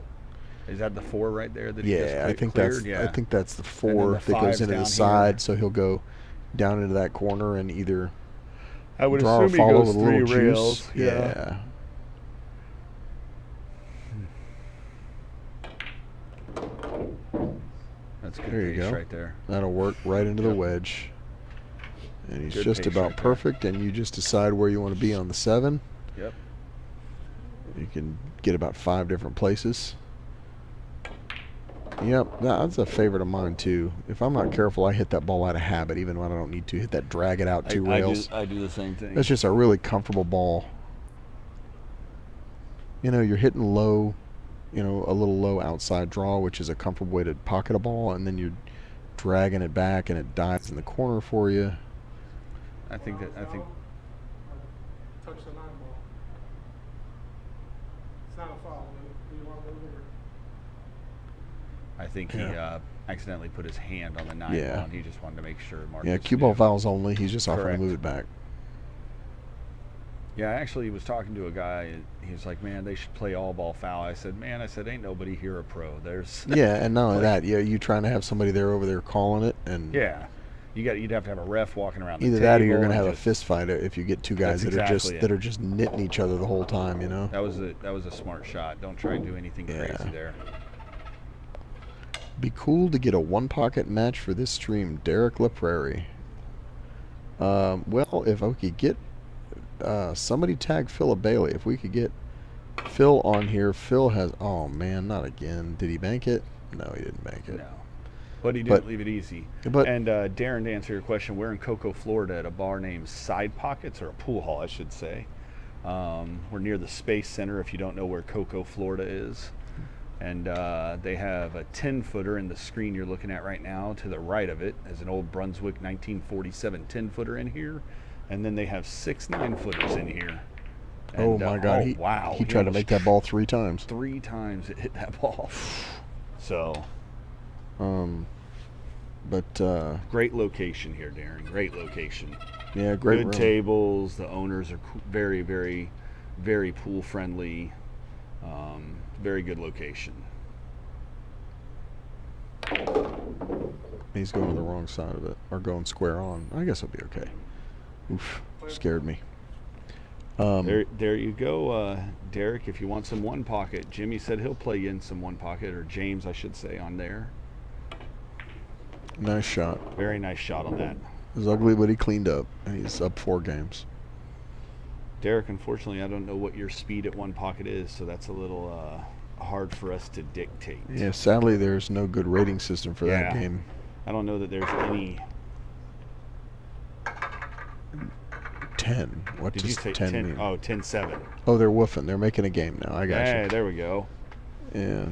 Is that the 4 right there? That I think that's the 4 that goes into the side. So he'll go down into that corner and either I would draw or assume he follow goes with a little 3 rails. juice. Yeah. That's good. There you go. Right there. That'll work right into the wedge. And he's Good just pace about right perfect, and you just decide where you want to be on the 7. Yep. You can get about 5 different places. Yep, that's a favorite of mine too. If I'm not careful, I hit that ball out of habit, even when I don't need to. Hit that, drag it out 2 rails. I do the same thing. That's just a really comfortable ball. You know, you're hitting low, you know, a little low outside draw, which is a comfortable way to pocket a ball, and then you're dragging it back, and it dives in the corner for you. I think. Touch the 9 ball. It's not a foul. Do you want to move it? I think he accidentally put his hand on the 9 ball, and he just wanted to make sure. Marcus Yeah, cue ball knew. fouls only. He's just offering Correct. to move it back. Yeah, I actually was talking to a guy. He was like, "Man, they should play all ball foul." I said, "Man, ain't nobody here a pro. There's." Yeah, and not only that, you trying to have somebody there over there calling it, and yeah, you'd have to have a ref walking around. The either table that or you're gonna have and a fist fight if you get 2 guys That's that exactly are just knitting each other the whole time. You know. That was a smart shot. Don't try and do anything crazy there. Be cool to get a 1 pocket match for this stream, Derek LaPrairie. Well, if I could get somebody tag Philip Bailey. If we could get Phil on here. Phil has, oh man, not again. Did he bank it? No, he didn't bank it. No. But he didn't leave it easy. But and Darren, to answer your question, we're in Cocoa, Florida at a bar named Sidepockets, or a pool hall, I should say. We're near the Space Center, if you don't know where Cocoa, Florida is. And they have a 10-footer in the screen you're looking at right now. To the right of it is an old Brunswick 1947 10-footer in here. And then they have 6 9-footers in here. And, oh my God! He tried to make that ball 3 times. 3 times it hit that ball. So. Great location here, Darren. Great location. Yeah, great Good room. tables. The owners are very, very, very pool friendly. Very good location. He's going to the wrong side of it, or going square on. I guess it'll be okay. Oof, scared me. There you go, Derek. If you want some 1 pocket, Jimmy said he'll play you in some 1 pocket, or James, I should say, on there. Nice shot. Very nice shot on that. It was ugly, but he cleaned up, and he's up 4 games. Derek, unfortunately, I don't know what your speed at 1 pocket is, so that's a little hard for us to dictate. Yeah, sadly, there's no good rating system for that game. I don't know that there's any. 10. What Did does you say 10 10? mean? Oh, 10-7. Oh, they're woofing. They're making a game now. I got Hey, you. there we go. Yeah.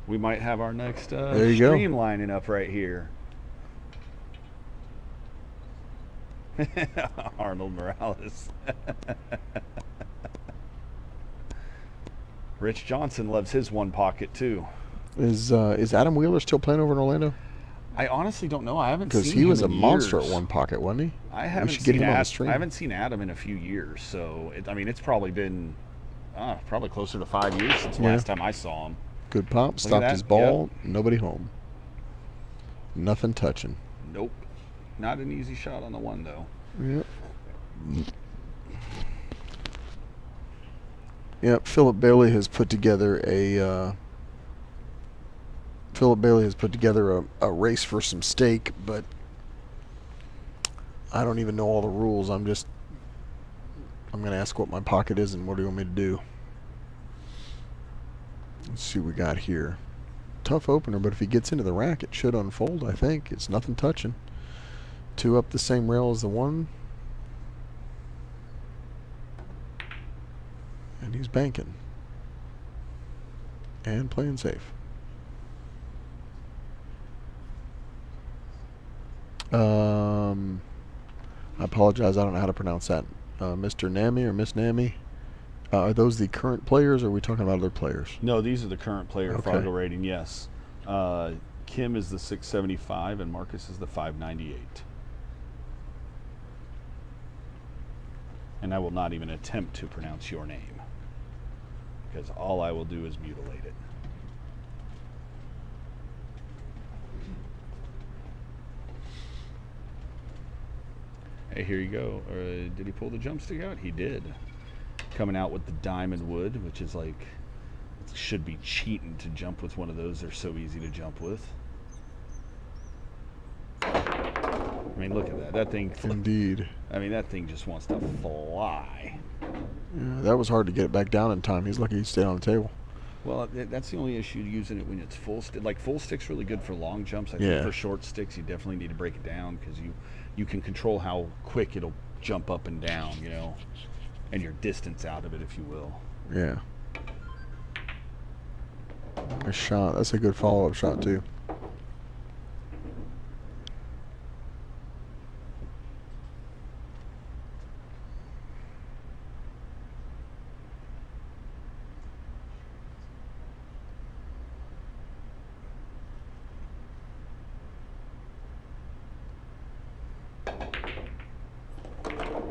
We might have our next there you stream go. lining up right here. Arnold Morales. Rich Johnson loves his 1 pocket too. Is Adam Wheeler still playing over in Orlando? I honestly don't know. I haven't seen Because he him was a in monster years. at one pocket, wasn't he? I haven't should get seen him on the Ad- stream. I haven't seen Adam in a few years, so I mean, it's probably been probably closer to 5 years since the Yeah. last time I saw him. Good pop. at Stopped that. his ball. Nobody home. Nothing touching. Nope, not an easy shot on the one though. Yep. Yep. Philip Bailey has put together a race for some steak, but I don't even know all the rules. I'm going to ask what my pocket is and what do you want me to do. Let's see what we got here. Tough opener, but if he gets into the rack, it should unfold, I think. It's nothing touching. 2 up the same rail as the 1. And he's banking. And playing safe. I apologize, I don't know how to pronounce that. Mr. Nami or Miss Nami. Are those the current players, or are we talking about other players? No, these are the current player Okay. Fargo rating. Yes, Kim is the 675 and Marcus is the 598. And I will not even attempt to pronounce your name, because all I will do is mutilate it. Hey, here you go. Did he pull the jump stick out? He did. Coming out with the diamond wood, which is like, it should be cheating to jump with one of those. They're so easy to jump with. I mean, look at that. That thing. Indeed. I mean, that thing just wants to fly. Yeah, that was hard to get it back down in time. He's lucky he stayed on the table. Well, that's the only issue using it when it's full stick. Like, full stick's really good for long jumps. I Yeah. think for short sticks, you definitely need to break it down, because you can control how quick it'll jump up and down, you know, and your distance out of it, if you will. Yeah. Nice shot. That's a good follow-up shot, too.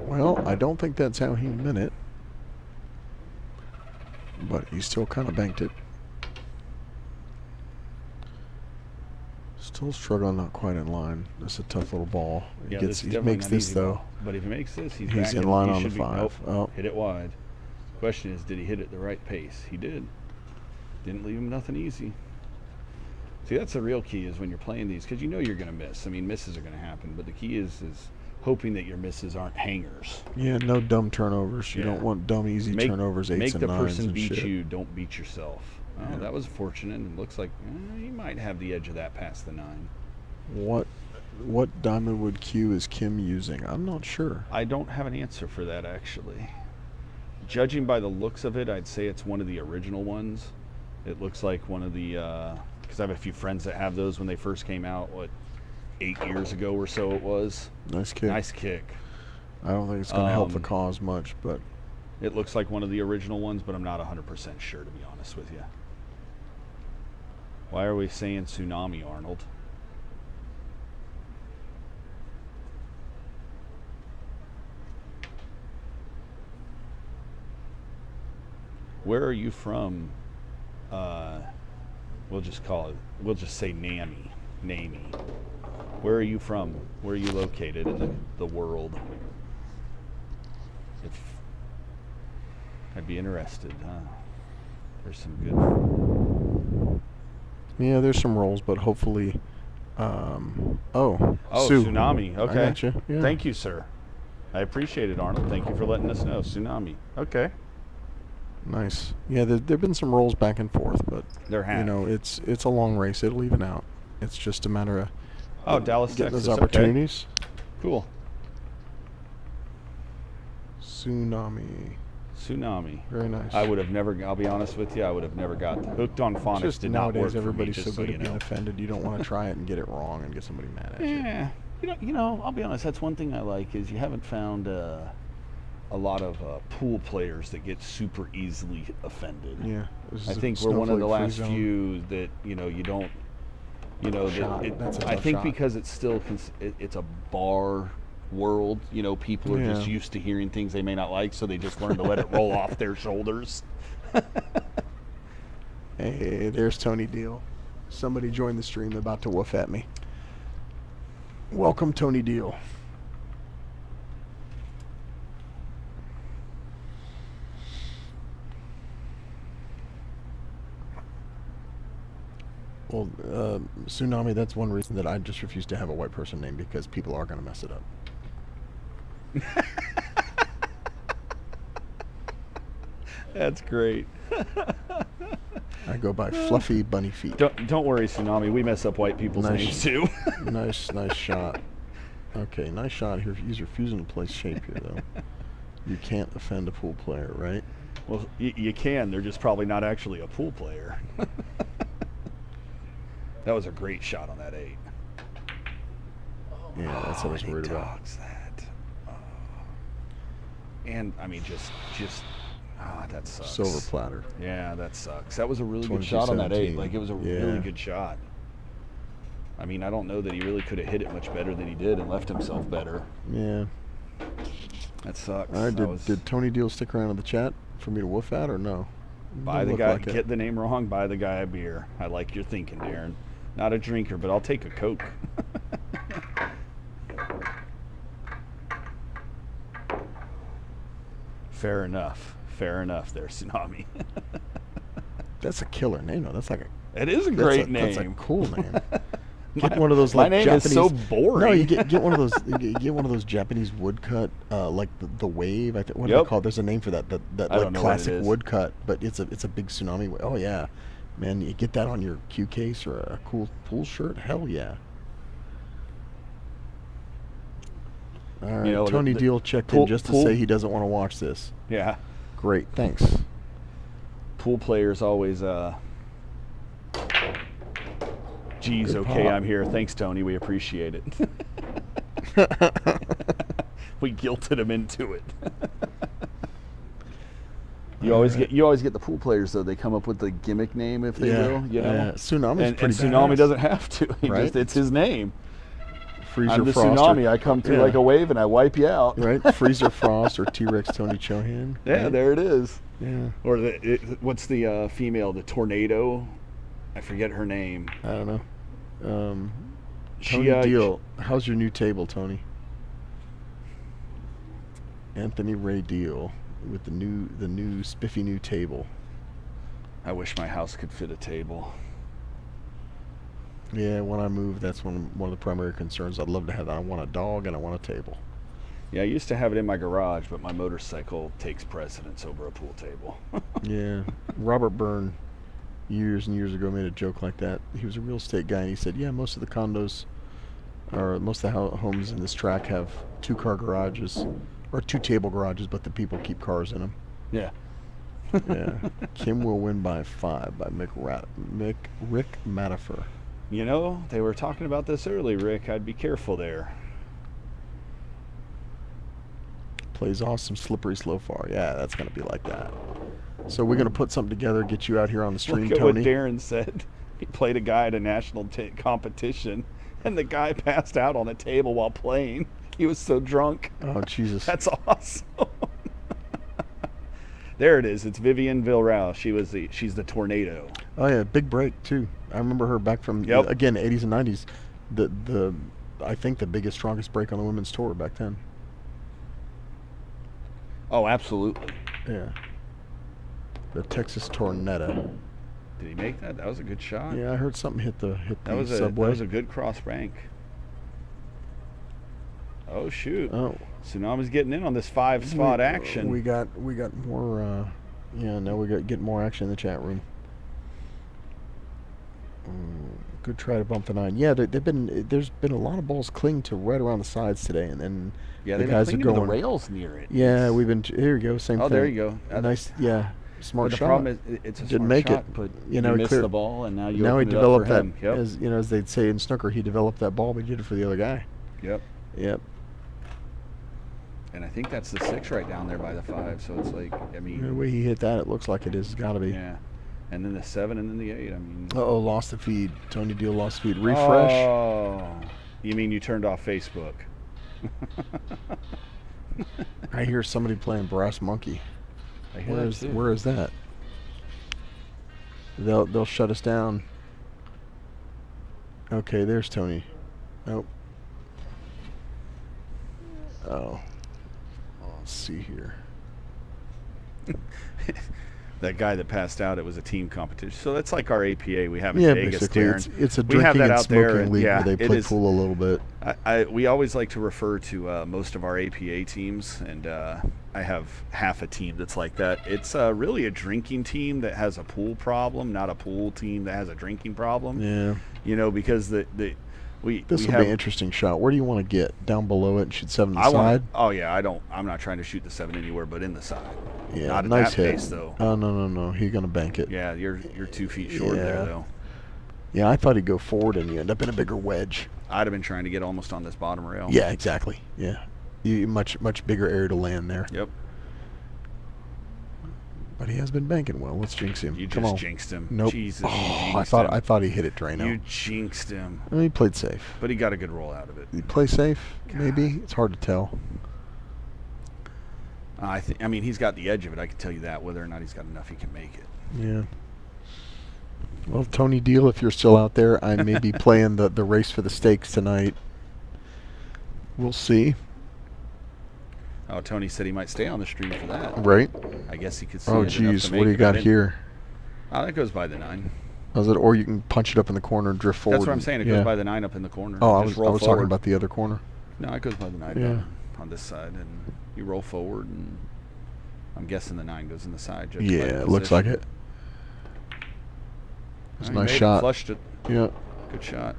Well, I don't think that's how he meant it. But he still kind of banked it. Still struggling, not quite in line. That's a tough little ball. Yeah, He this is he definitely makes not this, easy though. ball. But if he makes this, he's He's back in and line he on should the be- 5. Nope, Oh. hit it wide. Question is, did he hit it the right pace? He did. Didn't leave him nothing easy. See, that's the real key, is when you're playing these, because you know you're going to miss. I mean, misses are going to happen, but the key is hoping that your misses aren't hangers. Yeah, no dumb turnovers. You Yeah. don't want dumb, easy turnovers, 8s Make and the 9s person and beat shit. you, don't beat yourself. Oh, Yeah. that was fortunate, and looks like he might have the edge of that past the 9. What diamond wood cue is Kim using? I'm not sure. I don't have an answer for that, actually. Judging by the looks of it, I'd say it's one of the original ones. It looks like one of the, because I have a few friends that have those when they first came out, 8 years ago or so it was. Nice kick. Nice kick. I don't think it's going to help the Um, cause much, but It looks like one of the original ones, but I'm not 100% sure, to be honest with you. Why are we saying tsunami, Arnold? Where are you from? We'll just say Nami. Where are you from? Where are you located in the world? I'd be interested, huh? There's some good. yeah, there's some rolls, but hopefully, oh, Oh, Sue. tsunami. Okay. I gotcha. Yeah. Thank you, sir. I appreciate it, Arnold. Thank you for letting us know. Tsunami. Okay. Nice. Yeah, there've been some rolls back and forth, but There have. you know, it's a long race. It'll even out. It's just a matter of Oh, Dallas, getting Texas. those opportunities. Okay. Cool. Tsunami. Very nice. I would have never. I'll be honest with you. I would have never got hooked on phonics. Just Did not work nowadays, for me, everybody's just so good you at being know. offended. You don't want to try it and get it wrong and get somebody mad at you. Yeah. You know. I'll be honest. That's one thing I like is you haven't found a lot of pool players that get super easily offended. Yeah. This I is a think we're one of the snowflake-free last zone. few that you don't. You know, Shot. That's a I tough think shot. because it's still it's a bar world. You know, people are just Yeah. used to hearing things they may not like, so they just learn to let it roll off their shoulders. Hey, there's Tony Deal. Somebody joined the stream about to woof at me. Welcome, Tony Deal. Well, Tsunami, that's one reason that I just refuse to have a white person name, because people are going to mess it up. That's great. I go by Fluffy Bunny Feet. Don't worry, Tsunami. We mess up white people's names too. Nice shot. Okay, nice shot here. He's refusing to play shape here, though. You can't offend a pool player, right? Well, you can. They're just probably not actually a pool player. That was a great shot on that 8. Yeah, that's what I was worried about. Dogs that. And I mean, just that sucks. Silver platter. Yeah, that sucks. That was a really good shot on that 8. 22-17. Like, it was a really good shot. I mean, I don't know that he really could have hit it much better than he did and left himself better. Yeah. That sucks. All right, did Tony Deal stick around in the chat for me to woof at, or no? Buy Doesn't the look guy, like it. get the name wrong, buy the guy a beer. I like your thinking, Darren. Not a drinker, but I'll take a Coke. Fair enough. Fair enough there, Tsunami. That's a killer name, though. That's like a. It is a great That's a name. cool name. Get one of those My like name Japanese. is so boring. No, you get one of those. You get one of those Japanese woodcut, like the wave. I think what do they call it? There's a name for that. That I don't like know classic what it is. woodcut, but it's a big tsunami wave. Oh yeah, man, you get that on your cue case or a cool pool shirt. Hell yeah. All right, You know, Tony the Deal checked pool- in just to pool- say he doesn't want to watch this. Yeah. Great, thanks. Pool players always, geez, Good okay, pop. I'm here. Thanks, Tony. We appreciate it. We guilted him into it. You always get the pool players though. They come up with the gimmick name if they will. You know, Tsunami's and pretty Tsunami badass. doesn't have to. He Right? just, it's his name. Freezer I'm the Frost Tsunami. or- I come through yeah. like a wave and I wipe you out. Right, Freezer Frost or T-Rex Tony Chohan. Yeah, right? there it is. Yeah, Or what's the female? The Tornado. I forget her name. I don't know. She, Tony Deal, how's your new table, Tony? Anthony Ray Deal with the new spiffy new table. I wish my house could fit a table. Yeah, when I move, that's one of the primary concerns. I'd love to have that. I want a dog and I want a table. Yeah, I used to have it in my garage, but my motorcycle takes precedence over a pool table. Yeah, Robert Byrne, years and years ago, made a joke like that. He was a real estate guy, and he said, "Yeah, most of the condos, or most of the homes in this tract have 2-car garages, or 2-table garages, but the people keep cars in them." Yeah. Yeah. Kim will win by 5 by Rick Matifer. You know, they were talking about this early, Rick. I'd be careful there. Plays awesome, slippery, slow far. Yeah, that's going to be like that. So we're going to put something together, get you out here on the stream, Look at Tony. what Darren said. He played a guy at a national competition, and the guy passed out on a table while playing. He was so drunk. Oh, Jesus. That's awesome. There it is. It's Vivian Villarreal. She's the Tornado. Oh, yeah, big break, too. I remember her back from, again, 80s and 90s. I think the biggest, strongest break on the women's tour back then. Oh, absolutely. Yeah. The Texas Tornado. Did he make that? That was a good shot. Yeah, I heard something hit the That subway. was a good cross bank. Oh shoot! Oh, Tsunami's getting in on this 5-spot action. We got more. Yeah, now we got getting more action in the chat room. Good try to bump the 9. Yeah, there's been a lot of balls cling to right around the sides today, and then yeah, the they've guys been are clinging to going. the rails near it. Yeah, we've been. Here we go. Same thing. Oh, there you go. A nice, yeah, smart But the shot. problem is, it's a Didn't smart make shot, it. but You know, you he missed cleared- the ball, and now you Now he opened it up developed for that, him. Yep. as they'd say in snooker, he developed that ball, but he did it for the other guy. Yep. Yep. And I think that's the 6 right down there by the 5. So it's like, I mean, The way he hit that, it looks like it is. Got to be. yeah. And then the 7 and then the 8. I mean. Uh-oh, lost the feed. Tony Deal lost the feed. Refresh. Oh. You mean you turned off Facebook? I hear somebody playing Brass Monkey. I hear that too. Where is that? They'll shut us down. Okay, there's Tony. Nope. Oh. Let's see here. That guy that passed out, it was a team competition. So that's like our APA we have in Yeah, Vegas, basically, Darren. it's a We have drinking that and out there, smoking and league yeah, where they it play is- pool a little bit. We always like to refer to most of our APA teams, and I have half a team that's like that. It's really a drinking team that has a pool problem, not a pool team that has a drinking problem. Yeah. You know, because This we will be have, an interesting shot. Where do you want to get? Down below it and shoot 7 to the I side? want. Oh yeah, I'm not trying to shoot the 7 anywhere, but in the side. Yeah, Not at nice that hit. pace, though. Oh, no. He's going to bank it. Yeah, you're 2 feet short Yeah. there though. Yeah, I thought he'd go forward and you end up in a bigger wedge. I'd have been trying to get almost on this bottom rail. Yeah, exactly. Yeah. You much bigger area to land there. Yep. But he has been banking well. Let's jinx him. You Come just on. jinxed him. Nope. Jesus, you Oh, jinxed him. I thought he hit it Drano. You jinxed him. I mean, he played safe. But he got a good roll out of it. Did he play safe? Maybe. It's hard to tell. I mean, he's got the edge of it. I can tell you that. Whether or not he's got enough, he can make it. Yeah. Well, Tony Deal, if you're still out there, I may be playing the race for the stakes tonight. We'll see. Oh, Tony said he might stay on the stream for that. Right? I guess he could see Oh, it enough geez. to What do make you it. got here? Oh, that goes by the 9. Was it? Or you can punch it up in the corner and drift forward. That's what I'm and- saying. It yeah. goes by the 9 up in the corner. Oh, I Just was roll talking forward. about the other corner. No, it goes by the 9 Yeah. on this side, and you roll forward, and I'm guessing the 9 goes in the side. judged by Yeah, the it looks like position. it. It's a Oh, he nice made it, shot. Flushed it. Yeah. Good shot.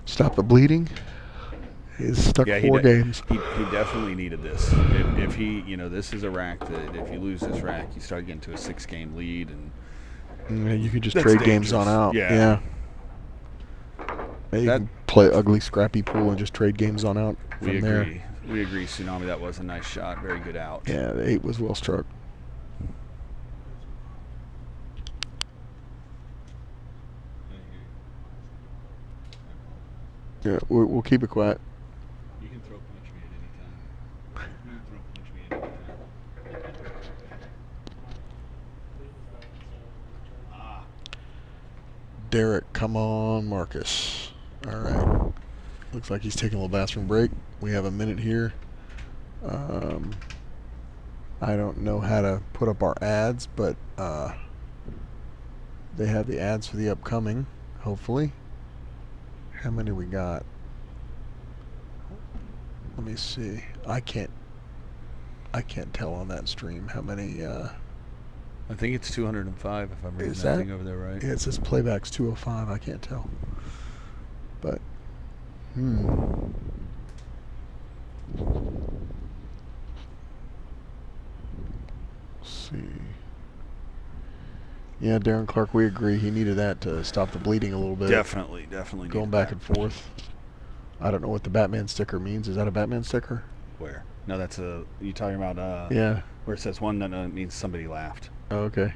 Stop the bleeding. He's stuck Yeah, 4 games. He definitely needed this. If he, this is a rack that if you lose this rack, you start getting to a 6-game lead, and Yeah, you could just That's trade games dangerous. on out. Yeah. Yeah, you That- can play ugly, scrappy pool and just trade games on out from we there. agree. We agree, Tsunami. That was a nice shot. Very good out. Yeah, the 8 was well struck. Yeah, we'll keep it quiet. You can throw punch me at any time. You can throw punch me at any time. Derek, come on, Marcus. All right. Looks like he's taking a little bathroom break. We have a minute here. I don't know how to put up our ads, but they have the ads for the upcoming, hopefully. How many we got? Let me see. I can't tell on that stream how many. I think it's 205 if I'm reading Is that that- thing over there right. Yeah, it says playback's 205. I can't tell. But, see. Yeah, Darren Clark, we agree. He needed that to stop the bleeding a little bit. Definitely Going needed back that. and forth. I don't know what the Batman sticker means. Is that a Batman sticker? Where? No, that's a. You talking about? Yeah. Where it says one, that means somebody laughed. Oh, okay.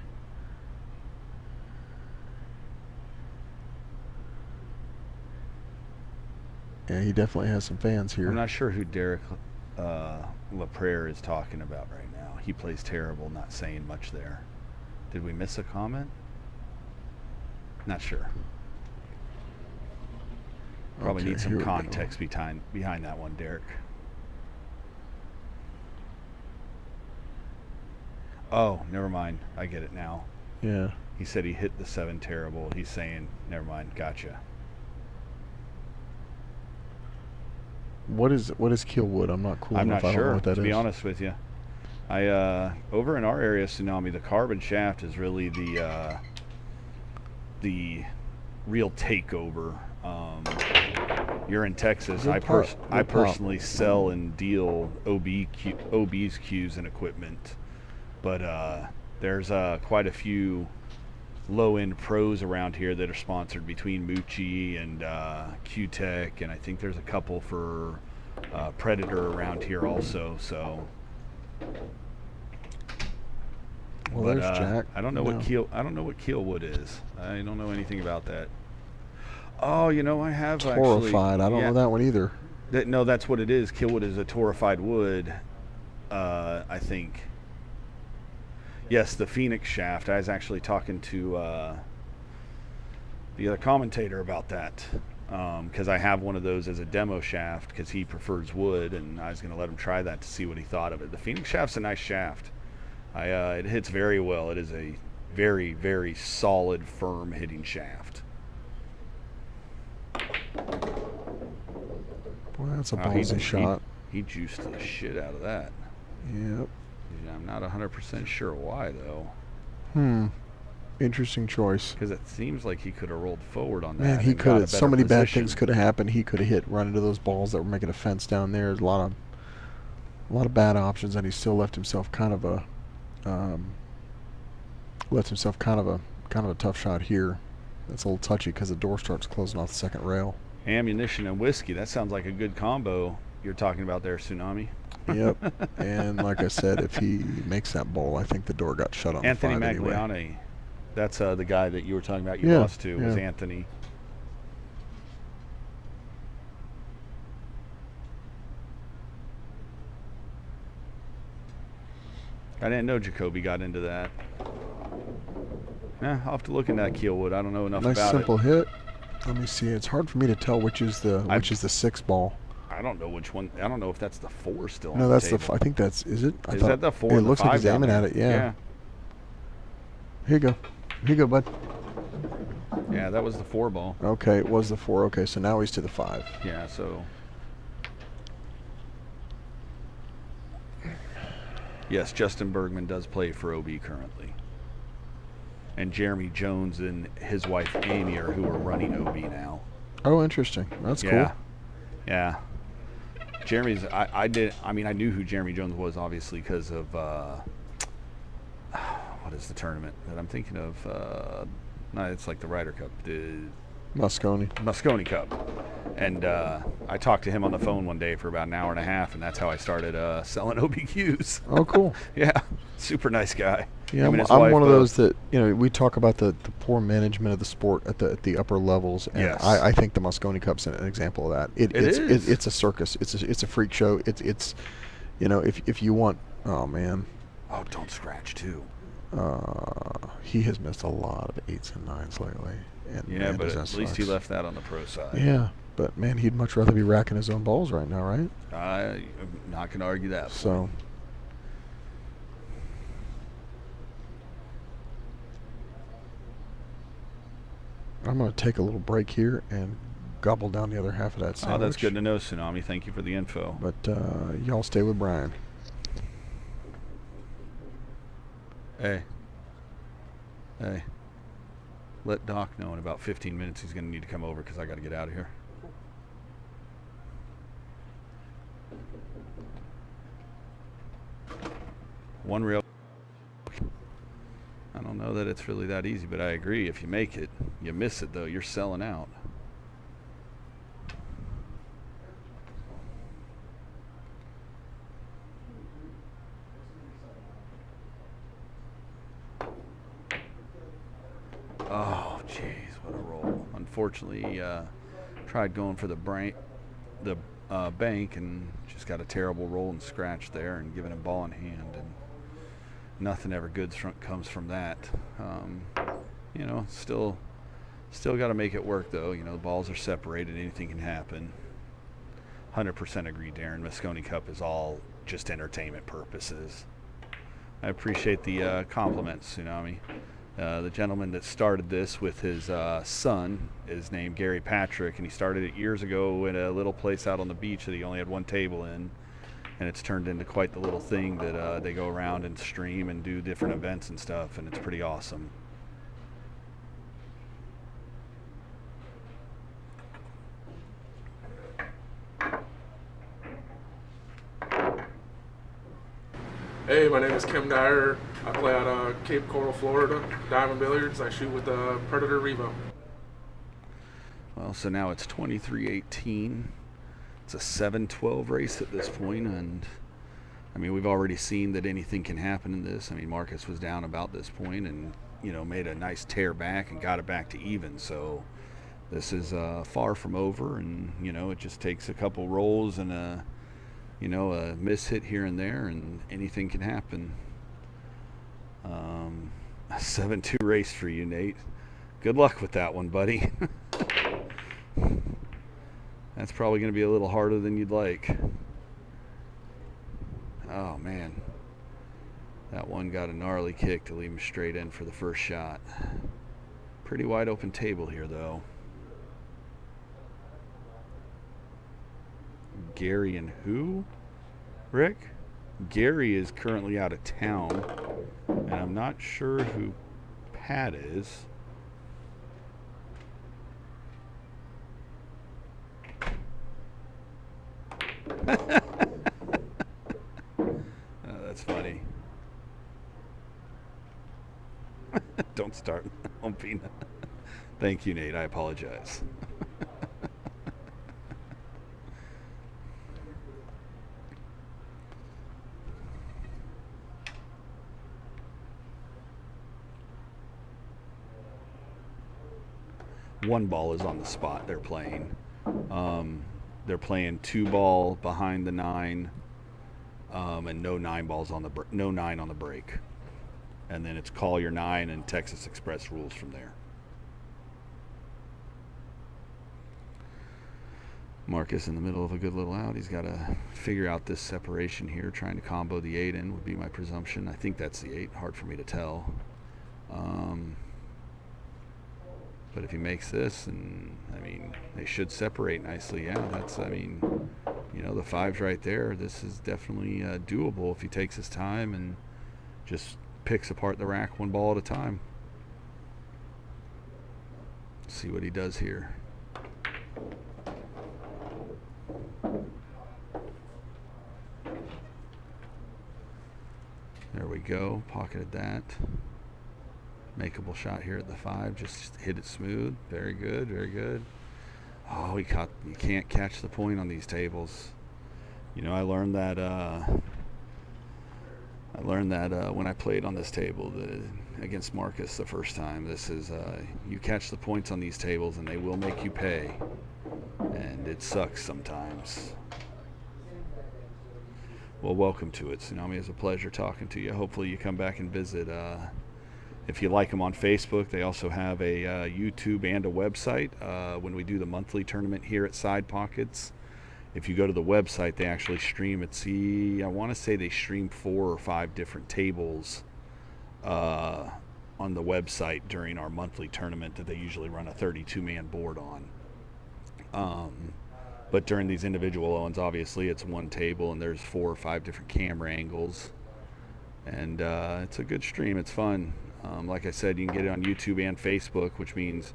Yeah, he definitely has some fans here. I'm not sure who Derek LaPrere is talking about right now. He plays terrible, not saying much there. Did we miss a comment? Not sure. Probably Okay, need some here we go. context behind that one, Derek. Oh, never mind. I get it now. Yeah. He said he hit the 7 terrible. He's saying, never mind, gotcha. What is Keelwood? I'm not cool I'm enough. not I don't know sure, what that to is. be honest with you. Over in our area, Tsunami, the carbon shaft is really the real takeover. You're in Texas. Good I pop. Good pop. personally sell and deal OB's cues and equipment, but there's quite a few low-end pros around here that are sponsored between Mucci and Q-Tech, and I think there's a couple for Predator around here also. So Well, but there's Jack. I don't know what keelwood is. I don't know anything about that. Oh, you know, I have Torrified. I don't know that one either. No, that's what it is. Keelwood is a torrified wood, I think. Yes, the Phoenix shaft. I was actually talking to the other commentator about that, because I have one of those as a demo shaft because he prefers wood, and I was going to let him try that to see what he thought of it. The Phoenix shaft's a nice shaft. It hits very well. It is a very, very solid, firm hitting shaft. Boy, that's a ballsy shot. He juiced the shit out of that. Yep. I'm not 100% sure why, though. Interesting choice. Because it seems like he could have rolled forward on that. Man, he could have. So many bad things could have happened. He could have run into those balls that were making a fence down there. There's a lot of bad options, and he still left himself kind of a tough shot here. That's a little touchy because the door starts closing off the second rail. Ammunition and whiskey. That sounds like a good combo you're talking about there, Tsunami. Yep. And like I said, if he makes that ball, I think the door got shut on Anthony the 5 Magliani. Anyway. That's the guy that you were talking about you lost to, was Anthony. I didn't know Jacoby got into that. I'll have to look into that keelwood. I don't know enough about it. Nice simple hit. Let me see. It's hard for me to tell which is the 6 ball. I don't know which one. I don't know if that's the 4 still. No, on that's the I think that's. Is it? Is that the 4? It looks like he's aiming at it. Yeah. Here you go. Here you go, bud. Yeah, that was the 4 ball. Okay, it was the 4. Okay, so now he's to the 5. Yeah, so. Yes, Justin Bergman does play for OB currently. And Jeremy Jones and his wife Amy are who are running OB now. Oh, interesting. That's cool. Yeah. Jeremy's. I knew who Jeremy Jones was obviously because of what is the tournament that I'm thinking of? No, it's like the Ryder Cup, the Moscone Cup. And I talked to him on the phone one day for about an hour and a half, and that's how I started selling OBQs. Oh, cool. Yeah, super nice guy. Yeah, I'm one of those that, we talk about the poor management of the sport at the upper levels, and yes. I think the Moscone Cup's an example of that. It's a circus. It's a freak show. It's if you want, oh man. Oh, don't scratch too. He has missed a lot of 8s and 9s lately. And yeah, man, but at least least he left that on the pro side. Yeah, but man, he'd much rather be racking his own balls right now, right? I'm not going to argue that. So. I'm going to take a little break here and gobble down the other half of that sandwich. Oh, that's good to know, Tsunami. Thank you for the info. But y'all stay with Brian. Hey. Let Doc know in about 15 minutes he's going to need to come over because I got to get out of here. One real. I don't know that it's really that easy, but I agree. If you make it, you miss it though, you're selling out. Oh, jeez, what a roll. Unfortunately, tried going for the bank and just got a terrible roll and scratch there and giving him ball in hand, and nothing ever good comes from that. Still got to make it work though. The balls are separated, anything can happen. 100% agree, Darren. Moscone Cup is all just entertainment purposes. I appreciate the compliments, Tsunami. The gentleman that started this with his son is named Gary Patrick, and he started it years ago in a little place out on the beach that he only had one table in, and it's turned into quite the little thing that they go around and stream and do different events and stuff, and it's pretty awesome. Hey, my name is Kim Dyer. I play out of Cape Coral, Florida, Diamond Billiards. I shoot with the Predator Revo. Well, so now it's 23-18. It's a 7-12 race at this point, and I mean, we've already seen that anything can happen in this. I mean, Marcus was down about this point and, you know, made a nice tear back and got it back to even. So this is far from over, and, you know, it just takes a couple rolls and a, you know, a miss hit here and there, and anything can happen. A 7-2 race for you, Nate. Good luck with that one, buddy. That's probably going to be a little harder than you'd like. Oh, man. That one got a gnarly kick to leave him straight in for the first shot. Pretty wide open table here, though. Gary and who? Rick? Gary is currently out of town, and I'm not sure who Pat is. Oh, that's funny. Don't start. Thank you, Nate. I apologize. One ball is on the spot they're playing. They're playing 2 ball behind the 9, and no 9 balls on the no 9 on the break, and then it's call your 9 and Texas Express rules from there. Marcus in the middle of a good little out. He's got to figure out this separation here. Trying to combo the 8 in would be my presumption. I think that's the 8. Hard for me to tell. But if he makes this, and I mean, they should separate nicely. Yeah, that's, I mean, you know, the 5's right there. This is definitely doable if he takes his time and just picks apart the rack 1 ball at a time. See what he does here. There we go. Pocketed that. Makeable shot here at the 5. Just hit it smooth. Very good. Very good. Oh, he caught. You can't catch the point on these tables. You know, I learned that. When I played on this table against Marcus the first time. This is you catch the points on these tables, and they will make you pay. And it sucks sometimes. Well, welcome to it, Tsunami. It's a pleasure talking to you. Hopefully you come back and visit. If you like them on Facebook, they also have a YouTube and a website. When we do the monthly tournament here at Side Pockets, if you go to the website, they actually stream it. See, I want to say they stream 4 or 5 different tables on the website during our monthly tournament that they usually run a 32-man board on. But during these individual ones, obviously, it's 1 table, and there's 4 or 5 different camera angles. And it's a good stream. It's fun. Like I said, you can get it on YouTube and Facebook, which means,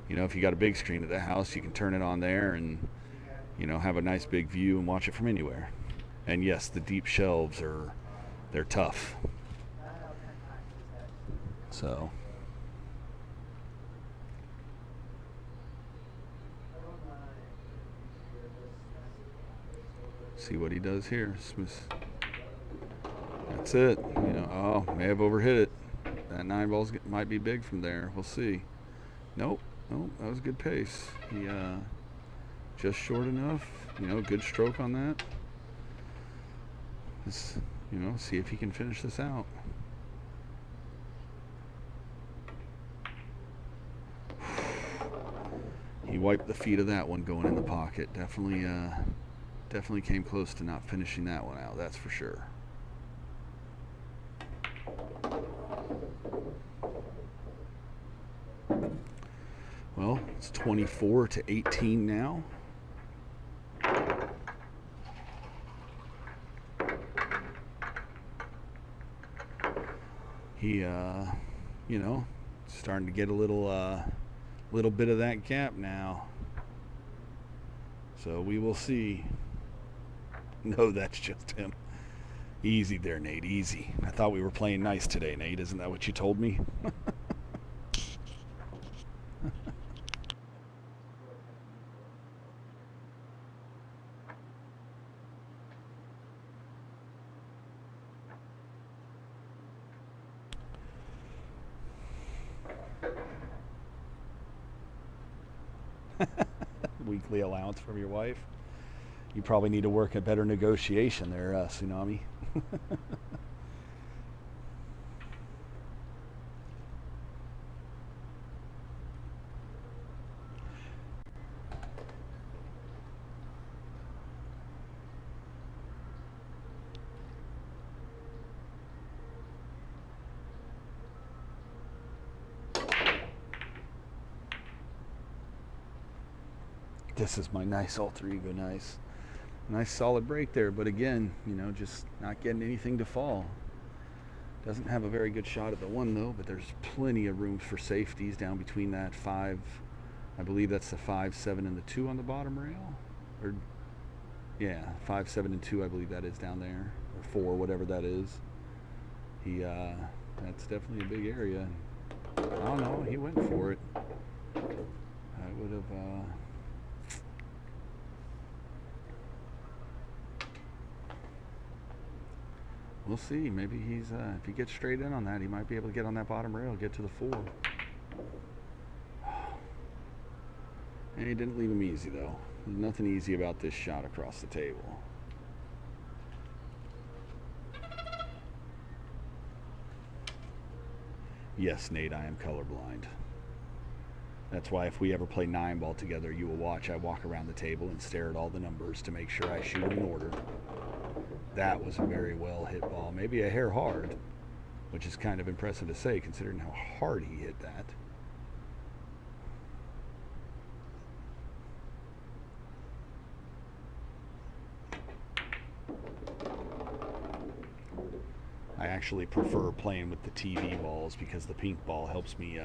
you know, if you got a big screen at the house, you can turn it on there and, you know, have a nice big view and watch it from anywhere. And yes, the deep shelves they're tough. So. See what he does here. That's it. You know, oh, may have overhit it. That 9 balls might be big from there. We'll see. Nope. Nope. That was good pace. He just short enough. You know, good stroke on that. Just, you know, see if he can finish this out. He wiped the feet of that one going in the pocket. Definitely came close to not finishing that one out. That's for sure. Well, it's 24-18 now. He, you know, starting to get a little bit of that gap now. So we will see. No, that's just him. Easy there, Nate. Easy. I thought we were playing nice today, Nate. Isn't that what you told me? weekly allowance from your wife. You probably need to work a better negotiation there, Tsunami. This is my nice alter ego, nice solid break there, but again, you know, just not getting anything to fall. Doesn't have a very good shot at the one though, but there's plenty of room for safeties down between that 5, I believe that's the 5, 7, and the 2 on the bottom rail, or yeah, 5, 7, and 2, I believe that is down there, or 4, whatever that is. That's definitely a big area. I don't know, he went for it. I would have we'll see. Maybe he's if he gets straight in on that, he might be able to get on that bottom rail, get to the 4. And he didn't leave him easy though. There's nothing easy about this shot across the table. Yes, Nate, I am colorblind. That's why if we ever play 9-ball together, you will watch I walk around the table and stare at all the numbers to make sure I shoot them in order. That was a very well hit ball. Maybe a hair hard, which is kind of impressive to say considering how hard he hit that. I actually prefer playing with the TV balls because the pink ball helps me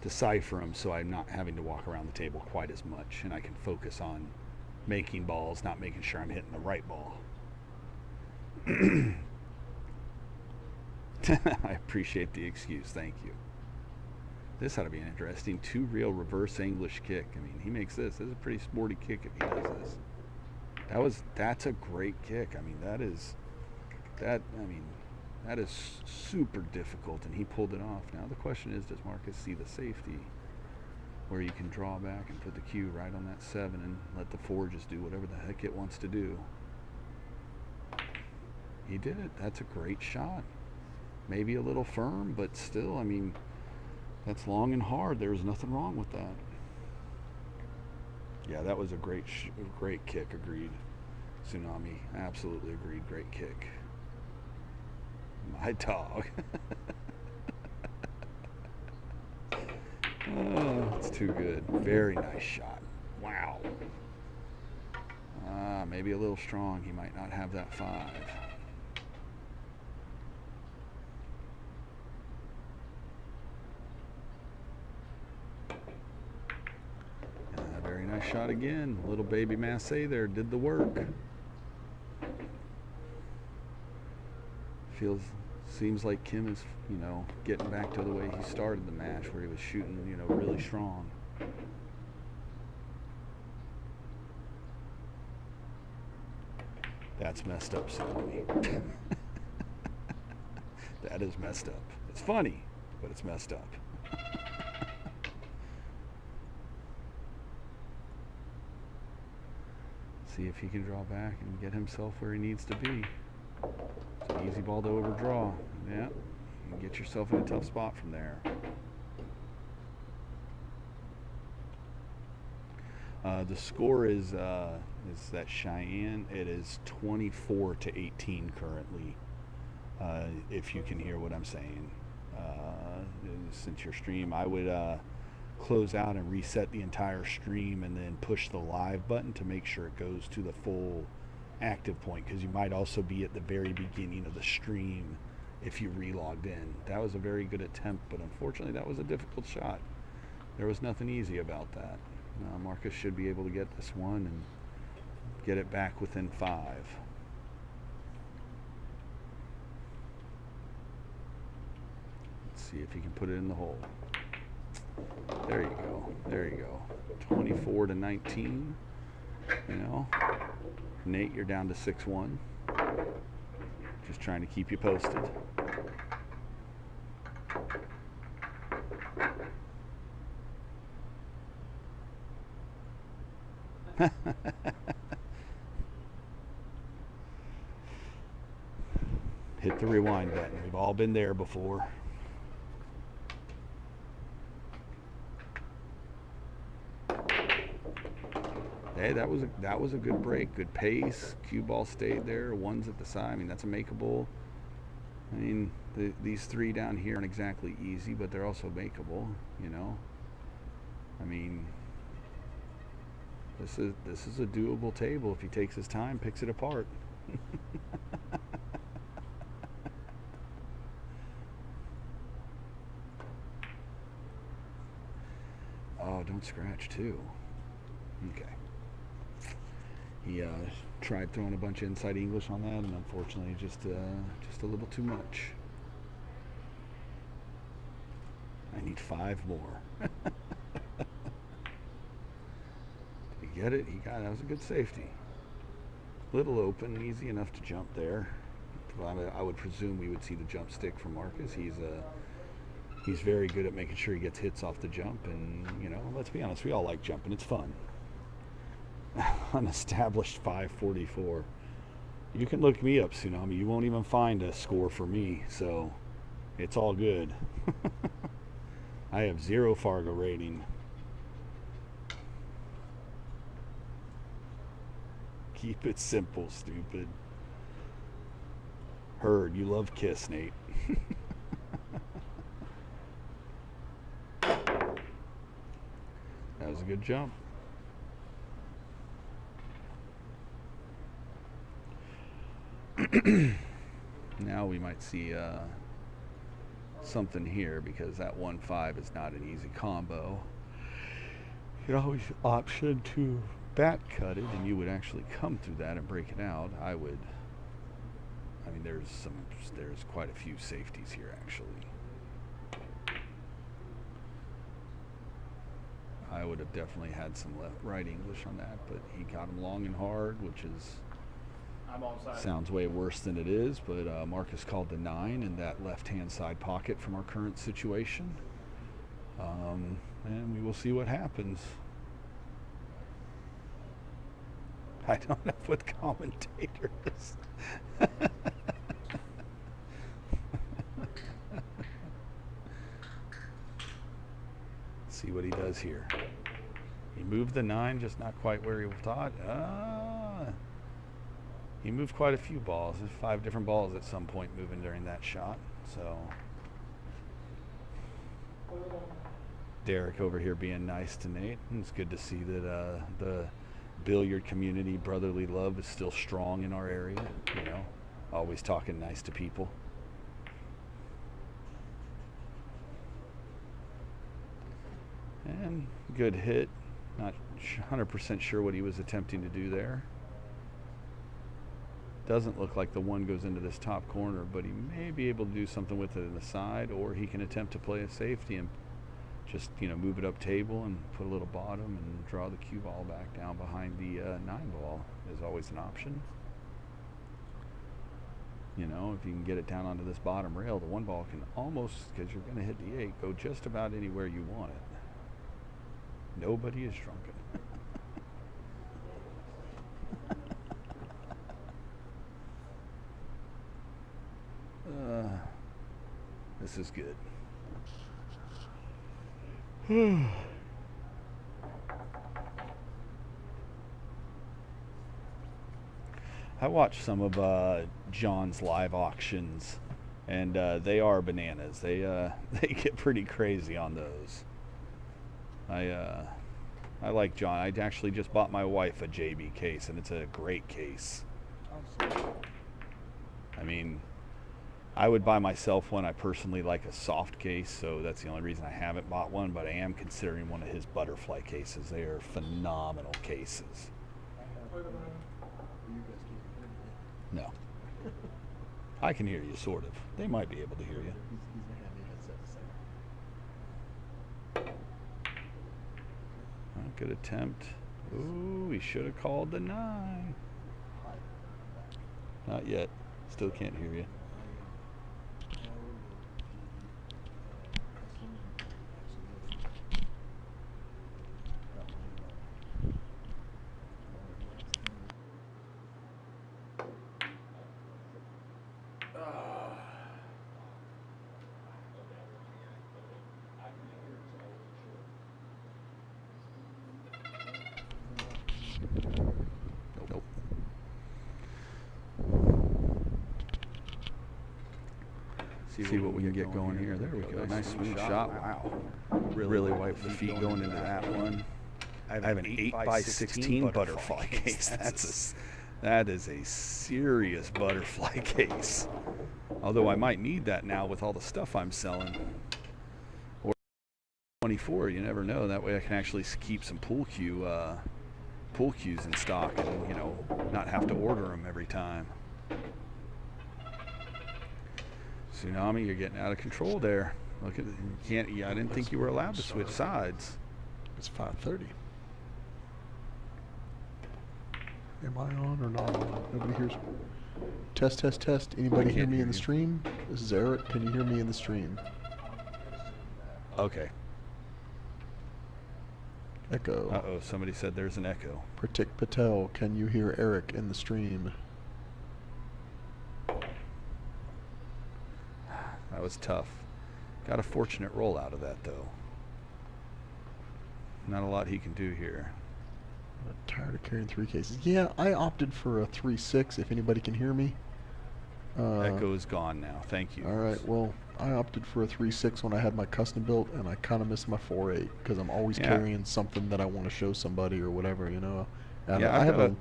decipher them, so I'm not having to walk around the table quite as much, and I can focus on making balls, not making sure I'm hitting the right ball. I appreciate the excuse, thank you. This ought to be an interesting 2-reel reverse English kick. I mean, he makes this. This is a pretty sporty kick if he does this. That's a great kick. I mean, that is super difficult, and he pulled it off. Now the question is, does Marcus see the safety where you can draw back and put the cue right on that 7 and let the 4 just do whatever the heck it wants to do? He did it. That's a great shot. Maybe a little firm, but still, I mean, that's long and hard. There's nothing wrong with that. Yeah, that was a great kick. Agreed. Tsunami, absolutely agreed. Great kick. My dog. Oh, it's too good. Very nice shot. Wow. Maybe a little strong. He might not have that 5. Very nice shot again. Little baby Massey there did the work. Seems like Kim is, you know, getting back to the way he started the match, where he was shooting, you know, really strong. That's messed up, Sonny. That is messed up. It's funny, but it's messed up. See if he can draw back and get himself where he needs to be. It's an easy ball to overdraw. Yeah, you can get yourself in a tough spot from there. The score is that Cheyenne. It is 24-18 currently. If you can hear what I'm saying, since your stream, I would close out and reset the entire stream and then push the live button to make sure it goes to the full active point, because you might also be at the very beginning of the stream if you re-logged in. That was a very good attempt, but unfortunately that was a difficult shot. There was nothing easy about that. Marcus should be able to get this one and get it back within 5. Let's see if he can put it in the hole. There you go. There you go. 24-19. You know, Nate, you're down to 6-1. Just trying to keep you posted. hit the rewind button. We've all been there before. Hey, that was a good break, good pace. Cue ball stayed there. One's at the side. I mean, that's a makeable. I mean, these three down here aren't exactly easy, but they're also makeable. You know. I mean, this is a doable table if he takes his time, picks it apart. Oh, don't scratch too. Okay. He tried throwing a bunch of inside English on that, and unfortunately, just a little too much. I need 5 more. Did he get it? He got it. That was a good safety. Little open, easy enough to jump there. I would presume we would see the jump stick from Marcus. He's very good at making sure he gets hits off the jump, and you know, let's be honest, we all like jumping. It's fun. Unestablished 544. You can look me up, Tsunami. You won't even find a score for me, so it's all good. I have 0 Fargo rating. Keep it simple, stupid. Heard, you love Kiss, Nate. That was a good jump. Now we might see something here, because that 1-5 is not an easy combo. You always option to bat cut it, and you would actually come through that and break it out. I mean, there's quite a few safeties here actually. I would have definitely had some right English on that, but he got him long and hard, which is sounds way worse than it is. But Marcus called the 9 in that left-hand side pocket from our current situation, and we will see what happens. I don't know what commentators. See what he does here. He moved the 9, just not quite where he thought. He moved quite a few balls. There's 5 different balls at some point moving during that shot. So Derek over here being nice to Nate. It's good to see that the billiard community brotherly love is still strong in our area. You know, always talking nice to people. And good hit. Not 100% sure what he was attempting to do there. Doesn't look like the 1 goes into this top corner, but he may be able to do something with it in the side, or he can attempt to play a safety and just, you know, move it up table and put a little bottom and draw the cue ball back down behind the 9 ball is always an option. You know, if you can get it down onto this bottom rail, the 1 ball can almost, because you're going to hit the 8, go just about anywhere you want it. Nobody is drunken. This is good. I watched some of John's live auctions, and they are bananas. They get pretty crazy on those. I like John. I actually just bought my wife a JB case, and it's a great case. I mean, I would buy myself one. I personally like a soft case, so that's the only reason I haven't bought one, but I am considering one of his butterfly cases. They are phenomenal cases. No. I can hear you, sort of. They might be able to hear you. Good attempt. Ooh, he should have called the 9. Not yet. Still can't hear you. See what we can get going here. There we go. Nice smooth shot. Wow. Really wiped the feet going into that one. I have an 8x16 butterfly case. That is a serious butterfly case. Although I might need that now with all the stuff I'm selling. Or 24, you never know. That way I can actually keep some pool cues in stock and, you know, not have to order them every time. Tsunami, you're getting out of control there. Look at, you can't. I didn't think you were allowed to switch sides. It's 5:30. Am I on or not on? Nobody hears me. Test, test, test. Anybody hear me in the stream? This is Eric. Can you hear me in the stream? Okay. Echo. Uh-oh, somebody said there's an echo. Pratik Patel, can you hear Eric in the stream? That was tough. Got a fortunate roll out of that, though. Not a lot he can do here. I'm tired of carrying 3 cases. Yeah, I opted for a 3.6, if anybody can hear me. Echo is gone now. Thank you. All right, well, I opted for a 3.6 when I had my custom built, and I kind of missed my 4.8 because I'm always carrying something that I want to show somebody or whatever, you know. I've got a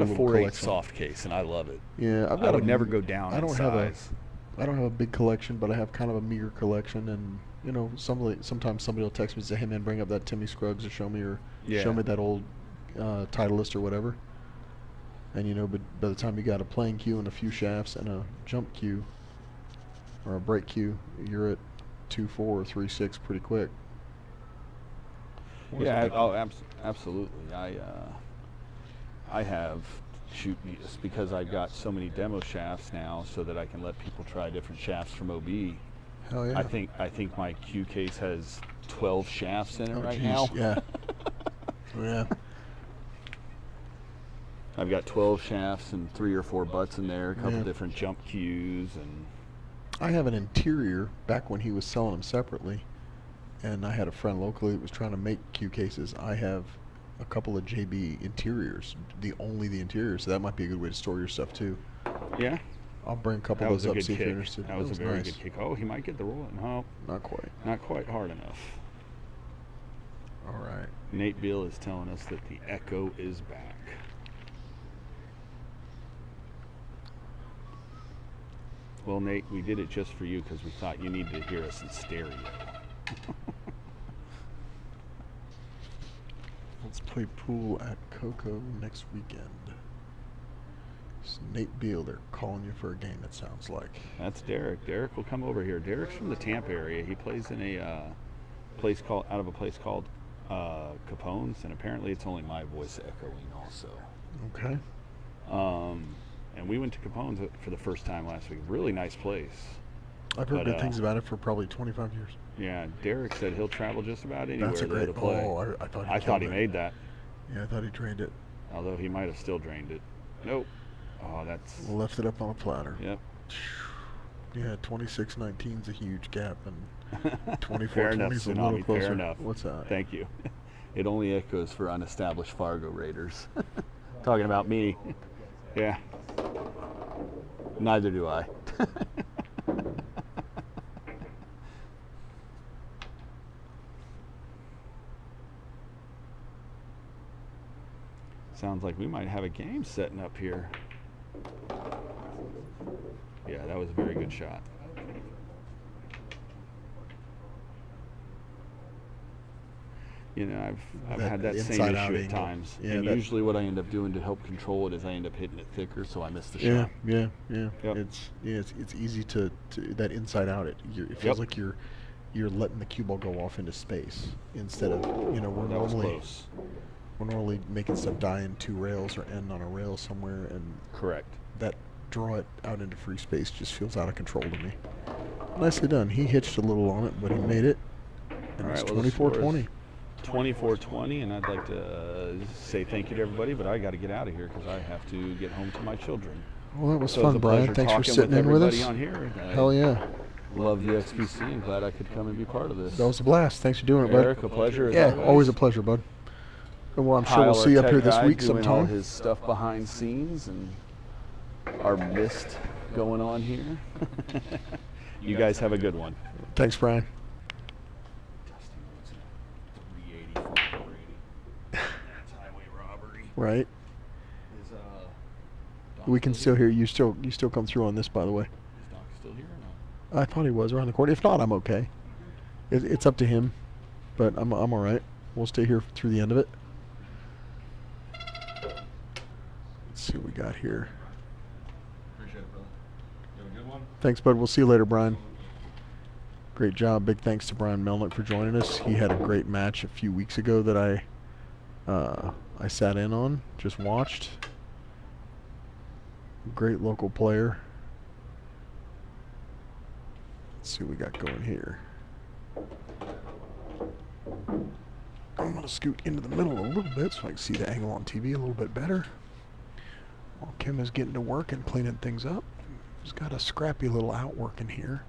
4.8 soft case, and I love it. Yeah, I would never go down in size. I don't have a big collection, but I have kind of a meager collection, and you know, sometimes somebody will text me and say, "Hey man, bring up that Timmy Scruggs or show me that old Titleist or whatever." And you know, but by the time you got a playing cue and a few shafts and a jump cue or a break cue, you're at 2.4 or 3.6 pretty quick. Absolutely. I have just because I've got so many demo shafts now, so that I can let people try different shafts from OB. Hell yeah. I think my cue case has 12 shafts in it right now. Yeah. Yeah. I've got 12 shafts and 3 or 4 butts in there, a couple different jump cues, and I have an interior back when he was selling them separately, and I had a friend locally that was trying to make cue cases. I have a couple of JB interiors, only the interiors, so that might be a good way to store your stuff too. Yeah. I'll bring a couple of those up, see if you're interested. That was a very good kick. Oh, he might get the roll. No. Not quite. Not quite hard enough. All right. Nate Beal is telling us that the echo is back. Well, Nate, we did it just for you because we thought you needed to hear us in stereo. Let's play pool at Coco next weekend. It's Nate Beal. They're calling you for a game, it sounds like. That's Derek. Derek will come over here. Derek's from the Tampa area. He plays in a place called Capone's, and apparently it's only my voice echoing also. Okay. And we went to Capone's for the first time last week. Really nice place. I've heard good things about it for probably 25 years. Yeah, Derek said he'll travel just about anywhere That's a great to play. Oh, I thought he made that. Yeah, I thought he drained it. Although he might have still drained it. Nope. Oh, that's... Left it up on a platter. Yep. Yeah, 26-19 is a huge gap, and 24-20 is a Tsunami, little closer. fair enough. What's that? Thank you. It only echoes for unestablished Fargo Raiders. Talking about me. Yeah. Neither do I. Sounds like we might have a game setting up here. Yeah, that was a very good shot. You know, I've had that same issue at times. Yeah, and usually what I end up doing to help control it is I end up hitting it thicker, so I miss the shot. Yeah. Yep. It's easy to that inside out. It feels like you're letting the cue ball go off into space instead of, you know, we're normally making stuff die in 2 rails or end on a rail somewhere, and correct. That draw it out into free space just feels out of control to me. Nicely done. He hitched a little on it, but he made it. And it's 24-20. 24-20, and I'd like to say thank you to everybody, but I got to get out of here because I have to get home to my children. Well, that was fun, Brian. Thanks for sitting in with us. On here. Hell yeah. Love the XPC and glad I could come and be part of this. That was a blast. Thanks for doing it, bud. Eric, a pleasure. Yeah, always a pleasure, bud. Well, I'm sure we'll see you up here this week sometime. All his stuff behind scenes and our mist going on here. You guys have a good one. Thanks, Brian. Dusty wants a 380 for 480. That's highway robbery. Right. Is Doc We can still here? hear you. You still come through on this, by the way. Is Doc still here or not? I thought he was around the corner. If not, I'm okay. It's up to him, but I'm all right. We'll stay here through the end of it. Let's see what we got here. Appreciate it, brother. You have a good one? Thanks, bud. We'll see you later, Brian. Great job. Big thanks to Brian Melnick for joining us. He had a great match a few weeks ago that I sat in on, just watched. Great local player. Let's see what we got going here. I'm going to scoot into the middle a little bit so I can see the angle on TV a little bit better. While Kim is getting to work and cleaning things up. He's got a scrappy little outwork in here.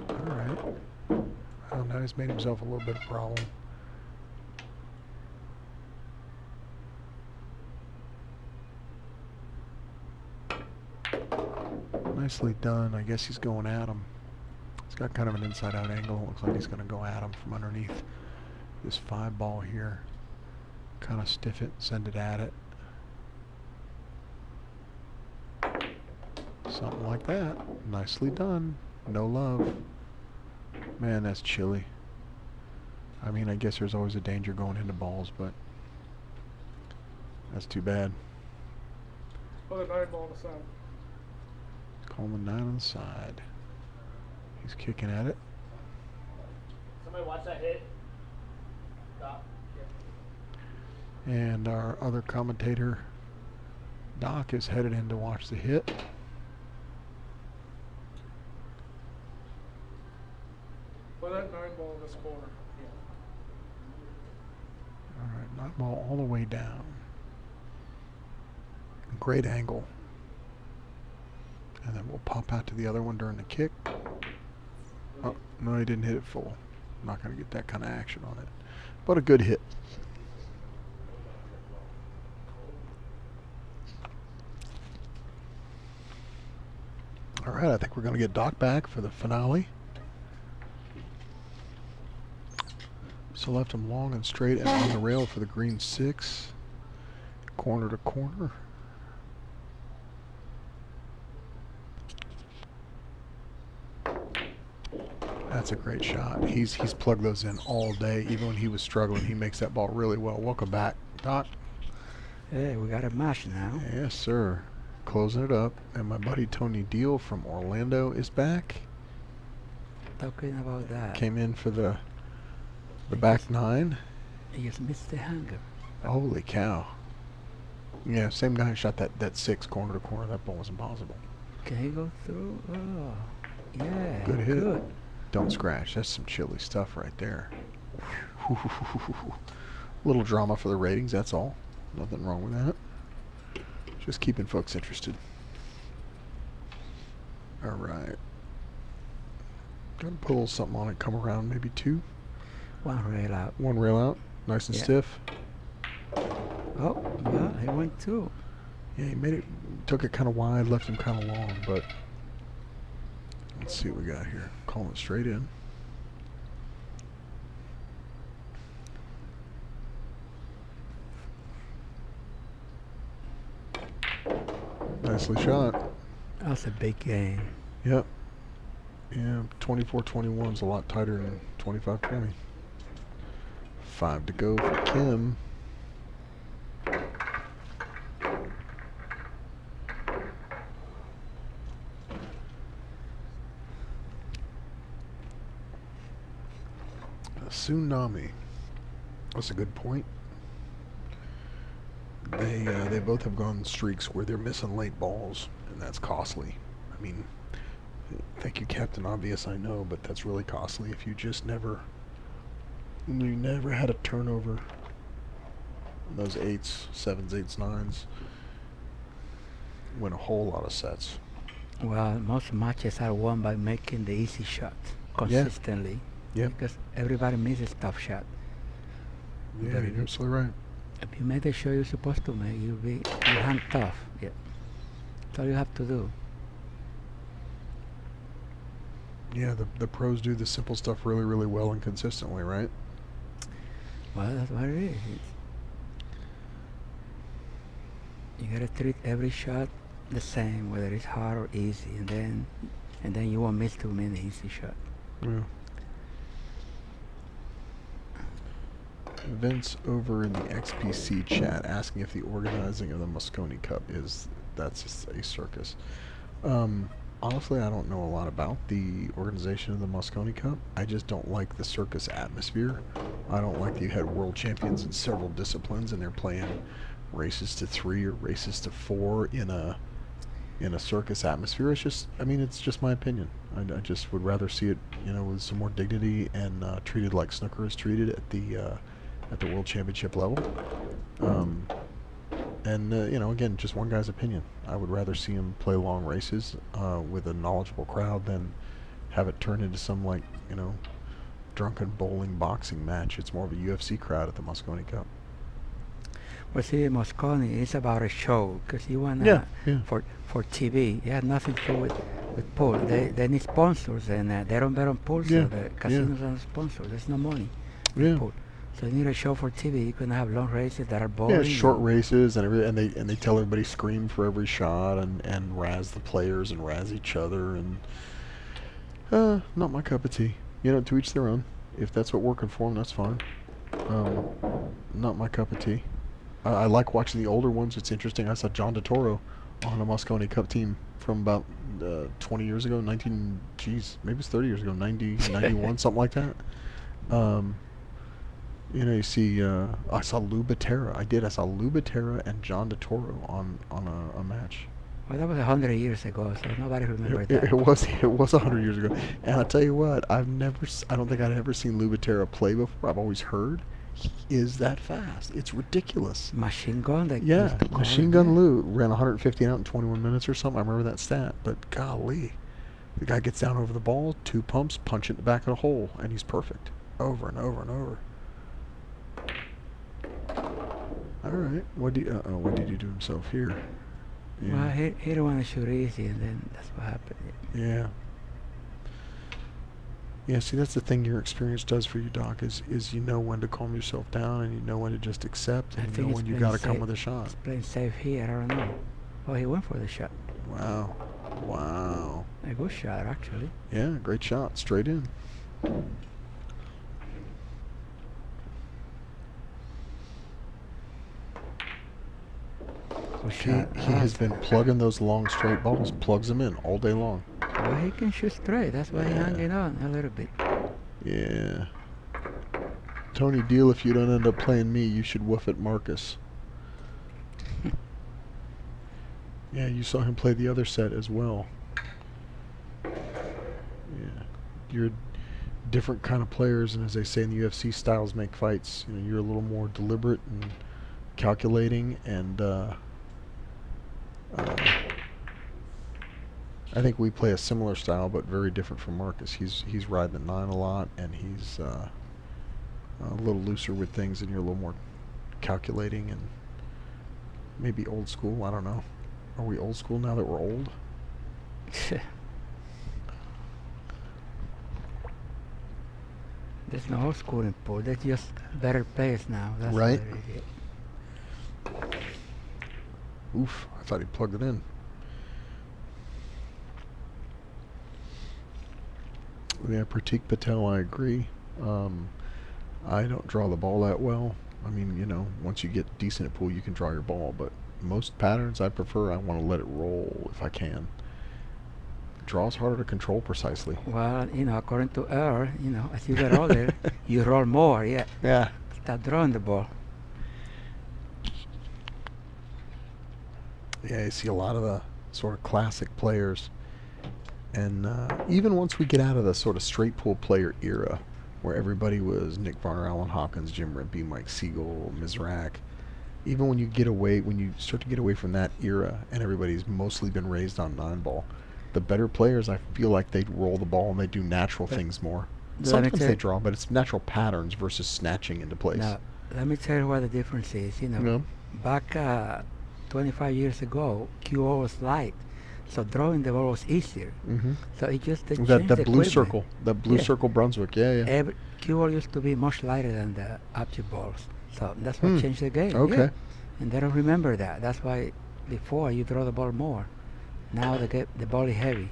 Alright. Well, now he's made himself a little bit of a problem. Nicely done. I guess he's going at him. He's got kind of an inside-out angle. Looks like he's going to go at him from underneath this 5 ball here. Kind of stiff it, send it at it. Something like that. Nicely done. No love. Man, that's chilly. I mean, I guess there's always a danger going into balls, but that's too bad. Other 9 ball on the side. Calling the 9 on the side. He's kicking at it. Somebody watch that hit. Stop. And our other commentator, Doc, is headed in to watch the hit. Play that 9 ball in this corner. Alright, 9 ball all the way down. Great angle. And then we'll pop out to the other one during the kick. Oh, no, he didn't hit it full. Not going to get that kind of action on it. But a good hit. Alright, I think we're going to get Doc back for the finale. So left him long and straight and on the rail for the green 6. Corner to corner. That's a great shot. He's plugged those in all day. Even when he was struggling, he makes that ball really well. Welcome back, Doc. Hey, we got a match now. Yes, sir. Closing it up. And my buddy Tony Deal from Orlando is back. Talking about that. Came in for the back 9. He just missed the hanger. Holy cow. Yeah, same guy shot that 6 corner to corner. That ball was impossible. Can he go through? Oh, yeah. Good hit. Good. Don't scratch. That's some chilly stuff right there. Little drama for the ratings, that's all. Nothing wrong with that. Just keeping folks interested. Alright. Gotta put a little something on it, come around maybe 2. 1 rail out. 1 rail out, nice and Yeah. stiff. Oh, well, he went through. Yeah, he made it, took it kind of wide, left him kind of long, but let's see what we got here. Calling it straight in. Nicely shot. That's a big game. Yep. Yeah, 24-21 is a lot tighter than 25-20. 5 to go for Kim. Tsunami. That's a good point. They both have gone streaks where they're missing late balls, and that's costly. I mean, thank you, Captain Obvious, I know, but that's really costly if you just never had a turnover. Those 8s, 7s, 8s, 9s win a whole lot of sets. Well, most matches are won by making the easy shot consistently. Yeah. Because everybody misses tough shot. Yeah, But you're absolutely right. if you make the shot you're supposed to make, you hang tough. Yeah. That's all you have to do. Yeah, the pros do the simple stuff really, really well and consistently, right? Well, that's what it is. You gotta treat every shot the same, whether it's hard or easy, and then you won't miss too many easy shots. Yeah. Vince over in the XPC chat asking if the organizing of the Moscone Cup that's just a circus. Honestly, I don't know a lot about the organization of the Moscone Cup. I just don't like the circus atmosphere. I don't like that you had world champions in several disciplines and they're playing races to 3 or races to 4 in a circus atmosphere. It's just, I mean, it's just my opinion. I just would rather see it, you know, with some more dignity and treated like snooker is treated at the world championship level. You know, again, just one guy's opinion. I would rather see him play long races with a knowledgeable crowd than have it turn into some, like, you know, drunken bowling boxing match. It's more of a UFC crowd at the Moscone Cup. Well, see, Moscone is about a show, because you want for TV. It had nothing to do with pool. They need sponsors, and they don't bet on pool, so the casinos are sponsors. There's no money in pool. So you need a show for TV. You can have long races that are boring. Yeah, short races and they tell everybody scream for every shot and razz the players and razz each other, and not my cup of tea. You know, to each their own. If that's what working for them, that's fine. Not my cup of tea. I like watching the older ones. It's interesting. I saw John DeToro on a Moscone Cup team from about 20 years ago, maybe it's 30 years ago, 90, 91, something like that. You know, you see, I saw Lou Batera. I saw Lou Batera and John DeToro on a match. Well, that was 100 years ago, so nobody remembers that. It was 100 years ago. And I'll tell you what, I don't think I'd ever seen Lou Batera play before. I've always heard he is that fast. It's ridiculous. Machine gun? Machine Gun Lou ran 150 out in 21 minutes or something. I remember that stat. But golly, the guy gets down over the ball, 2 pumps, punch it in the back of the hole, and he's perfect. Over and over and over. All right. What did he do himself here? Yeah. Well, he didn't want to shoot easy, and then that's what happened. Yeah. Yeah, see, that's the thing your experience does for you, Doc, is you know when to calm yourself down, and you know when to just accept, and you know when you got to come with a shot. He's playing safe here, I don't know. Oh, he went for the shot. Wow. Wow. A good shot, actually. Yeah, great shot. Straight in. He has been plugging those long straight balls, plugs them in all day long. Well, he can shoot straight. That's why he's hanging on a little bit. Yeah. Tony Deal, if you don't end up playing me, you should woof at Marcus. Yeah, you saw him play the other set as well. Yeah. You're different kind of players, and as they say in the UFC, styles make fights. You know, you're a little more deliberate and calculating, and I think we play a similar style, but very different from Marcus. He's riding the 9 a lot, and he's a little looser with things, and you're a little more calculating and maybe old school. I don't know. Are we old school now that we're old? There's no old school in pool. There's just better players now. That's right. What it is. Oof, I thought he plugged it in. Yeah, Pratik Patel, I agree. I don't draw the ball that well. I mean, you know, once you get decent at pool, you can draw your ball, but most patterns I prefer, I want to let it roll if I can. Draw's harder to control precisely. Well, you know, according to Earl, you know, as you get older, you roll more, yeah. Yeah. Start drawing the ball. Yeah, you see a lot of the sort of classic players. And even once we get out of the sort of straight pool player era, where everybody was Nick Varner, Alan Hawkins, Jim Rimpey, Mike Siegel, Mizrak, even when you start to get away from that era, and everybody's mostly been raised on 9-ball, the better players, I feel like they roll the ball and they do natural things more. Sometimes they draw, but it's natural patterns versus snatching into place. Now, let me tell you what the difference is. You know, back 25 years ago, QO was light, So drawing the ball was easier. Mm-hmm. So it just they That changed the blue equipment. circle, that blue Yeah. circle Brunswick. Yeah, yeah. Every cue ball used to be much lighter than the object balls. So that's what changed the game. Okay. Yeah. And they don't remember that. That's why before you draw the ball more. Now the ball is heavy.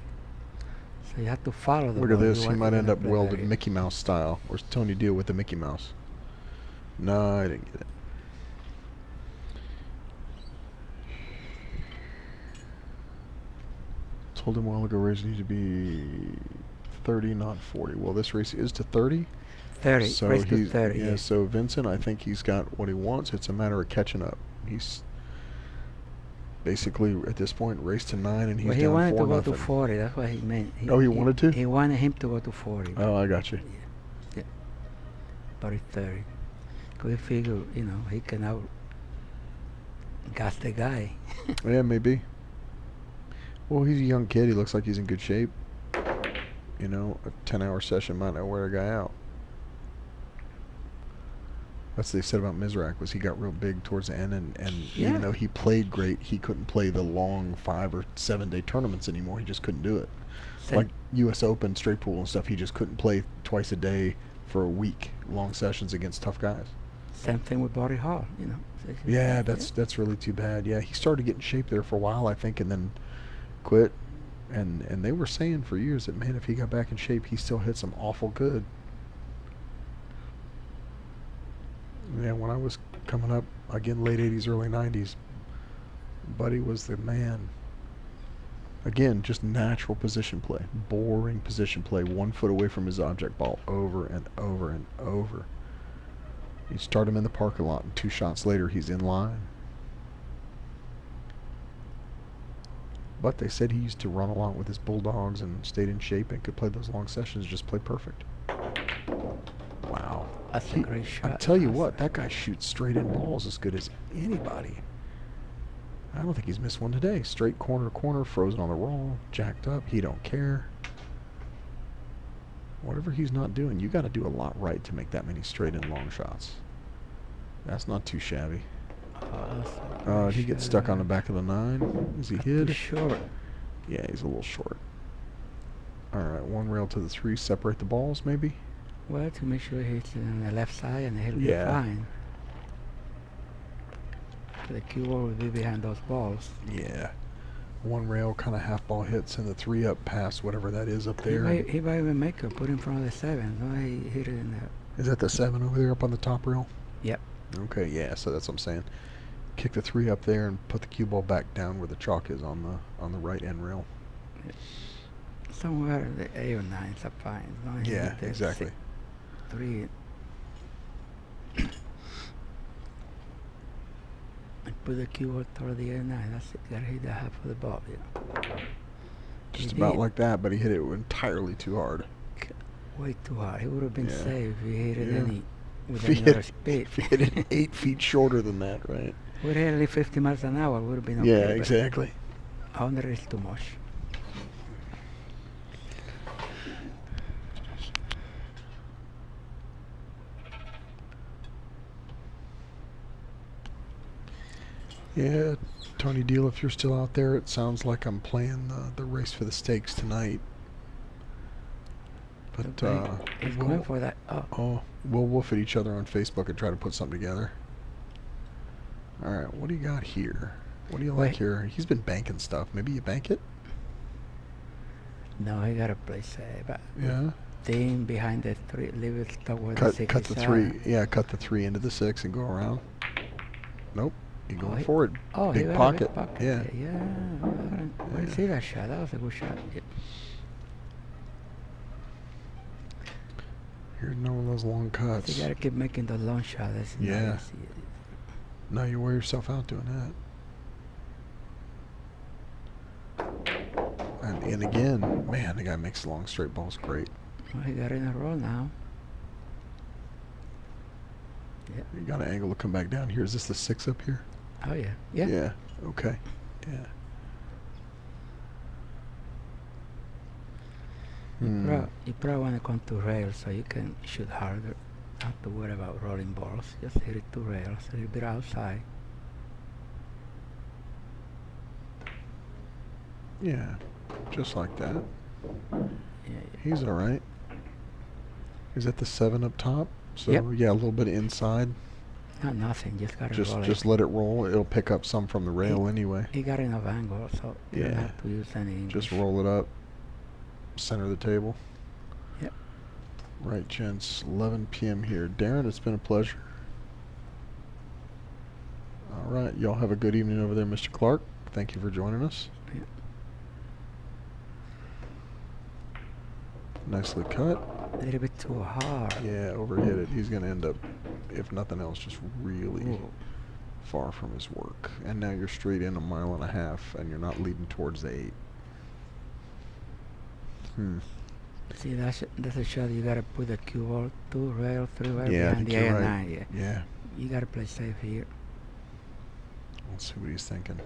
So you have to follow the Look ball. at this. You He want might to end up play welded better. Mickey Mouse style. Where's Tony Deal with the Mickey Mouse? No, I didn't get it. Told him a while ago race needs to be 30, not 40. Well, this race is to 30. 30. So Race to he's 30. yeah. So Vincent, I think he's got what he wants. It's a matter of catching up. He's basically at this point raced to 9, and he's Well, he down wanted 4 to go nothing. to 40. That's what he meant. Oh, he wanted to? He wanted him to go to 40. Oh, I got you. Yeah. But it's 30. Because he figured, he can out gas the guy. Yeah, maybe. Well, he's a young kid. He looks like he's in good shape. A 10-hour session might not wear a guy out. That's what they said about Mizrak, was he got real big towards the end, and Yeah. even though he played great, he couldn't play the long 5 or 7 day tournaments anymore. He just couldn't do it. Same, Like U.S. Open, straight pool and stuff, he just couldn't play twice a day for a week, long sessions against tough guys. same thing with Body Hall, So it's just Yeah, like, that's really too bad. Yeah, he started getting in shape there for a while, I think, and then quit. And they were saying for years that, man, if he got back in shape, he still hits them awful good. Yeah, when I was coming up, again, late 80s, early 90s, Buddy was the man. Again, just natural position play. Boring position play, 1 foot away from his object ball over and over and over. You start him in the parking lot, and 2 shots later, he's in line. But they said he used to run a lot with his Bulldogs and stayed in shape and could play those long sessions, just play perfect. Wow. That's a great shot. I tell you what, that guy shoots straight in balls as good as anybody. I don't think he's missed one today. Straight corner to corner, frozen on the roll, jacked up. He don't care. Whatever he's not doing, you got to do a lot right to make that many straight in long shots. That's not too shabby. Did he get stuck on the back of the 9? Is he hid? Pretty short. Yeah, he's a little short. All right, 1 rail to the 3. Separate the balls, maybe. Well, to make sure he's on the left side and he'll Yeah. be fine. The cue ball will be behind those balls. Yeah. 1 rail, kind of half ball hits, and the 3 up past whatever that is up there. He might even make it, put in front of the 7. No, he hit it in the... Is that the 7 over there up on the top rail? Yep. Okay, yeah, so that's what I'm saying. Kick the 3 up there and put the cue ball back down where the chalk is on the right end rail. Somewhere the 8 or 9s are fine. No, he Yeah, hit the exactly. 3. And put the cue ball toward the 8 9. That's it. Gotta hit the half of the ball. Just He about did. like that, but he hit it entirely too hard. Way too hard. He would have been Yeah. safe if he hit it Yeah. with If he another hit- speed. If he hit it 8 feet shorter than that, right? Would hit it 50 miles an hour. Would have been okay. Yeah, but exactly. 100 is too much. Yeah, Tony Deal, if you're still out there, it sounds like I'm playing the race for the stakes tonight. But He's going for that. Oh, we'll woof at each other on Facebook and try to put something together. All right, what do you got here? What do you like Wait. here? He's been banking stuff. Maybe you bank it? no, he got to play safe. But Yeah. Thing behind the 3, leave it stuck with the Cut 6 the is 3. Yeah, cut the 3 into the 6 and go around. Nope. You Oh, going he- for it? Oh, he Big got pocket. a big pocket. Yeah. I didn't see that shot. That was a good shot. Yeah. Here's one of those long You cuts. gotta keep making the long shot. That's Yeah. nice. Now you wear yourself out doing that. And again, man, the guy makes long straight balls great. Well, he got in a row now. Yeah. You got an angle to come back down here. Is this the 6 up here? Oh yeah. Yeah. Yeah. Okay. Yeah. You probably want to come to rails so you can shoot harder. Not have to worry about rolling balls. Just hit it to rails, a little bit outside. Yeah, just like that. Yeah, He's all right. He's at the 7 up top. So Yep. yeah, a little bit inside. not nothing. Just gotta roll Just it. let it roll. It'll pick up some from the rail anyway. He got enough angle, so you don't Yeah. have to use any English. Just roll it up. Center the table. Yep. Right, gents. 11 p.m. here. Darren, it's been a pleasure. All right, y'all have a good evening over there, Mr. Clark. Thank you for joining us. Yeah. Nicely cut. A little bit too hard. Yeah, overhit it. He's going to end up, if nothing else, just really Ooh. far from his work. And now you're straight in 1.5 miles, and you're not leading towards the 8. See, that's a shot you gotta put the cue ball 2 rail, 3 rail Yeah, I behind think the you're 8 and right. 9. Yeah. Yeah. You gotta play safe here. Let's see what he's thinking.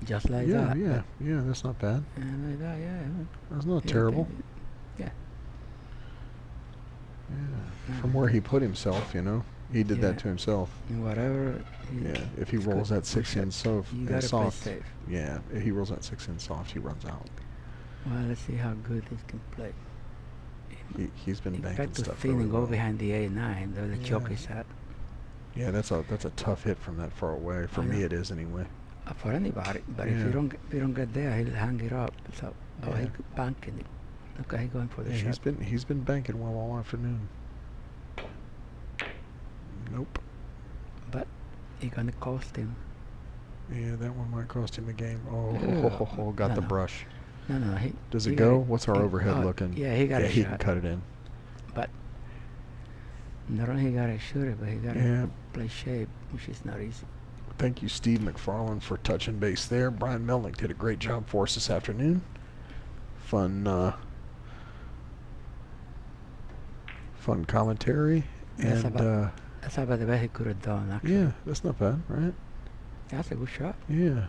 Just like Yeah, that. yeah, that's not bad. And like that, yeah. That's not Yeah, terrible. Yeah. Yeah. From where he put himself, you know, he did that Yeah. to himself. And whatever. Yeah, if he it's rolls good. that 6 in soft, You gotta play soft, safe. yeah, if he rolls that 6 in soft, he runs out. Well, let's see how good he can play. He's been He banking tried to stuff spin really and go well. behind the 8 9. The choke Yeah. is at. Yeah, that's a tough hit from that far away. For I me, know. it is anyway. For anybody, but if Yeah. you don't get there, he'll hang it up. So, Yeah. he's banking it. Look, he's going for the Yeah, shot. he's been banking well all afternoon. Nope. But it's gonna cost him. Yeah, that one might cost him a game. Oh, Yeah. got No, the no. brush. No, he. Does he it got go? What's our overhead oh, looking? Yeah, he got yeah, a he shot. can cut it in. But not only he got to shoot it, but he got to Yeah. play shape, which is not easy. Thank you, Steve McFarland, for touching base there. Brian Melnick did a great job for us this afternoon. Fun commentary. That's And That's about the best he could have done, actually. yeah, that's not bad, right? That's a good shot. Yeah.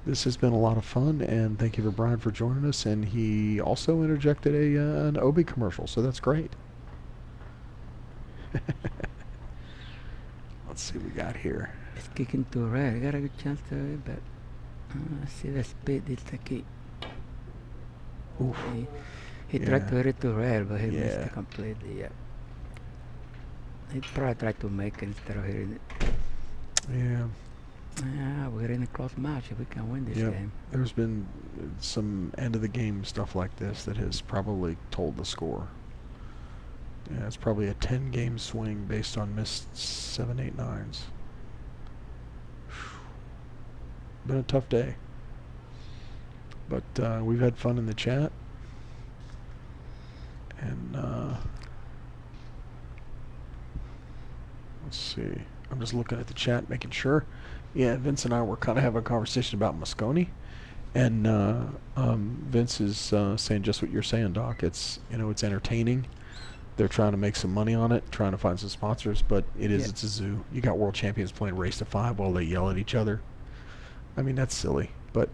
This has been a lot of fun, and thank you for Brian for joining us. And he also interjected an Obi commercial, so that's great. Let's see what we got here. It's kicking to red. Got a good chance to it, but see the speed is the key. Oof. He tried Yeah. to hit it to red, but he missed Yeah. it completely. Yeah. He probably tried to make it instead of hitting it. Yeah. Yeah, we're in a close match if we can win this Yep. game. There's been some end of the game stuff like this that has probably told the score. Yeah, it's probably a 10-game swing based on missed 7, 8, 9s. Been a tough day. But we've had fun in the chat. And let's see. I'm just looking at the chat, making sure. Yeah, Vince and I were kind of having a conversation about Moscone. And Vince is saying just what you're saying, Doc. It's, it's entertaining. They're trying to make some money on it, trying to find some sponsors, but it's a zoo. You got world champions playing race to 5 while they yell at each other. I mean, that's silly. But,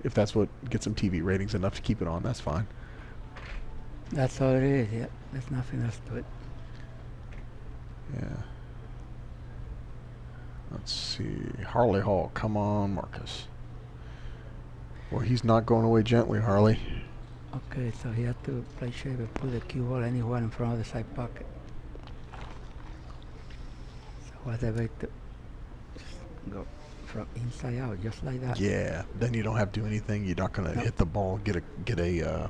if that's what gets them TV ratings enough to keep it on, that's fine. That's all it is, yeah. There's nothing else to it. Yeah. Let's see. Harley Hall, come on, Marcus. Well, he's not going away gently, Harley. Okay, so he had to play shape and put the cue ball anywhere in front of the side pocket. So whatever to just go from inside out, just like that. Yeah. Then you don't have to do anything. You're not going to Nope. hit the ball, get a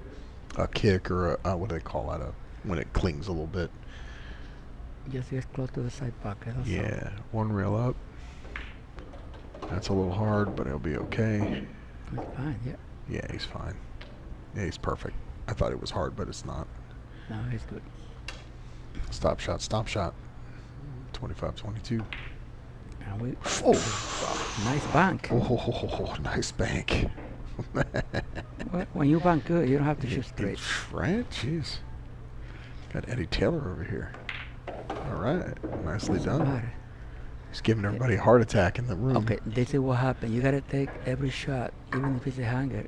kick or what do they call that? When it clings a little bit. Just get close to the side pocket. That's all. Yeah. One rail up. That's a little hard, but it'll be okay. It's fine, yeah. Yeah, he's fine. Yeah, he's perfect. I thought it was hard, but it's not. No, it's good. Stop shot, stop shot. 25-22. And we Oh, nice bank. oh, nice bank. Well, when you bank good, you don't have to shoot straight. Right? Jeez. Got Eddie Taylor over here. All right. Nicely Doesn't done. matter. He's giving everybody a heart attack in the room. Okay, this is what happened. You gotta take every shot, even if it's a hanger,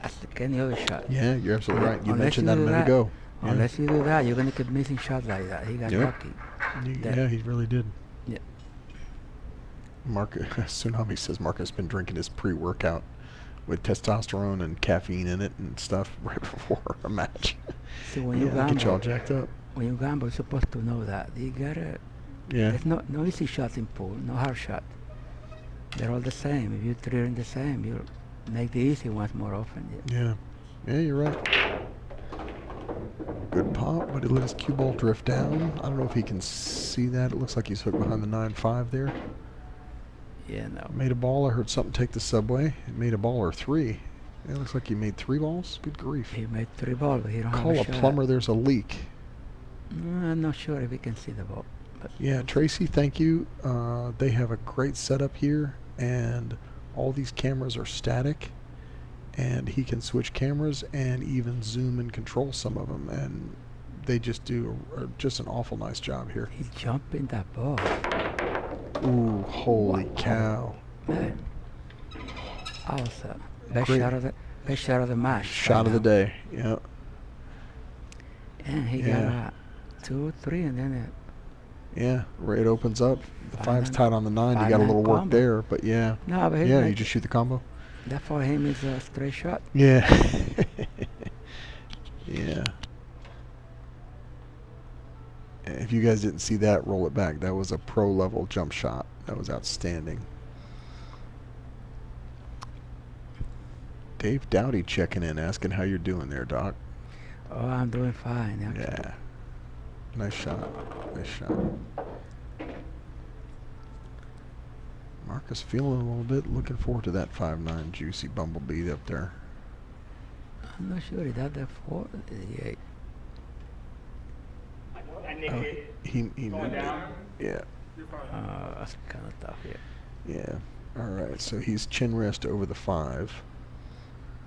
as like any other shot. Yeah, you're absolutely right. You Unless mentioned you that a do minute that- ago. Yeah. Unless you do that, you're gonna keep missing shots like that. He got Yep. lucky. that- Yeah, he really did. Yeah. Tsunami says Mark has been drinking his pre-workout with testosterone and caffeine in it and stuff right before a match. See, when you Get you all gamble, jacked up. when you gamble, you're supposed to know that. You gotta. Yeah. There's no easy shots in pool, no hard shot. They're all the same. If you treat them the same, you make the easy ones more often. Yeah. Yeah, you're right. Good pop, but he let his cue ball drift down. I don't know if he can see that. It looks like he's hooked behind the 9-5 there. Yeah, no. Made a ball. I heard something take the subway. It made a ball or 3. It looks like he made 3 balls. Good grief. He made 3 balls, but he don't Call have a a shot. plumber. There's a leak. I'm not sure if he can see the ball. But Yeah, Tracy, thank you. They have a great setup here, and all these cameras are static, and he can switch cameras and even zoom and control some of them, and they just do just an awful nice job here. he's jumping that ball. Ooh, holy cow. Man. Awesome. Best Great. shot of the match. Shot of the day. Yeah. And he Yeah. got 2, 3, and then Yeah, right, it opens up. The 5's 5-9 tied on the 9. You got a little work combo. there, but yeah. no, but he Yeah, you makes- just shoot the combo. that for him is a straight shot. Yeah. Yeah. If you guys didn't see that, roll it back. That was a pro level jump shot. That was outstanding. Dave Dowdy checking in, asking how you're doing there, Doc. Oh, I'm doing fine. Actually. Yeah. Nice shot. Nice shot. Marcus feeling a little bit. Looking forward to that 5-9 juicy bumblebee up there. I'm not sure. Is that the 4? Yeah. I nicked Oh, it. he Going moved it. down. Yeah. You're fine. That's kind of tough here. Yeah. All right. So he's chin rest over the 5.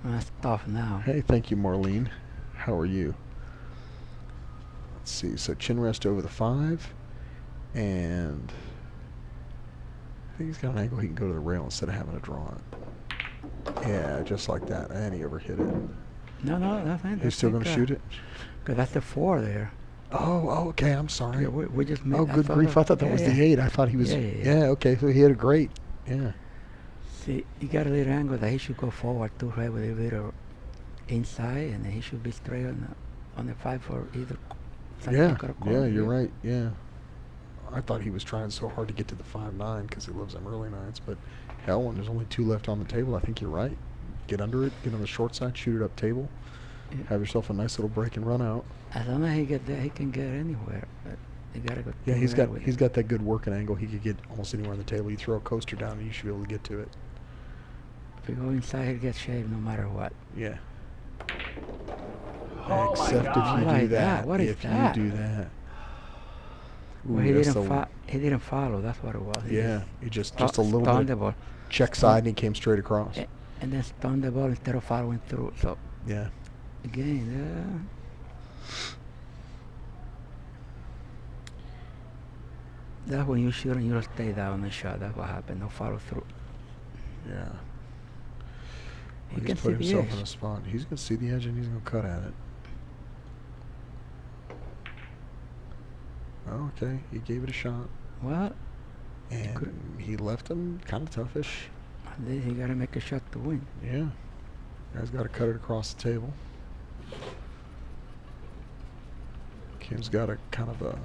That's tough now. Hey, thank you, Marlene. How are you? Let's see. So chin rest over the 5, and I think he's got an angle he can go to the rail instead of having to draw it. Yeah, just like that. And he overhit it. No, that's fine. He's still going to shoot it? Because that's the 4 there. Oh, okay. I'm sorry. Yeah, we just made. Oh, good grief. I thought that was the 8. I thought he was. Yeah. Okay. So he hit a great. Yeah. See, he got a little angle that he should go forward too, right, with a little inside, and then he should be straight on the 5 for either. Yeah. Corner, Yeah, you're right. Yeah. I thought he was trying so hard to get to the 5-9 because he loves them early nines, but hell, when there's only 2 left on the table, I think you're right. Get under it, get on the short side, shoot it up table, Yeah. have yourself a nice little break and run out. As long as he get there, he can get anywhere. But you gotta go. Yeah, too he's right got with he's it. got that good working angle. He could get almost anywhere on the table. You throw a coaster down, and you should be able to get to it. If you go inside, he'll get shaved no matter what. Yeah. Oh my Except if God. you do Like that. that? What is if that? you do that. Well, Ooh, he that's didn't the- he didn't follow. That's what it was. He Yeah, he just a stu- little stunned bit the ball, check side, and he came straight across. and then stunned the ball instead of following through. So Yeah. again, that's when you shoot and you don't stay down and shot. That's what happened. No follow through. Yeah. He He's can put see the himself in edge. a spot. He's going to see the edge and he's going to cut at it. Oh, okay, he gave it a shot. Well, And he left him kind of toughish. then he gotta make a shot to win. Yeah. Guy's got to cut it across the table. Kim's got a kind of a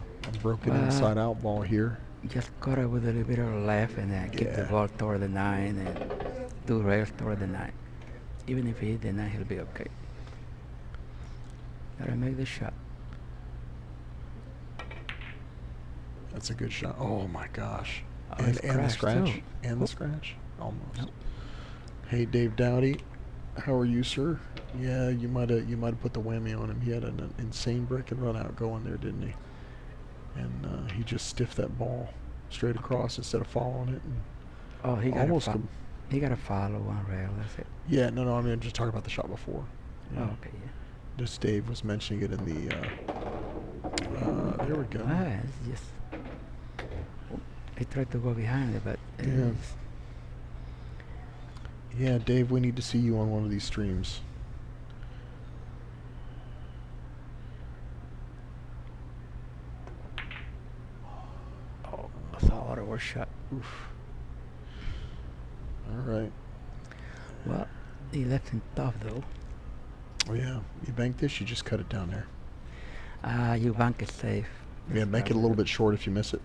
broken Well, inside out ball here. Just cut it with a little bit of left and then kick the Yeah. ball toward the 9 and 2 rails toward the 9. Even if he hit the 9, he'll be okay. Gotta make the shot. That's a good shot. Oh my gosh. Oh, and it's the crashed scratch. too. And the Oh. scratch. Almost. Nope. Hey Dave Dowdy. How are you, sir? Yeah, you might have put the whammy on him. He had an insane break and run out going there, didn't he? And he just stiffed that ball straight across instead of following it. And Oh, he almost gotta he gotta follow one rail. That's it. yeah, no, I mean, I'm just talking about the shot before. Yeah. Oh, okay, yeah. Just Dave was mentioning it in the. There we go. Ah, it's just. He tried to go behind it, but Yeah. it's- Yeah, Dave, we need to see you on one of these streams. oh, that's a horrible shot. Oof. All right. Well, he left him tough though. Oh yeah. You bank this, you just cut it down there. You bank it safe. Yeah, make it a little bit short if you miss it.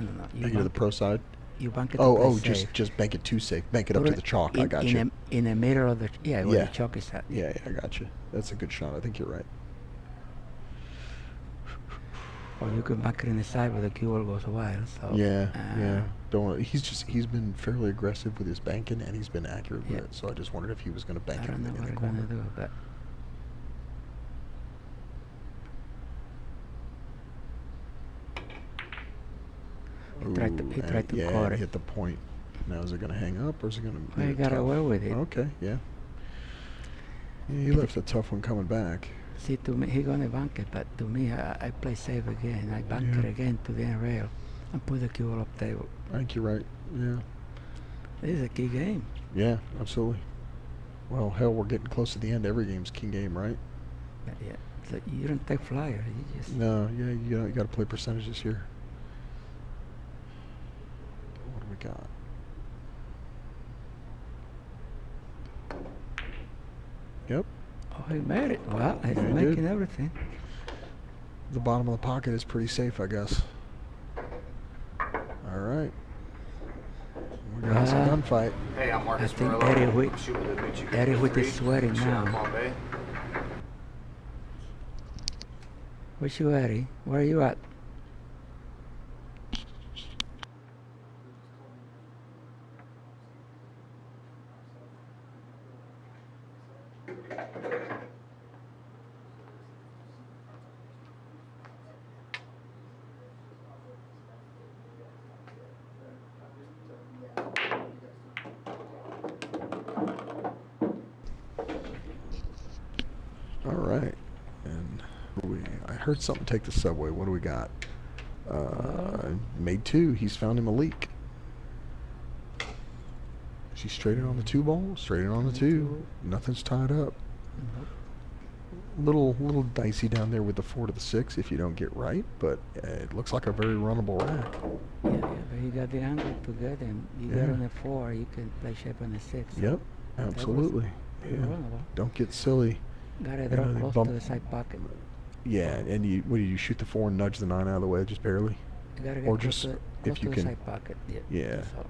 No. You Bank it to the bank pro side. You bank it. Oh, safe. just bank it too safe. Bank it up Put to it the chalk. I got you. In the middle of the where Yeah. the chalk is at. Yeah, I got you. That's a good shot. I think you're right. Or you can bank it in the side where the cue ball goes wild. So Yeah. Don't. He's been fairly aggressive with his banking, and he's been accurate with it. So I just wondered if he was going to bank I it don't know in what the he's corner. gonna do, but he tried to yeah, cut he it. hit the point. Now is it going to hang up or is it going to? Well, he got away with it. Okay, yeah. He left a tough one coming back. See, to me, he gonna bank it, but to me, I play safe again. I bank it again to the end rail and put the cue ball up table. I think you're right. Yeah. This is a key game. Yeah, absolutely. Well, hell, we're getting close to the end. Every game's king game, right? Yeah. So you don't take flyer. You just No, yeah, you got to play percentages here. What do we got? Yep. Oh, he made it. Well, he's Yeah, he making did. everything. The bottom of the pocket is pretty safe, I guess. All right. We're gonna have some gunfight. Hey, I'm I Marcus think Murillo. Eddie I'm shooting with the Mucci Eddie Gamble Witt 3. is sweating Shooting now. on Palm Bay. Where's you, Eddie? Where are you at? All right. And I heard something take the subway. What do we got? Made two. He's found him a leak. Is he straight in on the two ball? Straight in on the two. Nothing's tied up. Little dicey down there with the 4 to the 6 if you don't get right, but it looks like a very runnable rack. Yeah, but you got the angle to get him. You Yeah. got on the 4, you can play shape on the 6. Yep, absolutely. Yeah. runnable. Don't get silly. Got to You draw know, they close bump- to the side pocket. Yeah, and what do you shoot the 4 and nudge the 9 out of the way just barely? You got to get Or close just to, if close you to the can. side pocket. Yeah. That's all.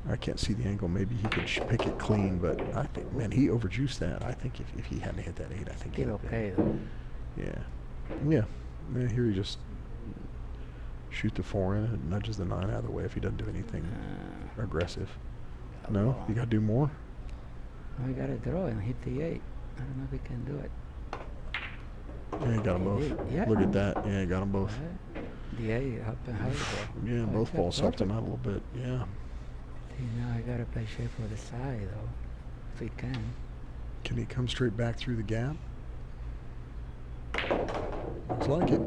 I can't see the angle. Maybe he could pick it clean, but I think, man, he overjuiced that. I think if he hadn't hit that 8, I think Still he'd have okay been. though. Yeah. Yeah, here he just shoot the 4 in and nudges the 9 out of the way if he doesn't do anything aggressive. No? You got to do more? No, you got to draw and hit the 8. I don't know if he can do it. Yeah, he got them He both. did, yeah. Look at that. Yeah, he got them both. Right. The 8 helping high though. Yeah, Oh, both he got balls helped him perfect. out a little bit. Yeah. See, now I got to play shape for the side though. If he can. Can he come straight back through the gap? Looks like it.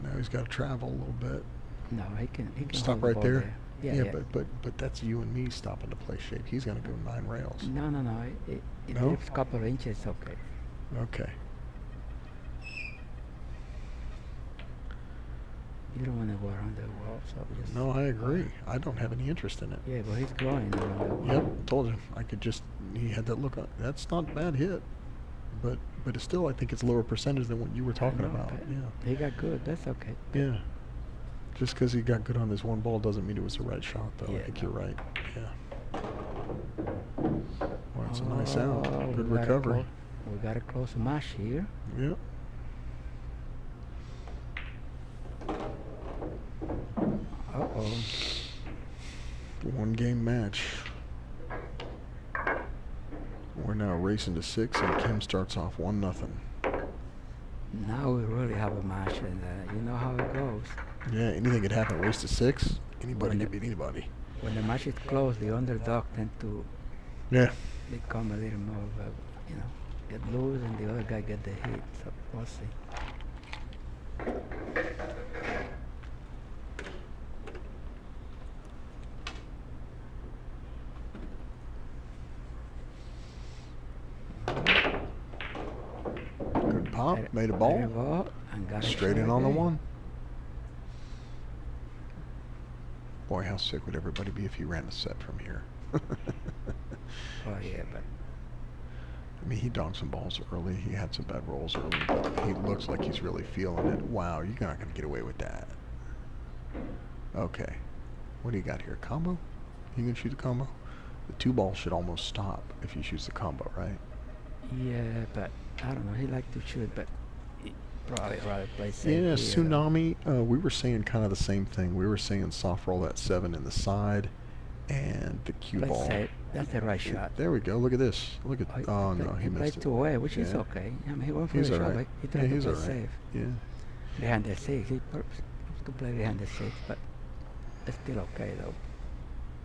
Now he's got to travel a little bit. No, he can Stop hold the right ball there. Yeah, yeah. But that's you and me stopping to play shape. He's gonna go 9 rails. No. If No? it's a couple of inches, okay. Okay. You don't want to go around the wall, so just. No, I agree. I don't have any interest in it. Yeah, but he's going around the wall. Yep, told you. I could just. He had that look on. That's not a bad hit, but it's still. I think it's lower percentage than what you were talking know, about. but Yeah. He got good. That's okay. Yeah. Just because he got good on this one ball doesn't mean it was the right shot, though. I Yeah, think no. you're right. Yeah. Well, it's a nice Oh, out. Good we gotta recovery. We got a close mash here. Yep. Uh-oh. 1 game match. We're now racing to 6, and Kim starts off 1-0. Now we really have a match, and you know how it goes. Yeah, anything could happen. Race to 6. Anybody When could the- beat anybody. When the match is close, the underdog tend to Yeah. become a little more, get loose, and the other guy get the hit. So we'll see. Good pop. Let it- Made a let ball. it go, and got it Straight short in on the again. 1. Boy, how sick would everybody be if he ran a set from here? Oh yeah, but I mean, he donked some balls early. He had some bad rolls early, but he looks like he's really feeling it. Wow, you're not going to get away with that. Okay. What do you got here? Combo? You can shoot the combo? The 2 ball should almost stop if he shoots the combo, right? yeah, but I don't know. He liked to shoot, but he probably rather play safe. Yeah, here. Tsunami, we were saying kind of the same thing. We were saying soft roll that 7 in the side and the cue Play ball. safe. That's the right shot. There we go. Look at this. Look at. Oh, no, he played missed it. 2 away, which is Yeah. okay. I mean, he went for He's the all shot, right. but he Yeah, tried to he's play all right. safe. Yeah. Behind the 6. He purposed to play behind the 6, but it's still okay, though.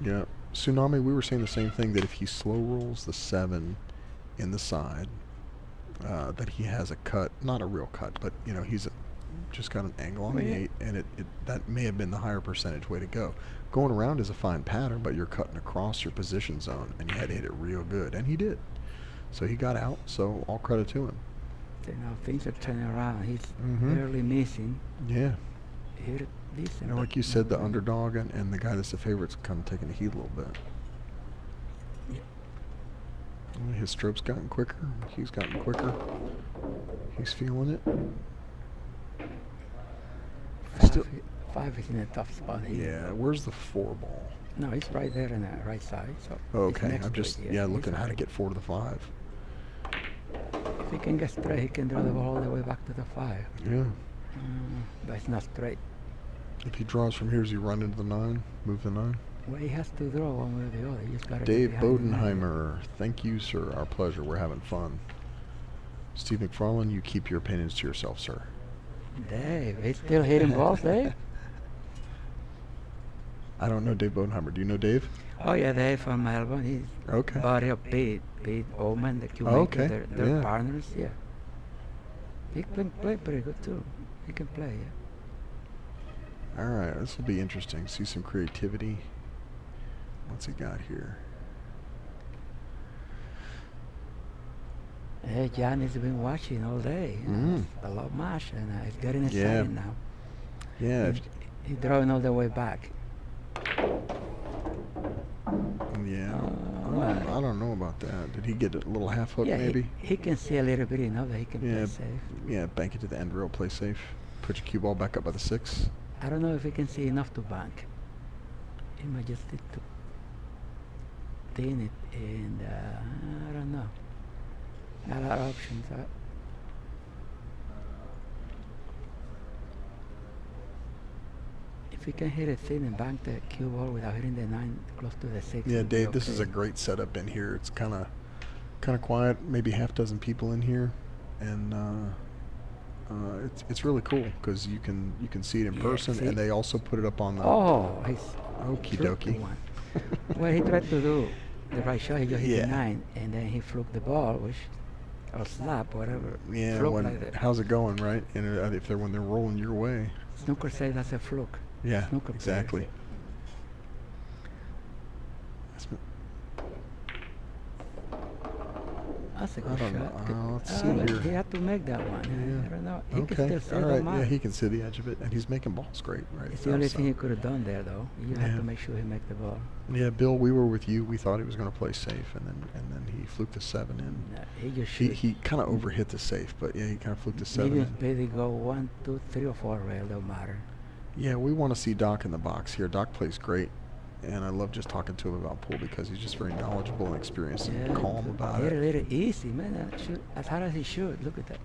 Yeah. Tsunami, we were saying the same thing, that if he slow rolls the 7 in the side, that he has a cut, not a real cut, but, you know, he's just got an angle on the 8, and that may have been the higher percentage way to go. Going around is a fine pattern, but you're cutting across your position zone, and you had to hit it real good, and he did. So he got out, so all credit to him. So now things are turning around. He's Mhm. barely missing. Yeah. He hit it decent. You know, but like you said, the not really. underdog and the guy that's the favorite's kind of taking the heat a little bit. Yeah. Well, his stroke's gotten quicker. He's gotten quicker. He's feeling it. Still, 5 is in a tough spot here. yeah. Where's the 4 ball? No, it's right there on the right side. So it's Okay, next I'm to it, just yeah, he's looking how to right. get 4 to the 5. If he can get straight, he can draw the ball all the way back to the 5. Yeah. But it's not straight. If he draws from here, does he run into the 9? Move the 9? Well, he has to draw one way or the other. You just gotta get Dave behind the 9. Bodenheimer, thank you, sir. Our pleasure. We're having fun. Steve McFarland, you keep your opinions to yourself, sir. Dave, he's still hitting balls, Dave? I don't know Dave Bodenheimer. Do you know Dave? Oh yeah, Dave from Melbourne. He's Okay. buddy of Pete Oman, the Q Oh, maker. okay, They're yeah. partners, yeah. He can play pretty good too. He can play, yeah. All right, this will be interesting. See some creativity. What's he got here? Hey, John has been watching all day. You know, Mm. it's a lot match, and it's getting Yeah. exciting now. Yeah, He's drawing all the way back. yeah. Well, I don't know about that. Did he get a little half hook yeah, maybe? he can see a little bit enough that he can Yeah. play safe. Yeah, bank it to the end rail, play safe. Put your cue ball back up by the 6. I don't know if he can see enough to bank. He might just need to thin it, and I don't know. Not a lot of options. If he can hit it thin and bank the cue ball without hitting the 9 close to the 6. Yeah, it'll be Dave, this is a okay. great setup in here. It's kind of quiet. Maybe half dozen people in here, and it's really cool because you can see it in Yeah, person, see? and they also put it up on the. Oh, he's Okie fluked the dokie. one. Well, he tried to do the right shot. He just hit Yeah. the 9, and then he fluked the ball, which or slap, whatever. Yeah, Fluke like that. how's it going, right? And if when they're rolling your way. Snooker says that's a fluke. Yeah, Snooker exactly. players. That's a I good don't shot. know. Let's see Look, here. he had to make that one. Yeah. I don't know. He Okay, can still see all the right. mark. Yeah, he can see the edge of it, and he's making balls great, right? It's the only thing he outside. could have done there, though. You have Yeah. to make sure he make the ball. Yeah, Bill, we were with you. We thought he was going to play safe, and then he fluked the 7 in. No, he just He shoot. kind of overhit the safe, but yeah, he kind of fluked the 7 Even in. if they go 1, 2, 3, or 4 rail, don't matter. Yeah, we want to see Doc in the box here. Doc plays great, and I love just talking to him about pool because he's just very knowledgeable and experienced and calm about hit it. a little easy, man. Shoot as hard as he should. Look at that.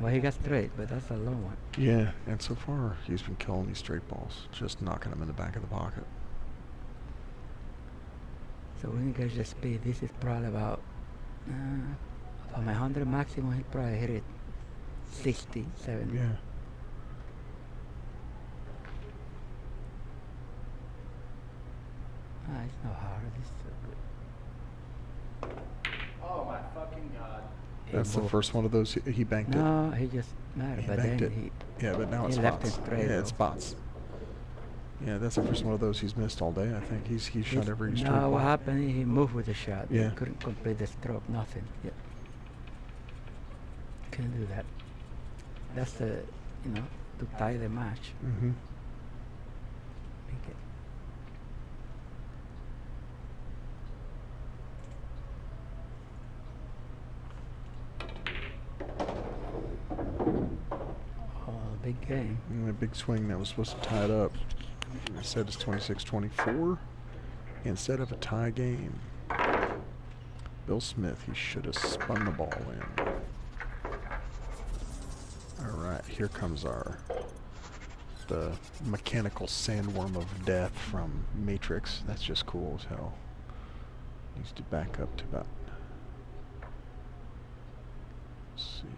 Well, he got straight, but that's a long one. Yeah, and so far he's been killing these straight balls, just knocking them in the back of the pocket. So when he gets the speed, this is probably about my 100 maximum. He'll probably hit it 60, 70. Yeah. It's not hard. It's so good. Oh my fucking god. He That's the moved. first one of those. He banked it. No, he just mad, He but banked then it. Yeah, but now he it's left it spots. straight, Yeah, though. it's spots. Yeah, that's the first one of those he's missed all day. I think he's shot every straight No, ball. what happened? He moved with the shot. Yeah. He couldn't complete the stroke. Nothing. Yeah. Couldn't do that. That's the, to tie the match. Mm-hmm. Make it. game. And a big swing that was supposed to tie it up. Instead it's 26-24 instead of a tie game. Bill Smith, he should have spun the ball in. All right, here comes the mechanical sandworm of death from Matrix. That's just cool as hell. Needs to back up to about. Let's see.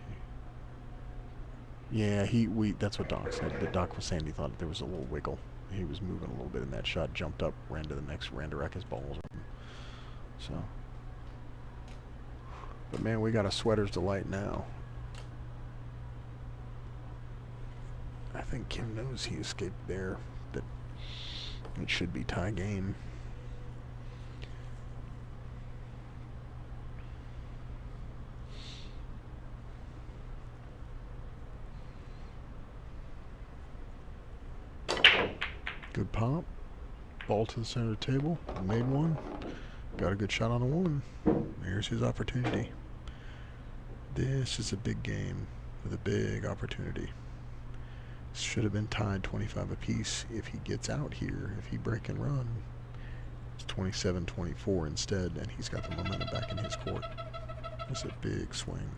Yeah, that's what Doc said. The Doc was saying he thought there was a little wiggle. He was moving a little bit in that shot, jumped up, ran to the next, ran to wreck his balls. So. But man, we got a sweater's delight now. I think Kim knows he escaped there, that it should be tie game. Good pop. Ball to the center of the table. Made one. Got a good shot on the one. Here's his opportunity. This is a big game with a big opportunity. Should have been tied 25 apiece if he gets out here. If he break and run, it's 27-24 instead, and he's got the momentum back in his court. That's a big swing.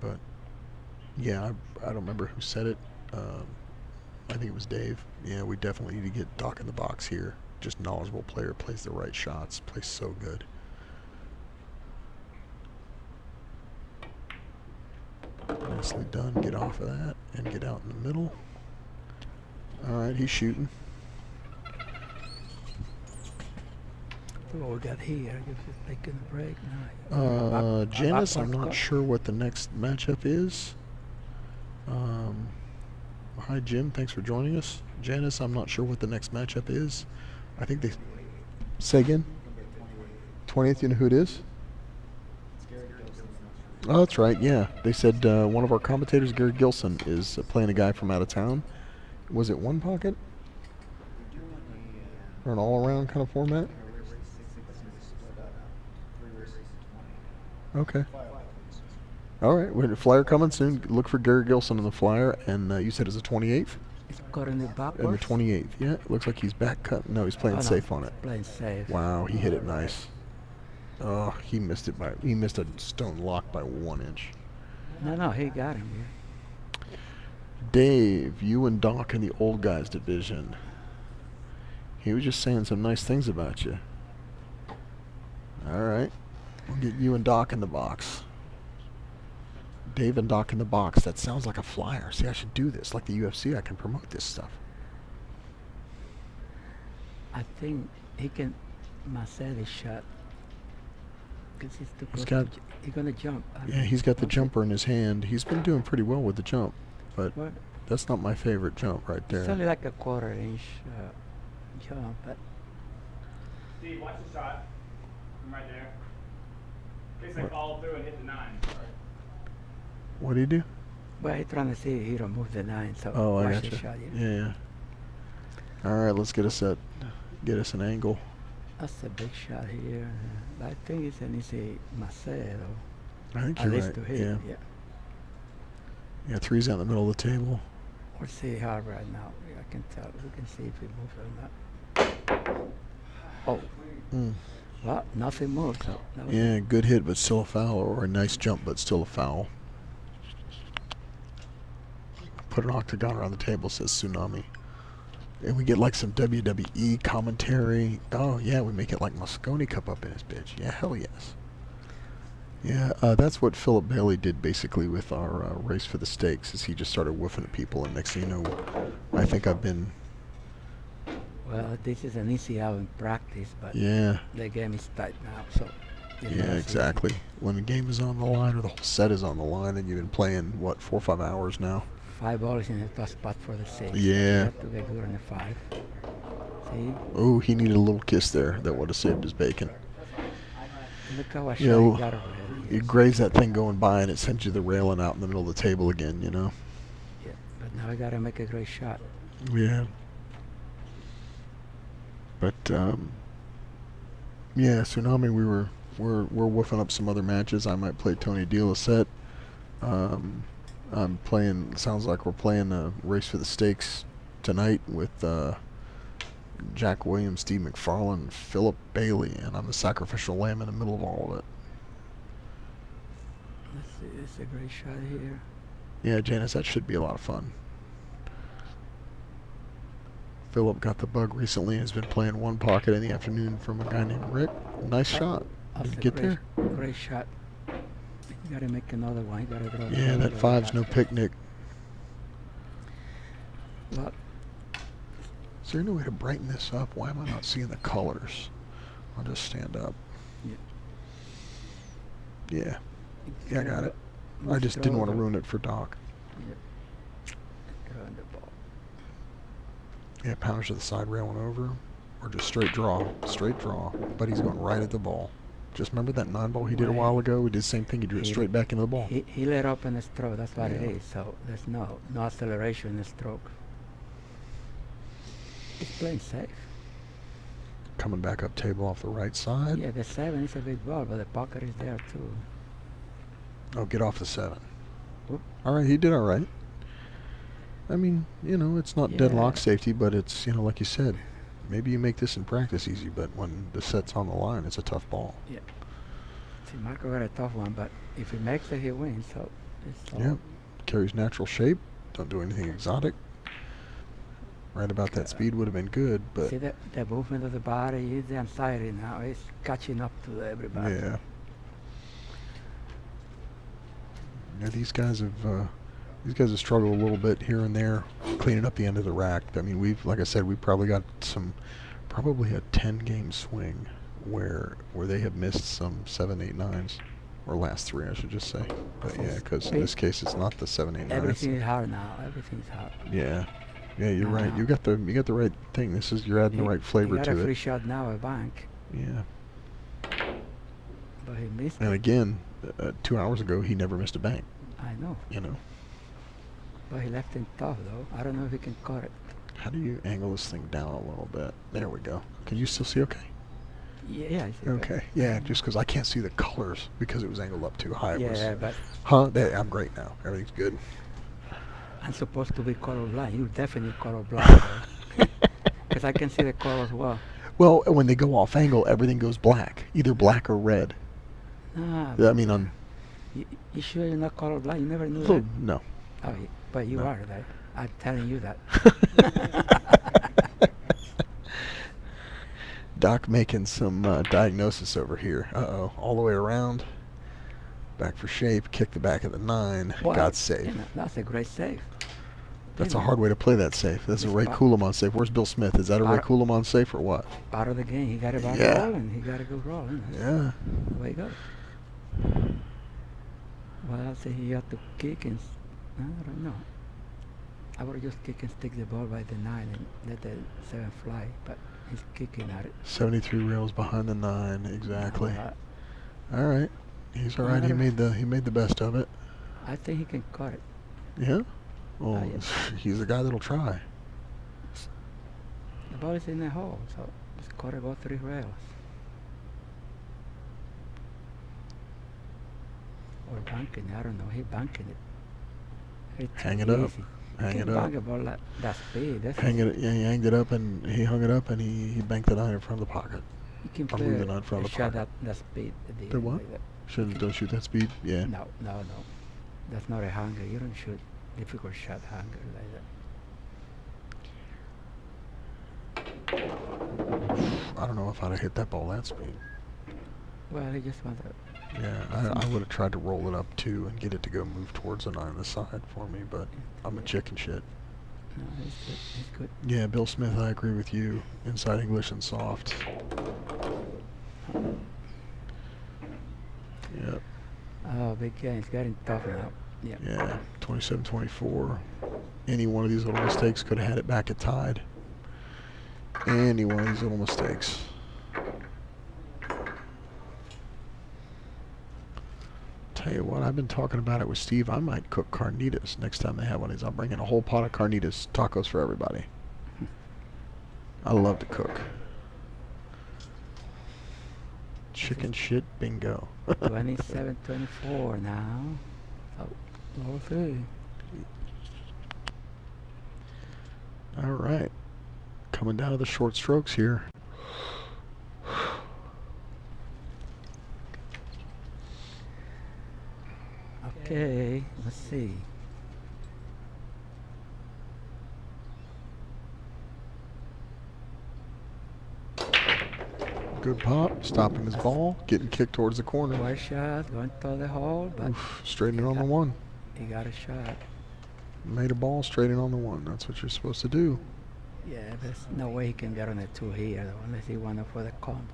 But yeah, I don't remember who said it. I think it was Dave. Yeah, we definitely need to get Doc in the box here. Just knowledgeable player, plays the right shots, plays so good. Nicely done. Get off of that and get out in the middle. All right, he's shooting. What we got here? I guess it's taking a break now. Janice, I'm not sure what the next matchup is. Hi, Jim. Thanks for joining us. Janice, I'm not sure what the next matchup is. I think they... Say again? 20th, you know who it is? Oh, that's right, yeah. They said one of our commentators, Gary Gilson, is playing a guy from out of town. Was it one pocket? Or an all-around kind of format? Okay. All right, we have a flyer coming soon. Look for Gary Gilson in the flyer, and you said it's the 28th? It's got in the backwards. And the 28th, yeah. It looks like he's back cut. No, he's playing safe on it. Playing safe. Wow, he hit it nice. Oh, he missed it he missed a stone lock by 1 inch. No, he got him. Yeah. Dave, you and Doc in the old guys division. He was just saying some nice things about you. All right, we'll get you and Doc in the box. Dave and Doc in the box. That sounds like a flyer. See, I should do this. Like the UFC, I can promote this stuff. I think he can massage his shot. Because he's too close. He's going to jump. Yeah, he's got the jumper in his hand. He's been doing pretty well with the jump, but that's not my favorite jump right there. It's only like a quarter-inch jump. But Steve, watch the shot from right there. In case I follow through and hit the 9. What do you do? Well, he's trying to see he removed the 9, so I watch gotcha. the shot. Yeah. All right, let's get us an angle. That's a big shot here. I think it's an easy massage, though. I think At you're least right. to hit. Yeah. Yeah, three's out in the middle of the table. We'll see how right now. I can tell. We can see if he moves or not. Oh. Mm. Well, nothing moves. So Yeah, good hit, but still a foul, or a nice jump, but still a foul. Put an octagon around the table, says Tsunami. And we get like some WWE commentary. Oh, yeah, we make it like Mosconi Cup up in his bitch. Yeah, hell yes. Yeah, that's what Philip Bailey did basically with our race for the stakes, is he just started woofing at people, and next thing you know, I think I've been... Well, this is an easy out in practice, but Yeah. the game is tight now, so... Yeah, exactly. When the game is on the line, or the whole set is on the line, and you've been playing, what, 4 or 5 hours now? 5 balls in the top spot for the 6. Yeah. You have to get good on the 5. See? Oh, he needed a little kiss there. That would have saved his bacon. Look how I You know, got over you graze that thing going by, and it sends you the railing out in the middle of the table again, you know? Yeah, but now I gotta make a great shot. Yeah. But, yeah, Tsunami, we were we're woofing up some other matches. I might play Tony De La Set. I'm playing. Sounds like we're playing a race for the stakes tonight with Jack Williams, Steve McFarlane, Philip Bailey, and I'm the sacrificial lamb in the middle of all of it. Let's see, it's a great shot here. Yeah, Janice, that should be a lot of fun. Philip got the bug recently and has been playing one pocket in the afternoon from a guy named Rick. Nice shot. That's Did a you get great, there? Great shot. You gotta make another one. You gotta draw. Yeah, that five's no picnic. But Is there any way to brighten this up? Why am I not seeing the colors? I'll just stand up. Yeah. Yeah, I got it. I just didn't want to ruin it for Doc. Drawing the ball. Yeah, pounders to the side rail and over. Or just straight draw. Straight draw. But he's going right at the ball. Just remember that 9 ball he did a while ago? We did the same thing. He drew it straight back into the ball. He let up in the stroke. That's what it Yeah. is. So there's no acceleration in the stroke. He's playing safe. Coming back up table off the right side. Yeah, the 7 is a big ball, but the pocket is there too. Oh, get off the 7. Whoop. All right, he did all right. I mean, you know, it's not deadlock Yeah. safety, but it's, you know, like you said, maybe you make this in practice easy, but when the set's on the line, it's a tough ball. Yeah. See, Marco got a tough one, but if he makes it, he wins. So it's all Yep. Carries natural shape. Don't do anything exotic. Right about that speed would have been good, but see the movement of the body, is the anxiety now. It's catching up to everybody. yeah. Yeah, these guys have struggled a little bit here and there, cleaning up the end of the rack. I mean, like I said, we've probably got probably a 10-game swing where they have missed some 7, 8, 9s, or last 3, I should just say. But yeah, because in this case, it's not the 7, 8, 9s. Everything is hard now. Everything's hard. Yeah, yeah, you're right. You got the right thing. You're adding the right flavor he got to a free it. shot now, a bank, Yeah. but he missed And it. again, 2 hours ago, he never missed a bank. I know, You know. but he left it tough though. I don't know if he can cut it. How do you angle this thing down a little bit? There we go. Can you still see okay? Yeah, I see. Okay. Yeah, just because I can't see the colors because it was angled up too high. Yeah, but Huh? I'm great now. Everything's good. I'm supposed to be colorblind. You're definitely colorblind, because I can see the colors well. Well, when they go off angle, everything goes black. Either black or red. Ah, I mean, on... you sure you're not colorblind? You never knew that? No. Oh, but you No. are. That I'm telling you that. Doc making some diagnosis over here. Uh-oh. All the way around. Back for shape. Kick the back of the 9. Well, Got safe. you know, that's a great save. That's You a know, hard way to play that safe. That's a It's Ray part- Kuhlman safe. Where's Bill Smith? Is that a Ray part- Kuhlman safe or what? Part of the game. He got a back Yeah. roll and he got a good roll. You know. Yeah. The way it goes. Well, I'll say he had to kick and I don't know. I would just kick and stick the ball by the 9 and let the 7 fly, but he's kicking at it. 73 rails behind the 9. Exactly. Uh, All right. He's all right. He made the best of it. I think he can cut it. Yeah. Well, yes. he's the guy that'll try. The ball is in the hole, so it's cut about 3 rails. Or banking, I don't know. He banking it. It's Hang it up. easy. Hang You it can up. bank a ball that speed. That's Hang it. Yeah, he hanged it up and he hung it up and he banked the 9 in front of the pocket. You can I'll play move it on from a the shot pocket. that speed. At the The end what? like that. Don't shoot that speed. Yeah. No. That's not a hanger. You don't shoot difficult shot hanger like that. I don't know if I'd have hit that ball that speed. Well, he just wants to. Yeah, I would have tried to roll it up too and get it to go move towards the 9 on the side for me, but I'm a chicken shit. No, he's good. He's good. Yeah, Bill Smith, I agree with you. Inside English and soft. Yep. Oh, big game. It's getting tough now. Yeah. Yeah, 27-24. Any one of these little mistakes could have had it back at tied. Any one of these little mistakes. Tell you what, I've been talking about it with Steve. I might cook carnitas next time they have one of these. I'll bring in a whole pot of carnitas, tacos for everybody. I love to cook. Chicken shit bingo. 27-24 now. So, lower 3. All right. Coming down to the short strokes here. Okay, let's see. Good pop, stopping his ball, getting kicked towards the corner. Wide shot, going to the hole, but Oof, straight in on the one. he got a shot. Made a ball straight in on the one. That's what you're supposed to do. Yeah, there's no way he can get on a 2 here though, unless he went for the combo.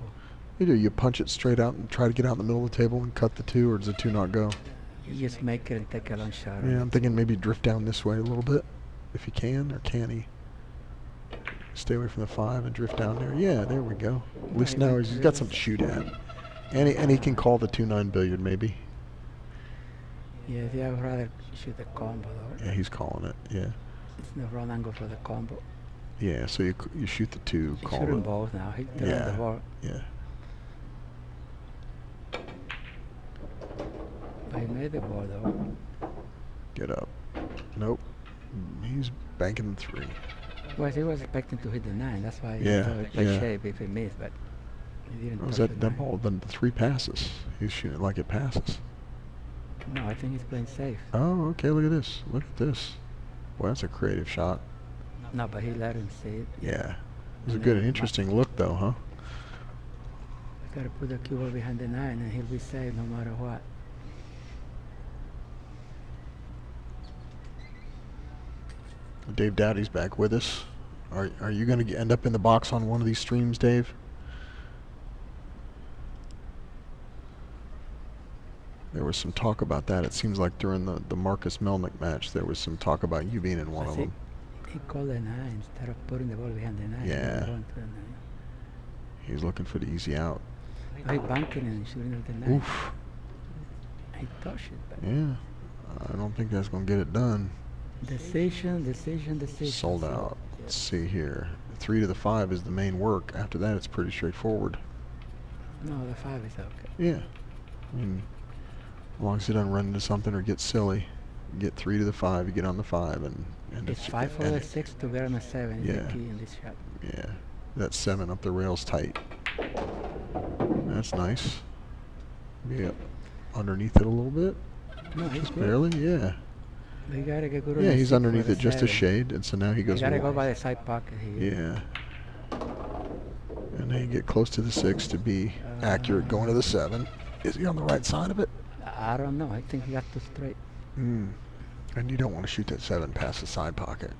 You do. You punch it straight out and try to get out in the middle of the table and cut the 2, or does the 2 not go? You just make it and take a long shot. Yeah, I'm thinking maybe drift down this way a little bit, if he can, or can he? Stay away from the 5 and drift down there. Yeah, there we go. At least now he's got something to shoot at. And he can call the 2-9 billiard maybe. Yeah, I would rather shoot the combo though. Yeah, he's calling it. Yeah. It's no wrong angle for the combo. Yeah, so you shoot the 2, He's call shooting it. both now. He's throwing Yeah. the ball. Yeah. But he made the ball though. Get up. Nope. He's banking the 3. Well, he was expecting to hit the 9. That's why he Yeah, thought it played yeah. shape if he missed, but he didn't. Was touch that the 9. ball? Then the 3 passes. He's shooting it like it passes. No, I think he's playing safe. Oh, okay. Look at this. Look at this. Well, that's a creative shot. No, but he let him see it. Yeah. It was a And good, then interesting look, though, huh? We gotta put the cue ball behind the 9, and he'll be safe no matter what. Dave Dowdy's back with us. Are you going to end up in the box on one of these streams, Dave? There was some talk about that. It seems like during the Marcus Melnick match, there was some talk about you being in one of them. He called the 9 instead of putting the ball behind the 9. Yeah. Going to the 9. He's looking for the easy out. Oh, he bunking and shooting at the 9. Oof. He touched it, but Yeah. I don't think that's going to get it done. decision. Sold So, out. yeah. Let's see here. 3 to the 5 is the main work. After that, it's pretty straightforward. No, the 5 is okay. Yeah. I mean, as long as you don't run into something or get silly, you get 3 to the 5, you get on the 5, and It's 5 for and the 6 to get on the 7 is Yeah. the key in this shot. yeah, that 7 up the rails tight. That's nice. Yeah, underneath it a little bit, No, he's just good. barely. Yeah, We gotta get good on yeah, the he's 6 for underneath the it just a 7. shade, and so now he You goes gotta more. go by the side pocket here. Yeah. And then you get close to the 6 to be accurate going to the 7. Is he on the right side of it? I don't know. I think he got too straight. Mm. And you don't want to shoot that 7 past the side pocket.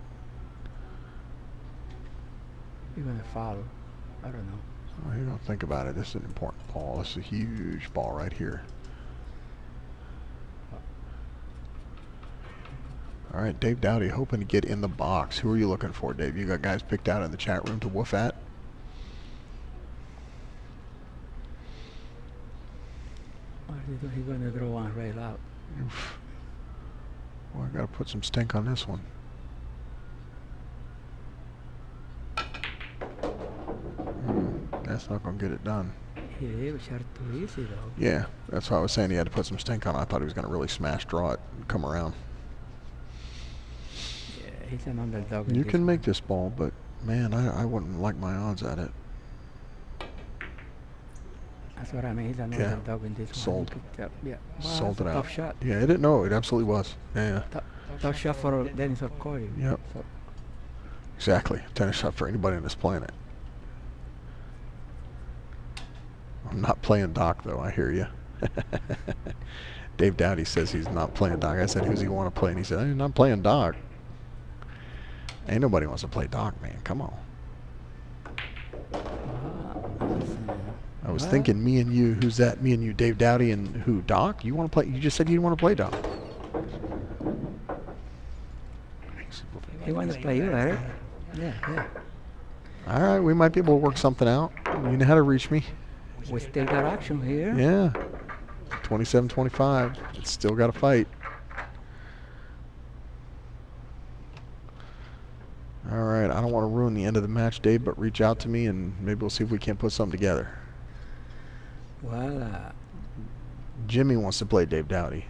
You're gonna follow. I don't know. Well, you don't think about it. This is an important ball. This is a huge ball right here. All right, Dave Dowdy hoping to get in the box. Who are you looking for, Dave? You got guys picked out in the chat room to woof at? What is he doing? He's gonna draw one rail out. Oof. Well, I got to put some stink on this one. That's not going to get it done. He did, shot it too easy though. Yeah, that's why I was saying he had to put some stink on it. I thought he was going to really smash draw it and come around. Yeah, he's an underdog. in You this can one. make this ball, but man, I wouldn't like my odds at it. That's what I mean. He's an Yeah. underdog in this one. Sold. He picked up- Yeah. Well, Sold that's it a out. tough shot. Yeah, it didn't. No, it absolutely was. Yeah, Tough shot for Dennis or Corey. Yep. So, exactly. Tennis shot for anybody on this planet. I'm not playing Doc though. I hear you. Dave Dowdy says he's not playing Doc. I said, who's he want to play? And he said, I'm not playing Doc. Ain't nobody wants to play Doc, man. Come on. I was thinking me and you. Who's that? Me and you, Dave Dowdy, and who? Doc? You want to play? You just said you didn't want to play Doc. he wants to play you, Eric. Yeah. All right, we might be able to work something out. You know how to reach me. We still got action here. Yeah. 27-25. It's still got to fight. All right, I don't want to ruin the end of the match, Dave, but reach out to me and maybe we'll see if we can't put something together. Well, Jimmy wants to play Dave Dowdy.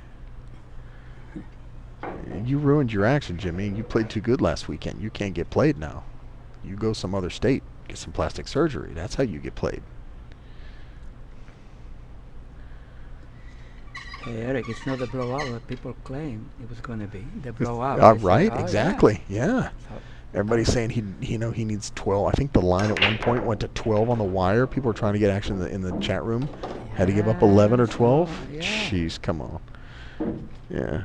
You ruined your action, Jimmy. You played too good last weekend. You can't get played now. You go some other state, get some plastic surgery. That's how you get played. hey, Eric, it's not the blowout that people claim it was going to be. The blowout. Right, Oh, exactly. Yeah. So, Everybody's saying he needs 12. I think the line at one point went to 12 on the wire. People were trying to get action in the chat room. Had to give up 11 or 12. Yeah. Jeez, come on. Yeah.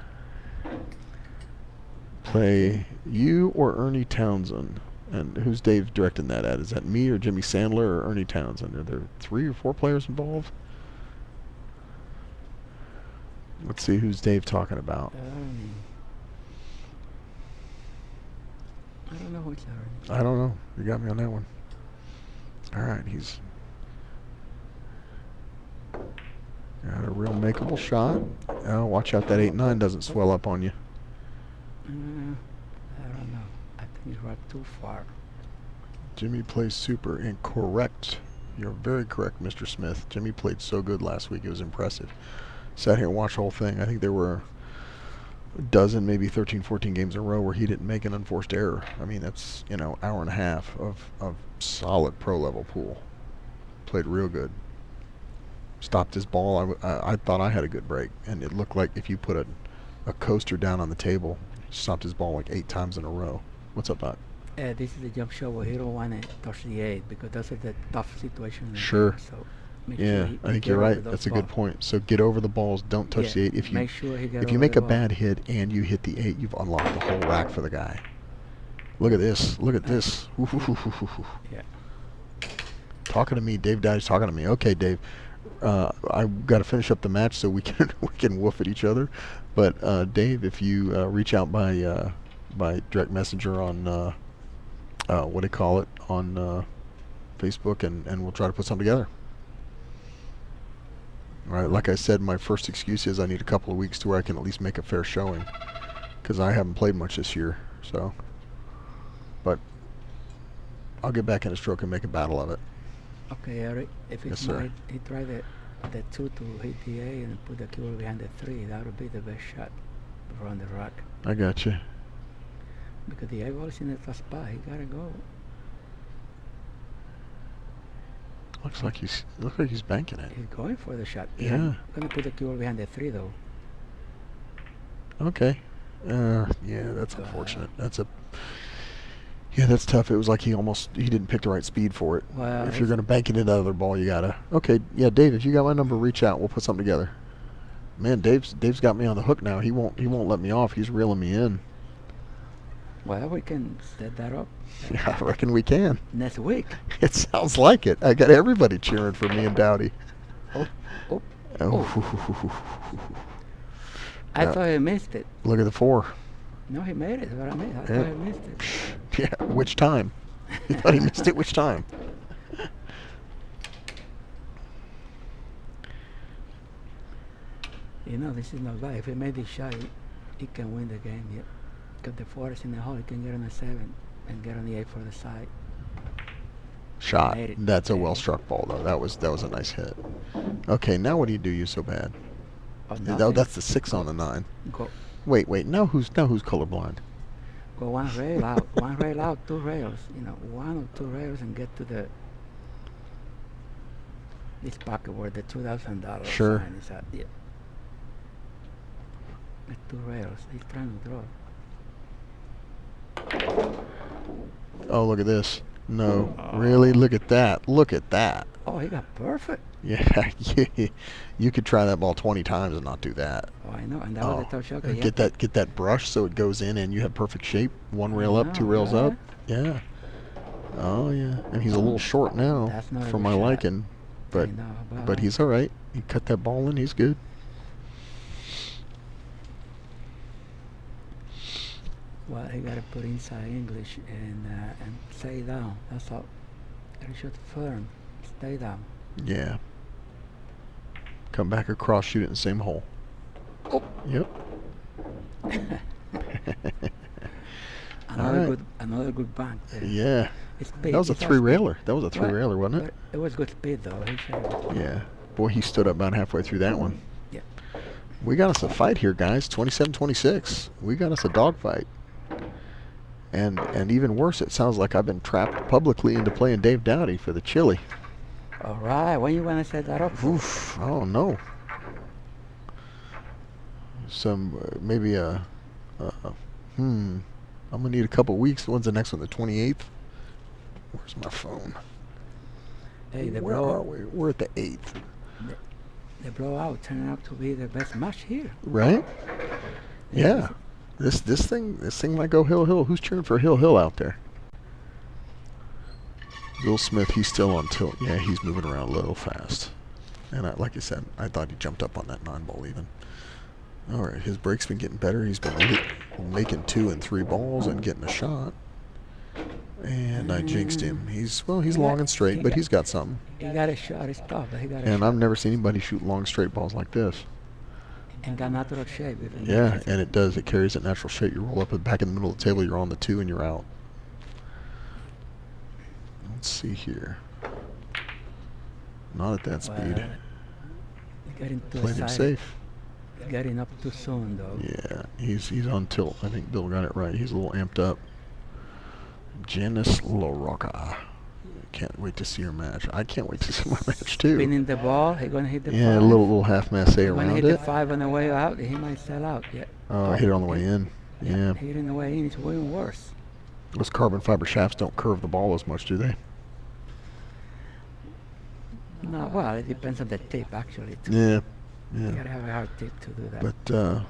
Play you or Ernie Townsend. And who's Dave directing that at? Is that me or Jimmy Sandler or Ernie Townsend? Are there 3 or 4 players involved? Let's see who's Dave talking about. I don't know which are. I don't know. You got me on that one. All right, he's got a real makeable shot. Oh, watch out that 8-9 doesn't swell up on you. I don't know. I think it's right too far. Jimmy plays super incorrect. You're very correct, Mr. Smith. Jimmy played so good last week. It was impressive. Sat here and watched the whole thing. I think there were a dozen, maybe 13, 14 games in a row where he didn't make an unforced error. I mean, that's, hour and a half of solid pro-level pool. Played real good. Stopped his ball. I thought I had a good break, and it looked like if you put a coaster down on the table, stopped his ball like 8 times in a row. What's up, Doc? This is the jump shot where he don't want to touch the 8 because those are the tough situations. Sure. So make Yeah, sure I think you're right. That's a good point. So get over the balls. Don't touch the 8. If make sure he if you make a bad hit and you hit the 8, you've unlocked the whole rack for the guy. Look at this. Look at this. Yeah. Talking to me. Dave Dye's talking to me. Okay, Dave. I've got to finish up the match so we can woof at each other. But Dave, if you reach out by direct messenger on what do you call it, on Facebook, and we'll try to put something together. All right. Like I said, my first excuse is I need a couple of weeks to where I can at least make a fair showing, because I haven't played much this year. So, but I'll get back in a stroke and make a battle of it. Okay, Eric. If Yes, it's sir. right, he tried the 2 to hit the 8 and put the cue behind the 3. That would be the best shot around the rack. I got you. Because the 8 ball is in the tough spot. He gotta go. Looks like he's banking it. He's going for the shot. Yeah. Gonna put the cue behind the 3 though. Okay. Yeah, that's unfortunate. Yeah, that's tough. It was like he didn't pick the right speed for it. Well, If you're going to bank it into the other ball, you gotta. Okay, yeah, Dave, if you got my number, reach out. We'll put something together. Man, Dave's got me on the hook now. He won't let me off. He's reeling me in. Well, we can set that up Yeah, I reckon we can. next week. It sounds like it. I got everybody cheering for me and Dowdy. Oh. I Yeah. thought he missed it. Look at the 4. No, he made it. What I mean, I Yeah. thought he missed it. Yeah, which time? You thought he missed it? Which time? This is not bad. If he made this shot, he can win the game. Yeah. Because the 4 is in the hole, he can get on the 7 and get on the 8 for the side. Shot. Made it. That's a Yeah. well struck ball though. That was a nice hit. Okay, now what do you do? You so bad? Oh, That's the 6 on the 9. Go Wait. Now who's colorblind? go one rail out, 1 rail out, 2 rails. 1 or 2 rails and get to this pocket where the $2,000 Sure. sign is at. Yeah. The 2 rails. He's trying to draw. Oh, look at this. No, really? Look at that. Look at that. Oh, he got perfect. Yeah, you could try that ball 20 times and not do that. Oh, I know. And that was a tough shot. 'cause he Get that brush so it goes in and you have perfect shape. 1 rail up, 2 rails up. Yeah. Oh yeah. And he's a little short now That's not a for good my shot. liking, but I know, but he's all right. He cut that ball in. He's good. Well, he got to put inside English and stay down. That's all. He should firm. Stay down. Yeah. Come back across, shoot it in the same hole. Oh. Yep. Another good bank there. Yeah. It's speed. That was a It's all 3 speed. railer. That was a 3 railer, wasn't it? But it was good speed though. He showed. Yeah. Boy, he stood up about halfway through that one. Yeah. We got us a fight here, guys. 27-26. We got us a dogfight. And even worse, it sounds like I've been trapped publicly into playing Dave Dowdy for the Chili. All right. When you want to set that up? Oof. I don't know. Maybe I'm gonna need a couple weeks. When's the next one? The 28th. Where's my phone? Hey, Where are we? We're at the 8th. The blowout turned out to be the best match here. Right? Yeah. This thing might go Hill. Who's cheering for Hill out there? Bill Smith, he's still on tilt. Yeah, he's moving around a little fast. And like I said, I thought he jumped up on that 9-ball even. All right, his break's been getting better. He's been making 2 and 3 balls and getting a shot. And I jinxed him. He's long and straight, but he's got something. He got a shot. It's tough, but he got a And shot. I've never seen anybody shoot long straight balls like this. And got natural shape. Even Yeah, and it does. It carries that natural shape. You roll up back in the middle of the table, you're on the 2 and you're out. Let's see here. Not at that speed. Getting too Played him excited. safe. Getting up too soon, though. Yeah, he's on tilt. I think Bill got it right. He's a little amped up. Janice LaRocca. Can't wait to see her match. I can't wait to see my match too. Spinning the ball, he's gonna hit the Yeah, a 5. little half masse When he around hit it. the 5 on the way out, he might sell out. Yeah. Oh, hit it on the way in. Yeah. Hit it on the way in, it's way worse. Those carbon fiber shafts don't curve the ball as much, do they? No, well, it depends on the tip, actually. Too. Yeah. You Yeah. gotta have a hard tip to do that. But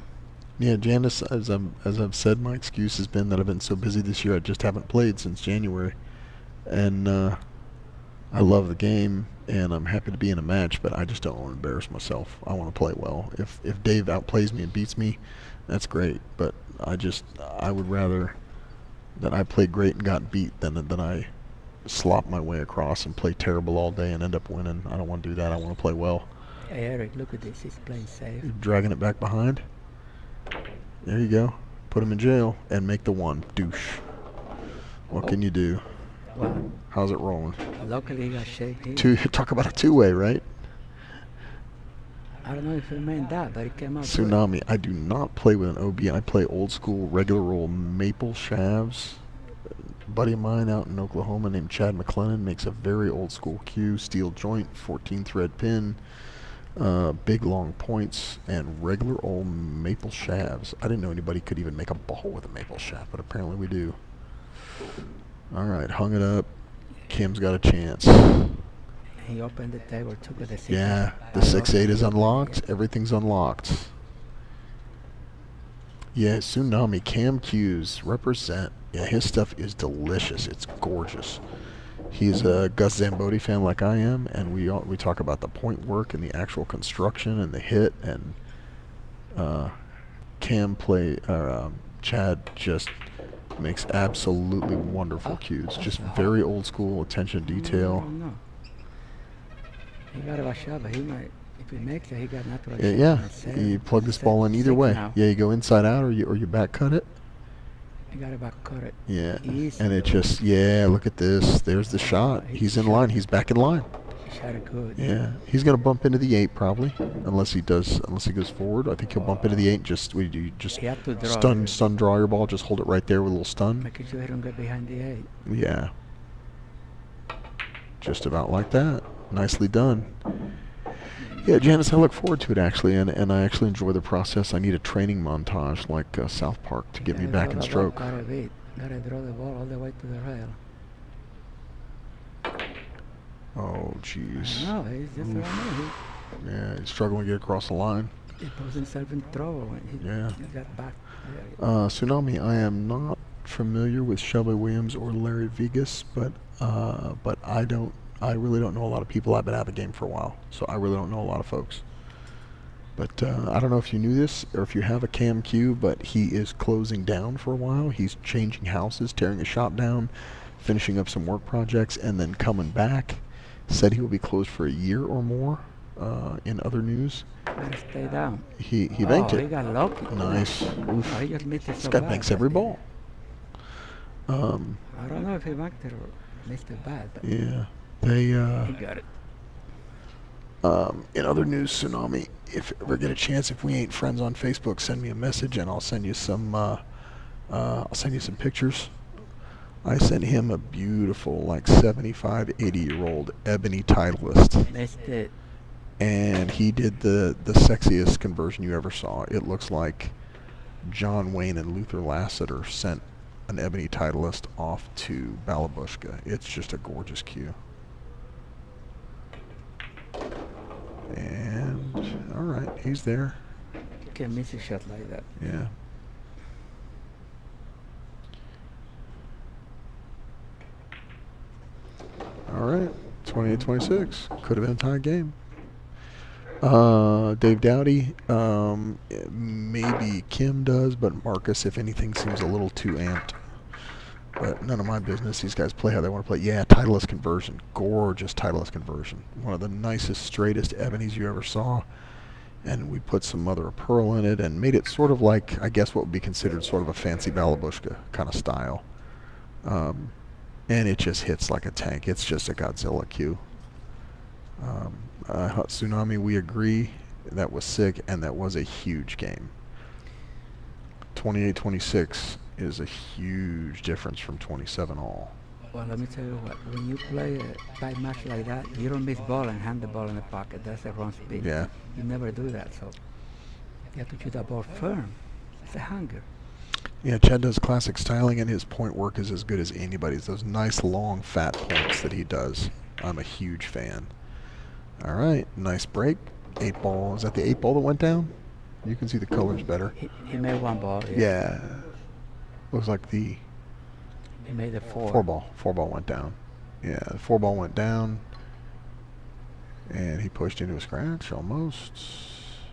yeah, Janice, as I've said, my excuse has been that I've been so busy this year. I just haven't played since January, and I love the game, and I'm happy to be in a match. But I just don't want to embarrass myself. I want to play well. If Dave outplays me and beats me, that's great. But I would rather that I played great and got beat than I slop my way across and play terrible all day and end up winning. I don't want to do that. I want to play well. Hey, Eric, look at this. He's playing safe. Dragging it back behind. There you go. Put him in jail and make the 1. Douche. What can you do? Well, How's it rolling? luckily he got shape here. Talk about a 2-way, right? I don't know if he meant that, but it came out good. Tsunami. I do not play with an OB. I play old school, regular roll maple shafts. A buddy of mine out in Oklahoma named Chad McLennan makes a very old school cue, steel joint, 14 thread pin. Big long points and regular old maple shafts. I didn't know anybody could even make a ball with a maple shaft, but apparently we do. All right, hung it up. Kim's got a chance. He opened the table, took the 6. Yeah, the 6-8 is unlocked. Everything's unlocked. Yeah, Tsunami Cam Q's represent. Yeah, his stuff is delicious. It's gorgeous. He's a Gus Zambotti fan like I am, and we talk about the point work and the actual construction and the hit, and Chad just makes absolutely wonderful cues. Just very old school attention to detail. No. He got a shot, but he might, if he makes it, he got natural Yeah, shape. you plug this ball in either way. Now. Yeah, you go inside out or you back cut it. You got to back cut it. Yeah, Easy. and it just, yeah, look at this. There's the shot. He's in line. He's back in line. He shot it good. Yeah, he's gonna bump into the 8 probably, unless he goes forward. I think he'll bump into the 8. You just He had to draw stun draw your ball. Just hold it right there with a little stun. Making sure he don't get behind the 8. Yeah, just about like that. Nicely done. Yeah, Janice, I look forward to it actually, and I actually enjoy the process. I need a training montage like South Park to get me back in stroke. Gotta draw the ball all the way to the rail. Oh, jeez. No, he's just around. Yeah, he's struggling to get across the line. He puts himself in trouble when he got back. Tsunami, I am not familiar with Shelby Williams or Larry Vegas, but I really don't know a lot of people. I've been out of the game for a while, so I really don't know a lot of folks. But I don't know if you knew this or if you have a Cam Q, but he is closing down for a while. He's changing houses, tearing his shop down, finishing up some work projects, and then coming back. Said he will be closed for a year or more. In other news, Gotta stay down. he banked it. He got lucky. Nice. Oof. Oh, he just missed it This so guy bad. banks every ball. I don't know if he banked it or missed it bad, but Yeah. They he got it. In other news, Tsunami, if you ever get a chance, if we ain't friends on Facebook, send me a message and I'll send you some pictures. I sent him a beautiful, like 75, 80-year-old ebony Titleist. Missed it. And he did the sexiest conversion you ever saw. It looks like John Wayne and Luther Lassiter sent an ebony Titleist off to Balabushka. It's just a gorgeous cue. And all right, he's there. You can't miss a shot like that. Yeah. All right, 28-26. Could have been a tie game. Dave Dowdy, maybe Kim does, but Marcus, if anything, seems a little too amped. But none of my business. These guys play how they want to play. Yeah, Titleist conversion. Gorgeous Titleist conversion. One of the nicest, straightest ebonies you ever saw. And we put some mother of pearl in it and made it sort of like, I guess, what would be considered sort of a fancy Balabushka kind of style. And it just hits like a tank. It's just a Godzilla cue. Tsunami, we agree. That was sick, and that was a huge game. 28-26 is a huge difference from 27-all. Well, let me tell you what. When you play a tight match like that, you don't miss ball and hand the ball in the pocket. That's the wrong speed. Yeah. You never do that, so you have to shoot the ball firm. It's a hanger. Yeah, Chad does classic styling, and his point work is as good as anybody's. Those nice, long, fat points that he does. I'm a huge fan. All right, nice break. 8 ball. Is that the 8 ball that went down? You can see the colors better. He made 1 ball. Yeah. Looks like the... He made the 4. 4 ball. 4 ball went down. Yeah, the 4 ball went down. And he pushed into a scratch almost.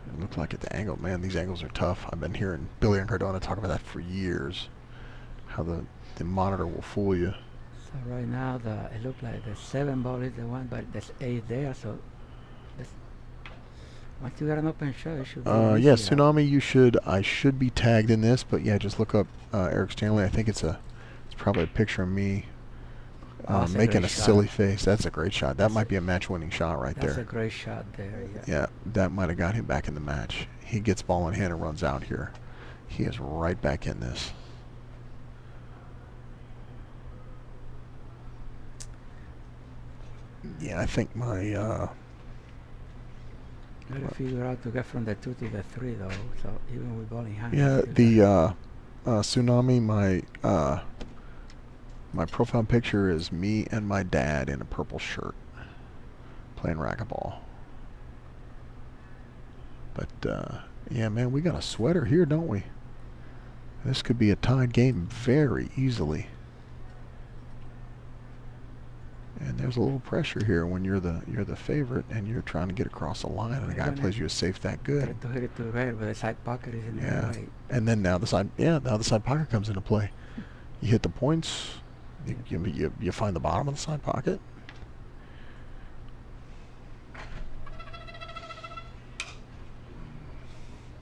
It looked like at the angle. Man, these angles are tough. I've been hearing Billy and Cardona talk about that for years. How the monitor will fool you. So right now, it looks like the 7 ball is the one, but there's 8 there. So once you got an open shot, it should be yeah, Tsunami, I should be tagged in this, but yeah, just look up Eric Stanley. I think it's probably a picture of me making a silly face. That's a great shot. That might be a match-winning shot right there. That's a great shot there, yeah. Yeah, that might have got him back in the match. He gets ball in hand and runs out here. He is right back in this. Yeah, I think my... Gotta figure out to get from the 2 to the 3 though, so even with ball in hand. Yeah, the Tsunami, my profile picture is me and my dad in a purple shirt playing racquetball. But yeah, man, we got a sweater here, don't we? This could be a tied game very easily. And there's a little pressure here when you're the favorite and you're trying to get across the line, and the guy plays you a safe that good. To hit it to the right, but the side pocket is in the right. And then now the side pocket comes into play. You hit the points. You find the bottom of the side pocket.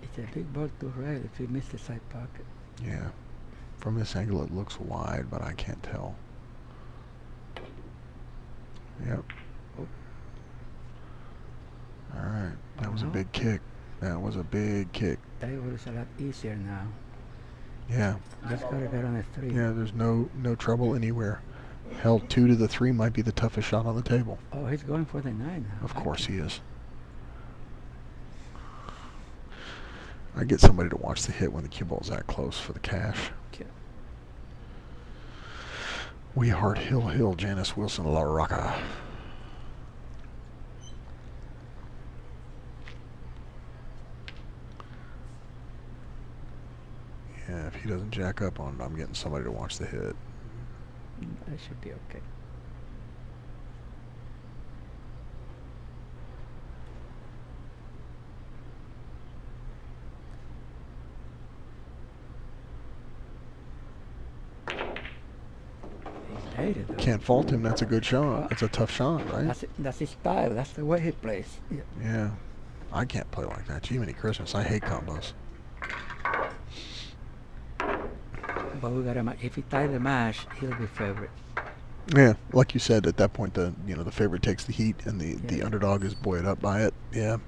It's a big ball to right if you miss the side pocket. Yeah. From this angle it looks wide, but I can't tell. Yep. Oh. All right. That was a big kick. That was a big kick. That was a lot easier now. Yeah. Just gotta get on a 3. Yeah, there's no trouble anywhere. Hell, 2 to the 3 might be the toughest shot on the table. Oh, he's going for the 9 now. Of course he is. I get somebody to watch the hit when the cue ball's that close for the cash. Okay. We Heart Hill, Janice Wilson, La Rocca. Yeah, if he doesn't jack up on it, I'm getting somebody to watch the hit. That should be okay. Can't fault him. That's a good shot. That's a tough shot, right? That's his style. That's the way he plays. Yeah. Yeah. I can't play like that. Jiminy Christmas. I hate combos. But we got if he ties the match, he'll be favorite. Yeah, like you said, at that point, the favorite takes the heat, and the Yeah. underdog is buoyed up by it. Yeah.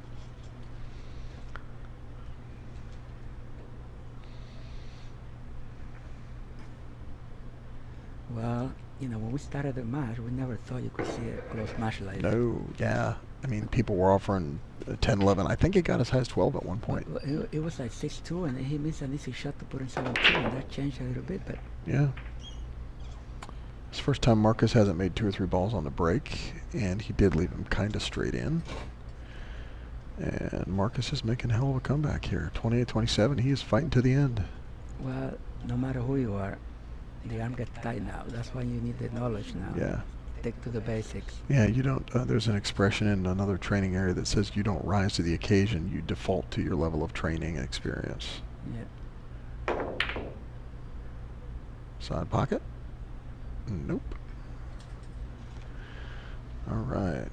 Well, when we started the match, we never thought you could see a close match like that. No, yeah. I mean, people were offering 10, 11. I think it got as high as 12 at one point. But it was like 6-2, and then he missed an easy shot to put in 7-2, and that changed a little bit. But Yeah. It's the first time Marcus hasn't made 2 or 3 balls on the break, and he did leave him kind of straight in. And Marcus is making a hell of a comeback here. 28-27. He is fighting to the end. well, no matter who you are, the arm gets tight now. That's why you need the knowledge now. Yeah. Stick to the basics. Yeah, you don't. There's an expression in another training area that says you don't rise to the occasion. You default to your level of training and experience. Yeah. Side pocket? Nope. All right.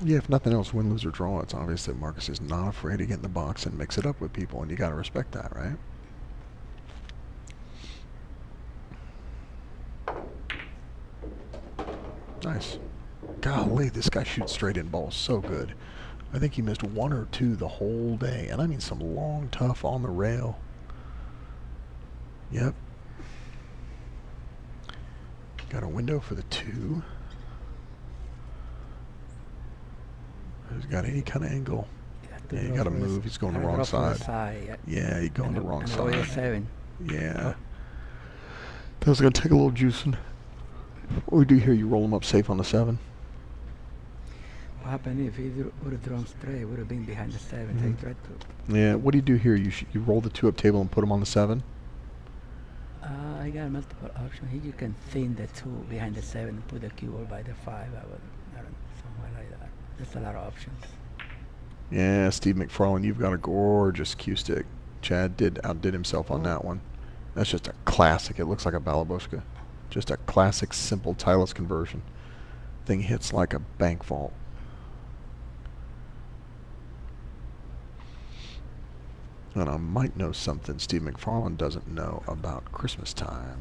Yeah, if nothing else, win, lose, or draw, it's obvious that Marcus is not afraid to get in the box and mix it up with people, and you got to respect that, right? Nice. Golly, this guy shoots straight in balls so good. I think he missed 1 or 2 the whole day, and I mean some long, tough on the rail. Yep. Got a window for the 2. He's got any kind of angle. Yeah, you got to move. He's going the wrong side. Yeah, he's going the wrong side. 7. Yeah. That was going to take a little juicing. What we do here, you roll him up safe on the 7. What happened if he would have drawn straight? Would have been behind the 7. Mhm. He tried to. Yeah, what do you do here? You roll the 2 up table and put him on the 7? I got multiple options. Here you can thin the 2 behind the 7 and put the cue ball by the 5. I don't know, somewhere like that. There's a lot of options. Yeah, Steve McFarland, you've got a gorgeous cue stick. Chad outdid himself on that one. That's just a classic. It looks like a balabushka. Just a classic, simple, tireless conversion. Thing hits like a bank vault. And I might know something Steve McFarland doesn't know about Christmas time.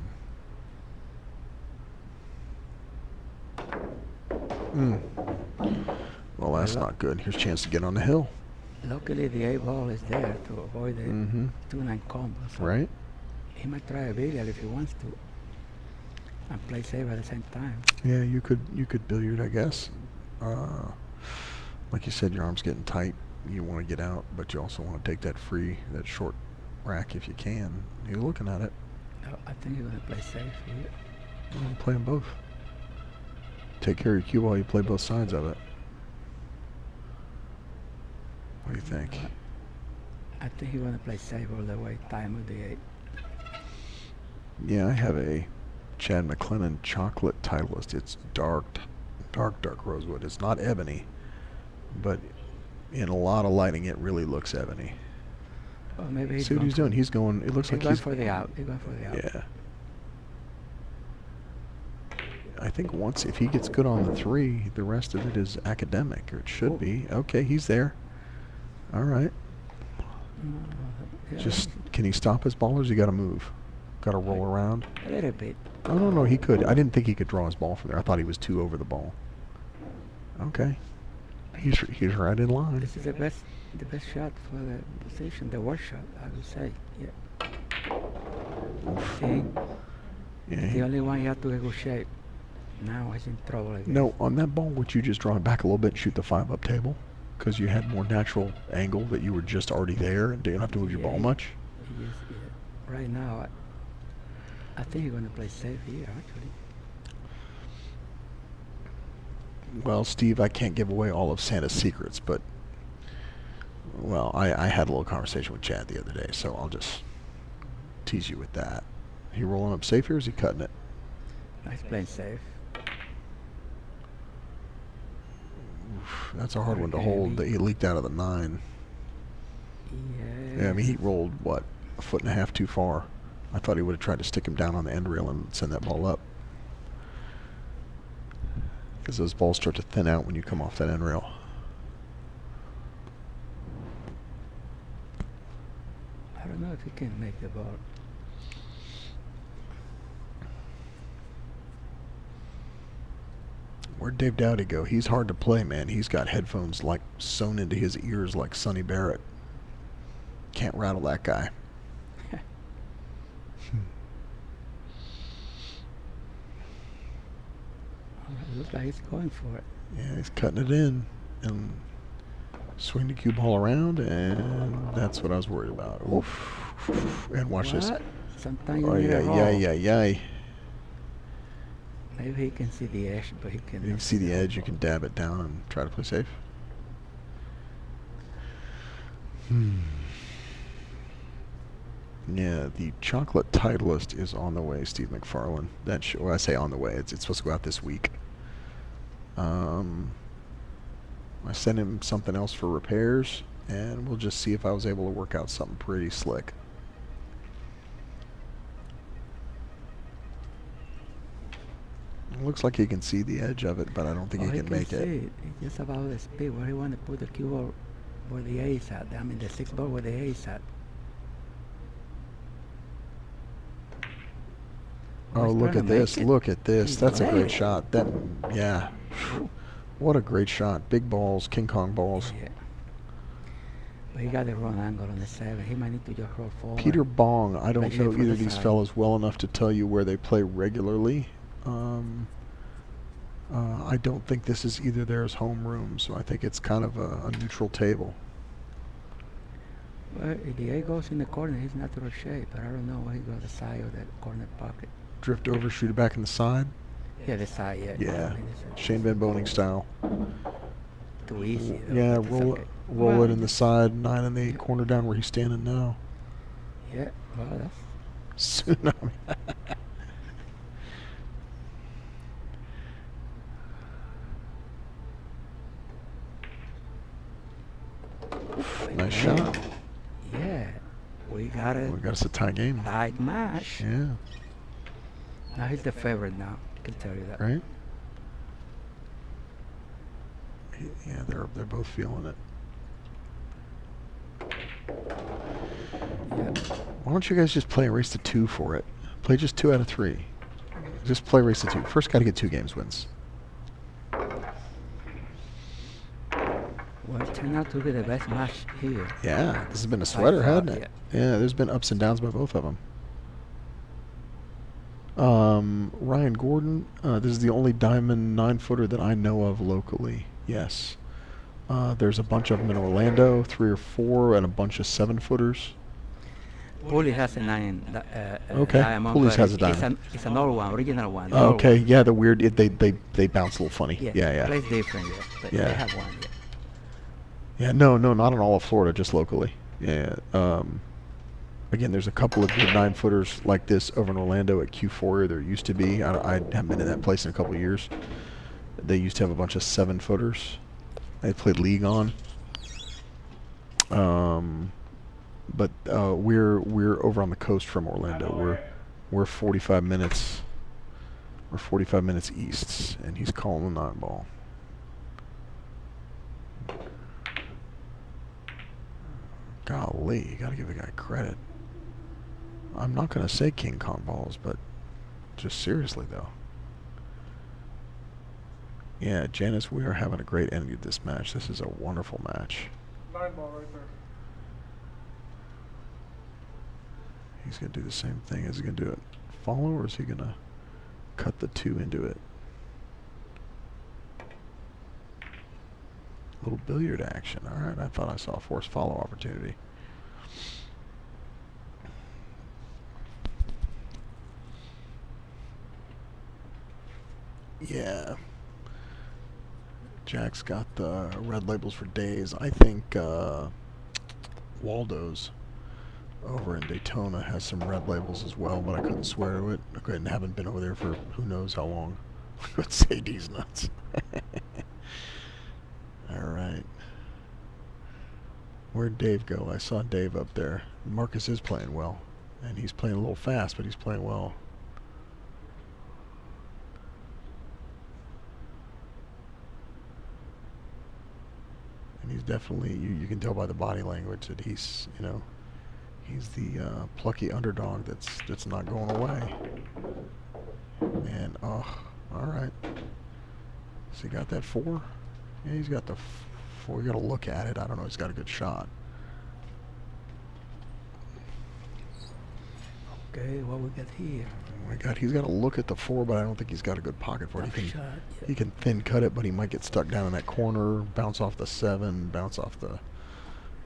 Well, that's not good. Here's a chance to get on the hill. Luckily, the 8 ball is there to avoid the 2-9 combo. So Right? he might try a billiard if he wants to, and play safe at the same time. Yeah, you could billiard, I guess. Like you said, your arm's getting tight. You want to get out, but you also want to take that short rack if you can. You're looking at it. No, I think he's going to play safe here. You want to play them both. Take care of your cue ball. You play both sides of it. What do you think? I think he's going to play safe all the way. Time with the 8. Yeah, I have a Chad McLennan chocolate Titleist. It's dark rosewood. It's not ebony, but in a lot of lighting, it really looks ebony. Well, maybe he's See what he's doing? He's going. It looks like going he's for the out. He's going for the out. Yeah. I think if he gets good on the 3, the rest of it is academic, or it should be. Okay, he's there. All right. Yeah, Just, can he stop his ball, or does he got to move? Got to roll around? a little bit. Oh, no, he could. I didn't think he could draw his ball from there. I thought he was 2 over the ball. Okay. He's right in line. This is the best shot for the position, the worst shot, I would say. Yeah. See, Yeah, the only one you have to get good shape. Now he's in trouble again. No, on that ball, would you just draw it back a little bit and shoot the 5 up table? Because you had more natural angle that you were just already there and didn't have to move your ball much? Yes, yeah. Right now, I think he's going to play safe here, actually. Well, Steve, I can't give away all of Santa's secrets, but, well, I had a little conversation with Chad the other day, so I'll just tease you with that. He rolling up safe here, or is he cutting it? He's playing safe. Oof, that's a hard one to hold. He leaked out of the 9. Yeah, I mean, he rolled, what, a 1.5 feet too far. I thought he would have tried to stick him down on the end rail and send that ball up. Because those balls start to thin out when you come off that end rail. I don't know if he can make the ball. Where'd Dave Dowdy go? He's hard to play, man. He's got headphones like sewn into his ears like Sonny Barrett. Can't rattle that guy. Looks like he's going for it. Yeah, he's cutting it in and swing the cue ball around, and that's what I was worried about. Oof. And watch this. Sometimes you Oh, need a roll. yeah. Maybe he can see the edge, but he can. You can see the edge. You can dab it down and try to play safe. Yeah, the chocolate Titleist is on the way, Steve McFarland. Well, I say on the way. It's supposed to go out this week. I sent him something else for repairs, and we'll just see if I was able to work out something pretty slick. It looks like he can see the edge of it, but I don't think he can make it. It's just about the speed. Where he want to put the cue ball where the ace at. I mean, the 6 ball where the ace at. Oh, look at this. Look at this. That's a great shot. Yeah. What a great shot. Big balls, King Kong balls. Yeah. But he got the wrong angle on the 7. He might need to just roll forward. Peter Bong. I don't know either of these side. fellas well enough to tell you where they play regularly. I don't think this is either theirs homeroom, so I think it's kind of a neutral table. Well, if the A goes in the corner, he's natural shape, but I don't know where he goes the side or the corner pocket. Drift over, shoot it back in the side. Yeah, the side, yeah. Yeah, I mean, Shane Van Boning style. Too easy. Though, Yeah, but it's roll okay. roll it in the side, 9 and 8, corner down where he's standing now. Yeah, well, that's... Tsunami. Nice shot. Yeah, we got it. We got us a tie game. Tight match. Yeah. Now he's the favorite now. I can tell you that. Right? Yeah, they're both feeling it. Yeah. Why don't you guys just play a race to 2 for it? Play just 2 out of 3. Just play race to 2. First got to get 2 games wins. Well, it turned out to be the best match here. Yeah, this has been a sweater, far, hasn't it? Yeah, there's been ups and downs by both of them. Ryan Gordon, this is the only Diamond 9-footer that I know of locally. Yes. There's a bunch of them in Orlando, 3 or 4, and a bunch of 7-footers. Pulley has a 9 Okay, diamond. Pulley's but has a diamond. It's an old one, original one. Oh, okay, yeah, the weird, they bounce a little funny. Yeah. Plays different, yeah. But Yeah. they have one, yeah. Yeah, no, not in all of Florida, just locally. Yeah. Again, there's a couple of good 9-footers like this over in Orlando at Q4. There used to be. I haven't been in that place in a couple of years. They used to have a bunch of 7-footers. They played league on. But we're over on the coast from Orlando. We're 45 minutes. We're 45 minutes east, and he's calling the 9 ball. Golly, you gotta give the guy credit. I'm not gonna say King Kong balls, but just seriously though. Yeah, Janice, we are having a great ending to this match. This is a wonderful match. 9 ball right there. He's gonna do the same thing. Is he gonna do it follow, or is he gonna cut the 2 into it? Little billiard action. All right, I thought I saw a forced follow opportunity. Yeah. Jack's got the red labels for days. I think Waldo's over in Daytona has some red labels as well, but I couldn't swear to it. I haven't been over there for who knows how long. Let's say these nuts. All right. Where'd Dave go? I saw Dave up there. Marcus is playing well, and he's playing a little fast, but he's playing well. And he's definitely, you can tell by the body language that he's, He's the plucky underdog that's not going away. And all right. So he got that 4. Yeah, he's got the 4. You got to look at it. I don't know. He's got a good shot. Okay, what we got here? He's got to look at the 4, but I don't think he's got a good pocket for it. He can thin cut it, but he might get stuck down in that corner, bounce off the 7, bounce off the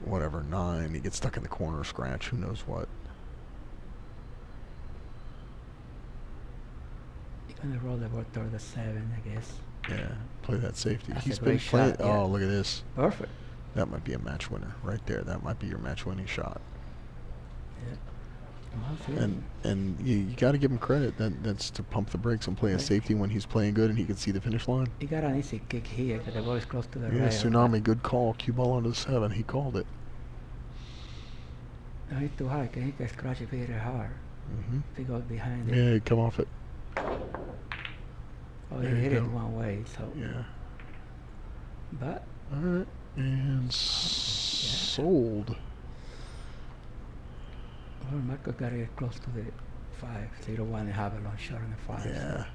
whatever 9. He gets stuck in the corner, scratch, who knows what. You're gonna roll the ball toward the 7, I guess. Yeah, play that safety. That's He's a been great playing. shot, yeah. Oh, look at this. Perfect. That might be a match winner right there. That might be your match winning shot. Yeah. Well, And you got to give him credit. That's to pump the brakes and play a safety when he's playing good and he can see the finish line. he got an easy kick here because the ball is close to the Yeah, rail. Tsunami, good call. Cue ball onto the 7. He called it. No, he's too high. He can scratch it very hard. If he goes behind it. Yeah, come off it. Oh, he there you hit it go. one way, so. Yeah. But All right. And sold. well, Marcos got to get close to the 5. So you don't want to have a long shot on the 5. Yeah.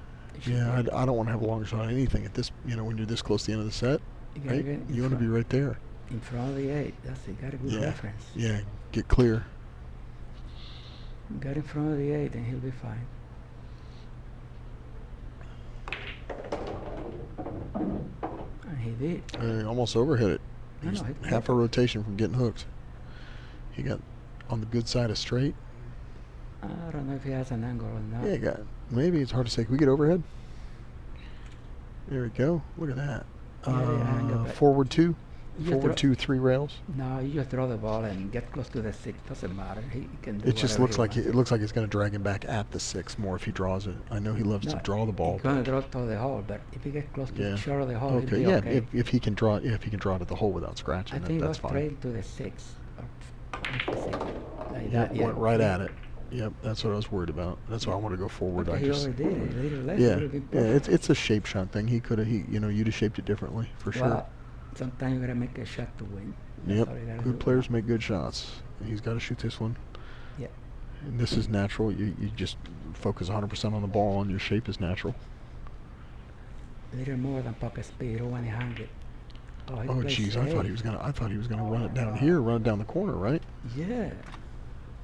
So Yeah, I don't want to have a long shot on anything at this, when you're this close to the end of the set, you gotta right? get in You want to be front- right there. in front of the 8. That's it. Got a good Yeah. reference. Yeah, get clear. Got in front of the 8 and he'll be fine. And he did. Almost overhit it. No, He's no, half a rotation from getting hooked. He got on the good side of straight. I don't know if he has an angle or not. Yeah, he got. Maybe it's hard to say. Can we get overhead? There we go. Look at that. Yeah, angle, but Forward 2. you just Forward draw- 2, 3 rails. No, you just throw the ball and get close to the 6. Doesn't matter. He can do It just whatever looks he like wants. it looks like it's going to drag him back at the 6 more if he draws it. I know he loves to No, draw the ball. He's gonna draw to the hole, but if he gets close to Yeah. the short of the hole, Okay, he'll be yeah. okay. If he can draw, if he can draw it at the hole without scratching, I think he that's was fine. straight to the 6. Or 6. Like Yep, that, yeah. went right at it. Yep, that's what I was worried about. That's why I want to go forward. Okay, I he just, already did it. A little less yeah, would have been yeah. perfect. It's a shape shot thing. He could have, you'd have shaped it differently for sure. Well, sometimes you gotta make a shot to win. That's Yep, all you gotta good do. players make good shots. He's got to shoot this one. Yeah. And this is natural. You just focus 100% on the ball, and your shape is natural. A little more than pocket speed. You don't want to hang it. Oh, he Oh, plays jeez, I thought he was gonna run it down here, run it down the corner, right? Yeah.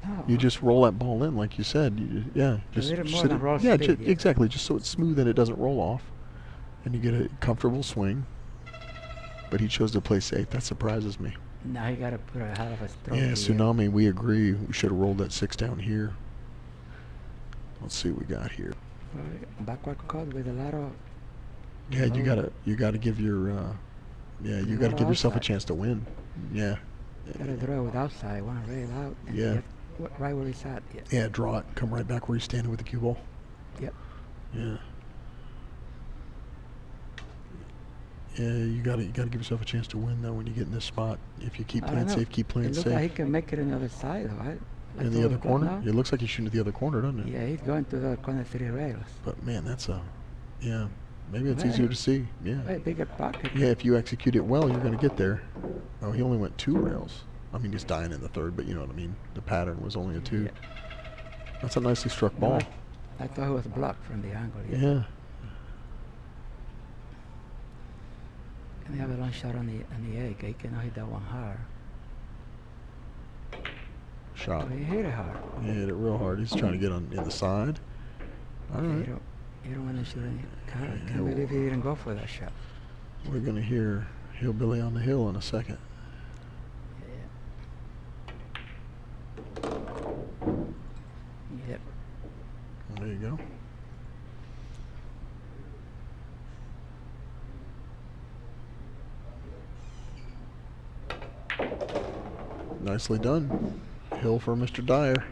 No. You just roll that ball in, like you said. Yeah, just little more sit than it- roll yeah, speed, yeah. exactly. Just so it's smooth and it doesn't roll off, and you get a comfortable swing. But he chose to play safe. That surprises me. Now you gotta put a hell of a stroke. Yeah, here. Tsunami. We agree. We should have rolled that 6 down here. Let's see what we got here. Backward cut with a lot of. Yeah, you gotta give your you gotta give yourself a outside. chance to win. Yeah. Gotta draw with outside. One rail out. And Yeah. get right where he's at. Yeah. Yeah, draw it. Come right back where you're standing with the cue ball. Yep. Yeah. Yeah, you gotta give yourself a chance to win though when you get in this spot. If you keep I don't playing know. safe, keep playing It looks like he safe. can make it on the other side, though, right? In the other corner? It looks like he's shooting at the other corner, doesn't it? Yeah, he's going to the other corner 3 rails. But man, yeah. Maybe it's Well, easier to see. Yeah. Way bigger pocket. Yeah, if you execute it well, you're gonna get there. Oh, he only went 2 rails. I mean, he's dying in the 3rd, but you know what I mean. The pattern was only a 2. Yeah. That's a nicely struck ball. I thought he was blocked from the angle. Yeah. Can he have a long shot on the 8? He cannot hit that one hard. Shot. Oh, he hit it hard. He hit it real hard. He's trying to get in the side. All Okay, right. you don't want to shoot any. God, I Yeah, can't believe he didn't go for that shot. We're gonna hear Hillbilly on the Hill in a second. Yeah. Yep. There you go. Nicely done. Hill for Mr. Dyer.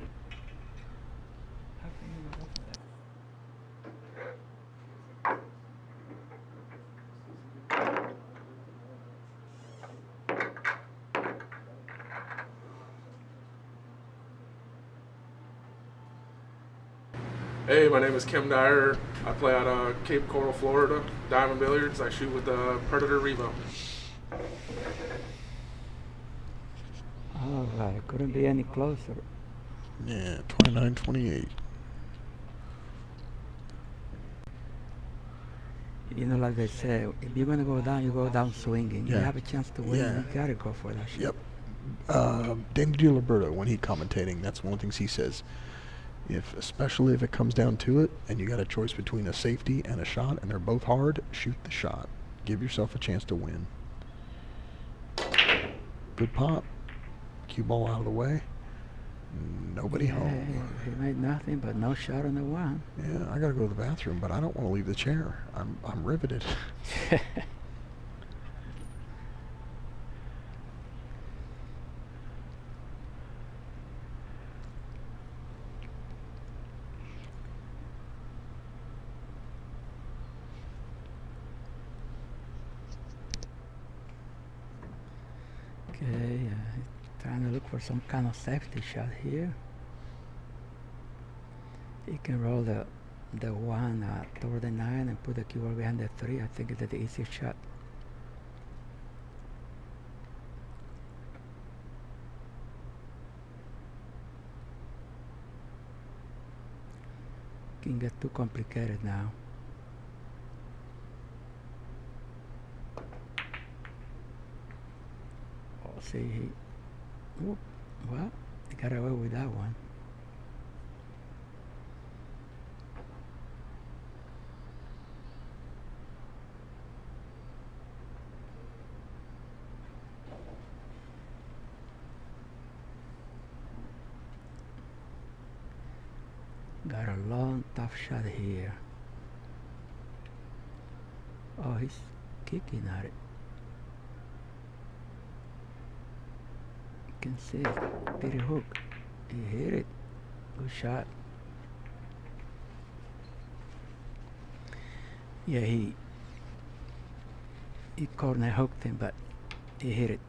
Hey, my name is Kim Dyer. I play out of Cape Coral, Florida. Diamond Billiards. I shoot with the Predator Revo. All right, couldn't be any closer. Yeah, 29-28. You know, like they say, if you're gonna go down, you go down swinging. You Yeah. have a chance to win. Yeah. You gotta go for that shit. Yep. Danny DiLiberto, when he commentating, that's one of the things he says. Especially if it comes down to it, and you got a choice between a safety and a shot, and they're both hard, shoot the shot. Give yourself a chance to win. Good pop. Cue ball out of the way. Nobody home. He made nothing, but no shot on the one. Yeah, I gotta go to the bathroom, but I don't want to leave the chair. I'm riveted. Okay, trying to look for some kind of safety shot here. He can roll the one toward the 9 and put the cue ball behind the 3. I think it's the easiest shot. Can get too complicated now. Oh, see, well, he got away with that one. Got a long, tough shot here. Oh, he's kicking at it. You can see it. Did it hook? He hit it. Good shot. Yeah, he corner hooked him, but he hit it.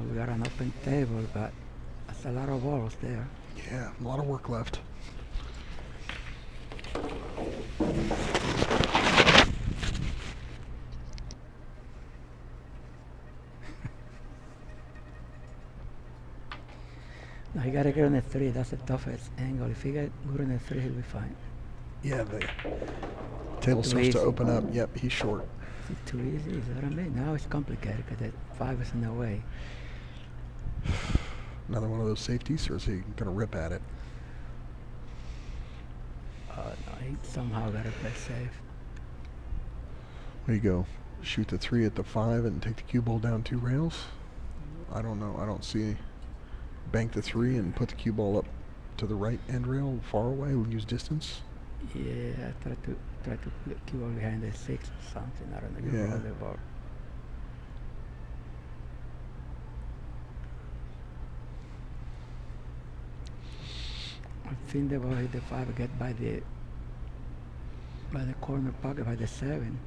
We got an open table, but that's a lot of balls there. Yeah, a lot of work left. No, he gotta get on the 3. That's the toughest angle. If he get good on the 3, he'll be fine. Yeah, the table Too starts easy. to open up. Yep, he's short. Is it too easy? Is that what I mean? Now it's complicated because the 5 is in the way. Another one of those safeties, or is he gonna rip at it? No, he somehow gotta play safe. There you go. Shoot the 3 at the 5 and take the cue ball down 2 rails. I don't know. I don't see. Bank the 3 and put the cue ball up to the right end rail, far away. Use distance. Yeah, I try to put the cue ball behind the 6 or something. I don't know. Yeah. Roll the ball. I think the ball hit the 5, get by the corner pocket by the 7.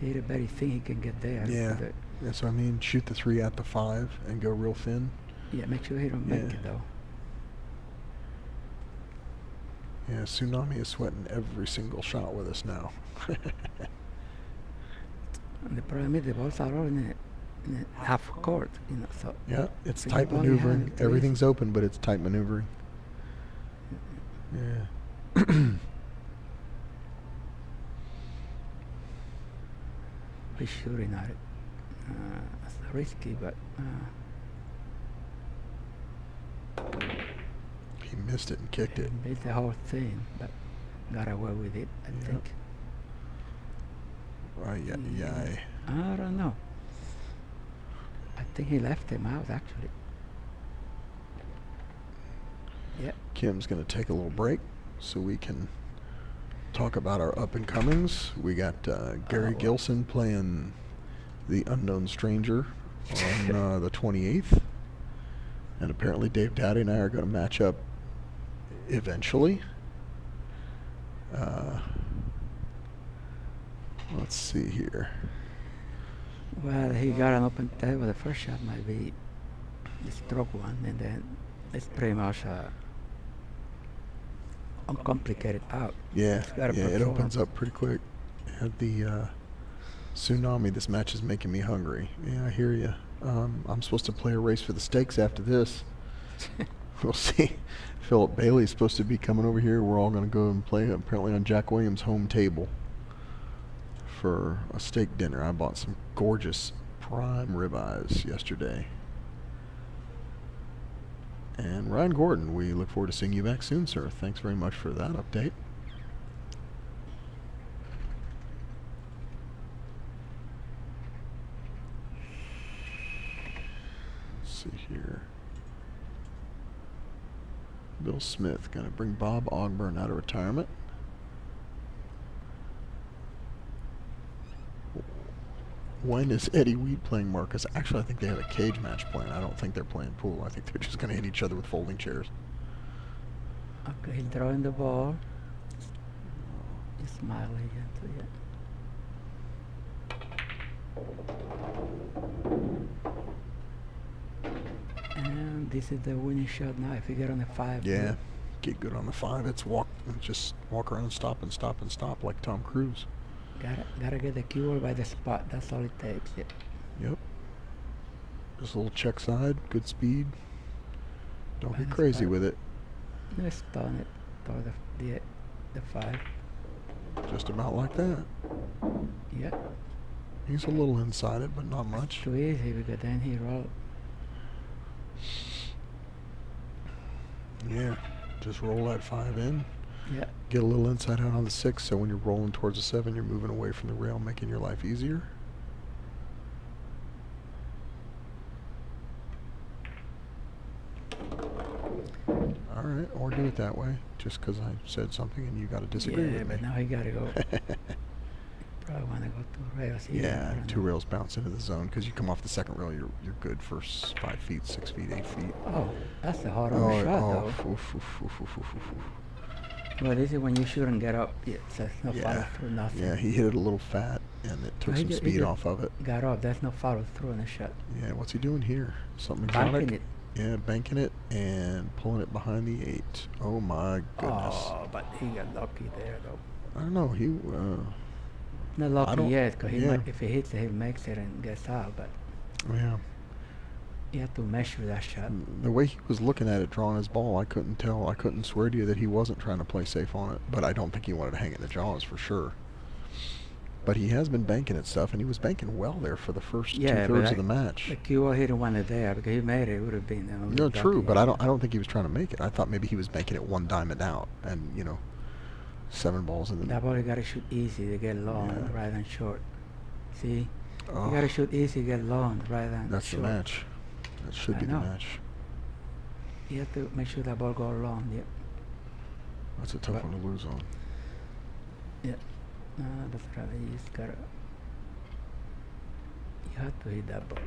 Hit it very thin, he can get there. Yeah. But That's what I mean. Shoot the 3 at the 5 and go real thin. yeah, make sure he don't make Yeah. it though. Yeah, Tsunami is sweating every single shot with us now. And the problem is the balls are all in the half court, you know. So Yeah, it's Bring tight the ball behind maneuvering. the 3. Everything's open, but it's tight maneuvering. Yeah. he's shooting at it. It's risky, but He missed it and kicked it. made the whole thing, but got away with it, I Yeah. think. Right, yeah. I don't know. I think he left him out actually. Yep. Kim's going to take a little break so we can talk about our up-and-comings. We got Gary Gilson playing the Unknown Stranger on the 28th. And apparently Dave Dowdy and I are going to match up eventually. Let's see here. Well, he got an open table. The first shot might be the stroke one, and then it's pretty much uncomplicated out. Yeah, It's gotta yeah, it perform. opens up pretty quick. Had the Tsunami, this match is making me hungry. Yeah, I hear you. I'm supposed to play a race for the stakes after this. We'll see. Philip Bailey's supposed to be coming over here. We're all going to go and play apparently on Jack Williams' home table for a steak dinner. I bought some gorgeous prime ribeyes yesterday. And Ryan Gordon, we look forward to seeing you back soon, sir. Thanks very much for that update. Let's see here. Bill Smith going to bring Bob Ogburn out of retirement. When is Eddie Weed playing Marcus? Actually, I think they have a cage match planned. I don't think they're playing pool. I think they're just going to hit each other with folding chairs. Okay, he's throwing the ball. He's smiling into it. And this is the winning shot now. If you get on the 5. Yeah, get good on the 5. It's just walk around and stop and stop and stop like Tom Cruise. Gotta get the cue ball by the spot. That's all it takes. Yeah. Yep. Just a little check side, good speed. Don't By get the crazy spot. with it. Just stun it toward the 5. Just about like that. Yeah. He's a little inside it, but not much. Too easy because then he roll. Yeah. Just roll that 5 in. Yeah. Get a little inside out on the 6, so when you're rolling towards the 7, you're moving away from the rail, making your life easier. All right, or do it that way, just because I said something and you got to disagree Yeah, with but me. now he gotta go. Probably wanna go to rails here. I Yeah, don't 2 know. rails bounce into the zone, because you come off the second rail, you're good for 5 feet, 6 feet, 8 feet. Oh, that's a hard on shot though. Oof, oof, oof, oof, oof, oof. Well, this is when you shouldn't get up. Yeah, so there's no follow Yeah, through, nothing. yeah, he hit it a little fat, and it took He some ju- he speed just off of it. Got up. There's no follow through in the shot. Yeah, what's he doing here? Something Banking exotic? it. Yeah, banking it and pulling it behind the 8. Oh my goodness. Oh, but he got lucky there though. I don't know. He, Not I lucky don't- yet, because yeah. if he hits it, he makes it and gets out. But yeah. you have to measure that shot. The way he was looking at it, drawing his ball, I couldn't tell. I couldn't swear to you that he wasn't trying to play safe on it. But I don't think he wanted to hang it in the jaws for sure. But he has been banking it stuff, and he was banking well there for the first Yeah, 2/3 but of the match. The cue ball, he didn't want it there because he made it. It would have been. No, true, but I don't think he was trying to make it. I thought maybe he was making it 1 diamond out, and 7 balls in the That ball you gotta shoot easy to get long Yeah. rather than short. See, Oh, you gotta shoot easy, get long rather than that's short. the match. That should I be the know. match. You have to make sure that ball goes long. Yeah. That's a tough But- one to lose on. Yeah. No, that's right. You just gotta. You have to hit that ball.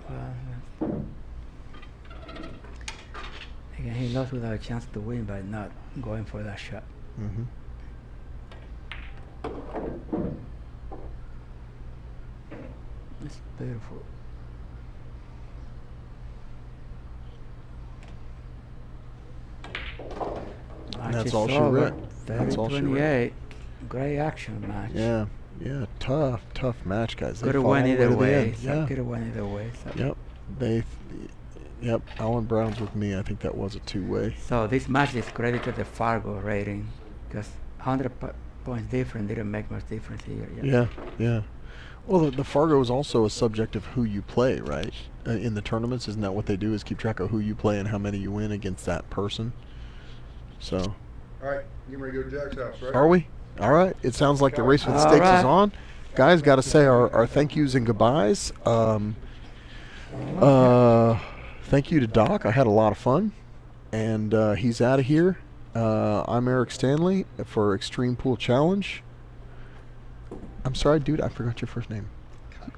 Yeah. Well, again, he lost without a chance to win by not going for that shot. Mm-hmm. It's beautiful. And that's Match all is she over. wrote. That's all she wrote. 30-28. Great action match. Yeah, yeah, tough match, guys. They Could have fought won all the way either to the way. end. So Yeah. could have won either way. So. Yep. Yep. Alan Brown's with me. I think that was a 2-way. So this match is credited to the Fargo rating because 100 points different didn't make much difference here. Yeah. Well, the Fargo is also a subject of who you play, right? In the tournaments, isn't that what they do? Is keep track of who you play and how many you win against that person. So. All right, you ready to go to Jack's house, right? Are we? All right. It sounds like the race for the All stakes right. is on. Guys, got to say our thank yous and goodbyes. Thank you to Doc. I had a lot of fun. And he's out of here. I'm Eric Stanley for Xtreme Pool Challenge. I'm sorry, dude. I forgot your first name.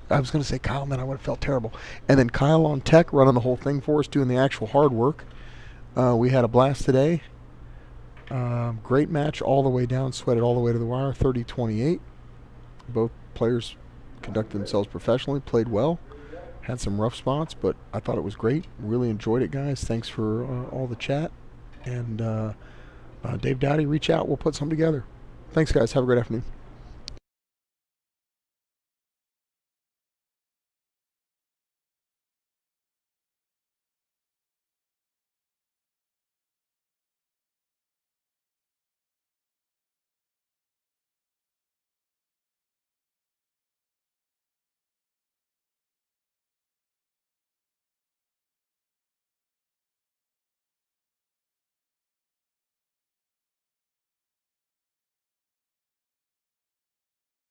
I was going to say Kyle, man. I would have felt terrible. And then Kyle on tech running the whole thing for us, doing the actual hard work. We had a blast today. Great match all the way down, sweated all the way to the wire, 30-28. Both players conducted themselves professionally, played well, had some rough spots, but I thought it was great. Really enjoyed it, guys. Thanks for all the chat. And Dave Dowdy, reach out. We'll put something together. Thanks, guys. Have a great afternoon.